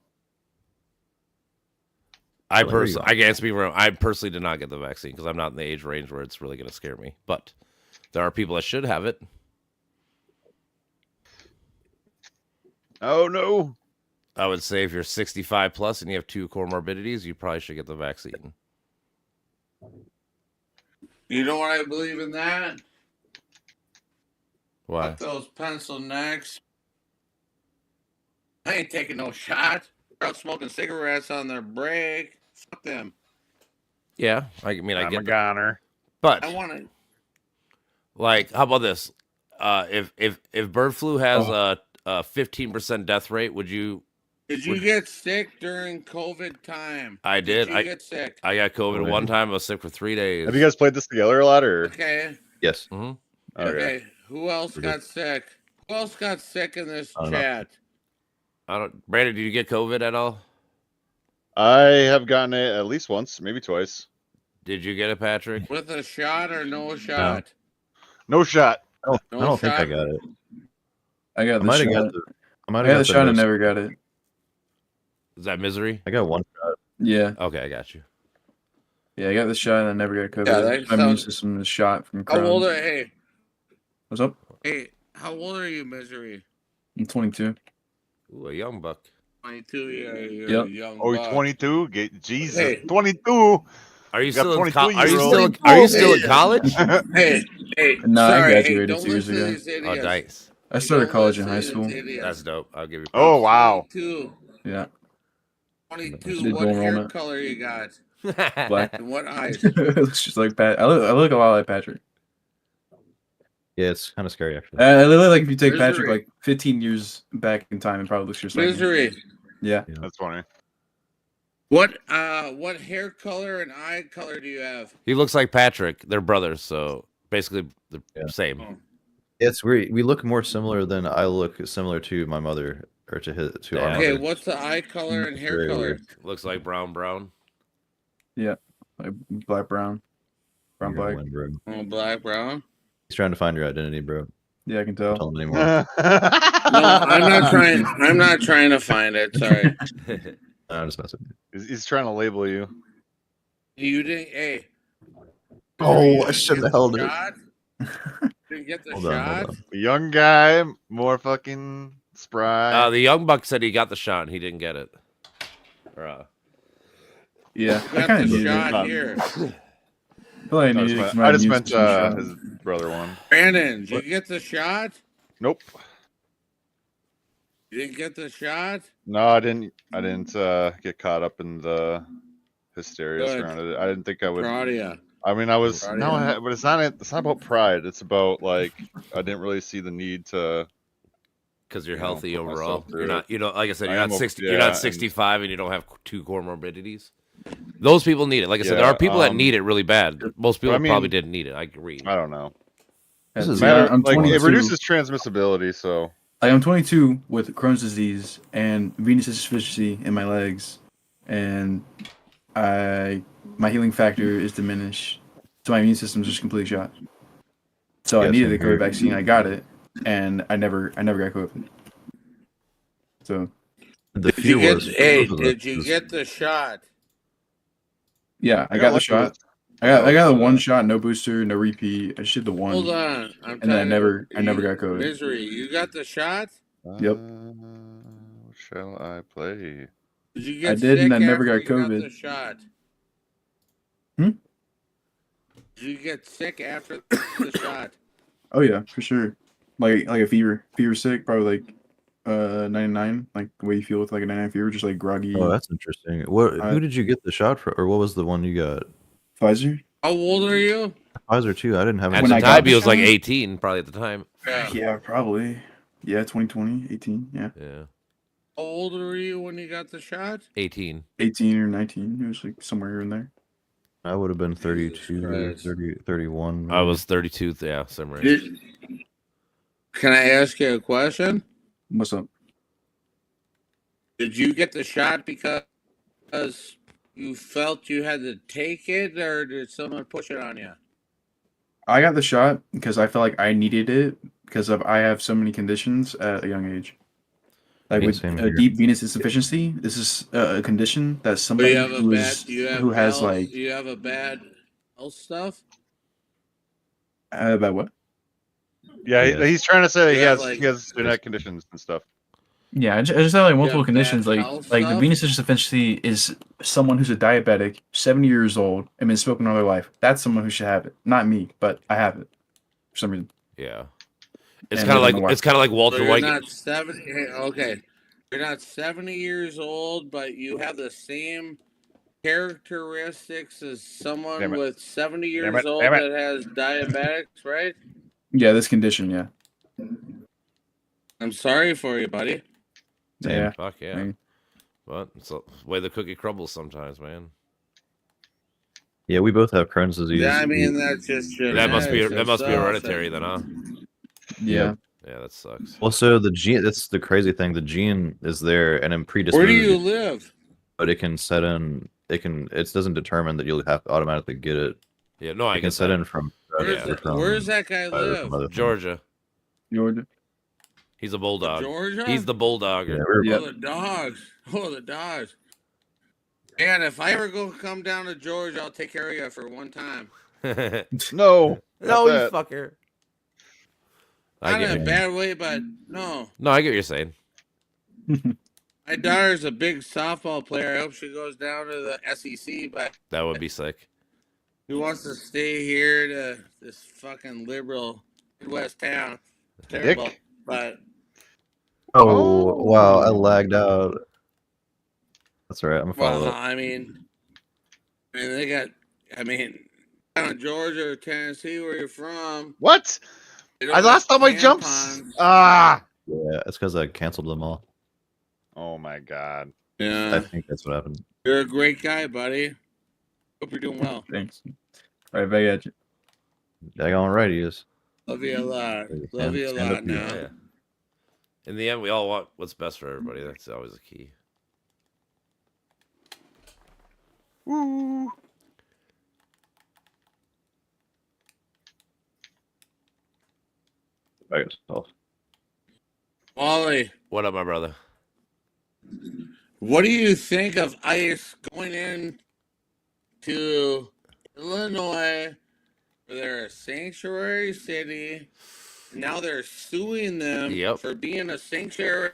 Speaker 1: I
Speaker 2: Well, there you
Speaker 1: personally, I can't speak for him. I personally did not get the vaccine because I'm not in the age range where it's really going to scare me. But there are people that should have it.
Speaker 3: Oh no.
Speaker 1: I would say if you're 65 plus and you have 2 comorbidities, you probably should get the vaccine.
Speaker 4: You know what I believe in that?
Speaker 1: Why?
Speaker 4: Fuck those pencil necks. I ain't taking no shot. They're out smoking cigarettes on their break. Fuck them.
Speaker 1: Yeah, I mean, I
Speaker 3: I'm a
Speaker 1: get that.
Speaker 3: goner.
Speaker 1: But
Speaker 4: I want to.
Speaker 1: like, how about this? If bird flu has a 15% death rate, would you?
Speaker 4: Did you get sick during COVID time?
Speaker 1: I did.
Speaker 4: You get sick?
Speaker 1: I got COVID
Speaker 2: Oh,
Speaker 1: one
Speaker 2: yeah.
Speaker 1: time. I was sick for 3 days.
Speaker 3: Have you guys played this together a lot, or
Speaker 4: Okay.
Speaker 2: Yes.
Speaker 1: Mhm.
Speaker 3: okay?
Speaker 4: Okay. Who else
Speaker 2: We're
Speaker 4: got sick? Who else got sick in this
Speaker 2: I don't know.
Speaker 4: chat?
Speaker 1: I don't. Brandon, did you get COVID at all?
Speaker 3: I have gotten it at least once, maybe twice.
Speaker 1: Did you get it, Patrick?
Speaker 4: With a shot or no shot?
Speaker 3: No shot.
Speaker 2: I
Speaker 4: No
Speaker 2: don't think I
Speaker 4: shot?
Speaker 2: got it.
Speaker 5: I got
Speaker 2: I
Speaker 5: the
Speaker 2: might
Speaker 5: shot.
Speaker 2: have got the. I might
Speaker 5: I got the
Speaker 2: have
Speaker 5: shot
Speaker 2: got
Speaker 5: and
Speaker 2: the.
Speaker 5: never got it.
Speaker 1: Is that misery?
Speaker 2: I got one shot.
Speaker 5: Yeah,
Speaker 1: Okay, I got you.
Speaker 5: yeah, I got the shot and I never got COVID.
Speaker 4: Yeah, that
Speaker 5: My immune
Speaker 4: sounds-
Speaker 5: system is shot from
Speaker 4: How old
Speaker 5: Crohn's.
Speaker 4: are hey?
Speaker 5: What's up?
Speaker 4: Hey, how old are you, Misery?
Speaker 5: I'm 22.
Speaker 1: Ooh, a young buck.
Speaker 4: 22. Yeah, you're
Speaker 5: Yep.
Speaker 4: a young
Speaker 3: Oh,
Speaker 4: buck.
Speaker 3: 22. Jesus,
Speaker 4: Hey.
Speaker 3: 22.
Speaker 1: Are you
Speaker 3: got
Speaker 1: still in
Speaker 3: 22
Speaker 1: college? Are you
Speaker 3: years
Speaker 1: still?
Speaker 3: old.
Speaker 1: Are you still in
Speaker 4: Hey.
Speaker 1: college?
Speaker 4: Hey, hey.
Speaker 5: No, I
Speaker 4: sorry,
Speaker 5: graduated
Speaker 4: don't
Speaker 5: 2 years
Speaker 4: listen to
Speaker 5: ago.
Speaker 4: these
Speaker 1: Oh,
Speaker 4: idiots.
Speaker 1: nice.
Speaker 5: I started
Speaker 4: Don't
Speaker 5: college in
Speaker 4: listen
Speaker 5: high
Speaker 4: to
Speaker 5: school.
Speaker 4: these idiots.
Speaker 1: That's dope. I'll give you.
Speaker 3: Oh wow.
Speaker 4: 22.
Speaker 5: Yeah,
Speaker 4: 22.
Speaker 5: Did
Speaker 4: What
Speaker 5: dual
Speaker 4: hair
Speaker 5: enrollment.
Speaker 4: color you got?
Speaker 1: props.
Speaker 5: Black.
Speaker 4: And what eyes?
Speaker 5: It looks just like Pat. I look a lot like Patrick.
Speaker 2: Yeah, it's kind of scary actually.
Speaker 5: I look like if you take Patrick
Speaker 4: Misery.
Speaker 5: like 15 years back in time, it probably looks just like me.
Speaker 4: Misery.
Speaker 5: Yeah,
Speaker 3: That's funny.
Speaker 4: What hair color and eye color do you have?
Speaker 1: He looks like Patrick. They're brothers, so basically the
Speaker 2: Yeah.
Speaker 1: same.
Speaker 2: It's weird. We look more similar than I look similar to my mother or to his to our
Speaker 1: Yeah.
Speaker 4: Okay,
Speaker 2: mother.
Speaker 4: what's the eye color and hair
Speaker 2: Very
Speaker 4: color?
Speaker 2: weird.
Speaker 1: Looks like brown.
Speaker 5: like black, brown,
Speaker 2: You're
Speaker 5: black.
Speaker 2: gonna win, bro.
Speaker 4: Oh, black, brown.
Speaker 2: He's trying to find your identity, bro.
Speaker 5: Yeah, I can
Speaker 2: Don't
Speaker 5: tell.
Speaker 2: tell him anymore.
Speaker 4: No, I'm not trying to find it. Sorry.
Speaker 2: I'm just messing.
Speaker 3: He's trying to label you.
Speaker 4: You didn't. Hey.
Speaker 2: Oh,
Speaker 4: You
Speaker 2: I
Speaker 4: didn't
Speaker 2: shouldn't
Speaker 4: get
Speaker 2: have held
Speaker 4: the
Speaker 2: it.
Speaker 4: shot? Didn't get the
Speaker 2: Hold on,
Speaker 4: shot.
Speaker 2: hold on.
Speaker 3: Young guy, more fucking spry.
Speaker 1: The young buck said he got the shot and he didn't get it. Or,
Speaker 5: Yeah,
Speaker 4: You
Speaker 5: I kind
Speaker 4: got
Speaker 5: of
Speaker 4: the
Speaker 5: needed it.
Speaker 4: shot here.
Speaker 5: I feel like I
Speaker 3: I
Speaker 5: needed
Speaker 3: just
Speaker 5: it 'cause
Speaker 3: meant,
Speaker 5: my
Speaker 3: I just
Speaker 5: immune
Speaker 3: meant
Speaker 5: system was shot.
Speaker 3: his brother one.
Speaker 4: Brandon, did you get the shot?
Speaker 3: Nope.
Speaker 4: You didn't get the shot?
Speaker 3: No, I didn't get caught up in the hysteria
Speaker 4: Good.
Speaker 3: surrounded it. I didn't think I would.
Speaker 4: Proud of ya.
Speaker 3: I mean, I was
Speaker 4: Proud of
Speaker 3: no,
Speaker 4: ya.
Speaker 3: but it's not about pride. It's about like I didn't really see the need to.
Speaker 1: because you're
Speaker 3: You know,
Speaker 1: healthy
Speaker 3: put myself
Speaker 1: overall.
Speaker 3: through
Speaker 1: You're
Speaker 3: it.
Speaker 1: not. You know, like I said,
Speaker 3: I
Speaker 1: you're
Speaker 3: am
Speaker 1: not
Speaker 3: a-
Speaker 1: 60.
Speaker 3: yeah,
Speaker 1: You're not
Speaker 3: and-
Speaker 1: 65, and you don't have 2 comorbidities. Those people need it. Like I said, there
Speaker 3: Yeah,
Speaker 1: are people that need it really bad. Most people
Speaker 3: I mean-
Speaker 1: probably didn't need it. I agree.
Speaker 3: I don't know.
Speaker 2: This
Speaker 5: Yeah,
Speaker 2: is
Speaker 5: see,
Speaker 3: Matter,
Speaker 5: I'm
Speaker 3: like
Speaker 5: 22.
Speaker 3: it reduces transmissibility, so
Speaker 5: I'm 22 with Crohn's disease and venous insufficiency in my legs, and my healing factor is diminished, so my immune system's just completely shot. So I
Speaker 2: Yeah,
Speaker 5: needed
Speaker 2: same
Speaker 5: the
Speaker 2: here.
Speaker 5: COVID vaccine. I got it, and I never got COVID. So
Speaker 2: The
Speaker 4: Did you
Speaker 2: fear
Speaker 4: get?
Speaker 2: was.
Speaker 4: Hey,
Speaker 2: both of
Speaker 4: did
Speaker 2: us
Speaker 4: you
Speaker 2: was-
Speaker 4: get the shot?
Speaker 5: yeah, I got the
Speaker 3: lucky
Speaker 5: shot.
Speaker 3: with-
Speaker 5: I got the
Speaker 3: with,
Speaker 5: one shot, no booster, no repeat. I just did the one.
Speaker 4: Hold on. I'm
Speaker 5: And then I
Speaker 4: telling you,
Speaker 5: never got COVID.
Speaker 4: Misery, you got the shot?
Speaker 5: Yep.
Speaker 3: What shall I play?
Speaker 4: Did you get
Speaker 5: I did,
Speaker 4: sick
Speaker 5: and I never
Speaker 4: after
Speaker 5: got
Speaker 4: you
Speaker 5: COVID.
Speaker 4: the shot?
Speaker 5: Hmm?
Speaker 4: Did you get sick after the shot?
Speaker 5: Oh yeah, for sure. Like a fever sick, probably like 99, like the way you feel with like a 99 fever, just like groggy.
Speaker 2: Oh, that's interesting. What?
Speaker 5: I-
Speaker 2: Who did you get the shot for, or what was the one you got?
Speaker 5: Pfizer.
Speaker 4: How old are you?
Speaker 2: Pfizer too. I didn't have.
Speaker 1: At
Speaker 5: When
Speaker 1: the
Speaker 5: I got
Speaker 1: time,
Speaker 5: the
Speaker 1: he was like
Speaker 5: shot?
Speaker 1: 18, probably at the time.
Speaker 5: Yeah, probably. Yeah, 2020, 18. Yeah,
Speaker 1: Yeah,
Speaker 4: How old were you when you got the shot?
Speaker 1: 18.
Speaker 5: 18 or 19. It was like somewhere here and there.
Speaker 2: I would have been 32,
Speaker 4: Christ.
Speaker 2: 30, 31.
Speaker 1: I was 32. Yeah, same range.
Speaker 4: Can I ask you a question?
Speaker 5: What's up?
Speaker 4: Did you get the shot because you felt you had to take it, or did someone push it on you?
Speaker 5: I got the shot because I felt like I needed it because I have so many conditions at a young age. Like
Speaker 2: Yeah,
Speaker 5: with
Speaker 2: same here.
Speaker 5: deep venous insufficiency, this is a condition that
Speaker 4: Do
Speaker 5: somebody
Speaker 4: you have a bad? Do you have
Speaker 5: who has
Speaker 4: health?
Speaker 5: like
Speaker 4: Do you have a bad health stuff?
Speaker 5: about what?
Speaker 3: Yeah,
Speaker 2: Yeah.
Speaker 3: he's trying to say
Speaker 4: You
Speaker 3: he
Speaker 4: have,
Speaker 3: has
Speaker 4: like-
Speaker 3: he has genetic conditions and stuff.
Speaker 5: Yeah, I just have like multiple
Speaker 4: have
Speaker 5: conditions.
Speaker 4: bad
Speaker 5: Like
Speaker 4: health
Speaker 5: the
Speaker 4: stuff?
Speaker 5: venous insufficiency is someone who's a diabetic, 70 years old, and been smoking all their life. That's someone who should have it. Not me, but I have it for some reason.
Speaker 1: Yeah. It's
Speaker 5: And
Speaker 1: kind of
Speaker 5: I
Speaker 1: like
Speaker 5: don't know why.
Speaker 1: it's kind of like
Speaker 4: So
Speaker 1: Walter
Speaker 4: you're
Speaker 1: White.
Speaker 4: not 70. Okay, you're not 70 years old, but you have the same characteristics as someone
Speaker 3: Damn it.
Speaker 4: with 70 years
Speaker 3: Damn it,
Speaker 4: old
Speaker 3: damn it.
Speaker 4: that has diabetics, right?
Speaker 5: Yeah, this condition. Yeah.
Speaker 4: I'm sorry for you, buddy.
Speaker 2: Same.
Speaker 5: Yeah.
Speaker 1: Fuck yeah.
Speaker 5: Maybe.
Speaker 1: But it's the way the cookie crumbles sometimes, man.
Speaker 2: Yeah, we both have Crohn's disease.
Speaker 4: Yeah, I mean that's just
Speaker 1: That must be
Speaker 4: genetics.
Speaker 1: that
Speaker 4: It
Speaker 1: must be
Speaker 4: sucks.
Speaker 1: hereditary then, huh?
Speaker 5: Yeah.
Speaker 1: Yeah, that sucks.
Speaker 2: Also, the gene, that's the crazy thing. The gene is there and in predisposed,
Speaker 4: Where do you live?
Speaker 2: but it can set in, it doesn't determine that you'll have to automatically get it.
Speaker 1: Yeah, no, I
Speaker 2: It can
Speaker 1: get
Speaker 2: set
Speaker 1: that.
Speaker 2: in from,
Speaker 4: Where's,
Speaker 1: Yeah.
Speaker 4: where's that guy
Speaker 2: from
Speaker 4: live?
Speaker 2: other things.
Speaker 1: Georgia.
Speaker 5: Georgia.
Speaker 1: He's a bulldog.
Speaker 4: Georgia?
Speaker 1: He's the bulldogger.
Speaker 2: Yeah, we're-
Speaker 5: Yep.
Speaker 4: Oh, the dogs. Oh, the dogs. Man, if I ever come down to Georgia, I'll take care of you for one time.
Speaker 3: No,
Speaker 1: No,
Speaker 3: not
Speaker 1: you
Speaker 3: that.
Speaker 1: fucker. I
Speaker 4: Not
Speaker 1: get
Speaker 4: in a
Speaker 1: it.
Speaker 4: bad way, but no.
Speaker 1: No, I get what you're saying.
Speaker 4: My daughter's a big softball player. I hope she goes down to the SEC, but
Speaker 1: That would be sick.
Speaker 4: who wants to stay here to this fucking liberal Midwest town? Terrible.
Speaker 3: Dick.
Speaker 4: But
Speaker 2: Oh, wow, I lagged out. That's all right. I'm
Speaker 4: well,
Speaker 2: following.
Speaker 4: I mean they got. I mean, down in Georgia or Tennessee, where you're from.
Speaker 3: What?
Speaker 4: they don't
Speaker 3: I lost
Speaker 4: have
Speaker 3: all my jumps.
Speaker 4: tampons.
Speaker 3: Ah.
Speaker 2: Yeah, it's because I canceled them all.
Speaker 3: Oh my god.
Speaker 2: I
Speaker 4: Yeah,
Speaker 2: think that's what happened.
Speaker 4: you're a great guy, buddy. Hope you're doing well.
Speaker 5: Thanks. All right, back at you.
Speaker 2: Daggone right, he is.
Speaker 4: Love you a lot.
Speaker 2: Stand-
Speaker 4: Love you a
Speaker 2: stand
Speaker 4: lot
Speaker 2: up,
Speaker 4: now.
Speaker 1: Yeah. In the end, we all want what's best for everybody. That's always the key.
Speaker 3: Woo.
Speaker 2: Back at yourself.
Speaker 4: Wally,
Speaker 1: What up, my brother?
Speaker 4: what do you think of ICE going in to Illinois? Where they're a sanctuary city. Now they're suing them
Speaker 1: Yep.
Speaker 4: for being a sanctuary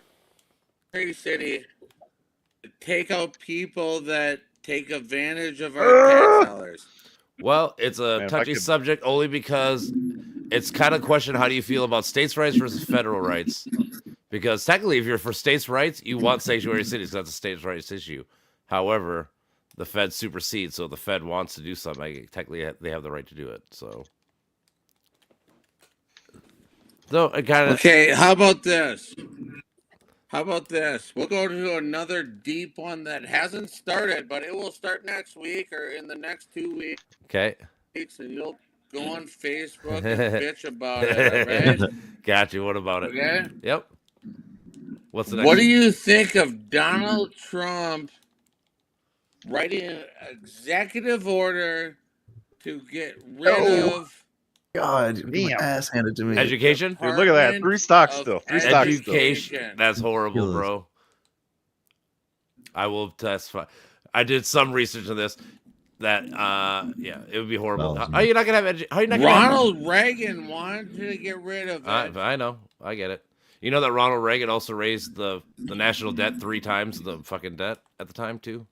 Speaker 4: city to take out people that take advantage of our tax dollars.
Speaker 1: Well, it's a
Speaker 3: Man, if I
Speaker 1: touchy
Speaker 3: could-
Speaker 1: subject only because it's kind of question how do you feel about states' rights versus federal rights? Because technically, if you're for states' rights, you want sanctuary cities. 'Cause that's a states' rights issue. However, the Fed supersedes, so if the Fed wants to do something, technically they have the right to do it. So, though it kind of
Speaker 4: Okay, how about this? How about this? We'll go to another deep one that hasn't started, but it will start next week or in the next 2 weeks,
Speaker 1: okay.
Speaker 4: and you'll go on Facebook and bitch about it, all right?
Speaker 1: Got you. What about it?
Speaker 4: Okay.
Speaker 1: Yep. What's the next?
Speaker 4: What do you think of Donald Trump writing an executive order to get rid
Speaker 2: Oh.
Speaker 4: of
Speaker 2: God, my
Speaker 3: Damn.
Speaker 2: ass handed to me.
Speaker 1: Education?
Speaker 3: Dude, look at that. 3 stocks
Speaker 4: of
Speaker 3: still. 3 stocks still.
Speaker 1: Education. That's horrible,
Speaker 2: Ridiculous.
Speaker 1: bro. I will testify. I did some research on this. That yeah, it would be horrible.
Speaker 2: Well,
Speaker 1: How are you not gonna have how are you not gonna
Speaker 4: Ronald Reagan wanted to get rid of it.
Speaker 1: I know. I get it. You know that Ronald Reagan also raised the national debt 3 times the fucking debt at the time too.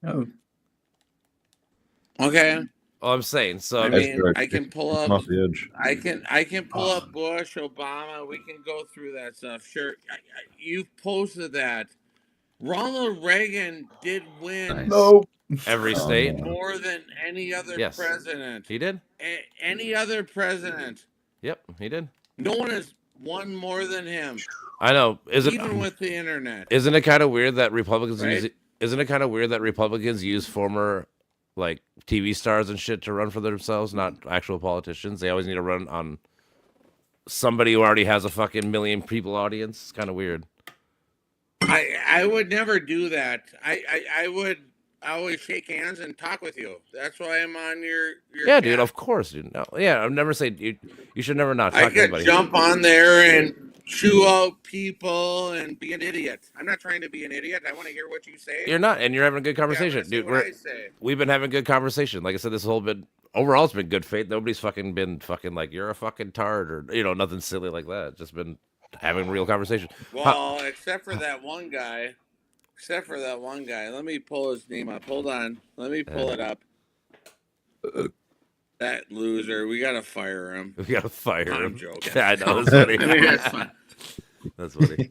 Speaker 5: Oh,
Speaker 4: Okay.
Speaker 1: Oh, I'm saying so.
Speaker 4: I
Speaker 2: That's
Speaker 4: mean,
Speaker 2: correct.
Speaker 4: I can pull
Speaker 2: I'm
Speaker 4: up.
Speaker 2: off the edge.
Speaker 4: I can pull up Bush, Obama. We can go through that stuff. Sure, you posted that. Ronald Reagan did win
Speaker 2: Nice.
Speaker 5: no.
Speaker 1: every
Speaker 2: Oh,
Speaker 1: state,
Speaker 2: no.
Speaker 4: more than any other
Speaker 1: Yes.
Speaker 4: president.
Speaker 1: he did.
Speaker 4: Any other president.
Speaker 1: Yep, he did.
Speaker 4: No one has won more than him,
Speaker 1: I know.
Speaker 4: even with the internet.
Speaker 1: Isn't it kind of weird that Republicans
Speaker 4: Right?
Speaker 1: use? Isn't it kind of weird that Republicans use former like TV stars and shit to run for themselves, not actual politicians? They always need to run on somebody who already has a fucking million people audience. It's kind of weird.
Speaker 4: I would never do that. I would always shake hands and talk with you. That's why I'm on your
Speaker 1: Yeah, dude.
Speaker 4: chat.
Speaker 1: Of course, dude. No, yeah. I've never said you. You should never not
Speaker 4: I
Speaker 1: talk to
Speaker 4: could
Speaker 1: anybody.
Speaker 4: jump on there and chew out people and be an idiot. I'm not trying to be an idiot. I want to hear what you say.
Speaker 1: You're not, and you're having a good
Speaker 4: Yeah, I'm
Speaker 1: conversation,
Speaker 4: gonna say
Speaker 1: dude.
Speaker 4: what I say.
Speaker 1: We've been having good conversation. Like I said, this whole been overall, it's been good faith. Nobody's fucking been fucking like you're a fucking tard or nothing silly like that. Just been having real conversation.
Speaker 4: Well, except for that one guy. Except for that one guy. Let me pull his name up. Hold on. Let me pull it up. That loser. We gotta fire him.
Speaker 1: We gotta fire
Speaker 4: I'm
Speaker 1: him.
Speaker 4: joking.
Speaker 1: Yeah, I know. That's funny.
Speaker 4: I mean, that's fine.
Speaker 1: That's funny.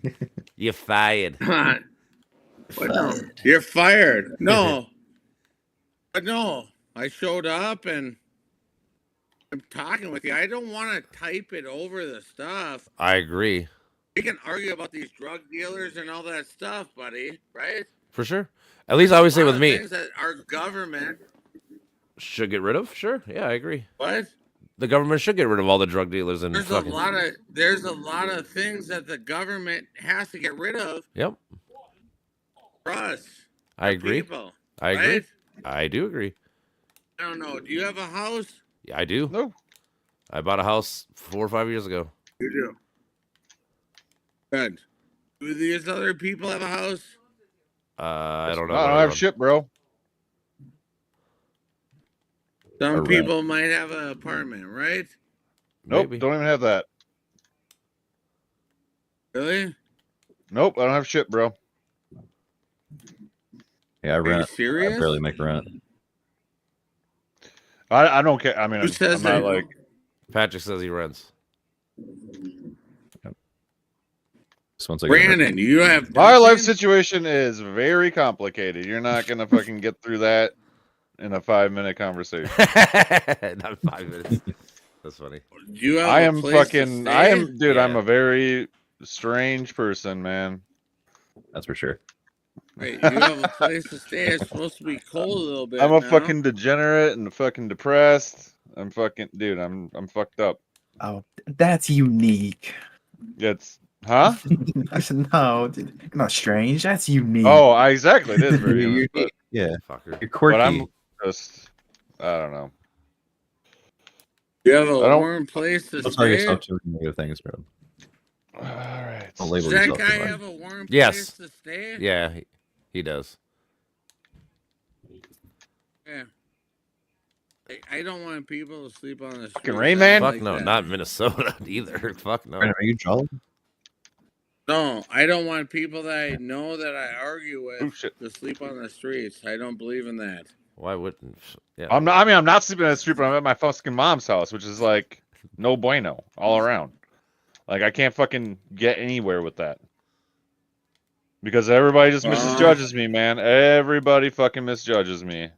Speaker 1: You fired.
Speaker 4: What? No, you're fired. No, but no, I showed up and I'm talking with you. I don't want to type it over the stuff.
Speaker 1: I agree.
Speaker 4: We can argue about these drug dealers and all that stuff, buddy. Right?
Speaker 1: For sure. At least I always say
Speaker 4: A lot
Speaker 1: with
Speaker 4: of
Speaker 1: me,
Speaker 4: things that our government.
Speaker 1: should get rid of. Sure. Yeah, I agree.
Speaker 4: What?
Speaker 1: The government should get rid of all the drug dealers and
Speaker 4: There's
Speaker 1: fucking.
Speaker 4: there's a lot of things that the government has to get rid of
Speaker 1: Yep.
Speaker 4: for us.
Speaker 1: I agree.
Speaker 4: People,
Speaker 1: I agree.
Speaker 4: right?
Speaker 1: I do agree.
Speaker 4: I don't know. Do you have a house?
Speaker 1: Yeah, I do.
Speaker 3: No.
Speaker 1: I bought a house 4 or 5 years ago.
Speaker 4: You do. Good. Do these other people have a house?
Speaker 1: I don't know.
Speaker 3: I
Speaker 1: about
Speaker 3: don't have
Speaker 1: everyone.
Speaker 3: shit, bro.
Speaker 4: Some
Speaker 2: rent.
Speaker 4: people might have an apartment, right?
Speaker 3: Nope,
Speaker 1: Maybe.
Speaker 3: don't even have that.
Speaker 4: Really?
Speaker 3: Nope, I don't have shit, bro.
Speaker 2: Yeah, I
Speaker 4: Are you
Speaker 2: rent. I
Speaker 4: serious?
Speaker 2: barely make rent.
Speaker 3: I don't care. I mean,
Speaker 4: Who says
Speaker 3: I'm not
Speaker 4: that?
Speaker 3: like
Speaker 1: Patrick says he rents.
Speaker 2: Just once I get rent.
Speaker 4: Brandon, you have
Speaker 3: my life
Speaker 4: nothing?
Speaker 3: situation is very complicated. You're not gonna fucking get through that in a 5-minute conversation.
Speaker 1: Not 5 minutes. That's funny.
Speaker 4: Do you have
Speaker 3: I
Speaker 4: a
Speaker 3: am
Speaker 4: place to
Speaker 3: fucking.
Speaker 4: stay?
Speaker 3: I am, dude. I'm
Speaker 1: Yeah.
Speaker 3: a very strange person, man.
Speaker 2: That's for sure.
Speaker 4: Wait, you have a place to stay. It's supposed to be cold a little bit.
Speaker 3: I'm a
Speaker 4: now.
Speaker 3: fucking degenerate and fucking depressed. I'm fucking, dude. I'm fucked up.
Speaker 5: Oh, that's unique.
Speaker 3: It's huh?
Speaker 5: I said no, dude, not strange. That's unique.
Speaker 3: Oh, exactly. It is very.
Speaker 2: You're
Speaker 3: unique, but,
Speaker 2: unique. Yeah,
Speaker 1: Fucker.
Speaker 2: you're quirky.
Speaker 3: but I'm just. I don't know.
Speaker 4: You have a
Speaker 3: I don't-
Speaker 4: warm place to
Speaker 2: Don't tell
Speaker 4: stay.
Speaker 2: yourself too many negative things, bro.
Speaker 3: All right.
Speaker 2: Don't
Speaker 4: Does
Speaker 2: label
Speaker 4: that
Speaker 2: yourself
Speaker 4: guy
Speaker 2: too much.
Speaker 4: have a warm
Speaker 1: Yes.
Speaker 4: place to stay?
Speaker 1: Yeah, he does.
Speaker 4: Yeah. I don't want people to sleep on the street.
Speaker 3: Fucking Rain Man?
Speaker 1: Fuck no, not Minnesota either. Fuck no.
Speaker 2: Brandon, are you jolly?
Speaker 4: No, I don't want people that I know that I argue
Speaker 3: Oh
Speaker 4: with
Speaker 3: shit.
Speaker 4: to sleep on the streets. I don't believe in that.
Speaker 1: Why wouldn't? Yeah.
Speaker 3: I'm not. I mean, I'm not sleeping in the street, but I'm at my fucking mom's house, which is like no bueno all around. Like I can't fucking get anywhere with that because everybody just misjudges me, man. Everybody fucking misjudges me.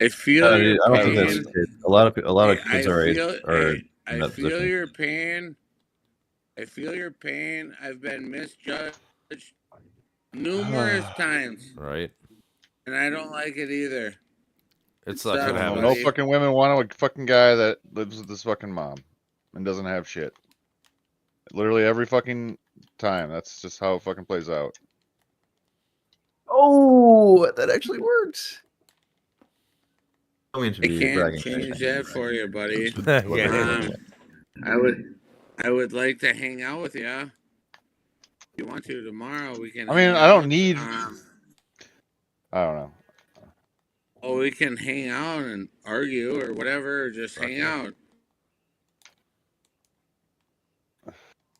Speaker 4: I feel
Speaker 2: No,
Speaker 4: your
Speaker 2: dude, I don't think that's
Speaker 4: pain.
Speaker 2: the case. A lot of
Speaker 4: I
Speaker 2: kids are
Speaker 4: feel,
Speaker 2: in
Speaker 4: I
Speaker 2: that
Speaker 4: feel
Speaker 2: position.
Speaker 4: your pain. I feel your pain. I've been misjudged numerous times,
Speaker 1: Right.
Speaker 4: and I don't like it either.
Speaker 1: It sucks
Speaker 4: So-
Speaker 1: when it
Speaker 3: No,
Speaker 1: happens.
Speaker 3: no fucking women want a fucking guy that lives with his fucking mom and doesn't have shit. Literally every fucking time. That's just how it fucking plays out.
Speaker 2: Oh, that actually works. I don't mean to
Speaker 4: I
Speaker 2: be
Speaker 4: can't
Speaker 2: bragging.
Speaker 4: change that for you, buddy.
Speaker 1: Yeah.
Speaker 4: I would like to hang out with you. If you want to tomorrow, we can.
Speaker 3: I mean,
Speaker 4: hang
Speaker 3: I don't
Speaker 4: out.
Speaker 3: need. I don't know.
Speaker 4: Oh, we can hang out and argue or whatever, or just hang out.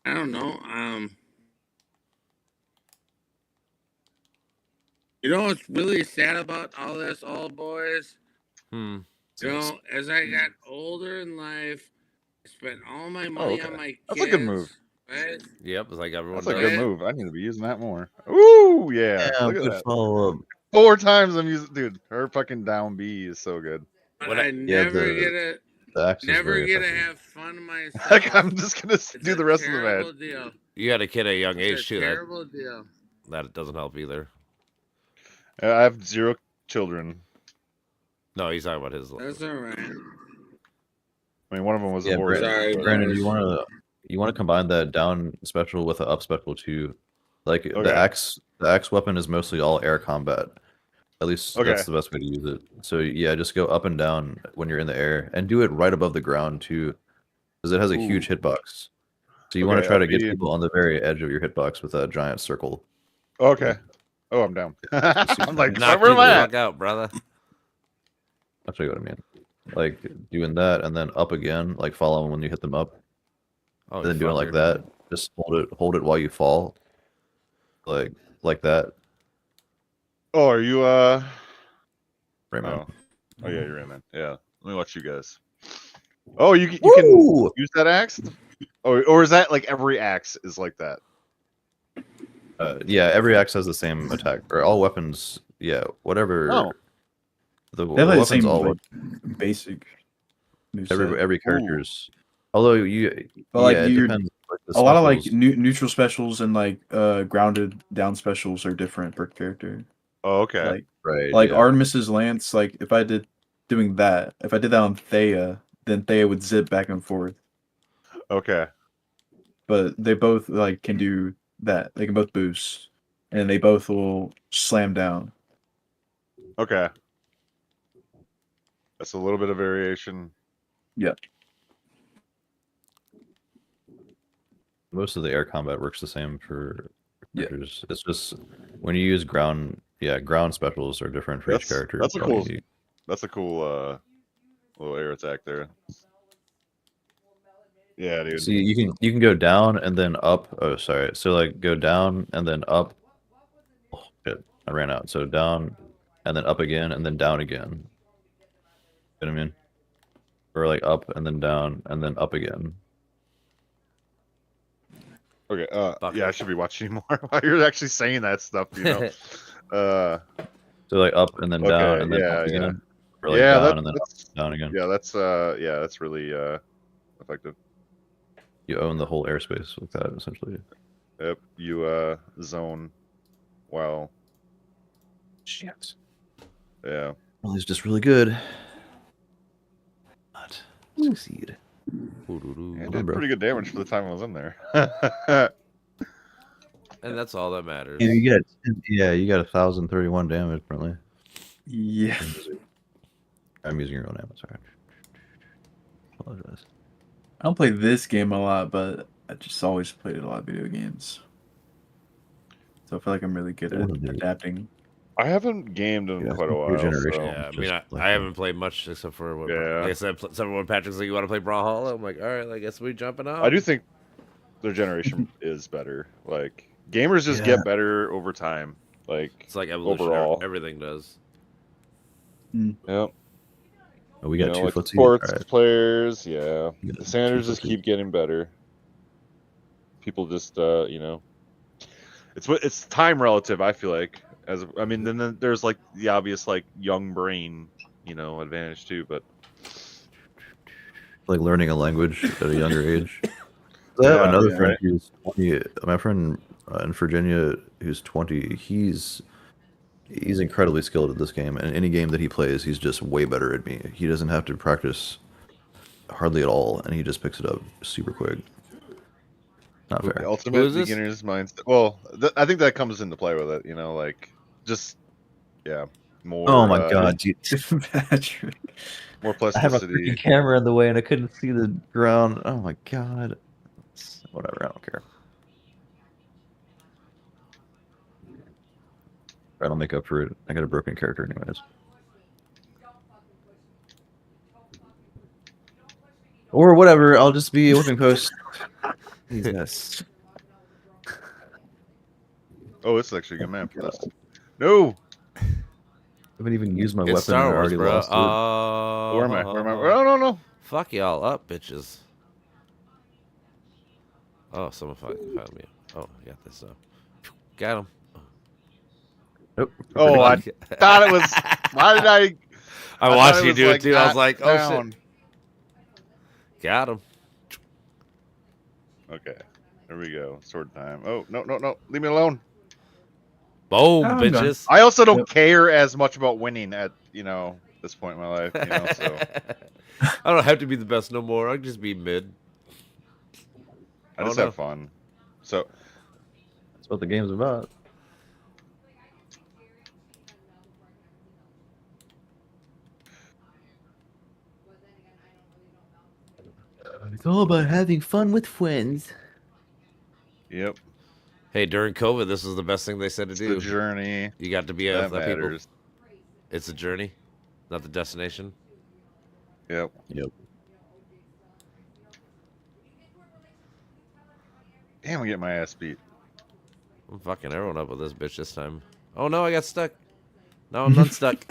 Speaker 4: I don't know. You know what's really sad about all this, all boys?
Speaker 1: Hmm.
Speaker 4: You know, as I got older in life, I spent all my money
Speaker 3: okay.
Speaker 4: on my kids.
Speaker 3: That's a good move.
Speaker 4: Right?
Speaker 1: Yep. It's like everyone
Speaker 3: That's a
Speaker 1: does.
Speaker 3: good move. I need to be using that more. Ooh, yeah.
Speaker 2: Yeah,
Speaker 3: Look at
Speaker 2: good
Speaker 3: that.
Speaker 2: follow up.
Speaker 3: 4 times I'm using. Dude, her fucking down B is so good.
Speaker 4: But
Speaker 1: What
Speaker 4: I never
Speaker 2: the-
Speaker 4: get to
Speaker 2: The axe is
Speaker 4: never
Speaker 2: very
Speaker 4: get to
Speaker 2: effective.
Speaker 4: have fun myself.
Speaker 3: Like, I'm just gonna
Speaker 4: It's
Speaker 3: do
Speaker 4: a
Speaker 3: the rest of the
Speaker 4: terrible
Speaker 3: match.
Speaker 4: deal.
Speaker 1: You had a kid at a young
Speaker 4: It's
Speaker 1: age
Speaker 4: a
Speaker 1: too.
Speaker 4: terrible deal.
Speaker 1: That doesn't help either.
Speaker 3: I have 0 children.
Speaker 1: No, he's talking about his.
Speaker 4: That's all right.
Speaker 3: I mean, one of them was
Speaker 2: Yeah,
Speaker 3: aborted.
Speaker 4: Sorry,
Speaker 2: Brandon,
Speaker 4: boys.
Speaker 2: you want to combine that down special with the up special too. Like
Speaker 3: Okay.
Speaker 2: the axe weapon is mostly all air combat. At least
Speaker 3: Okay.
Speaker 2: that's the best way to use it. So yeah, just go up and down when you're in the air, and do it right above the ground too, because it has a huge hitbox. So you want
Speaker 3: Okay,
Speaker 2: to try to
Speaker 3: up
Speaker 2: get
Speaker 3: B.
Speaker 2: people on the very edge of your hitbox with that giant circle.
Speaker 3: Okay. Oh, I'm down. I'm like,
Speaker 1: Knock
Speaker 3: where
Speaker 1: you
Speaker 3: am
Speaker 1: the
Speaker 3: I
Speaker 1: fuck
Speaker 3: at?
Speaker 1: out, brother.
Speaker 2: I'll show you what I mean. Like doing that and then up again, like follow them when you hit them up.
Speaker 1: Oh,
Speaker 2: And then doing it like
Speaker 1: fucker.
Speaker 2: that. Just hold it while you fall. Like that.
Speaker 3: Oh, are you
Speaker 2: Right, man.
Speaker 3: Oh. Oh yeah, you're in man. Yeah. Let me watch you guys. Oh, you can
Speaker 2: Woo!
Speaker 3: use that axe? Or is that like every axe is like that?
Speaker 2: Yeah, every axe has the same attack, or all weapons. Yeah, whatever.
Speaker 3: Oh.
Speaker 2: The
Speaker 5: They have like the
Speaker 2: weapons
Speaker 5: same
Speaker 2: all
Speaker 5: like, basic moveset.
Speaker 2: every character's. Although you,
Speaker 5: But like
Speaker 2: yeah, it
Speaker 5: you're
Speaker 2: depends. Like, the
Speaker 5: a lot of like
Speaker 2: specials-
Speaker 5: neutral specials and like grounded down specials are different per character.
Speaker 3: Oh, okay.
Speaker 5: Like
Speaker 2: right, yeah.
Speaker 5: Artemis's lance, like if I did that on Thea, then Thea would zip back and forth.
Speaker 3: Okay.
Speaker 5: But they both like can do that. They can both boost, and they both will slam down.
Speaker 3: Okay. That's a little bit of variation.
Speaker 2: Most of the air combat works the same for
Speaker 5: Yeah.
Speaker 2: characters. It's just when you use ground, ground specials are different for each character.
Speaker 3: That's a
Speaker 2: It's
Speaker 3: cool
Speaker 2: unique.
Speaker 3: That's a cool little air attack there. Yeah, dude.
Speaker 2: See, you can go down and then up. Oh, sorry. So like go down and then up. Oh, shit, I ran out. So down and then up again and then down again. You know what I mean? Or like up and then down and then up again.
Speaker 3: Okay,
Speaker 1: Fuck
Speaker 3: yeah,
Speaker 1: it.
Speaker 3: I should be watching more while you're actually saying that stuff, you know.
Speaker 2: So like up and then down
Speaker 3: Okay,
Speaker 2: and then
Speaker 3: yeah,
Speaker 2: up
Speaker 3: yeah.
Speaker 2: again. Or like
Speaker 3: Yeah,
Speaker 2: down and then up,
Speaker 3: that's
Speaker 2: down again.
Speaker 3: yeah, that's really effective.
Speaker 2: You own the whole airspace with that essentially.
Speaker 3: Yep, you zone while
Speaker 2: Shit.
Speaker 3: yeah.
Speaker 2: Well, he's just really good. Not succeed.
Speaker 1: Ooh-doo-doo.
Speaker 3: It
Speaker 2: on,
Speaker 3: did
Speaker 2: bro.
Speaker 3: pretty good damage for the time I was in there.
Speaker 1: And that's all that matters.
Speaker 2: You got 1,031 damage apparently.
Speaker 5: Yeah.
Speaker 2: I'm using your own ammo, sorry. Apologize.
Speaker 5: I don't play this game a lot, but I just always played a lot of video games. So I feel like I'm really good at adapting.
Speaker 3: I haven't gamed in
Speaker 2: Yeah,
Speaker 3: quite a
Speaker 2: your
Speaker 3: while.
Speaker 2: generation.
Speaker 3: So.
Speaker 1: Yeah, I mean,
Speaker 2: Just like
Speaker 1: I haven't played much except for what,
Speaker 3: Yeah.
Speaker 1: like I said, except when Patrick's like, "You want to play Brawlhalla?" I'm like, "All right, I guess we jumping off."
Speaker 3: I do think their generation is better. Like gamers just get better over time. Like
Speaker 1: It's like evolution.
Speaker 3: overall.
Speaker 1: Everything does.
Speaker 3: Yep.
Speaker 2: Oh, we got two
Speaker 3: like
Speaker 2: footsies.
Speaker 3: sports
Speaker 2: Alright.
Speaker 3: players, yeah.
Speaker 2: We got
Speaker 3: The standards
Speaker 2: two
Speaker 3: just
Speaker 2: footsies.
Speaker 3: keep getting better. People just it's time relative, I feel like. Then there's like the obvious like young brain, advantage too, but
Speaker 2: Like learning a language at a younger age. I
Speaker 3: Yeah,
Speaker 2: have another
Speaker 3: yeah,
Speaker 2: friend
Speaker 3: right.
Speaker 2: who's 20. My friend in Virginia who's 20. He's incredibly skilled at this game, and any game that he plays, he's just way better at me. He doesn't have to practice hardly at all, and he just picks it up super quick. Not
Speaker 3: the
Speaker 2: fair.
Speaker 3: ultimate
Speaker 1: Who is this?
Speaker 3: beginner's mindset. Well, I think that comes into play with it, like just more.
Speaker 2: Oh my god, dude.
Speaker 5: Patrick.
Speaker 3: More
Speaker 2: I have a
Speaker 3: plasticity.
Speaker 2: freaking camera in the way, and I couldn't see the ground. Oh my god. Whatever, I don't care. I don't make up for it. I got a broken character anyways. Or whatever, I'll just be a whipping post. Jesus.
Speaker 3: Oh, this is actually a good map for this. No,
Speaker 2: I haven't even used my
Speaker 1: It's
Speaker 2: weapon and I
Speaker 1: Star Wars,
Speaker 2: already
Speaker 1: bro.
Speaker 2: lost it.
Speaker 3: where am I? Where am I? Oh, no.
Speaker 1: Fuck y'all up, bitches. Oh, someone found me. Oh, I got this stuff. Got him.
Speaker 2: Nope.
Speaker 3: Oh, I thought it was. Why did I?
Speaker 1: I
Speaker 3: thought
Speaker 1: watched
Speaker 3: it
Speaker 1: you
Speaker 3: was,
Speaker 1: do it too. I was
Speaker 3: not
Speaker 1: like, oh
Speaker 3: down.
Speaker 1: shit. Got him.
Speaker 3: Okay, there we go. Sword time. Oh no! Leave me alone.
Speaker 1: Boom,
Speaker 5: I'm
Speaker 1: bitches.
Speaker 3: I also don't care as much about winning at this point in my life. So
Speaker 1: I don't have to be the best no more. I can just be mid.
Speaker 3: I just have fun. So
Speaker 2: That's what the game's about. It's all about having fun with friends.
Speaker 3: Yep.
Speaker 1: Hey, during COVID, this is the best thing they said to
Speaker 3: It's
Speaker 1: do.
Speaker 3: the journey
Speaker 1: You got to be
Speaker 3: that
Speaker 1: with people.
Speaker 3: matters.
Speaker 1: It's a journey, not the destination.
Speaker 3: Yep.
Speaker 2: Yep.
Speaker 3: Damn, I'm getting my ass beat.
Speaker 1: I'm fucking everyone up with this bitch this time. Oh no, I got stuck. No, I'm not stuck.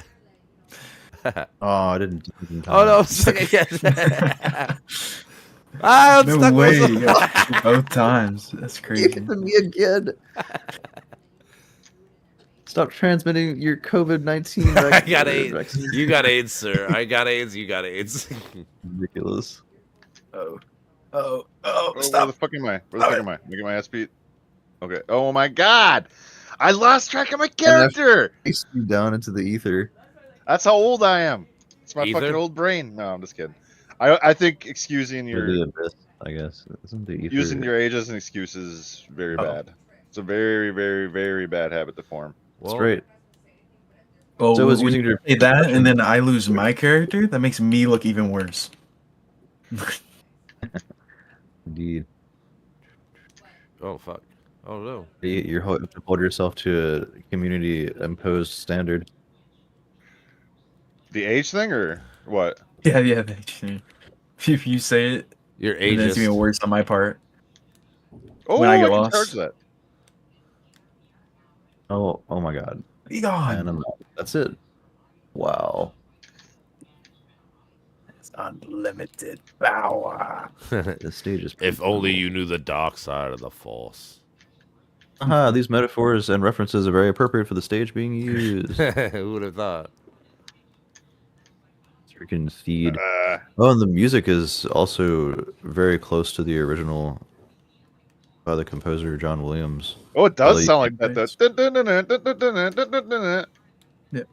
Speaker 2: Oh, I didn't.
Speaker 1: Oh no, I'm stuck again. I'm
Speaker 5: No
Speaker 1: stuck.
Speaker 5: way.
Speaker 1: with-
Speaker 5: Yeah, both times. That's crazy.
Speaker 2: me again. Stop transmitting your COVID-19
Speaker 1: I got AIDS. You got AIDS, sir. I got AIDS. You got AIDS.
Speaker 2: Ridiculous.
Speaker 5: Oh,
Speaker 3: Oh, where
Speaker 5: stop.
Speaker 3: the fuck am I? Where the fuck am I? Making my ass beat. Okay. Oh my god! I lost track of my character.
Speaker 2: Takes you down into the ether.
Speaker 3: That's how old I am. It's my
Speaker 1: Ether?
Speaker 3: fucking old brain. No, I'm just kidding. I think excusing
Speaker 2: Or
Speaker 3: your
Speaker 2: the abyss, I guess. Isn't the ether?
Speaker 3: using your age as an excuse is very
Speaker 2: Oh.
Speaker 3: bad. It's a very, very, very bad habit to form.
Speaker 1: Well,
Speaker 2: Straight.
Speaker 5: Oh,
Speaker 2: So is
Speaker 5: when
Speaker 2: using
Speaker 5: you
Speaker 2: your
Speaker 5: say that, and then I lose my character. That makes me look even worse.
Speaker 2: Indeed.
Speaker 1: Oh fuck. Oh no.
Speaker 2: You're to hold yourself to a community imposed standard.
Speaker 3: The age thing or what?
Speaker 5: Yeah. If you say it,
Speaker 1: You're
Speaker 5: and then it's
Speaker 1: ageist.
Speaker 5: even worse on my part.
Speaker 3: Oh,
Speaker 5: When I get
Speaker 3: can
Speaker 5: lost.
Speaker 3: charge that.
Speaker 2: Oh my god.
Speaker 5: Be gone.
Speaker 2: And that's it. Wow.
Speaker 5: It's unlimited power.
Speaker 2: This stage is.
Speaker 1: If only you knew the dark side of the force.
Speaker 2: These metaphors and references are very appropriate for the stage being used.
Speaker 1: Who would have thought?
Speaker 2: Freaking feed.
Speaker 3: Uh,
Speaker 2: Oh, and the music is also very close to the original by the composer John Williams.
Speaker 3: oh, it does
Speaker 2: Well,
Speaker 3: sound like that.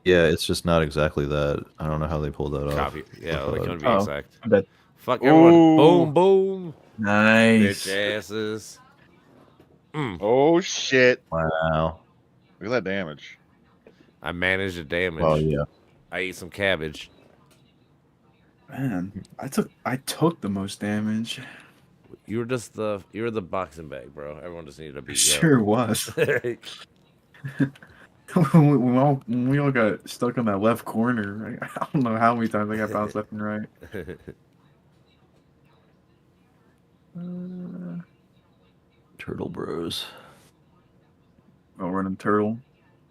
Speaker 2: Yeah, it's just not exactly that. I don't know how they pulled that off.
Speaker 1: Copy. Yeah, like to be
Speaker 5: Oh.
Speaker 1: exact.
Speaker 5: I bet.
Speaker 1: Fuck everyone.
Speaker 3: Ooh.
Speaker 1: Boom, boom.
Speaker 5: Nice.
Speaker 1: Bitch asses.
Speaker 3: Oh shit!
Speaker 2: Wow.
Speaker 3: Look at that damage.
Speaker 1: I managed the damage.
Speaker 2: Oh yeah.
Speaker 1: I ate some cabbage.
Speaker 5: Man, I took the most damage.
Speaker 1: You were the boxing bag, bro. Everyone just needed to beat
Speaker 5: Sure was.
Speaker 1: you up.
Speaker 5: we all got stuck in that left corner. I don't know how many times I got bounced left and right.
Speaker 2: Turtle Bros.
Speaker 5: Oh, running turtle.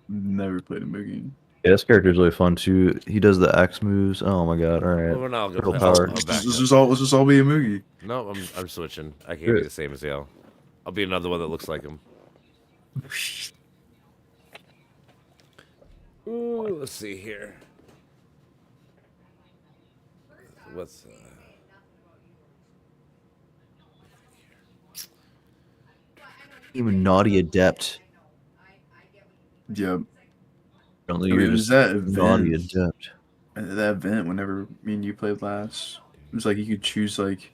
Speaker 5: Never played a Moogie.
Speaker 2: Yeah, this character's really fun too. He does the axe moves. Oh my god! All right.
Speaker 1: Well, we're not
Speaker 2: Turtle
Speaker 1: gonna
Speaker 2: power.
Speaker 1: I'll back
Speaker 5: Let's
Speaker 1: up.
Speaker 5: just all be a Moogie.
Speaker 1: No, I'm switching. I can't
Speaker 2: Do
Speaker 1: be
Speaker 2: it.
Speaker 1: the same as y'all. I'll be another one that looks like him. Ooh, let's see here. What's
Speaker 2: Even naughty adept.
Speaker 5: Yep.
Speaker 2: Apparently
Speaker 5: I mean,
Speaker 2: you're
Speaker 5: it was
Speaker 2: just
Speaker 5: that
Speaker 2: naughty
Speaker 5: event.
Speaker 2: adept.
Speaker 5: At that event, whenever me and you played last, it was like you could choose like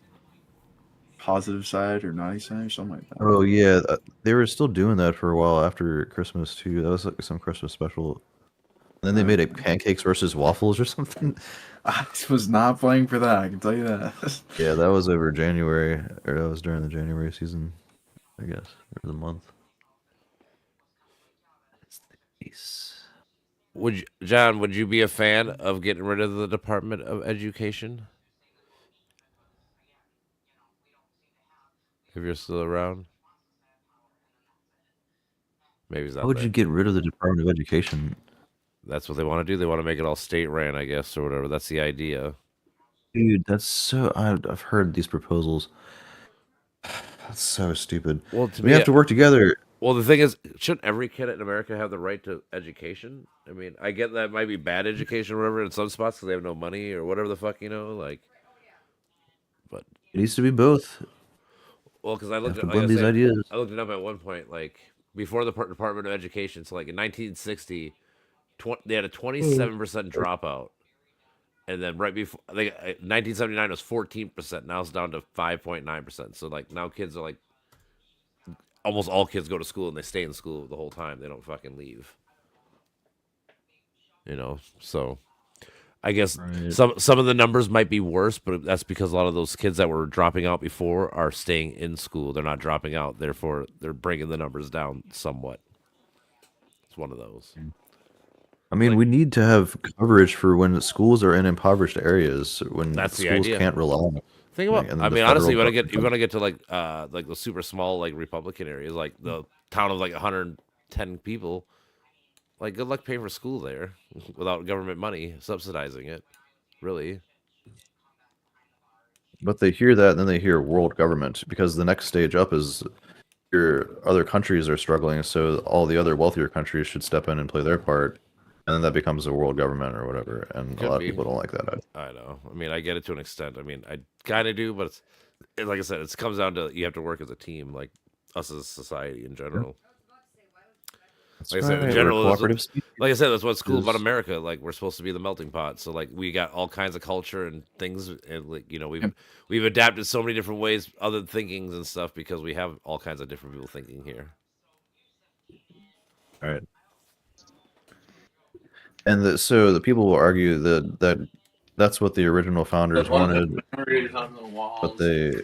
Speaker 5: positive side or naughty side or something like that.
Speaker 2: Oh yeah, they were still doing that for a while after Christmas too. That was like some Christmas special. And then they made it pancakes versus waffles or something.
Speaker 5: I was not playing for that. I can tell you that.
Speaker 2: Yeah, that was over January, or that was during the January season, I guess, or the month.
Speaker 1: John? Would you be a fan of getting rid of the Department of Education if you're still around? Maybe he's not
Speaker 2: How would
Speaker 1: there.
Speaker 2: you get rid of the Department of Education?
Speaker 1: That's what they want to do. They want to make it all state ran, I guess, or whatever. That's the idea.
Speaker 2: Dude, that's so. I've heard these proposals. That's so stupid.
Speaker 1: Well, to
Speaker 2: We
Speaker 1: me,
Speaker 2: have to work together.
Speaker 1: well, the thing is, shouldn't every kid in America have the right to education? I mean, I get that might be bad education or whatever in some spots because they have no money or whatever the fuck, like. But
Speaker 2: It needs to be both.
Speaker 1: well, because I
Speaker 2: You
Speaker 1: looked
Speaker 2: have to
Speaker 1: at like I
Speaker 2: blend these
Speaker 1: said,
Speaker 2: ideas.
Speaker 1: I looked it up at one point, like before the Department of Education. So, like in 1960, they had a 27% dropout, and then right before, 1979 was 14%. Now it's down to 5.9%. So, like now kids are like, almost all kids go to school and they stay in school the whole time. They don't fucking leave. So I guess
Speaker 2: Right.
Speaker 1: some of the numbers might be worse, but that's because a lot of those kids that were dropping out before are staying in school. They're not dropping out, therefore they're bringing the numbers down somewhat. It's one of those.
Speaker 2: I mean, we need to have coverage for when schools are in impoverished areas, when
Speaker 1: That's the
Speaker 2: schools
Speaker 1: idea.
Speaker 2: can't rely on it.
Speaker 1: Think about.
Speaker 2: And
Speaker 1: I
Speaker 2: the
Speaker 1: mean, honestly,
Speaker 2: federal
Speaker 1: you
Speaker 2: government.
Speaker 1: want to get to like the super small like Republican areas, like the town of like 110 people. Like, good luck paying for school there without government money subsidizing it. Really.
Speaker 2: But they hear that, and then they hear world government, because the next stage up is your other countries are struggling, so all the other wealthier countries should step in and play their part, and then that becomes a world government or whatever. And
Speaker 1: Could
Speaker 2: a lot
Speaker 1: be.
Speaker 2: of people don't like that.
Speaker 1: I know. I mean, I get it to an extent. I mean, I kind of do, but like I said, it comes down to you have to work as a team, like us as a society in general.
Speaker 2: That's
Speaker 1: Like I said, in
Speaker 2: right,
Speaker 1: general,
Speaker 2: we're
Speaker 1: there's a-
Speaker 2: cooperative species.
Speaker 1: Like I said, that's what's cool about
Speaker 2: Is-
Speaker 1: America. Like, we're supposed to be the melting pot. So like we got all kinds of culture and things, and like we've adapted so many different ways, other thinkings and stuff, because we have all kinds of different people thinking here.
Speaker 2: All right. And so the people will argue that that's what the original founders wanted, but they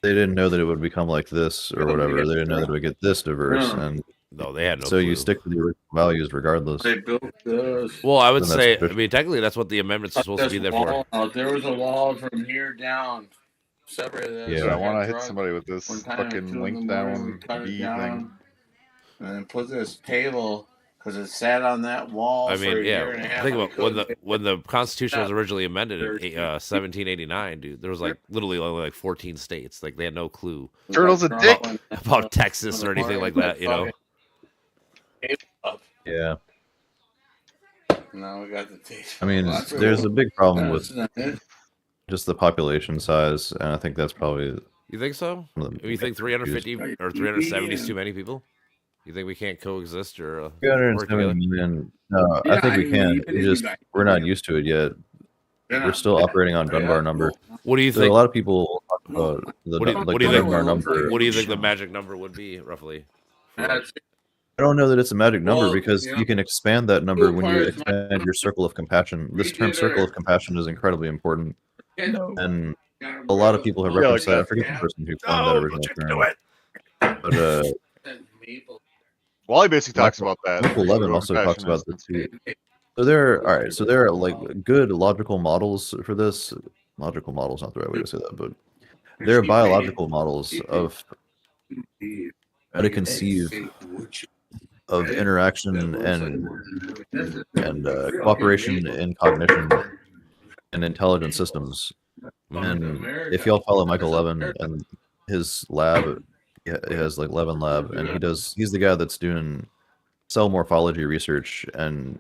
Speaker 2: didn't know that it would become like this or whatever. They didn't know that it would get this diverse, and
Speaker 1: No, they had no.
Speaker 2: so you
Speaker 1: clue.
Speaker 2: stick to the original values regardless.
Speaker 4: They built this.
Speaker 1: Well, I would
Speaker 2: Then that's
Speaker 1: say, I
Speaker 2: sufficient.
Speaker 1: mean, technically, that's what the amendments are supposed to be there for.
Speaker 4: There was a wall from here down, separated.
Speaker 2: Yeah.
Speaker 3: So I want to hit
Speaker 4: Truck.
Speaker 3: somebody with this
Speaker 4: One time at 2
Speaker 3: fucking
Speaker 4: in the
Speaker 3: link
Speaker 4: morning,
Speaker 3: down
Speaker 4: we cut it
Speaker 3: B thing.
Speaker 4: down, and then put this table because it sat on that wall.
Speaker 1: I
Speaker 4: for
Speaker 1: mean,
Speaker 4: a year and a
Speaker 1: yeah.
Speaker 4: half
Speaker 1: Think
Speaker 4: and
Speaker 1: about
Speaker 4: we couldn't
Speaker 1: when the Constitution was originally amended in
Speaker 4: There's-
Speaker 1: 1789, dude. There was like literally only like 14 states. Like, they had no clue
Speaker 4: get-
Speaker 3: Turtle's a dick.
Speaker 1: about Texas or anything like that. You know.
Speaker 2: Yeah,
Speaker 4: Now we got the table.
Speaker 2: I mean,
Speaker 4: That's
Speaker 2: there's a big problem
Speaker 4: That's
Speaker 2: with
Speaker 4: not it.
Speaker 2: just the population size, and I think that's probably
Speaker 1: You think so?
Speaker 2: one of the
Speaker 1: You think 350 or 370 is too many people? You think we can't coexist or work together?
Speaker 2: 370 million. No, I think we can. We're not used to it yet.
Speaker 4: They're
Speaker 2: We're
Speaker 4: not-
Speaker 2: still operating on Dunbar
Speaker 4: Yeah.
Speaker 2: number.
Speaker 1: What do you
Speaker 2: So a
Speaker 1: think?
Speaker 2: lot of people talk about the,
Speaker 1: What do you,
Speaker 2: like
Speaker 1: what do you
Speaker 2: the
Speaker 1: think?
Speaker 2: Dunbar number.
Speaker 1: What do you think the magic number would be roughly?
Speaker 4: That's
Speaker 2: I don't know that it's a magic number
Speaker 4: Well,
Speaker 2: because
Speaker 4: yeah.
Speaker 2: you can expand that number when you
Speaker 4: requires
Speaker 2: expand your circle of compassion. This term circle of compassion is incredibly important, and a lot of people have
Speaker 3: Yeah,
Speaker 2: referenced
Speaker 3: like
Speaker 2: that. I forget the person who coined that original term. But
Speaker 3: Wally basically talks about that.
Speaker 2: Michael Levin
Speaker 3: Circle of
Speaker 2: also talks
Speaker 3: compassion
Speaker 2: about
Speaker 3: is-
Speaker 2: this too. So there are like good logical models for this. Logical models, not the right way to say that, but there are biological models of how to conceive of interaction and cooperation in cognition and intelligent systems. And if y'all follow Michael Levin and his lab, he has like Levin Lab, and he's the guy that's doing cell morphology research and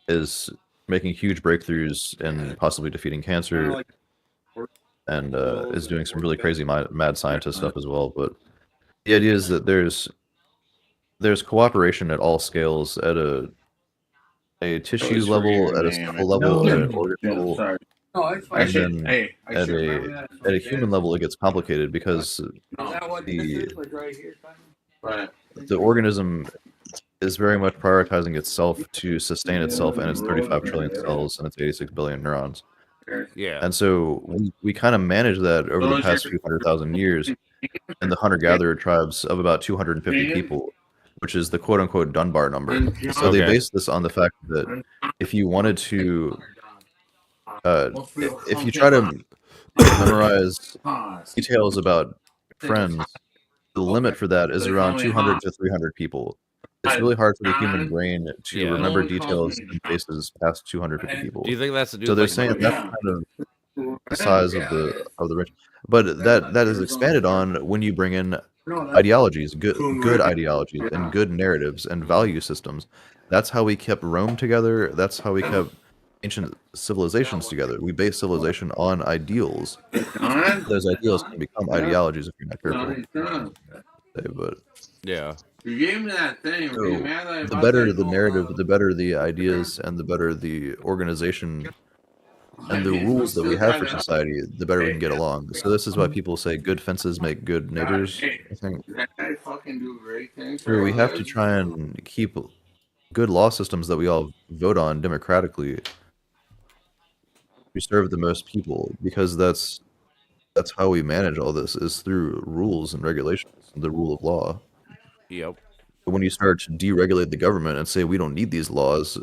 Speaker 2: is making huge breakthroughs in possibly defeating cancer, and is doing some really crazy mad scientist stuff as well. But the idea is that there's cooperation at all scales, at a tissue level, at a cell level, at an organ level,
Speaker 4: Sorry.
Speaker 2: and then
Speaker 4: Hey, I
Speaker 2: at
Speaker 4: should
Speaker 2: a
Speaker 4: remember that.
Speaker 2: at a human level it gets complicated because
Speaker 4: Is that what
Speaker 2: the-
Speaker 4: this is, like right here? Right.
Speaker 2: the organism is very much prioritizing itself to sustain itself and its 35 trillion cells and its 86 billion neurons.
Speaker 1: Yeah.
Speaker 2: And so we kind of manage that over the past few 100,000 years in the hunter-gatherer tribes of about 250 people, which is the quote-unquote Dunbar number. So they
Speaker 1: Okay.
Speaker 2: base this on the fact that if you wanted to, if you try to memorize details about friends, the limit for that is around 200 to 300 people. It's really hard for the human brain to
Speaker 1: Yeah.
Speaker 2: remember details and faces past 250 people.
Speaker 1: Do you think that's to do
Speaker 2: So
Speaker 1: with
Speaker 2: they're
Speaker 1: like,
Speaker 2: saying that's kind of the size of the rich, but that is expanded on when you bring in ideologies, good ideologies, and good narratives and value systems. That's how we kept Rome together. That's how we kept ancient civilizations together. We base civilization on ideals. Those ideals can become ideologies if you're not careful. But
Speaker 4: You
Speaker 1: yeah.
Speaker 4: gave me that thing.
Speaker 2: So,
Speaker 4: Were you mad that I
Speaker 2: the
Speaker 4: bought
Speaker 2: better
Speaker 4: that
Speaker 2: the
Speaker 4: gold
Speaker 2: narrative,
Speaker 4: bottle?
Speaker 2: the better the ideas, and the better the organization and the rules that we have for society, the better we can get along. So this is why people say good fences make good neighbors. I think
Speaker 4: I fucking do great things.
Speaker 2: Sure, we have to try and keep good law systems that we all vote on democratically to serve the most people, because that's how we manage all this, is through rules and regulations, the rule of law.
Speaker 1: Yep.
Speaker 2: But when you start to deregulate the government and say we don't need these laws,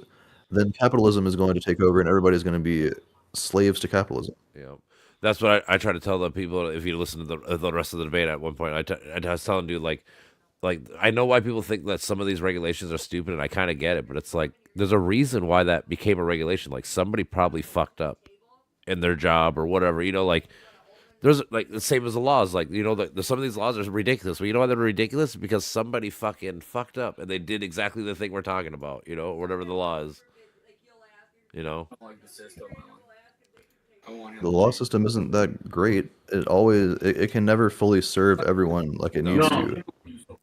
Speaker 2: then capitalism is going to take over and everybody's going to be slaves to capitalism.
Speaker 1: Yeah, that's what I try to tell the people. If you listen to the rest of the debate, at one point I was telling dude like I know why people think that some of these regulations are stupid, and I kind of get it, but it's like there's a reason why that became a regulation. Like somebody probably fucked up in their job or whatever. You know, like there's like the same as the laws. Like you know, some of these laws are ridiculous. But you know why they're ridiculous? Because somebody fucking fucked up and they did exactly the thing we're talking about. You know, whatever the law is. You know.
Speaker 2: The law system isn't that great. It can never fully serve everyone like it needs to.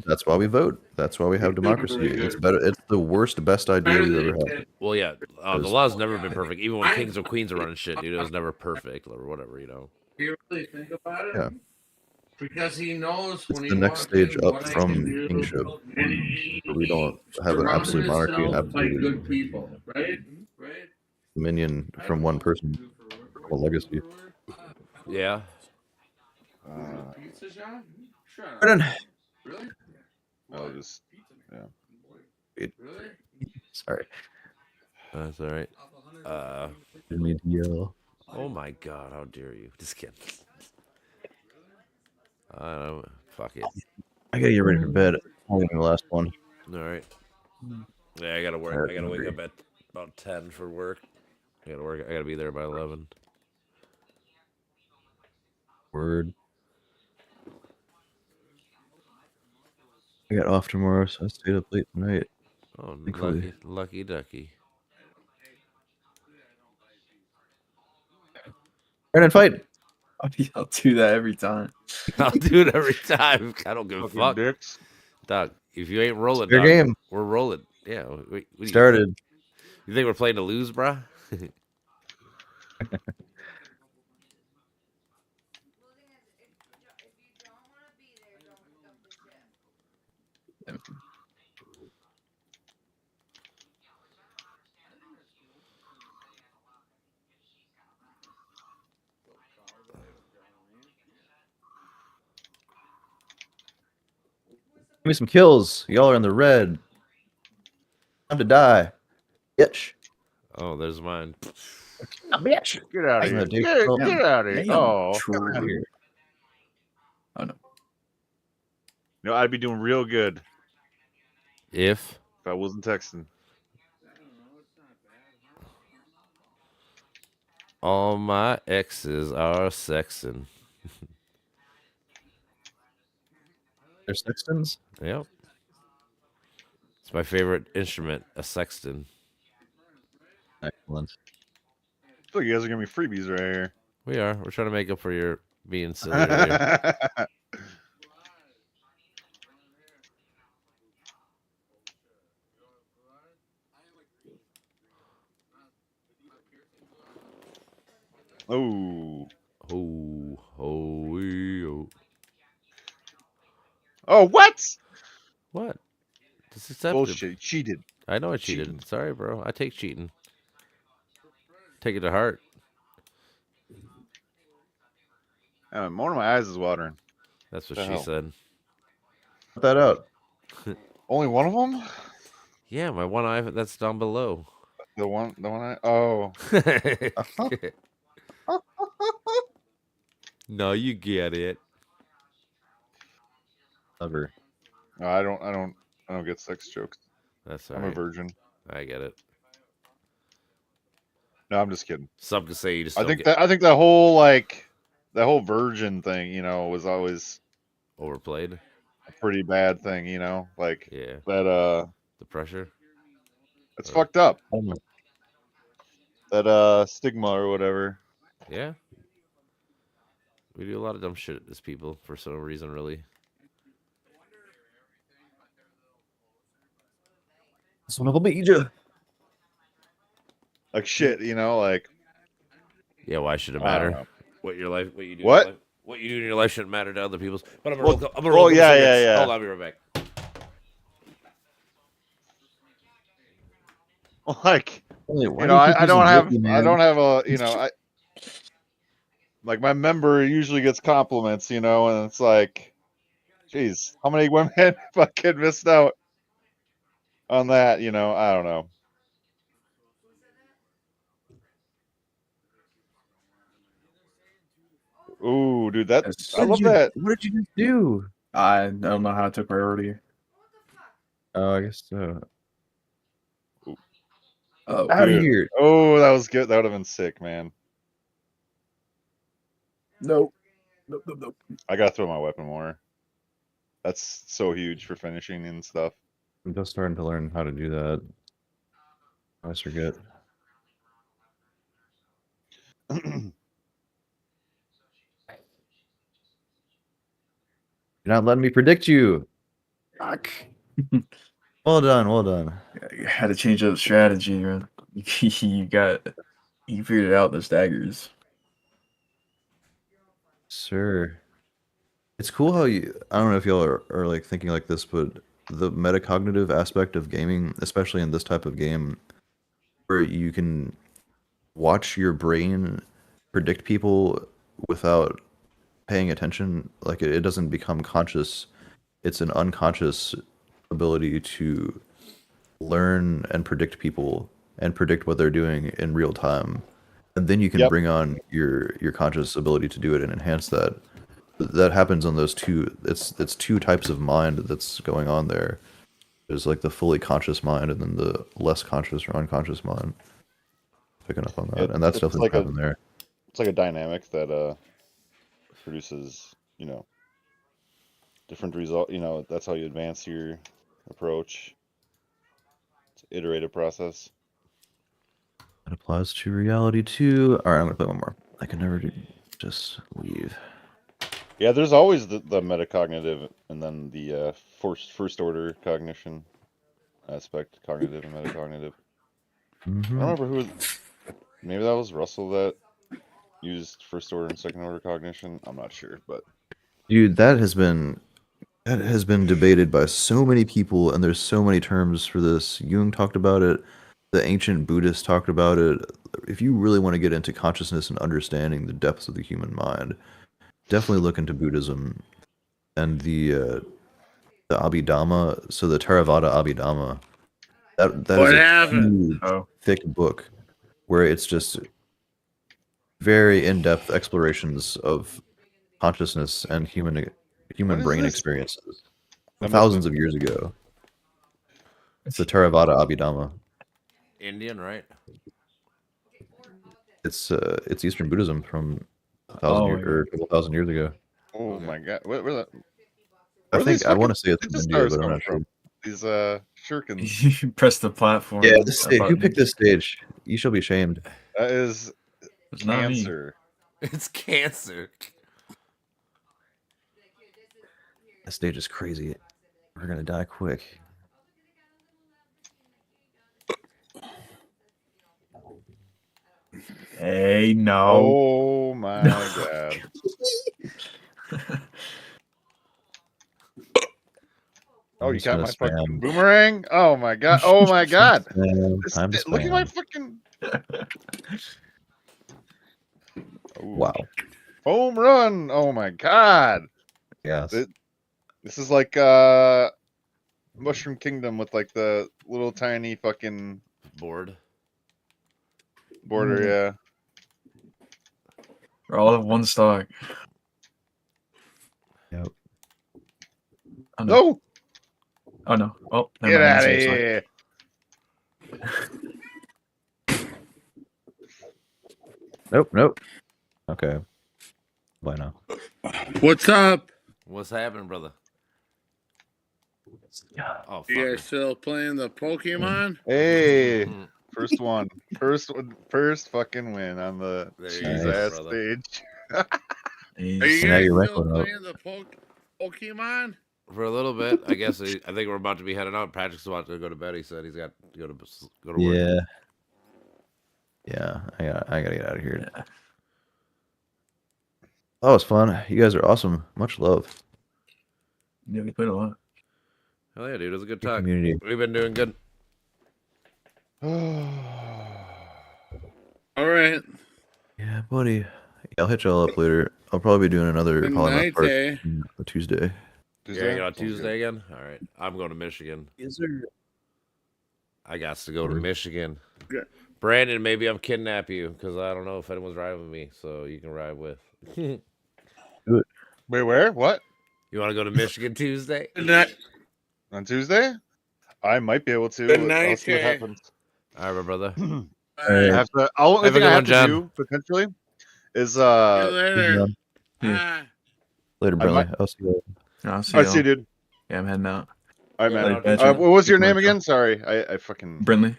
Speaker 2: That's why we vote. That's why we have democracy. It's better. It's the best idea we've ever had.
Speaker 1: Well, yeah, the law's never been perfect. Even when kings and queens are running shit, dude, it was never perfect or whatever, you know.
Speaker 4: You really think about it?
Speaker 2: Yeah.
Speaker 4: Because he knows
Speaker 2: It's
Speaker 4: when
Speaker 2: the
Speaker 4: he
Speaker 2: next
Speaker 4: walks in
Speaker 2: stage up
Speaker 4: what I
Speaker 2: from
Speaker 4: can do,
Speaker 2: kingship.
Speaker 4: and he-
Speaker 2: We don't have an
Speaker 4: surrounded
Speaker 2: absolute monarchy and
Speaker 4: himself by
Speaker 2: absolute
Speaker 4: good people, right?
Speaker 2: dominion from one person, a legacy.
Speaker 1: Yeah.
Speaker 4: Pizza shop? Shut up.
Speaker 2: Pardon.
Speaker 4: Really?
Speaker 3: I'll just
Speaker 4: Really?
Speaker 2: Sorry.
Speaker 1: That's all right.
Speaker 2: Didn't mean to yell.
Speaker 1: Oh my god, how dare you? Just kidding. Fuck it.
Speaker 2: I gotta get ready for bed. I'm gonna be the last one.
Speaker 1: All right. Yeah, I gotta work.
Speaker 2: Alright,
Speaker 1: I gotta wake
Speaker 2: agree.
Speaker 1: up at about 10 for work. I gotta work. I gotta be there by 11.
Speaker 2: Word. I got off tomorrow, so I stayed up late tonight.
Speaker 1: Oh,
Speaker 2: Thankfully.
Speaker 1: lucky ducky.
Speaker 2: Brandon, fight!
Speaker 5: I'll do that every time.
Speaker 1: I'll do it every time. I don't give a
Speaker 3: fucking
Speaker 1: fuck.
Speaker 3: dicks.
Speaker 1: Dog, if you ain't rolling,
Speaker 2: Fair
Speaker 1: dog,
Speaker 2: game.
Speaker 1: we're rolling. Yeah. What do
Speaker 2: Started.
Speaker 1: You think we're playing to lose, bruh?
Speaker 2: Give me some kills. Y'all are in the red. Time to die. Bitch.
Speaker 1: Oh, there's mine.
Speaker 2: Bitch.
Speaker 3: Get out of
Speaker 2: I
Speaker 3: here.
Speaker 2: know, dude.
Speaker 3: Get out of here.
Speaker 5: Damn,
Speaker 3: Oh.
Speaker 5: troll.
Speaker 2: Out of here.
Speaker 5: Oh no.
Speaker 3: You know, I'd be doing real good
Speaker 1: If
Speaker 3: if I wasn't texting.
Speaker 1: all my exes are sexing.
Speaker 2: They're sextons?
Speaker 1: Yep. It's my favorite instrument, a sexton.
Speaker 2: Excellent.
Speaker 3: Look, you guys are giving me freebies right here.
Speaker 1: We are. We're trying to make up for your being silly earlier.
Speaker 3: Oh.
Speaker 1: Oh.
Speaker 3: Oh, what?
Speaker 1: What? Just accept it.
Speaker 3: Bullshit. Cheated.
Speaker 1: I know I cheated.
Speaker 3: Cheating.
Speaker 1: Sorry, bro. I take cheating. Take it to heart.
Speaker 3: One of my eyes is watering.
Speaker 1: That's what
Speaker 3: The
Speaker 1: she
Speaker 3: hell?
Speaker 1: said.
Speaker 2: Cut that out.
Speaker 3: Only one of them?
Speaker 1: Yeah, my one eye that's down below.
Speaker 3: The one I. Oh.
Speaker 1: No, you get it.
Speaker 2: Never.
Speaker 3: No, I don't get sex jokes.
Speaker 1: That's
Speaker 3: I'm a
Speaker 1: alright.
Speaker 3: virgin.
Speaker 1: I get it.
Speaker 3: No, I'm just kidding.
Speaker 1: Some to say you just
Speaker 3: I
Speaker 1: don't
Speaker 3: think
Speaker 1: get
Speaker 3: that the whole virgin thing, was always
Speaker 1: overplayed.
Speaker 3: a pretty bad thing, like
Speaker 1: Yeah,
Speaker 3: that.
Speaker 1: the pressure.
Speaker 3: It's fucked up.
Speaker 2: Oh my-
Speaker 3: That stigma or whatever.
Speaker 1: Yeah. We do a lot of dumb shit as people for some reason, really.
Speaker 2: This one will be you.
Speaker 3: Like shit, like
Speaker 1: Yeah, why should it
Speaker 3: I don't
Speaker 1: matter?
Speaker 3: know.
Speaker 1: What your life, what you do,
Speaker 3: What?
Speaker 1: In your life, what you do in your life shouldn't matter to other people's. But I'm
Speaker 3: Well-
Speaker 1: gonna
Speaker 3: well,
Speaker 1: roll.
Speaker 3: yeah, yeah.
Speaker 1: Hold on, I'll be right back.
Speaker 3: Like
Speaker 2: Why do you keep
Speaker 3: I
Speaker 2: using
Speaker 3: don't have
Speaker 2: Disney,
Speaker 3: I
Speaker 2: man?
Speaker 3: don't have a like my member usually gets compliments, you know, and it's like, geez, how many women fucking missed out on that? You know, I don't know. Ooh, dude, that
Speaker 5: That's-
Speaker 3: I love that.
Speaker 2: What did you just do?
Speaker 5: I don't know how it took priority.
Speaker 2: Oh, I guess so.
Speaker 5: Oh,
Speaker 2: Out of
Speaker 3: Dude.
Speaker 2: here.
Speaker 3: Oh, that was good. That would have been sick, man.
Speaker 5: no. Nope, nope, nope.
Speaker 3: I gotta throw my weapon more. That's so huge for finishing and stuff.
Speaker 2: I'm just starting to learn how to do that. I always forget. You're not letting me predict you.
Speaker 5: Fuck.
Speaker 2: Well done, well done.
Speaker 5: You had to change up strategy, man. You figured it out, the staggers.
Speaker 2: Sir. It's cool how I don't know if y'all are like thinking like this, but the metacognitive aspect of gaming, especially in this type of game, where you can watch your brain predict people without paying attention, like it doesn't become conscious. It's an unconscious ability to learn and predict people and predict what they're doing in real time. And then you can
Speaker 3: Yep.
Speaker 2: bring on your conscious ability to do it and enhance that. That happens on those two. It's two types of mind that's going on there. There's like the fully conscious mind and then the less conscious or unconscious mind. Picking up on that, and that's
Speaker 3: It's
Speaker 2: definitely
Speaker 3: like a-
Speaker 2: happened there.
Speaker 3: It's like a dynamic that produces, you know, different result. You know, that's how you advance your approach. It's an iterative process.
Speaker 2: That applies to reality too. All right, I'm gonna play one more. I can never just leave.
Speaker 3: Yeah, there's always the metacognitive and then the first order cognition aspect, cognitive and metacognitive. I don't remember who. Maybe that was Russell that used first order and second order cognition. I'm not sure, but
Speaker 2: Dude, that has been debated by so many people, and there's so many terms for this. Jung talked about it. The ancient Buddhists talked about it. If you really want to get into consciousness and understanding the depths of the human mind, definitely look into Buddhism and the Abhidhamma. So the Theravada Abhidhamma. That
Speaker 4: What
Speaker 2: is a
Speaker 4: happened?
Speaker 2: huge,
Speaker 5: Oh,
Speaker 2: thick book where it's just very in-depth explorations of consciousness and human
Speaker 3: What is
Speaker 2: brain
Speaker 3: this?
Speaker 2: experiences
Speaker 3: I'm
Speaker 2: thousands
Speaker 3: missing-
Speaker 2: of years ago. It's the Theravada Abhidhamma.
Speaker 1: Indian, right?
Speaker 2: It's Eastern Buddhism from
Speaker 5: Oh, yeah.
Speaker 2: a couple thousand years ago.
Speaker 3: Oh
Speaker 1: Okay.
Speaker 3: my god, where the?
Speaker 2: I
Speaker 3: Where are these
Speaker 2: think I want to
Speaker 3: fucking
Speaker 2: say it's from
Speaker 3: ninja
Speaker 2: India,
Speaker 3: stars
Speaker 2: but I'm
Speaker 3: come
Speaker 2: not sure.
Speaker 3: from? These shurikens.
Speaker 5: you press the platform.
Speaker 2: Yeah, this stage, who
Speaker 5: button.
Speaker 2: picked this stage? You shall be shamed.
Speaker 3: That is
Speaker 5: It's not me.
Speaker 3: cancer.
Speaker 1: It's cancer.
Speaker 2: This stage is crazy. We're gonna die quick.
Speaker 5: Hey, no.
Speaker 3: Oh my god. Oh,
Speaker 2: I'm
Speaker 3: you
Speaker 2: just
Speaker 3: got
Speaker 2: gonna
Speaker 3: my fucking
Speaker 2: spam.
Speaker 3: boomerang? Oh my god. Oh my god. This-
Speaker 2: Time to
Speaker 3: look at my
Speaker 2: spam.
Speaker 3: fucking Ooh.
Speaker 2: Wow.
Speaker 3: Home run. Oh my god.
Speaker 2: Yes.
Speaker 3: This is like Mushroom Kingdom with like the little tiny fucking
Speaker 1: Bored.
Speaker 3: border, yeah.
Speaker 5: We're all at one stock.
Speaker 2: Yep.
Speaker 5: Oh, no.
Speaker 3: No!
Speaker 5: Oh, no. Oh, never
Speaker 3: Get
Speaker 5: mind,
Speaker 3: out of
Speaker 5: that's your stock.
Speaker 2: Nope. Nope. Okay. Why not?
Speaker 4: What's up?
Speaker 1: What's happening, brother? Oh,
Speaker 4: You
Speaker 1: fucker.
Speaker 4: guys still playing the Pokemon?
Speaker 3: Hey,
Speaker 1: Mhm.
Speaker 3: first one. First fucking win on the
Speaker 1: There
Speaker 2: you
Speaker 3: cheese
Speaker 2: go,
Speaker 3: ass
Speaker 1: brother.
Speaker 3: stage.
Speaker 4: Are you
Speaker 5: He's-
Speaker 2: So now
Speaker 4: guys
Speaker 2: your
Speaker 4: still
Speaker 2: rank went up.
Speaker 4: playing the Pokemon?
Speaker 1: For a little bit, I guess. I think we're about to be heading out. Patrick's about to go to bed. He said he's got to go to work.
Speaker 2: Yeah. Yeah. I gotta get out of here.
Speaker 5: Yeah.
Speaker 2: That was fun. You guys are awesome. Much love.
Speaker 5: Yeah, we played a lot.
Speaker 1: Hell yeah, dude. It was a good
Speaker 2: Good
Speaker 1: talk.
Speaker 2: community.
Speaker 1: We've been doing good.
Speaker 4: All right.
Speaker 2: Yeah, buddy. I'll hit y'all up later. I'll probably be doing another
Speaker 4: Good
Speaker 2: Polymath
Speaker 4: night,
Speaker 2: Park
Speaker 4: eh?
Speaker 2: on Tuesday.
Speaker 1: You're hanging out
Speaker 3: Sounds good.
Speaker 1: Tuesday again? All right. I'm going to Michigan.
Speaker 2: Is there?
Speaker 1: I got to go to
Speaker 2: Word.
Speaker 1: Michigan.
Speaker 4: Good.
Speaker 1: Brandon, maybe I'm kidnap you because I don't know if anyone's riding with me, so you can ride with. You
Speaker 3: Wait, where? What?
Speaker 1: want to go to Michigan Tuesday?
Speaker 4: Good night.
Speaker 3: On Tuesday? I might be able to.
Speaker 4: Good
Speaker 3: I'll
Speaker 4: night,
Speaker 3: see what
Speaker 4: eh?
Speaker 3: happens.
Speaker 1: All right, my brother.
Speaker 3: I have to. Only
Speaker 1: Have a
Speaker 3: thing I
Speaker 1: good
Speaker 3: have
Speaker 1: one,
Speaker 3: to
Speaker 1: John.
Speaker 3: do potentially is
Speaker 4: See you later.
Speaker 5: Yeah.
Speaker 4: Ah.
Speaker 2: Later,
Speaker 3: I might-
Speaker 2: Brentley. I'll see you.
Speaker 5: I'll see
Speaker 3: I
Speaker 5: y'all.
Speaker 3: see you, dude.
Speaker 5: Yeah, I'm heading out.
Speaker 3: All right,
Speaker 1: Yeah,
Speaker 3: man.
Speaker 1: I'll
Speaker 5: Like,
Speaker 1: do
Speaker 5: Patrick,
Speaker 3: What was your
Speaker 5: good
Speaker 3: name
Speaker 5: luck.
Speaker 3: again? Sorry, I fucking
Speaker 5: Brindley.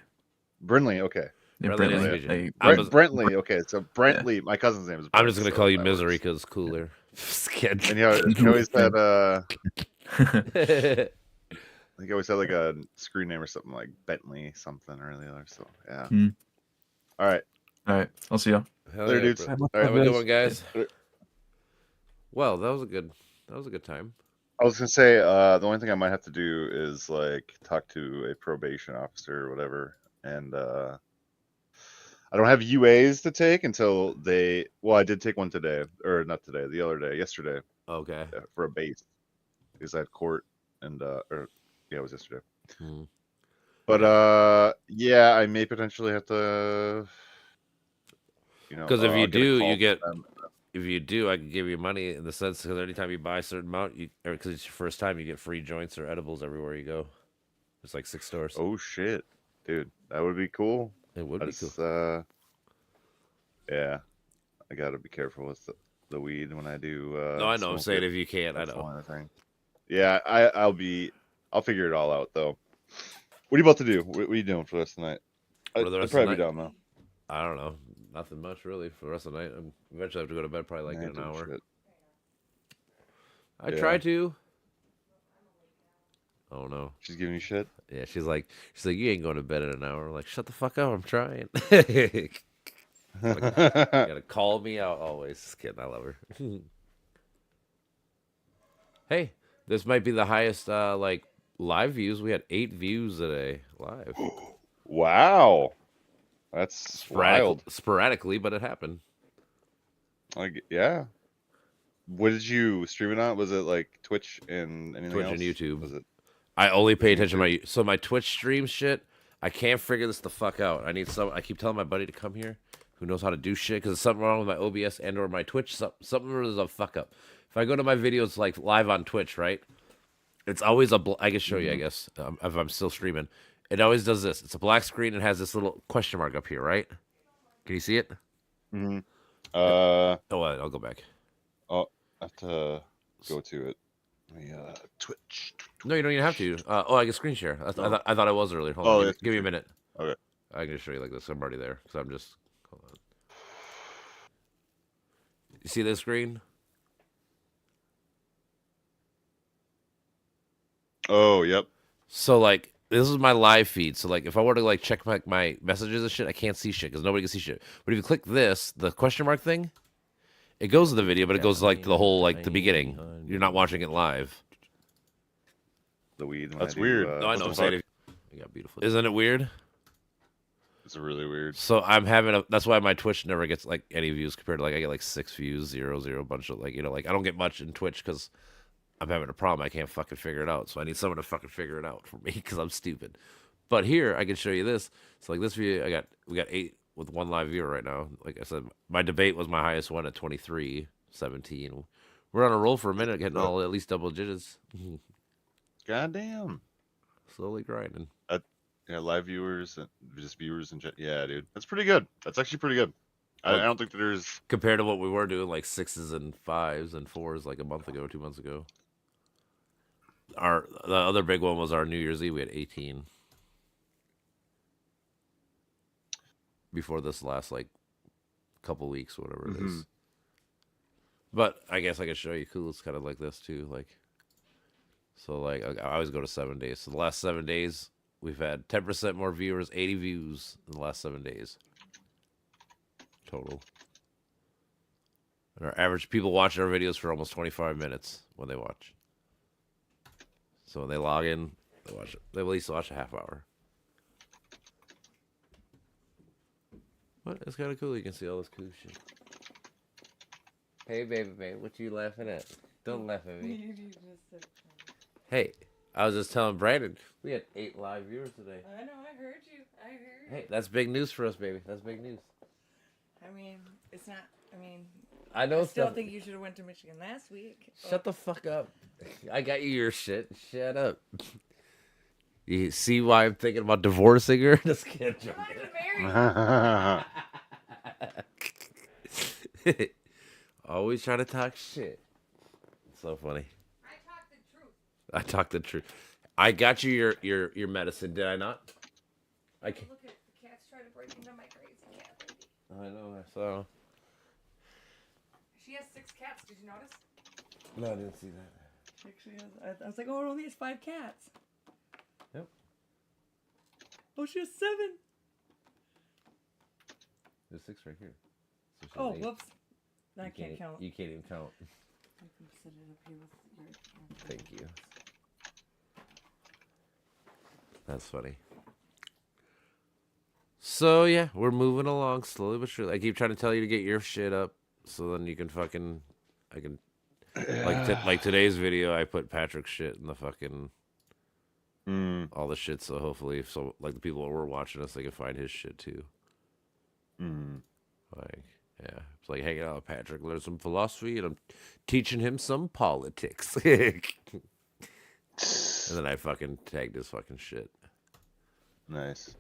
Speaker 3: Brindley. Okay,
Speaker 5: Yeah,
Speaker 1: Brentley, nice to
Speaker 5: Brentley.
Speaker 1: meet you.
Speaker 5: Like,
Speaker 1: I'm
Speaker 3: Brent,
Speaker 1: just-
Speaker 3: Brentley. Okay, so Brentley. My cousin's name is.
Speaker 1: I'm
Speaker 3: Brent,
Speaker 1: just gonna
Speaker 3: so
Speaker 1: call you
Speaker 3: that
Speaker 1: Misery
Speaker 3: works.
Speaker 1: because cooler. Just kidding.
Speaker 3: And he always had
Speaker 1: All
Speaker 3: I think I always had like a screen name or something like Bentley something or the other. So yeah.
Speaker 5: Hmm.
Speaker 3: All right.
Speaker 5: All right, I'll see y'all.
Speaker 1: Hell
Speaker 3: Later,
Speaker 1: yeah,
Speaker 3: dudes.
Speaker 1: bro.
Speaker 3: All
Speaker 1: All right, have a good one, guys.
Speaker 3: Later.
Speaker 1: Well, that was a good time.
Speaker 3: I was gonna say the only thing I might have to do is like talk to a probation officer or whatever, and I don't have UAs to take until they. Well, I did take one today, or not today, the other day, yesterday,
Speaker 1: Okay.
Speaker 3: for a base because I had court and or yeah, it was yesterday.
Speaker 1: Hmm.
Speaker 3: But yeah, I may potentially have to.
Speaker 1: Because if you
Speaker 3: I'll get a
Speaker 1: do,
Speaker 3: call
Speaker 1: you
Speaker 3: from
Speaker 1: get.
Speaker 3: them.
Speaker 1: If you do, I can give you money in the sense because anytime you buy a certain amount, because it's your first time, you get free joints or edibles everywhere you go. It's like 6 stores.
Speaker 3: Oh shit, dude, that would be cool.
Speaker 1: It would
Speaker 3: I
Speaker 1: be
Speaker 3: just,
Speaker 1: cool.
Speaker 3: yeah, I gotta be careful with the weed when I do.
Speaker 1: No, I know. I'm
Speaker 3: smoke
Speaker 1: saying
Speaker 3: it.
Speaker 1: if you can't, I
Speaker 3: That's the
Speaker 1: know.
Speaker 3: only thing. Yeah, I'll figure it all out though. What are you about to do? What are you doing for the rest of the night?
Speaker 1: For the
Speaker 3: I'd
Speaker 1: rest of the
Speaker 3: probably be
Speaker 1: night?
Speaker 3: down though.
Speaker 1: I don't know. Nothing much really for the rest of the night. Eventually, I have to go to bed probably like
Speaker 3: Yeah,
Speaker 1: in an
Speaker 3: dude,
Speaker 1: hour.
Speaker 3: shit.
Speaker 1: I
Speaker 3: Yeah.
Speaker 1: try to. Oh no.
Speaker 3: She's giving you shit.
Speaker 1: Yeah, she's like, you ain't going to bed in an hour. I'm like, shut the fuck up. I'm trying. Gotta call me out always. Just kidding. I love her. Hey, this might be the highest like live views. We had 8 views today live.
Speaker 3: Wow, that's wild.
Speaker 1: Sporadically, but it happened.
Speaker 3: Like, yeah. What did you stream it on? Was it like Twitch and anything
Speaker 1: Twitch
Speaker 3: else?
Speaker 1: and YouTube.
Speaker 3: Was it?
Speaker 1: I only pay attention to my Twitch stream shit. I can't figure this the fuck out. I keep telling my buddy to come here, who knows how to do shit, because there's something wrong with my OBS and or my Twitch. Something is a fuck up. If I go to my videos like live on Twitch, right? It's always I can show you, I guess, if I'm still streaming. It always does this. It's a black screen and has this little question mark up here, right? Can you see it?
Speaker 3: Mm-hmm.
Speaker 1: Oh, I'll go back.
Speaker 3: I have to go to it. Twitch.
Speaker 1: No, you don't even have to. I can screen share. I thought I was earlier. Hold
Speaker 3: Oh,
Speaker 1: on.
Speaker 3: yeah,
Speaker 1: Give me a minute.
Speaker 3: Okay.
Speaker 1: I can just show you like this. I'm already there because I'm just. Hold on. You see this screen?
Speaker 3: Oh, yep.
Speaker 1: So like this is my live feed. So like if I were to like check my messages and shit, I can't see shit because nobody can see shit. But if you click this, the question mark thing, it goes to the video, but it goes like to the whole like the beginning. You're not watching it live.
Speaker 3: The weed. when That's I do, weird.
Speaker 1: No, I
Speaker 3: what
Speaker 1: know.
Speaker 3: the
Speaker 1: I'm saying
Speaker 3: fuck?
Speaker 1: you got beautiful. Isn't it weird?
Speaker 3: It's really weird.
Speaker 1: So I'm having that's why my Twitch never gets like any views compared to like I get like 6 views, 0, a bunch of like like I don't get much in Twitch because I'm having a problem. I can't fucking figure it out. So I need someone to fucking figure it out for me because I'm stupid. But here I can show you this. So like this video, we got 8 with 1 live viewer right now. Like I said, my debate was my highest one at 23, 17. We're on a roll for a minute, getting all at least double digits.
Speaker 3: Goddamn.
Speaker 1: Slowly grinding.
Speaker 3: Yeah, live viewers and just viewers and chat. Yeah, dude, that's pretty good. That's actually pretty good. I don't think that there's.
Speaker 1: Compared to what we were doing, like 6s and 5s and 4s, like a month ago, 2 months ago. The other big one was our New Year's Eve. We had 18. Before this last like couple weeks, whatever it is. But I guess I could show you cool. It's kind of like this too. Like, so like I always go to 7 days. So the last 7 days, we've had 10% more viewers, 80 views in the last 7 days total. And our average people watch our videos for almost 25 minutes when they watch. So when they log in, they watch it. They at least watch a half hour. But it's kind of cool. You can see all this cool shit. Hey, baby, what you laughing at? Don't laugh at me.
Speaker 7: You just said
Speaker 1: Hey, I was just telling Brandon we had 8 live viewers today.
Speaker 7: I know, I heard you. I heard
Speaker 1: Hey,
Speaker 7: you.
Speaker 1: that's big news for us, baby. That's big news.
Speaker 7: I mean, it's not. I mean,
Speaker 1: I know.
Speaker 7: I still
Speaker 1: stuff.
Speaker 7: think you should have went to Michigan last week.
Speaker 1: Shut the fuck up. I got you your shit. Shut up. You see why I'm thinking about divorcing her? Just kidding.
Speaker 7: I'm not gonna marry you.
Speaker 1: Always trying to talk shit. So funny.
Speaker 7: I talk the truth.
Speaker 1: I talk the truth. I got you your medicine, did I not? I can't.
Speaker 7: Look at the cats trying to break into my crazy cat lady.
Speaker 1: I know. I saw.
Speaker 7: She has 6 cats. Did you notice?
Speaker 1: No, I didn't see that.
Speaker 7: Actually, I was like, oh, it only has 5 cats.
Speaker 1: Yep.
Speaker 7: Oh, she has 7.
Speaker 1: There's 6 right here. So she
Speaker 7: Oh,
Speaker 1: has 8.
Speaker 7: whoops. I
Speaker 1: You
Speaker 7: can't count.
Speaker 1: You can't even count.
Speaker 7: I can set it up here with your.
Speaker 1: Thank you. That's funny. So yeah, we're moving along slowly but surely. I keep trying to tell you to get your shit up, so then you can fucking, I can, like today's video. I put Patrick's shit in the fucking, all the shit. So hopefully, if so like the people that were watching us, they can find his shit too. Like, yeah, it's like hanging out with Patrick, learn some philosophy, and I'm teaching him some politics. And then I fucking tagged his fucking shit.
Speaker 3: Nice.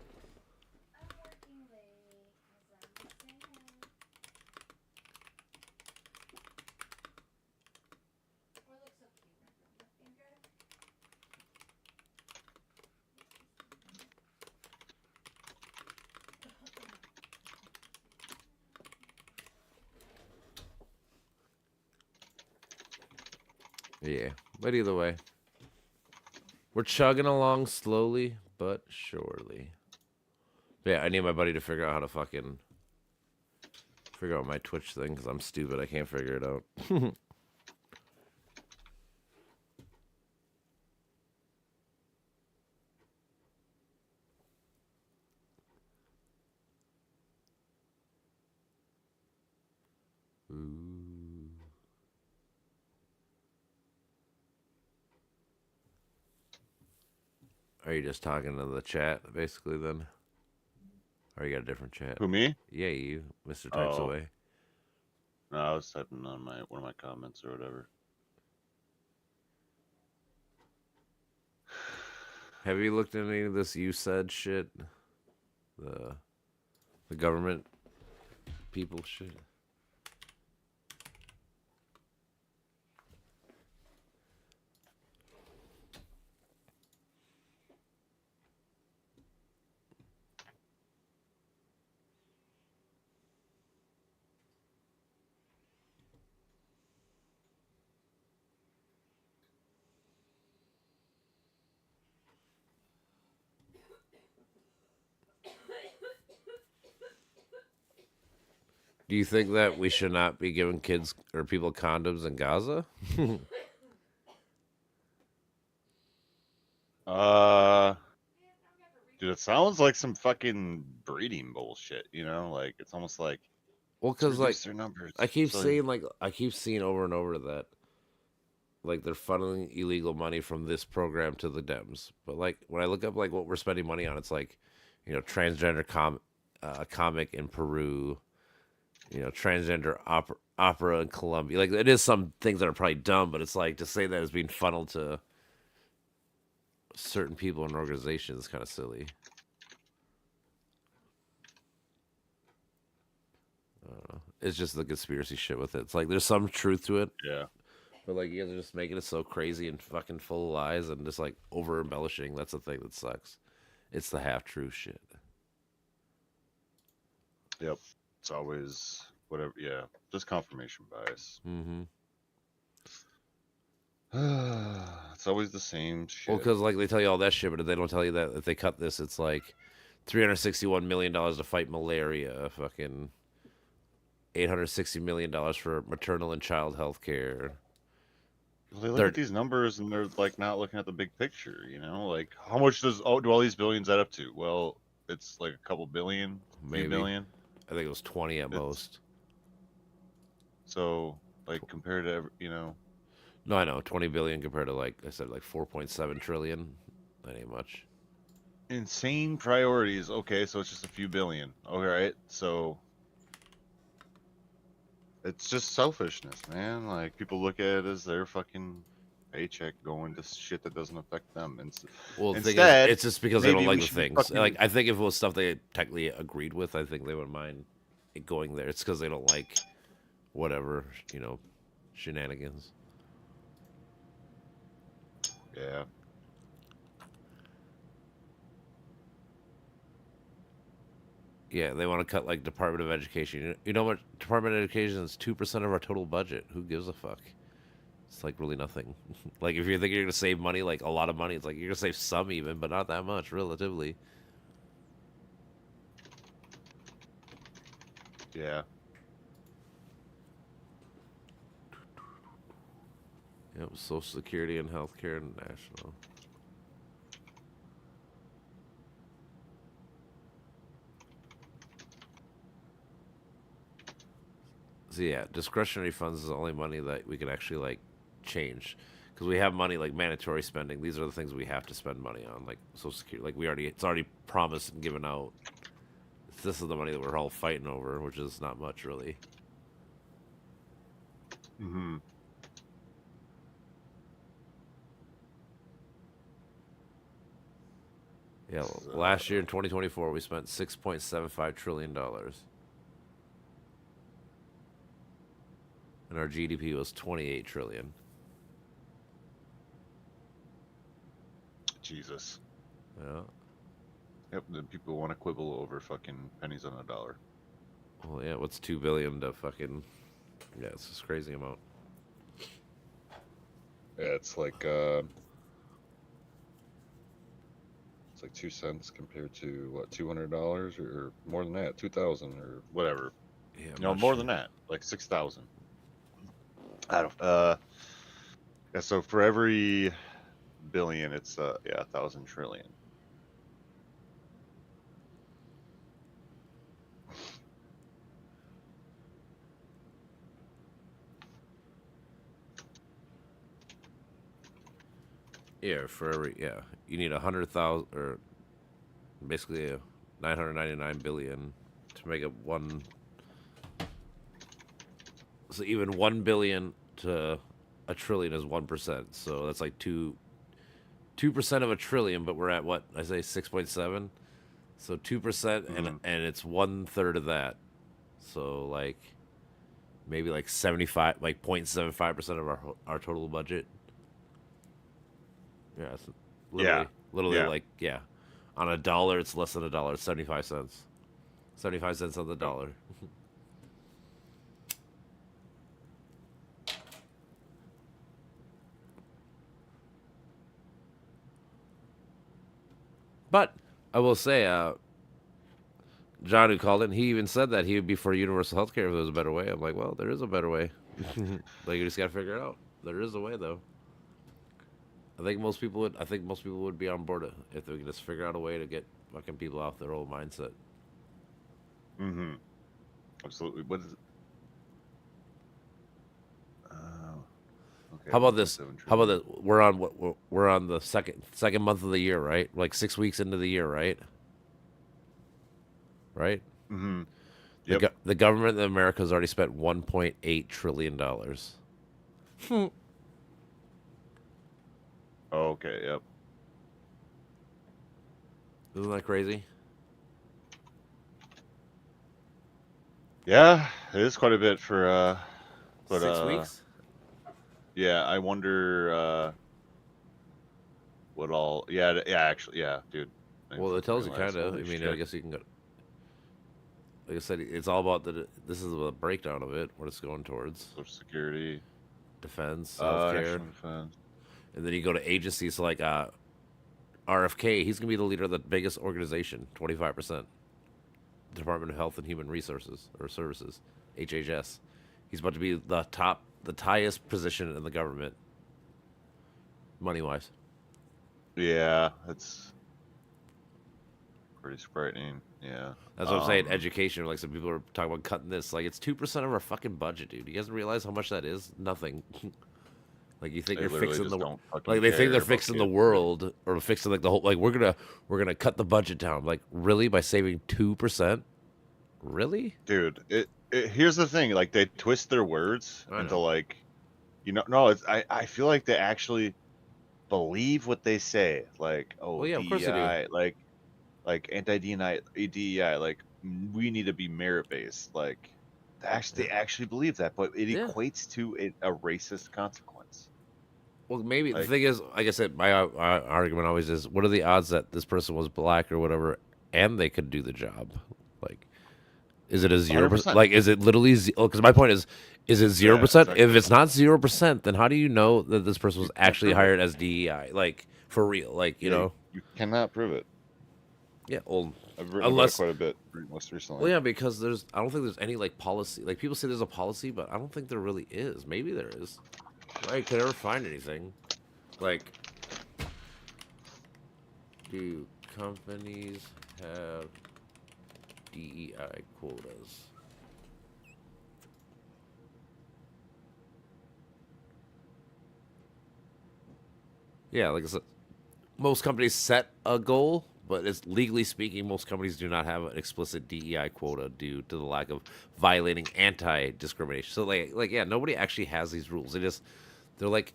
Speaker 1: Yeah, but either way, we're chugging along slowly but surely. Yeah, I need my buddy to figure out how to fucking figure out my Twitch thing because I'm stupid. I can't figure it out. Ooh. Are you just talking to the chat, basically, then? Or you got a different chat?
Speaker 3: Who, me?
Speaker 1: Yeah, you, Mr. Types
Speaker 3: Oh.
Speaker 1: Away.
Speaker 3: No, I was typing on one of my comments or whatever.
Speaker 1: Have you looked at any of this you said shit? The government people shit? Do you think that we should not be giving kids or people condoms in Gaza?
Speaker 3: Dude, it sounds like some fucking breeding bullshit, you know? Like, it's almost like,
Speaker 1: Well, because like
Speaker 3: their numbers.
Speaker 1: I keep
Speaker 3: So,
Speaker 1: seeing over and over that like they're funneling illegal money from this program to the Dems. But like when I look up like what we're spending money on, it's like, you know, transgender comic in Peru, you know, transgender opera in Colombia. Like it is some things that are probably dumb, but it's like to say that it's being funneled to certain people and organizations is kind of silly. It's just the conspiracy shit with it. It's like there's some truth to it,
Speaker 3: yeah.
Speaker 1: but like you guys are just making it so crazy and fucking full of lies and just like over embellishing. That's the thing that sucks. It's the half true shit.
Speaker 3: Yep. It's always whatever. Yeah. Just confirmation bias.
Speaker 1: Mm-hmm.
Speaker 3: It's always the same shit.
Speaker 1: Well, because like they tell you all that shit, but they don't tell you that if they cut this, it's like $361 million to fight malaria, fucking $860 million for maternal and child health care.
Speaker 3: Well, they look at these numbers and they're like not looking at the big picture, you know? Like how much do all these billions add up to? Well, it's like a couple billion,
Speaker 1: Maybe.
Speaker 3: $1 billion.
Speaker 1: I think it was 20 at most.
Speaker 3: So Like compared to
Speaker 1: No, I know 20 billion compared to like I said, like 4.7 trillion. That ain't much.
Speaker 3: insane priorities. Okay, so it's just a few billion. All right, so it's just selfishness, man. Like people look at it as their fucking paycheck going to shit that doesn't affect them. And
Speaker 1: Well, the thing is,
Speaker 3: instead,
Speaker 1: it's just because they don't
Speaker 3: maybe
Speaker 1: like
Speaker 3: we
Speaker 1: the
Speaker 3: should be
Speaker 1: things. Like
Speaker 3: fucking.
Speaker 1: I think if it was stuff they technically agreed with, I think they wouldn't mind it going there. It's because they don't like whatever shenanigans.
Speaker 3: Yeah.
Speaker 1: Yeah, they want to cut like Department of Education. You know what? Department of Education is 2% of our total budget. Who gives a fuck? It's like really nothing. Like if you're thinking you're gonna save money, like a lot of money, it's like you're gonna save some even, but not that much relatively.
Speaker 3: Yeah.
Speaker 1: Yep, Social Security and Healthcare and National. So yeah, discretionary funds is the only money that we can actually like change, because we have money like mandatory spending. These are the things we have to spend money on, like Social Security. Like it's already promised and given out. This is the money that we're all fighting over, which is not much really.
Speaker 3: Mm-hmm.
Speaker 1: Yeah, last year in 2024 we spent $6.75 trillion, and our GDP was 28 trillion.
Speaker 3: Jesus.
Speaker 1: Yeah.
Speaker 3: Yep. Then people want to quibble over fucking pennies on a dollar.
Speaker 1: Well, yeah. What's 2 billion to fucking? Yeah, it's just crazy amount.
Speaker 3: Yeah, it's like 2 cents compared to what, $200 or more than that, 2,000 or whatever.
Speaker 1: Yeah,
Speaker 3: No, more than that, like 6,000. I don't. Yeah. So for every billion, it's 1,000 trillion.
Speaker 1: Yeah, for every you need 100,000 or basically 999 billion to make it one. So even 1 billion to a trillion is 1%. So that's like 2% of a trillion, but we're at what I say 6.7. So 2%, and it's 1/3 of that. So like maybe like 75, like 0.75% of our total budget. Yeah, it's literally
Speaker 3: Yeah.
Speaker 1: like on a dollar it's less than a dollar. It's 75 cents. 75 cents on the dollar. But I will say, John, who called in, he even said that he would be for universal health care if there was a better way. I'm like, well, there is a better way. Like you just gotta figure it out. There is a way though. I think most people would be on board if they could just figure out a way to get fucking people off their old mindset.
Speaker 3: Mm-hmm. Absolutely. What is it? Okay.
Speaker 1: How about this?
Speaker 3: 1.7
Speaker 1: How about
Speaker 3: trillion.
Speaker 1: this? We're on the second month of the year, right? Like 6 weeks into the year, right? Right.
Speaker 3: Mm-hmm.
Speaker 1: The,
Speaker 3: Yep.
Speaker 1: the government of America has already spent $1.8 trillion.
Speaker 3: Okay. Yep.
Speaker 1: Isn't that crazy?
Speaker 3: Yeah, it is quite a bit for but
Speaker 1: 6 weeks.
Speaker 3: yeah, I wonder what all. Yeah, actually, yeah, dude. I
Speaker 1: Well, it tells you
Speaker 3: realized,
Speaker 1: kind of. I
Speaker 3: holy
Speaker 1: mean, I
Speaker 3: shit.
Speaker 1: guess you can go. Like I said, it's all about this is the breakdown of it, what it's going towards:
Speaker 3: Social Security,
Speaker 1: defense,
Speaker 3: National
Speaker 1: healthcare,
Speaker 3: Defense.
Speaker 1: and then you go to agencies like RFK. He's gonna be the leader of the biggest organization, 25%. Department of Health and Human Resources or Services, HHS. He's about to be the highest position in the government, money wise.
Speaker 3: Yeah, it's pretty frightening. Yeah.
Speaker 1: That's what I'm saying. Education, like some people are talking about cutting this. Like it's 2% of our fucking budget, dude. You guys realize how much that is? Nothing. Like you think
Speaker 3: They
Speaker 1: you're
Speaker 3: literally
Speaker 1: fixing
Speaker 3: just
Speaker 1: the
Speaker 3: don't fucking
Speaker 1: like they think they're
Speaker 3: care about
Speaker 1: fixing the
Speaker 3: kids.
Speaker 1: world or fixing like the whole like we're gonna cut the budget down. Like really by saving 2%? Really?
Speaker 3: Dude, here's the thing, like they twist their words
Speaker 1: I
Speaker 3: into
Speaker 1: know.
Speaker 3: like, no, it's I feel like they actually believe what they say. Like, oh,
Speaker 1: Well, yeah, of course they do.
Speaker 3: DEI, like anti-DEI, like we need to be merit based. Like, they actually believe that, but it
Speaker 1: Yeah.
Speaker 3: equates to a racist consequence.
Speaker 1: Well, maybe the
Speaker 3: Like-
Speaker 1: thing is, like I said, my argument always is, what are the odds that this person was black or whatever, and they could do the job? Like, is it a 0%?
Speaker 3: 100%.
Speaker 1: Like, is it literally? Because my point is it 0%?
Speaker 3: exactly.
Speaker 1: If it's not 0%, then how do you know that this person was
Speaker 3: can't
Speaker 1: actually
Speaker 3: prove it.
Speaker 1: hired as DEI? Like, for real? Like, you know?
Speaker 3: you cannot prove it.
Speaker 1: Yeah. Well,
Speaker 3: I've written
Speaker 1: Unless-
Speaker 3: about it quite a bit most recently.
Speaker 1: well, yeah, because I don't think there's any like policy. Like people say there's a policy, but I don't think there really is. Maybe there is. Right? Could never find anything. Like, do companies have DEI quotas? Yeah, like I said, most companies set a goal, but it's legally speaking, most companies do not have an explicit DEI quota due to the lack of violating anti-discrimination. So, yeah, nobody actually has these rules. They're like,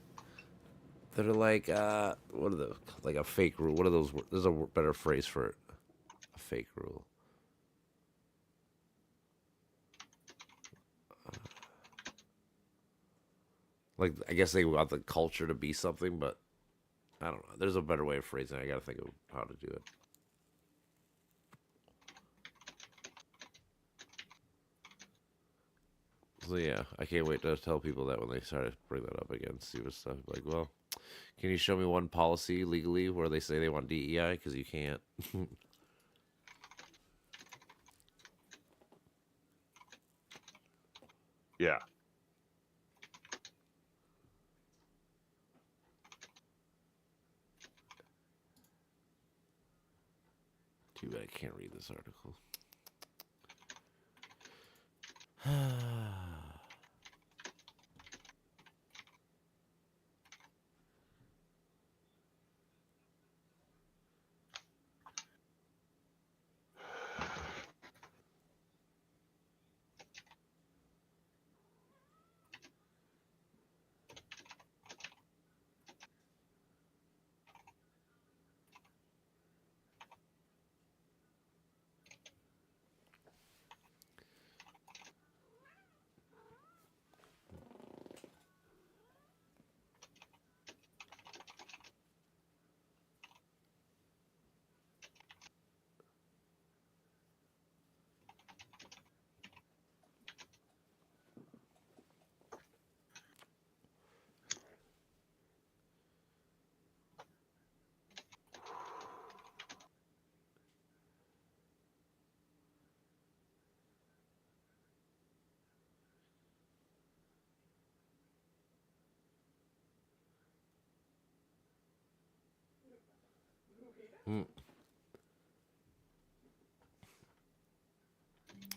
Speaker 1: what are the like a fake rule? What are those? There's a better phrase for it. A fake rule. Like I guess they want the culture to be something, but I don't know. There's a better way of phrasing it. I gotta think of how to do it. So yeah, I can't wait to tell people that when they start to bring that up again. See what stuff like, well, can you show me one policy legally where they say they want DEI? Because you can't.
Speaker 3: Yeah.
Speaker 1: Too bad I can't read this article.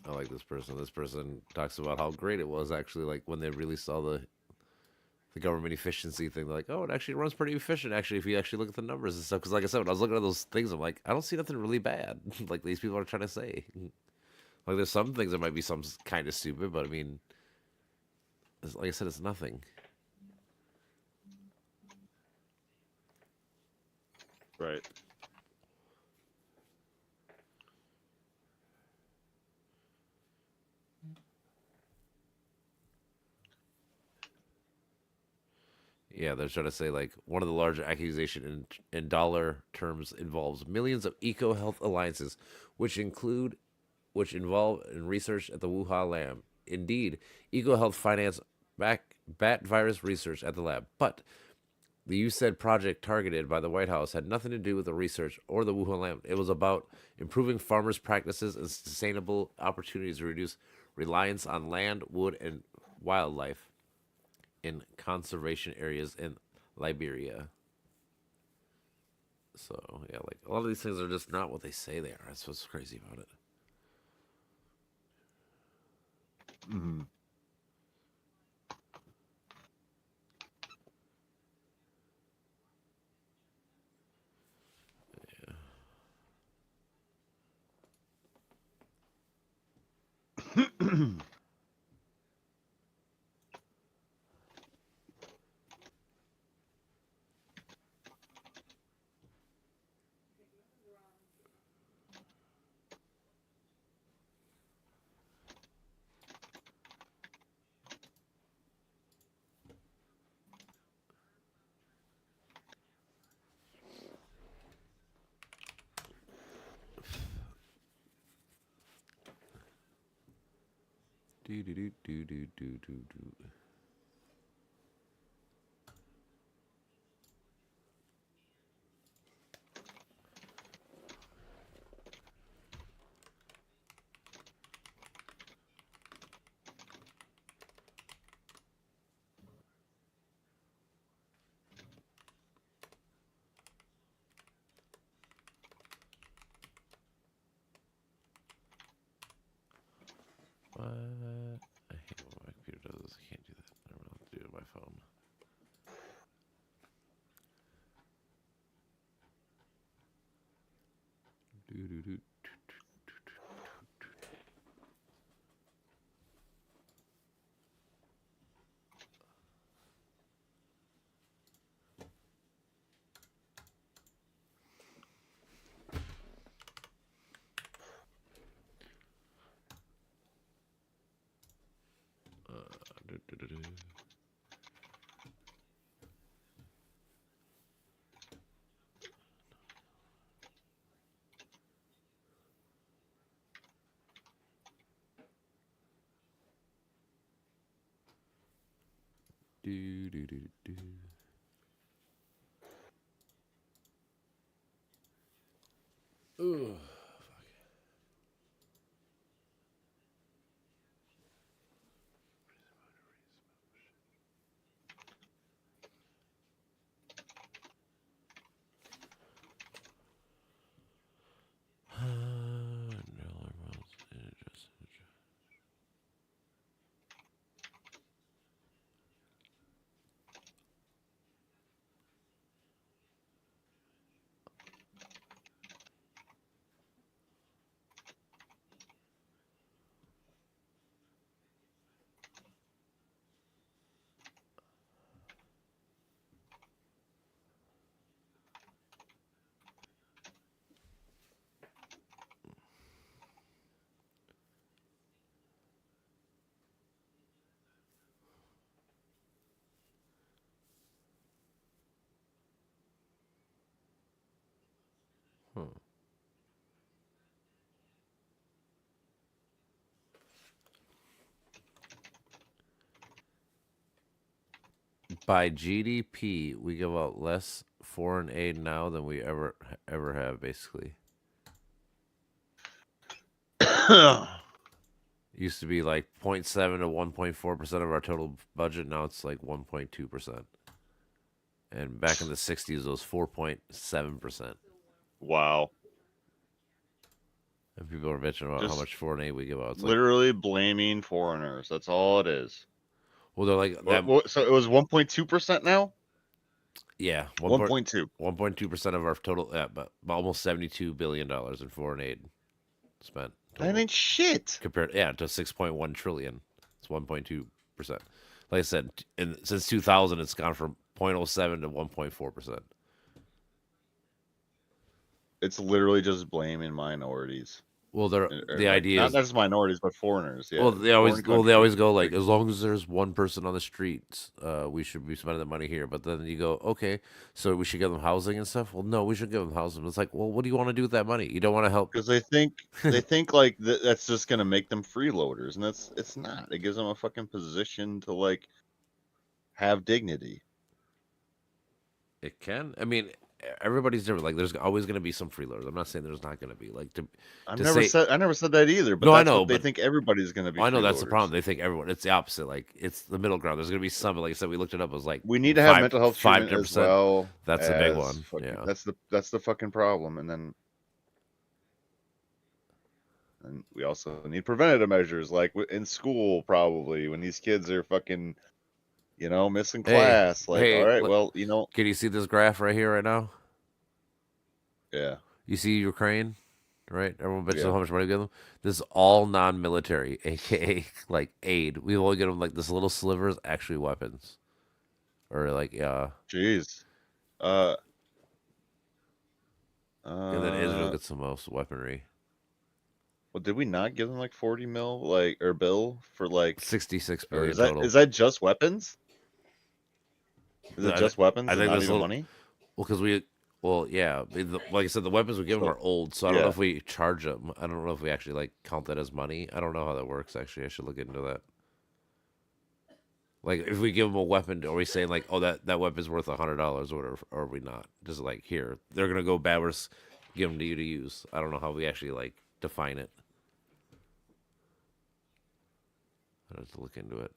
Speaker 1: I like this person. This person talks about how great it was actually, like when they really saw the government efficiency thing. They're like, oh, it actually runs pretty efficient. Actually, if you actually look at the numbers and stuff. Because like I said, when I was looking at those things, I'm like, I don't see nothing really bad. Like these people are trying to say. Like there's some things that might be some kind of stupid, but I mean, like I said, it's nothing.
Speaker 3: Right.
Speaker 1: Yeah, they're trying to say like one of the larger accusations in dollar terms involves millions of eco health alliances, which involve in research at the Wuhan lab. Indeed, eco health finance bat virus research at the lab, but the USAID project targeted by the White House had nothing to do with the research or the Wuhan lab. It was about improving farmers' practices and sustainable opportunities to reduce reliance on land, wood, and wildlife in conservation areas in Liberia. So yeah, like a lot of these things are just not what they say they are. That's what's crazy about it.
Speaker 3: Mhm.
Speaker 1: Do do do do do do do do. What? I hate when my computer does this. I can't do that. I don't know what to do on my phone. Do do do. Do, do, do, do. Do, do, do, do. Ooh. Huh. By GDP, we give out less foreign aid now than we ever have, basically. Used to be like 0.7 to 1.4% of our total budget. Now it's like 1.2%. And back in the 60s, it was 4.7%.
Speaker 3: Wow.
Speaker 1: And people are bitching about how
Speaker 3: Just
Speaker 1: much foreign aid we give out. It's like,
Speaker 3: literally blaming foreigners. That's all it is.
Speaker 1: well, they're like that.
Speaker 3: So it was 1.2% now?
Speaker 1: Yeah,
Speaker 3: 1.2.
Speaker 1: 1.2% of our total, but almost $72 billion in foreign aid spent. Total.
Speaker 3: That ain't shit.
Speaker 1: Compared, to 6.1 trillion. It's 1.2%. Like I said, since 2000, it's gone from 0.07 to 1.4%.
Speaker 3: It's literally just blaming minorities.
Speaker 1: Well, the
Speaker 3: Like,
Speaker 1: idea is
Speaker 3: not just minorities, but foreigners. Yeah.
Speaker 1: well, they always
Speaker 3: Foreign
Speaker 1: go like,
Speaker 3: countries.
Speaker 1: as long as there's one person on the streets, we should be spending the money here. But then you go, okay, so we should give them housing and stuff. Well, no, we should give them housing. It's like, well, what do you want to do with that money? You don't want to help
Speaker 3: Because they think like that's just gonna make them freeloaders, and it's not. It gives them a fucking position to like have dignity.
Speaker 1: It can. I mean, everybody's different. Like, there's always going to be some freeloaders. I'm not saying there's not going to be. Like,
Speaker 3: I
Speaker 1: to
Speaker 3: never
Speaker 1: say
Speaker 3: said that either. But
Speaker 1: no, I
Speaker 3: that's
Speaker 1: know,
Speaker 3: what they
Speaker 1: but
Speaker 3: think everybody's going to be.
Speaker 1: I know that's the
Speaker 3: freeloaders.
Speaker 1: problem. They think everyone. It's the opposite. Like, it's the middle ground. There's going to be some. Like I said, we looked it up. It was like
Speaker 3: We need to have mental health
Speaker 1: 5
Speaker 3: treatment as
Speaker 1: 10%.
Speaker 3: well.
Speaker 1: That's the big
Speaker 3: as
Speaker 1: one.
Speaker 3: fucking-
Speaker 1: Yeah.
Speaker 3: That's the fucking problem. And we also need preventative measures, like in school, probably when these kids are fucking, missing
Speaker 1: Hey,
Speaker 3: class. Like,
Speaker 1: hey,
Speaker 3: all right,
Speaker 1: look-
Speaker 3: well,
Speaker 1: Can you see this graph right here, right now?
Speaker 3: yeah.
Speaker 1: You see Ukraine, right? Everyone bitches
Speaker 3: Yeah.
Speaker 1: how much money we give them. This is all non-military, aka like aid. We only get them like this little slivers, actually weapons, or like
Speaker 3: Jeez.
Speaker 1: and then Israel gets the most weaponry.
Speaker 3: Well, did we not give them like 40 mil, or bill for like
Speaker 1: 66
Speaker 3: or
Speaker 1: billion
Speaker 3: is that
Speaker 1: total.
Speaker 3: is that just weapons? Is
Speaker 1: No,
Speaker 3: it just weapons?
Speaker 1: I
Speaker 3: and
Speaker 1: think
Speaker 3: not
Speaker 1: that's
Speaker 3: even
Speaker 1: little-
Speaker 3: money.
Speaker 1: Well, yeah. Like I said, the weapons we give them
Speaker 3: So-
Speaker 1: are old, so I don't know
Speaker 3: yeah.
Speaker 1: if we charge them. I don't know if we actually like count that as money. I don't know how that works. Actually, I should look into that. Like, if we give them a weapon, are we saying like, oh, that weapon's worth $100 or whatever, or are we not? Just like, here, they're gonna go bad. We're just give them to you to use. I don't know how we actually like define it. I have to look into it.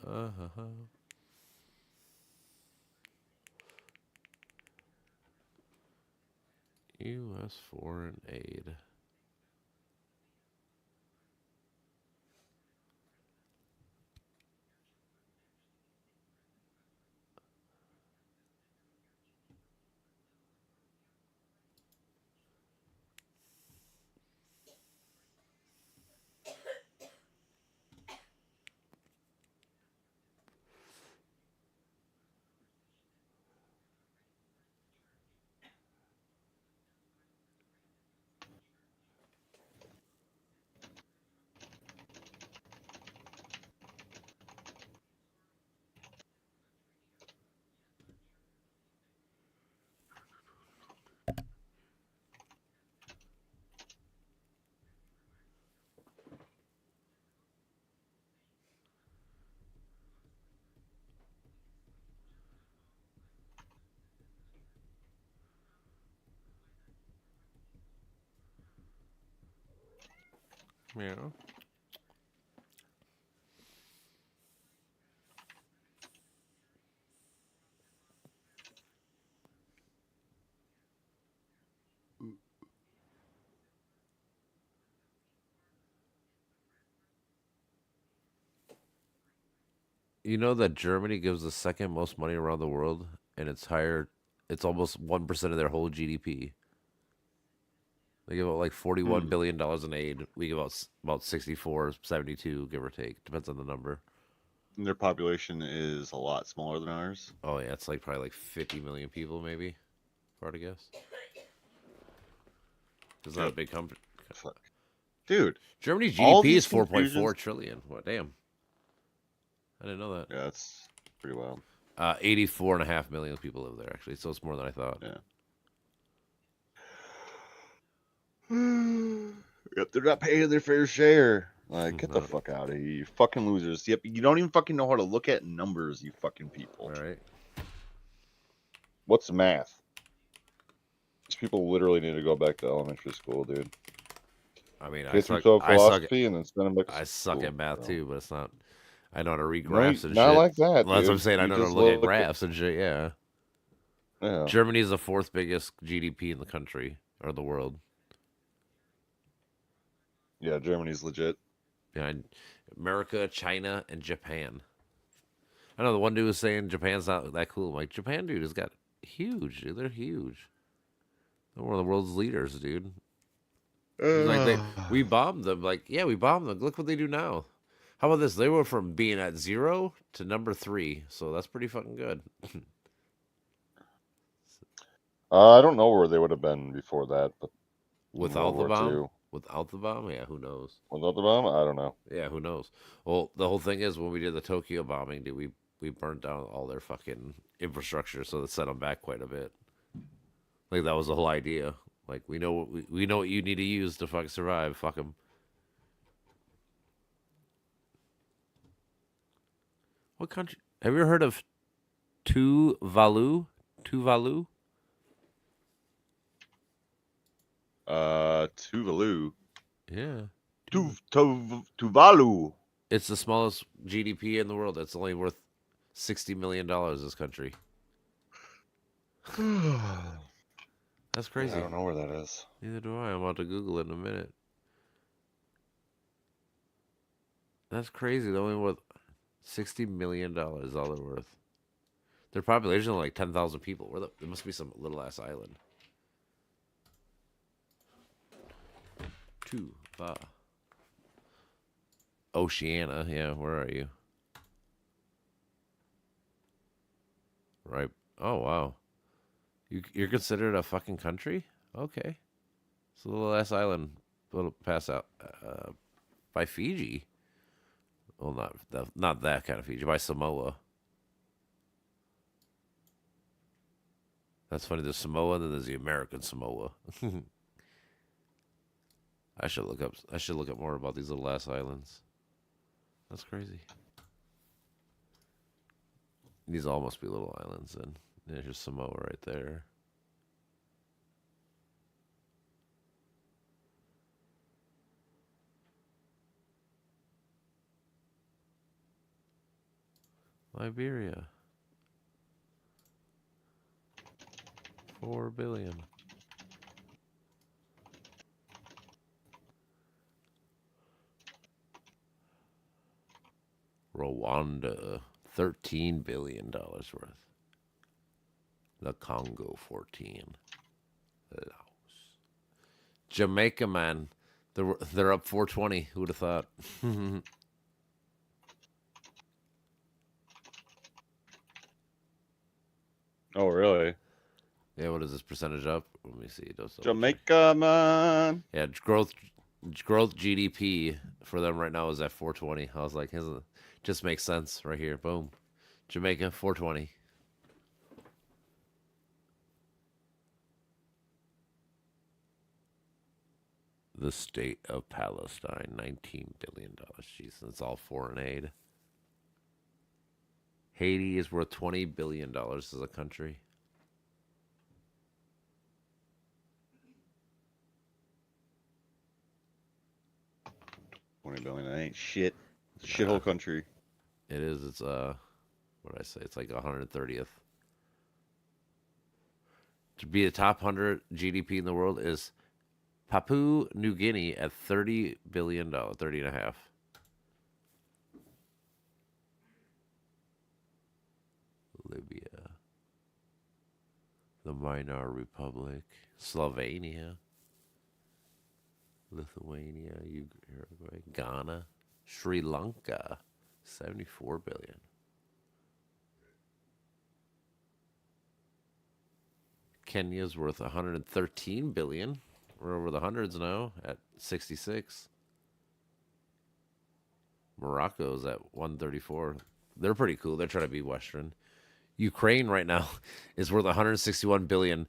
Speaker 1: Uh-huh. U.S. foreign aid. Yeah. You know that Germany gives the second most money around the world, and it's higher. It's almost 1% of their whole GDP. They give out like $41 billion in aid. We give out about 64, 72, give or take. Depends on the number.
Speaker 3: And their population is a lot smaller than ours.
Speaker 1: Oh yeah, it's like probably like 50 million people, maybe. If I were to guess. It's not a big company.
Speaker 3: Fuck. Dude,
Speaker 1: Germany's
Speaker 3: all
Speaker 1: GDP is
Speaker 3: these
Speaker 1: 4.4
Speaker 3: confusions-
Speaker 1: trillion. What? Damn. I didn't know that.
Speaker 3: yeah, that's pretty wild.
Speaker 1: 84.5 million people live there, actually. So it's more than I thought.
Speaker 3: Yeah. Yep, they're not paying their fair share. Like, get the
Speaker 1: No.
Speaker 3: fuck out of here, you fucking losers. Yep, you don't even fucking know how to look at numbers, you fucking people.
Speaker 1: All right.
Speaker 3: What's math? These people literally need to go back to elementary school, dude.
Speaker 1: I mean,
Speaker 3: Get yourself philosophy and then send them back to
Speaker 1: I suck
Speaker 3: school,
Speaker 1: at math
Speaker 3: so.
Speaker 1: too, but it's not. I know how to read
Speaker 3: No,
Speaker 1: graphs and
Speaker 3: not
Speaker 1: shit.
Speaker 3: like that,
Speaker 1: Well, that's what I'm
Speaker 3: dude.
Speaker 1: saying. I
Speaker 3: You
Speaker 1: know how to
Speaker 3: just
Speaker 1: look at
Speaker 3: look at-
Speaker 1: graphs and shit. Yeah.
Speaker 3: Yeah.
Speaker 1: Germany is the fourth biggest GDP in the country or the world.
Speaker 3: Yeah, Germany's legit.
Speaker 1: Behind America, China, and Japan. I know the one dude was saying Japan's not that cool. I'm like, Japan, dude, has got huge. Dude, they're huge. They're one of the world's leaders, dude. It's like we bombed them. Like, yeah, we bombed them. Look what they do now. How about this? They went from being at 0 to number 3, so that's pretty fucking good.
Speaker 3: I don't know where they would have been before that, but
Speaker 1: Without the
Speaker 3: World War
Speaker 1: bomb,
Speaker 3: II.
Speaker 1: without the bomb, yeah, who knows?
Speaker 3: Without the bomb, I don't know.
Speaker 1: Yeah, who knows? Well, the whole thing is when we did the Tokyo bombing, dude, we we burnt down all their fucking infrastructure, so that set them back quite a bit. Like that was the whole idea. Like we know we know what you need to use to fucking survive. Fuck them. What country? Have you ever heard of Tuvalu? Tuvalu?
Speaker 3: Tuvalu.
Speaker 1: Yeah.
Speaker 3: Tuvalu.
Speaker 1: It's the smallest GDP in the world. It's only worth $60 million. This country. That's crazy.
Speaker 3: I don't know where that is.
Speaker 1: Neither do I. I'm about to Google it in a minute. That's crazy. They're only worth $60 million. All they're worth. Their population is only like 10,000 people. There must be some little ass island. Tuva. Oceania. Yeah, where are you? Right. Oh, wow. You're considered a fucking country? Okay. It's a little ass island, a little pass out by Fiji. Well, not that kind of Fiji, by Samoa. That's funny. There's Samoa, and then there's the American Samoa. I should look up more about these little ass islands. That's crazy. These all must be little islands, and there's Samoa right there. Liberia. 4 billion. Rwanda, $13 billion worth. The Congo, 14. Laos. Jamaica, man, they're up 420. Who would have thought?
Speaker 3: Oh, really?
Speaker 1: Yeah, what is this percentage up? Let me see.
Speaker 3: Jamaica, man.
Speaker 1: Yeah, growth GDP for them right now is at 420. I was like, just makes sense right here. Boom. Jamaica, 420. The state of Palestine, $19 billion. Jeez, that's all foreign aid. Haiti is worth $20 billion as a country.
Speaker 3: $20 billion. That ain't shit. It's a shithole country.
Speaker 1: It is. It's what did I say? It's like 130th. To be the top 100 GDP in the world is Papua New Guinea at $30 billion, 30 and a half. Libya, the Minor Republic, Slovenia, Lithuania, Uruguay, Ghana, Sri Lanka, 74 billion. Kenya's worth 113 billion. We're over the hundreds now at 66. Morocco's at 134. They're pretty cool. They're trying to be Western. Ukraine right now is worth 161 billion.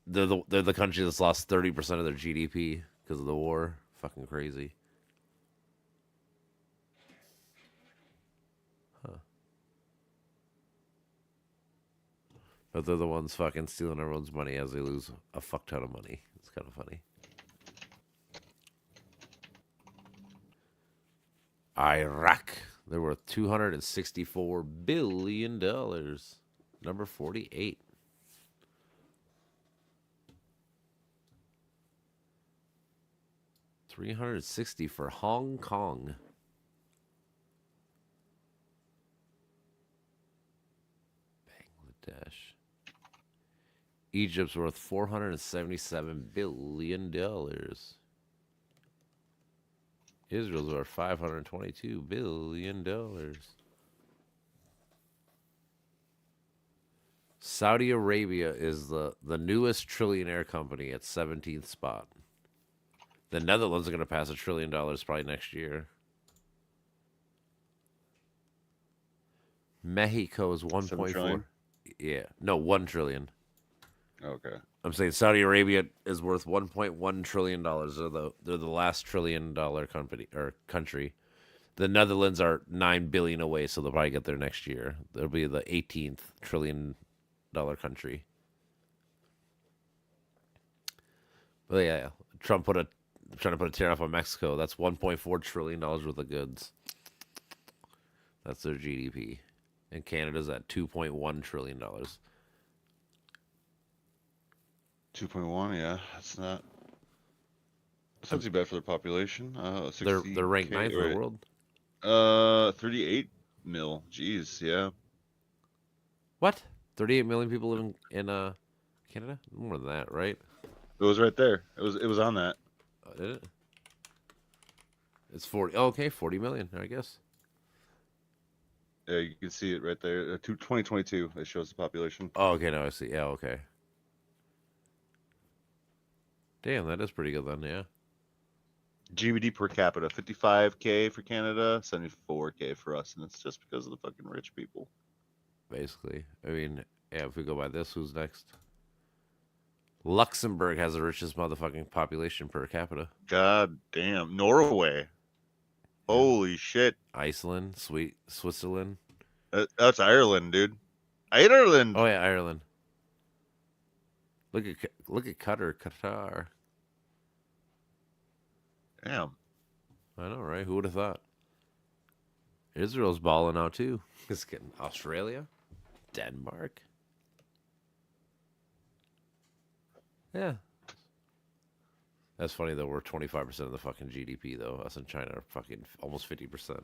Speaker 1: They're the country that's lost 30% of their GDP because of the war. Fucking crazy. Huh. But they're the ones fucking stealing everyone's money as they lose a fuck ton of money. It's kind of funny. Iraq. They're worth $264 billion. Number 48. $360 for Hong Kong. Bangladesh. Egypt's worth $477 billion. Israel's worth $522 billion. Saudi Arabia is the newest trillionaire company at 17th spot. The Netherlands are going to pass $1 trillion probably next year. Mexico is 1.4.
Speaker 3: trillion?
Speaker 1: Yeah, no, 1 trillion.
Speaker 3: Okay.
Speaker 1: I'm saying Saudi Arabia is worth 1.1 trillion dollars. They're the last $1 trillion company or country. The Netherlands are 9 billion away, so they'll probably get there next year. They'll be the 18th $1 trillion country. But yeah, Trump trying to put a tariff on Mexico. That's 1.4 trillion dollars worth of goods. That's their GDP, and Canada's at 2.1 trillion dollars.
Speaker 3: 2.1. Yeah, that's not too bad for their population.
Speaker 1: They're ranked 9th in the world.
Speaker 3: 38 mil. Jeez, yeah.
Speaker 1: What? 38 million people live in Canada? More than that, right?
Speaker 3: It was right there. It was on that.
Speaker 1: Oh, did it? It's 40. Oh, okay, 40 million, I guess.
Speaker 3: Yeah, you can see it right there. 2022. It shows the population.
Speaker 1: Oh, okay, now I see. Yeah, okay. Damn, that is pretty good then, yeah.
Speaker 3: GDP per capita, 55K for Canada, 74K for us, and it's just because of the fucking rich people.
Speaker 1: Basically. I mean, yeah, if we go by this, who's next? Luxembourg has the richest motherfucking population per capita.
Speaker 3: God damn. Norway. Holy shit.
Speaker 1: Iceland, Switzerland.
Speaker 3: That's Ireland, dude. Ireland.
Speaker 1: Oh yeah, Ireland. Look at Qatar.
Speaker 3: Damn.
Speaker 1: I know, right? Who would have thought? Israel's balling out too. Just kidding. Australia, Denmark. Yeah. That's funny though. We're 25% of the fucking GDP though. Us and China are fucking almost 50%.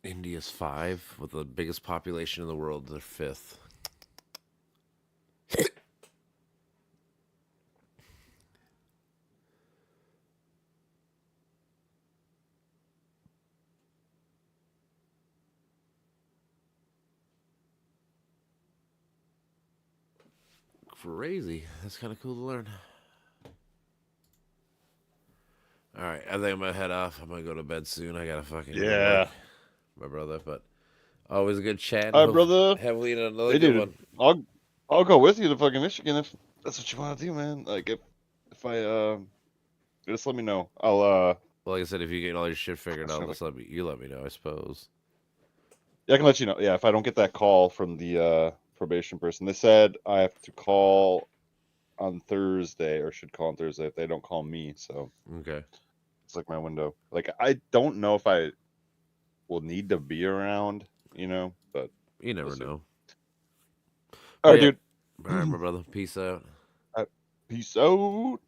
Speaker 1: India's 5 with the biggest population in the world. They're 5th. Crazy. That's kind of cool to learn. All right, I think I'm gonna head off. I'm gonna go to bed soon. I gotta fucking go to
Speaker 3: Yeah.
Speaker 1: work, my brother. But always a good chat.
Speaker 3: All right, brother.
Speaker 1: Heavily in another
Speaker 3: Hey,
Speaker 1: good
Speaker 3: dude.
Speaker 1: one.
Speaker 3: I'll go with you to fucking Michigan if that's what you want to do, man. Like if I just let me know. I'll
Speaker 1: Well, like I said, if you get all your shit figured
Speaker 3: I'll
Speaker 1: out,
Speaker 3: send
Speaker 1: you let me know. I suppose.
Speaker 3: yeah, I can let you know. Yeah, if I don't get that call from the probation person, they said I have to call on Thursday or should call on Thursday if they don't call me. So
Speaker 1: Okay.
Speaker 3: it's like my window. Like I don't know if I will need to be around, but
Speaker 1: You never
Speaker 3: We'll see.
Speaker 1: know.
Speaker 3: all right,
Speaker 1: yeah.
Speaker 3: dude.
Speaker 1: All right, my brother. Peace out.
Speaker 3: Peace out.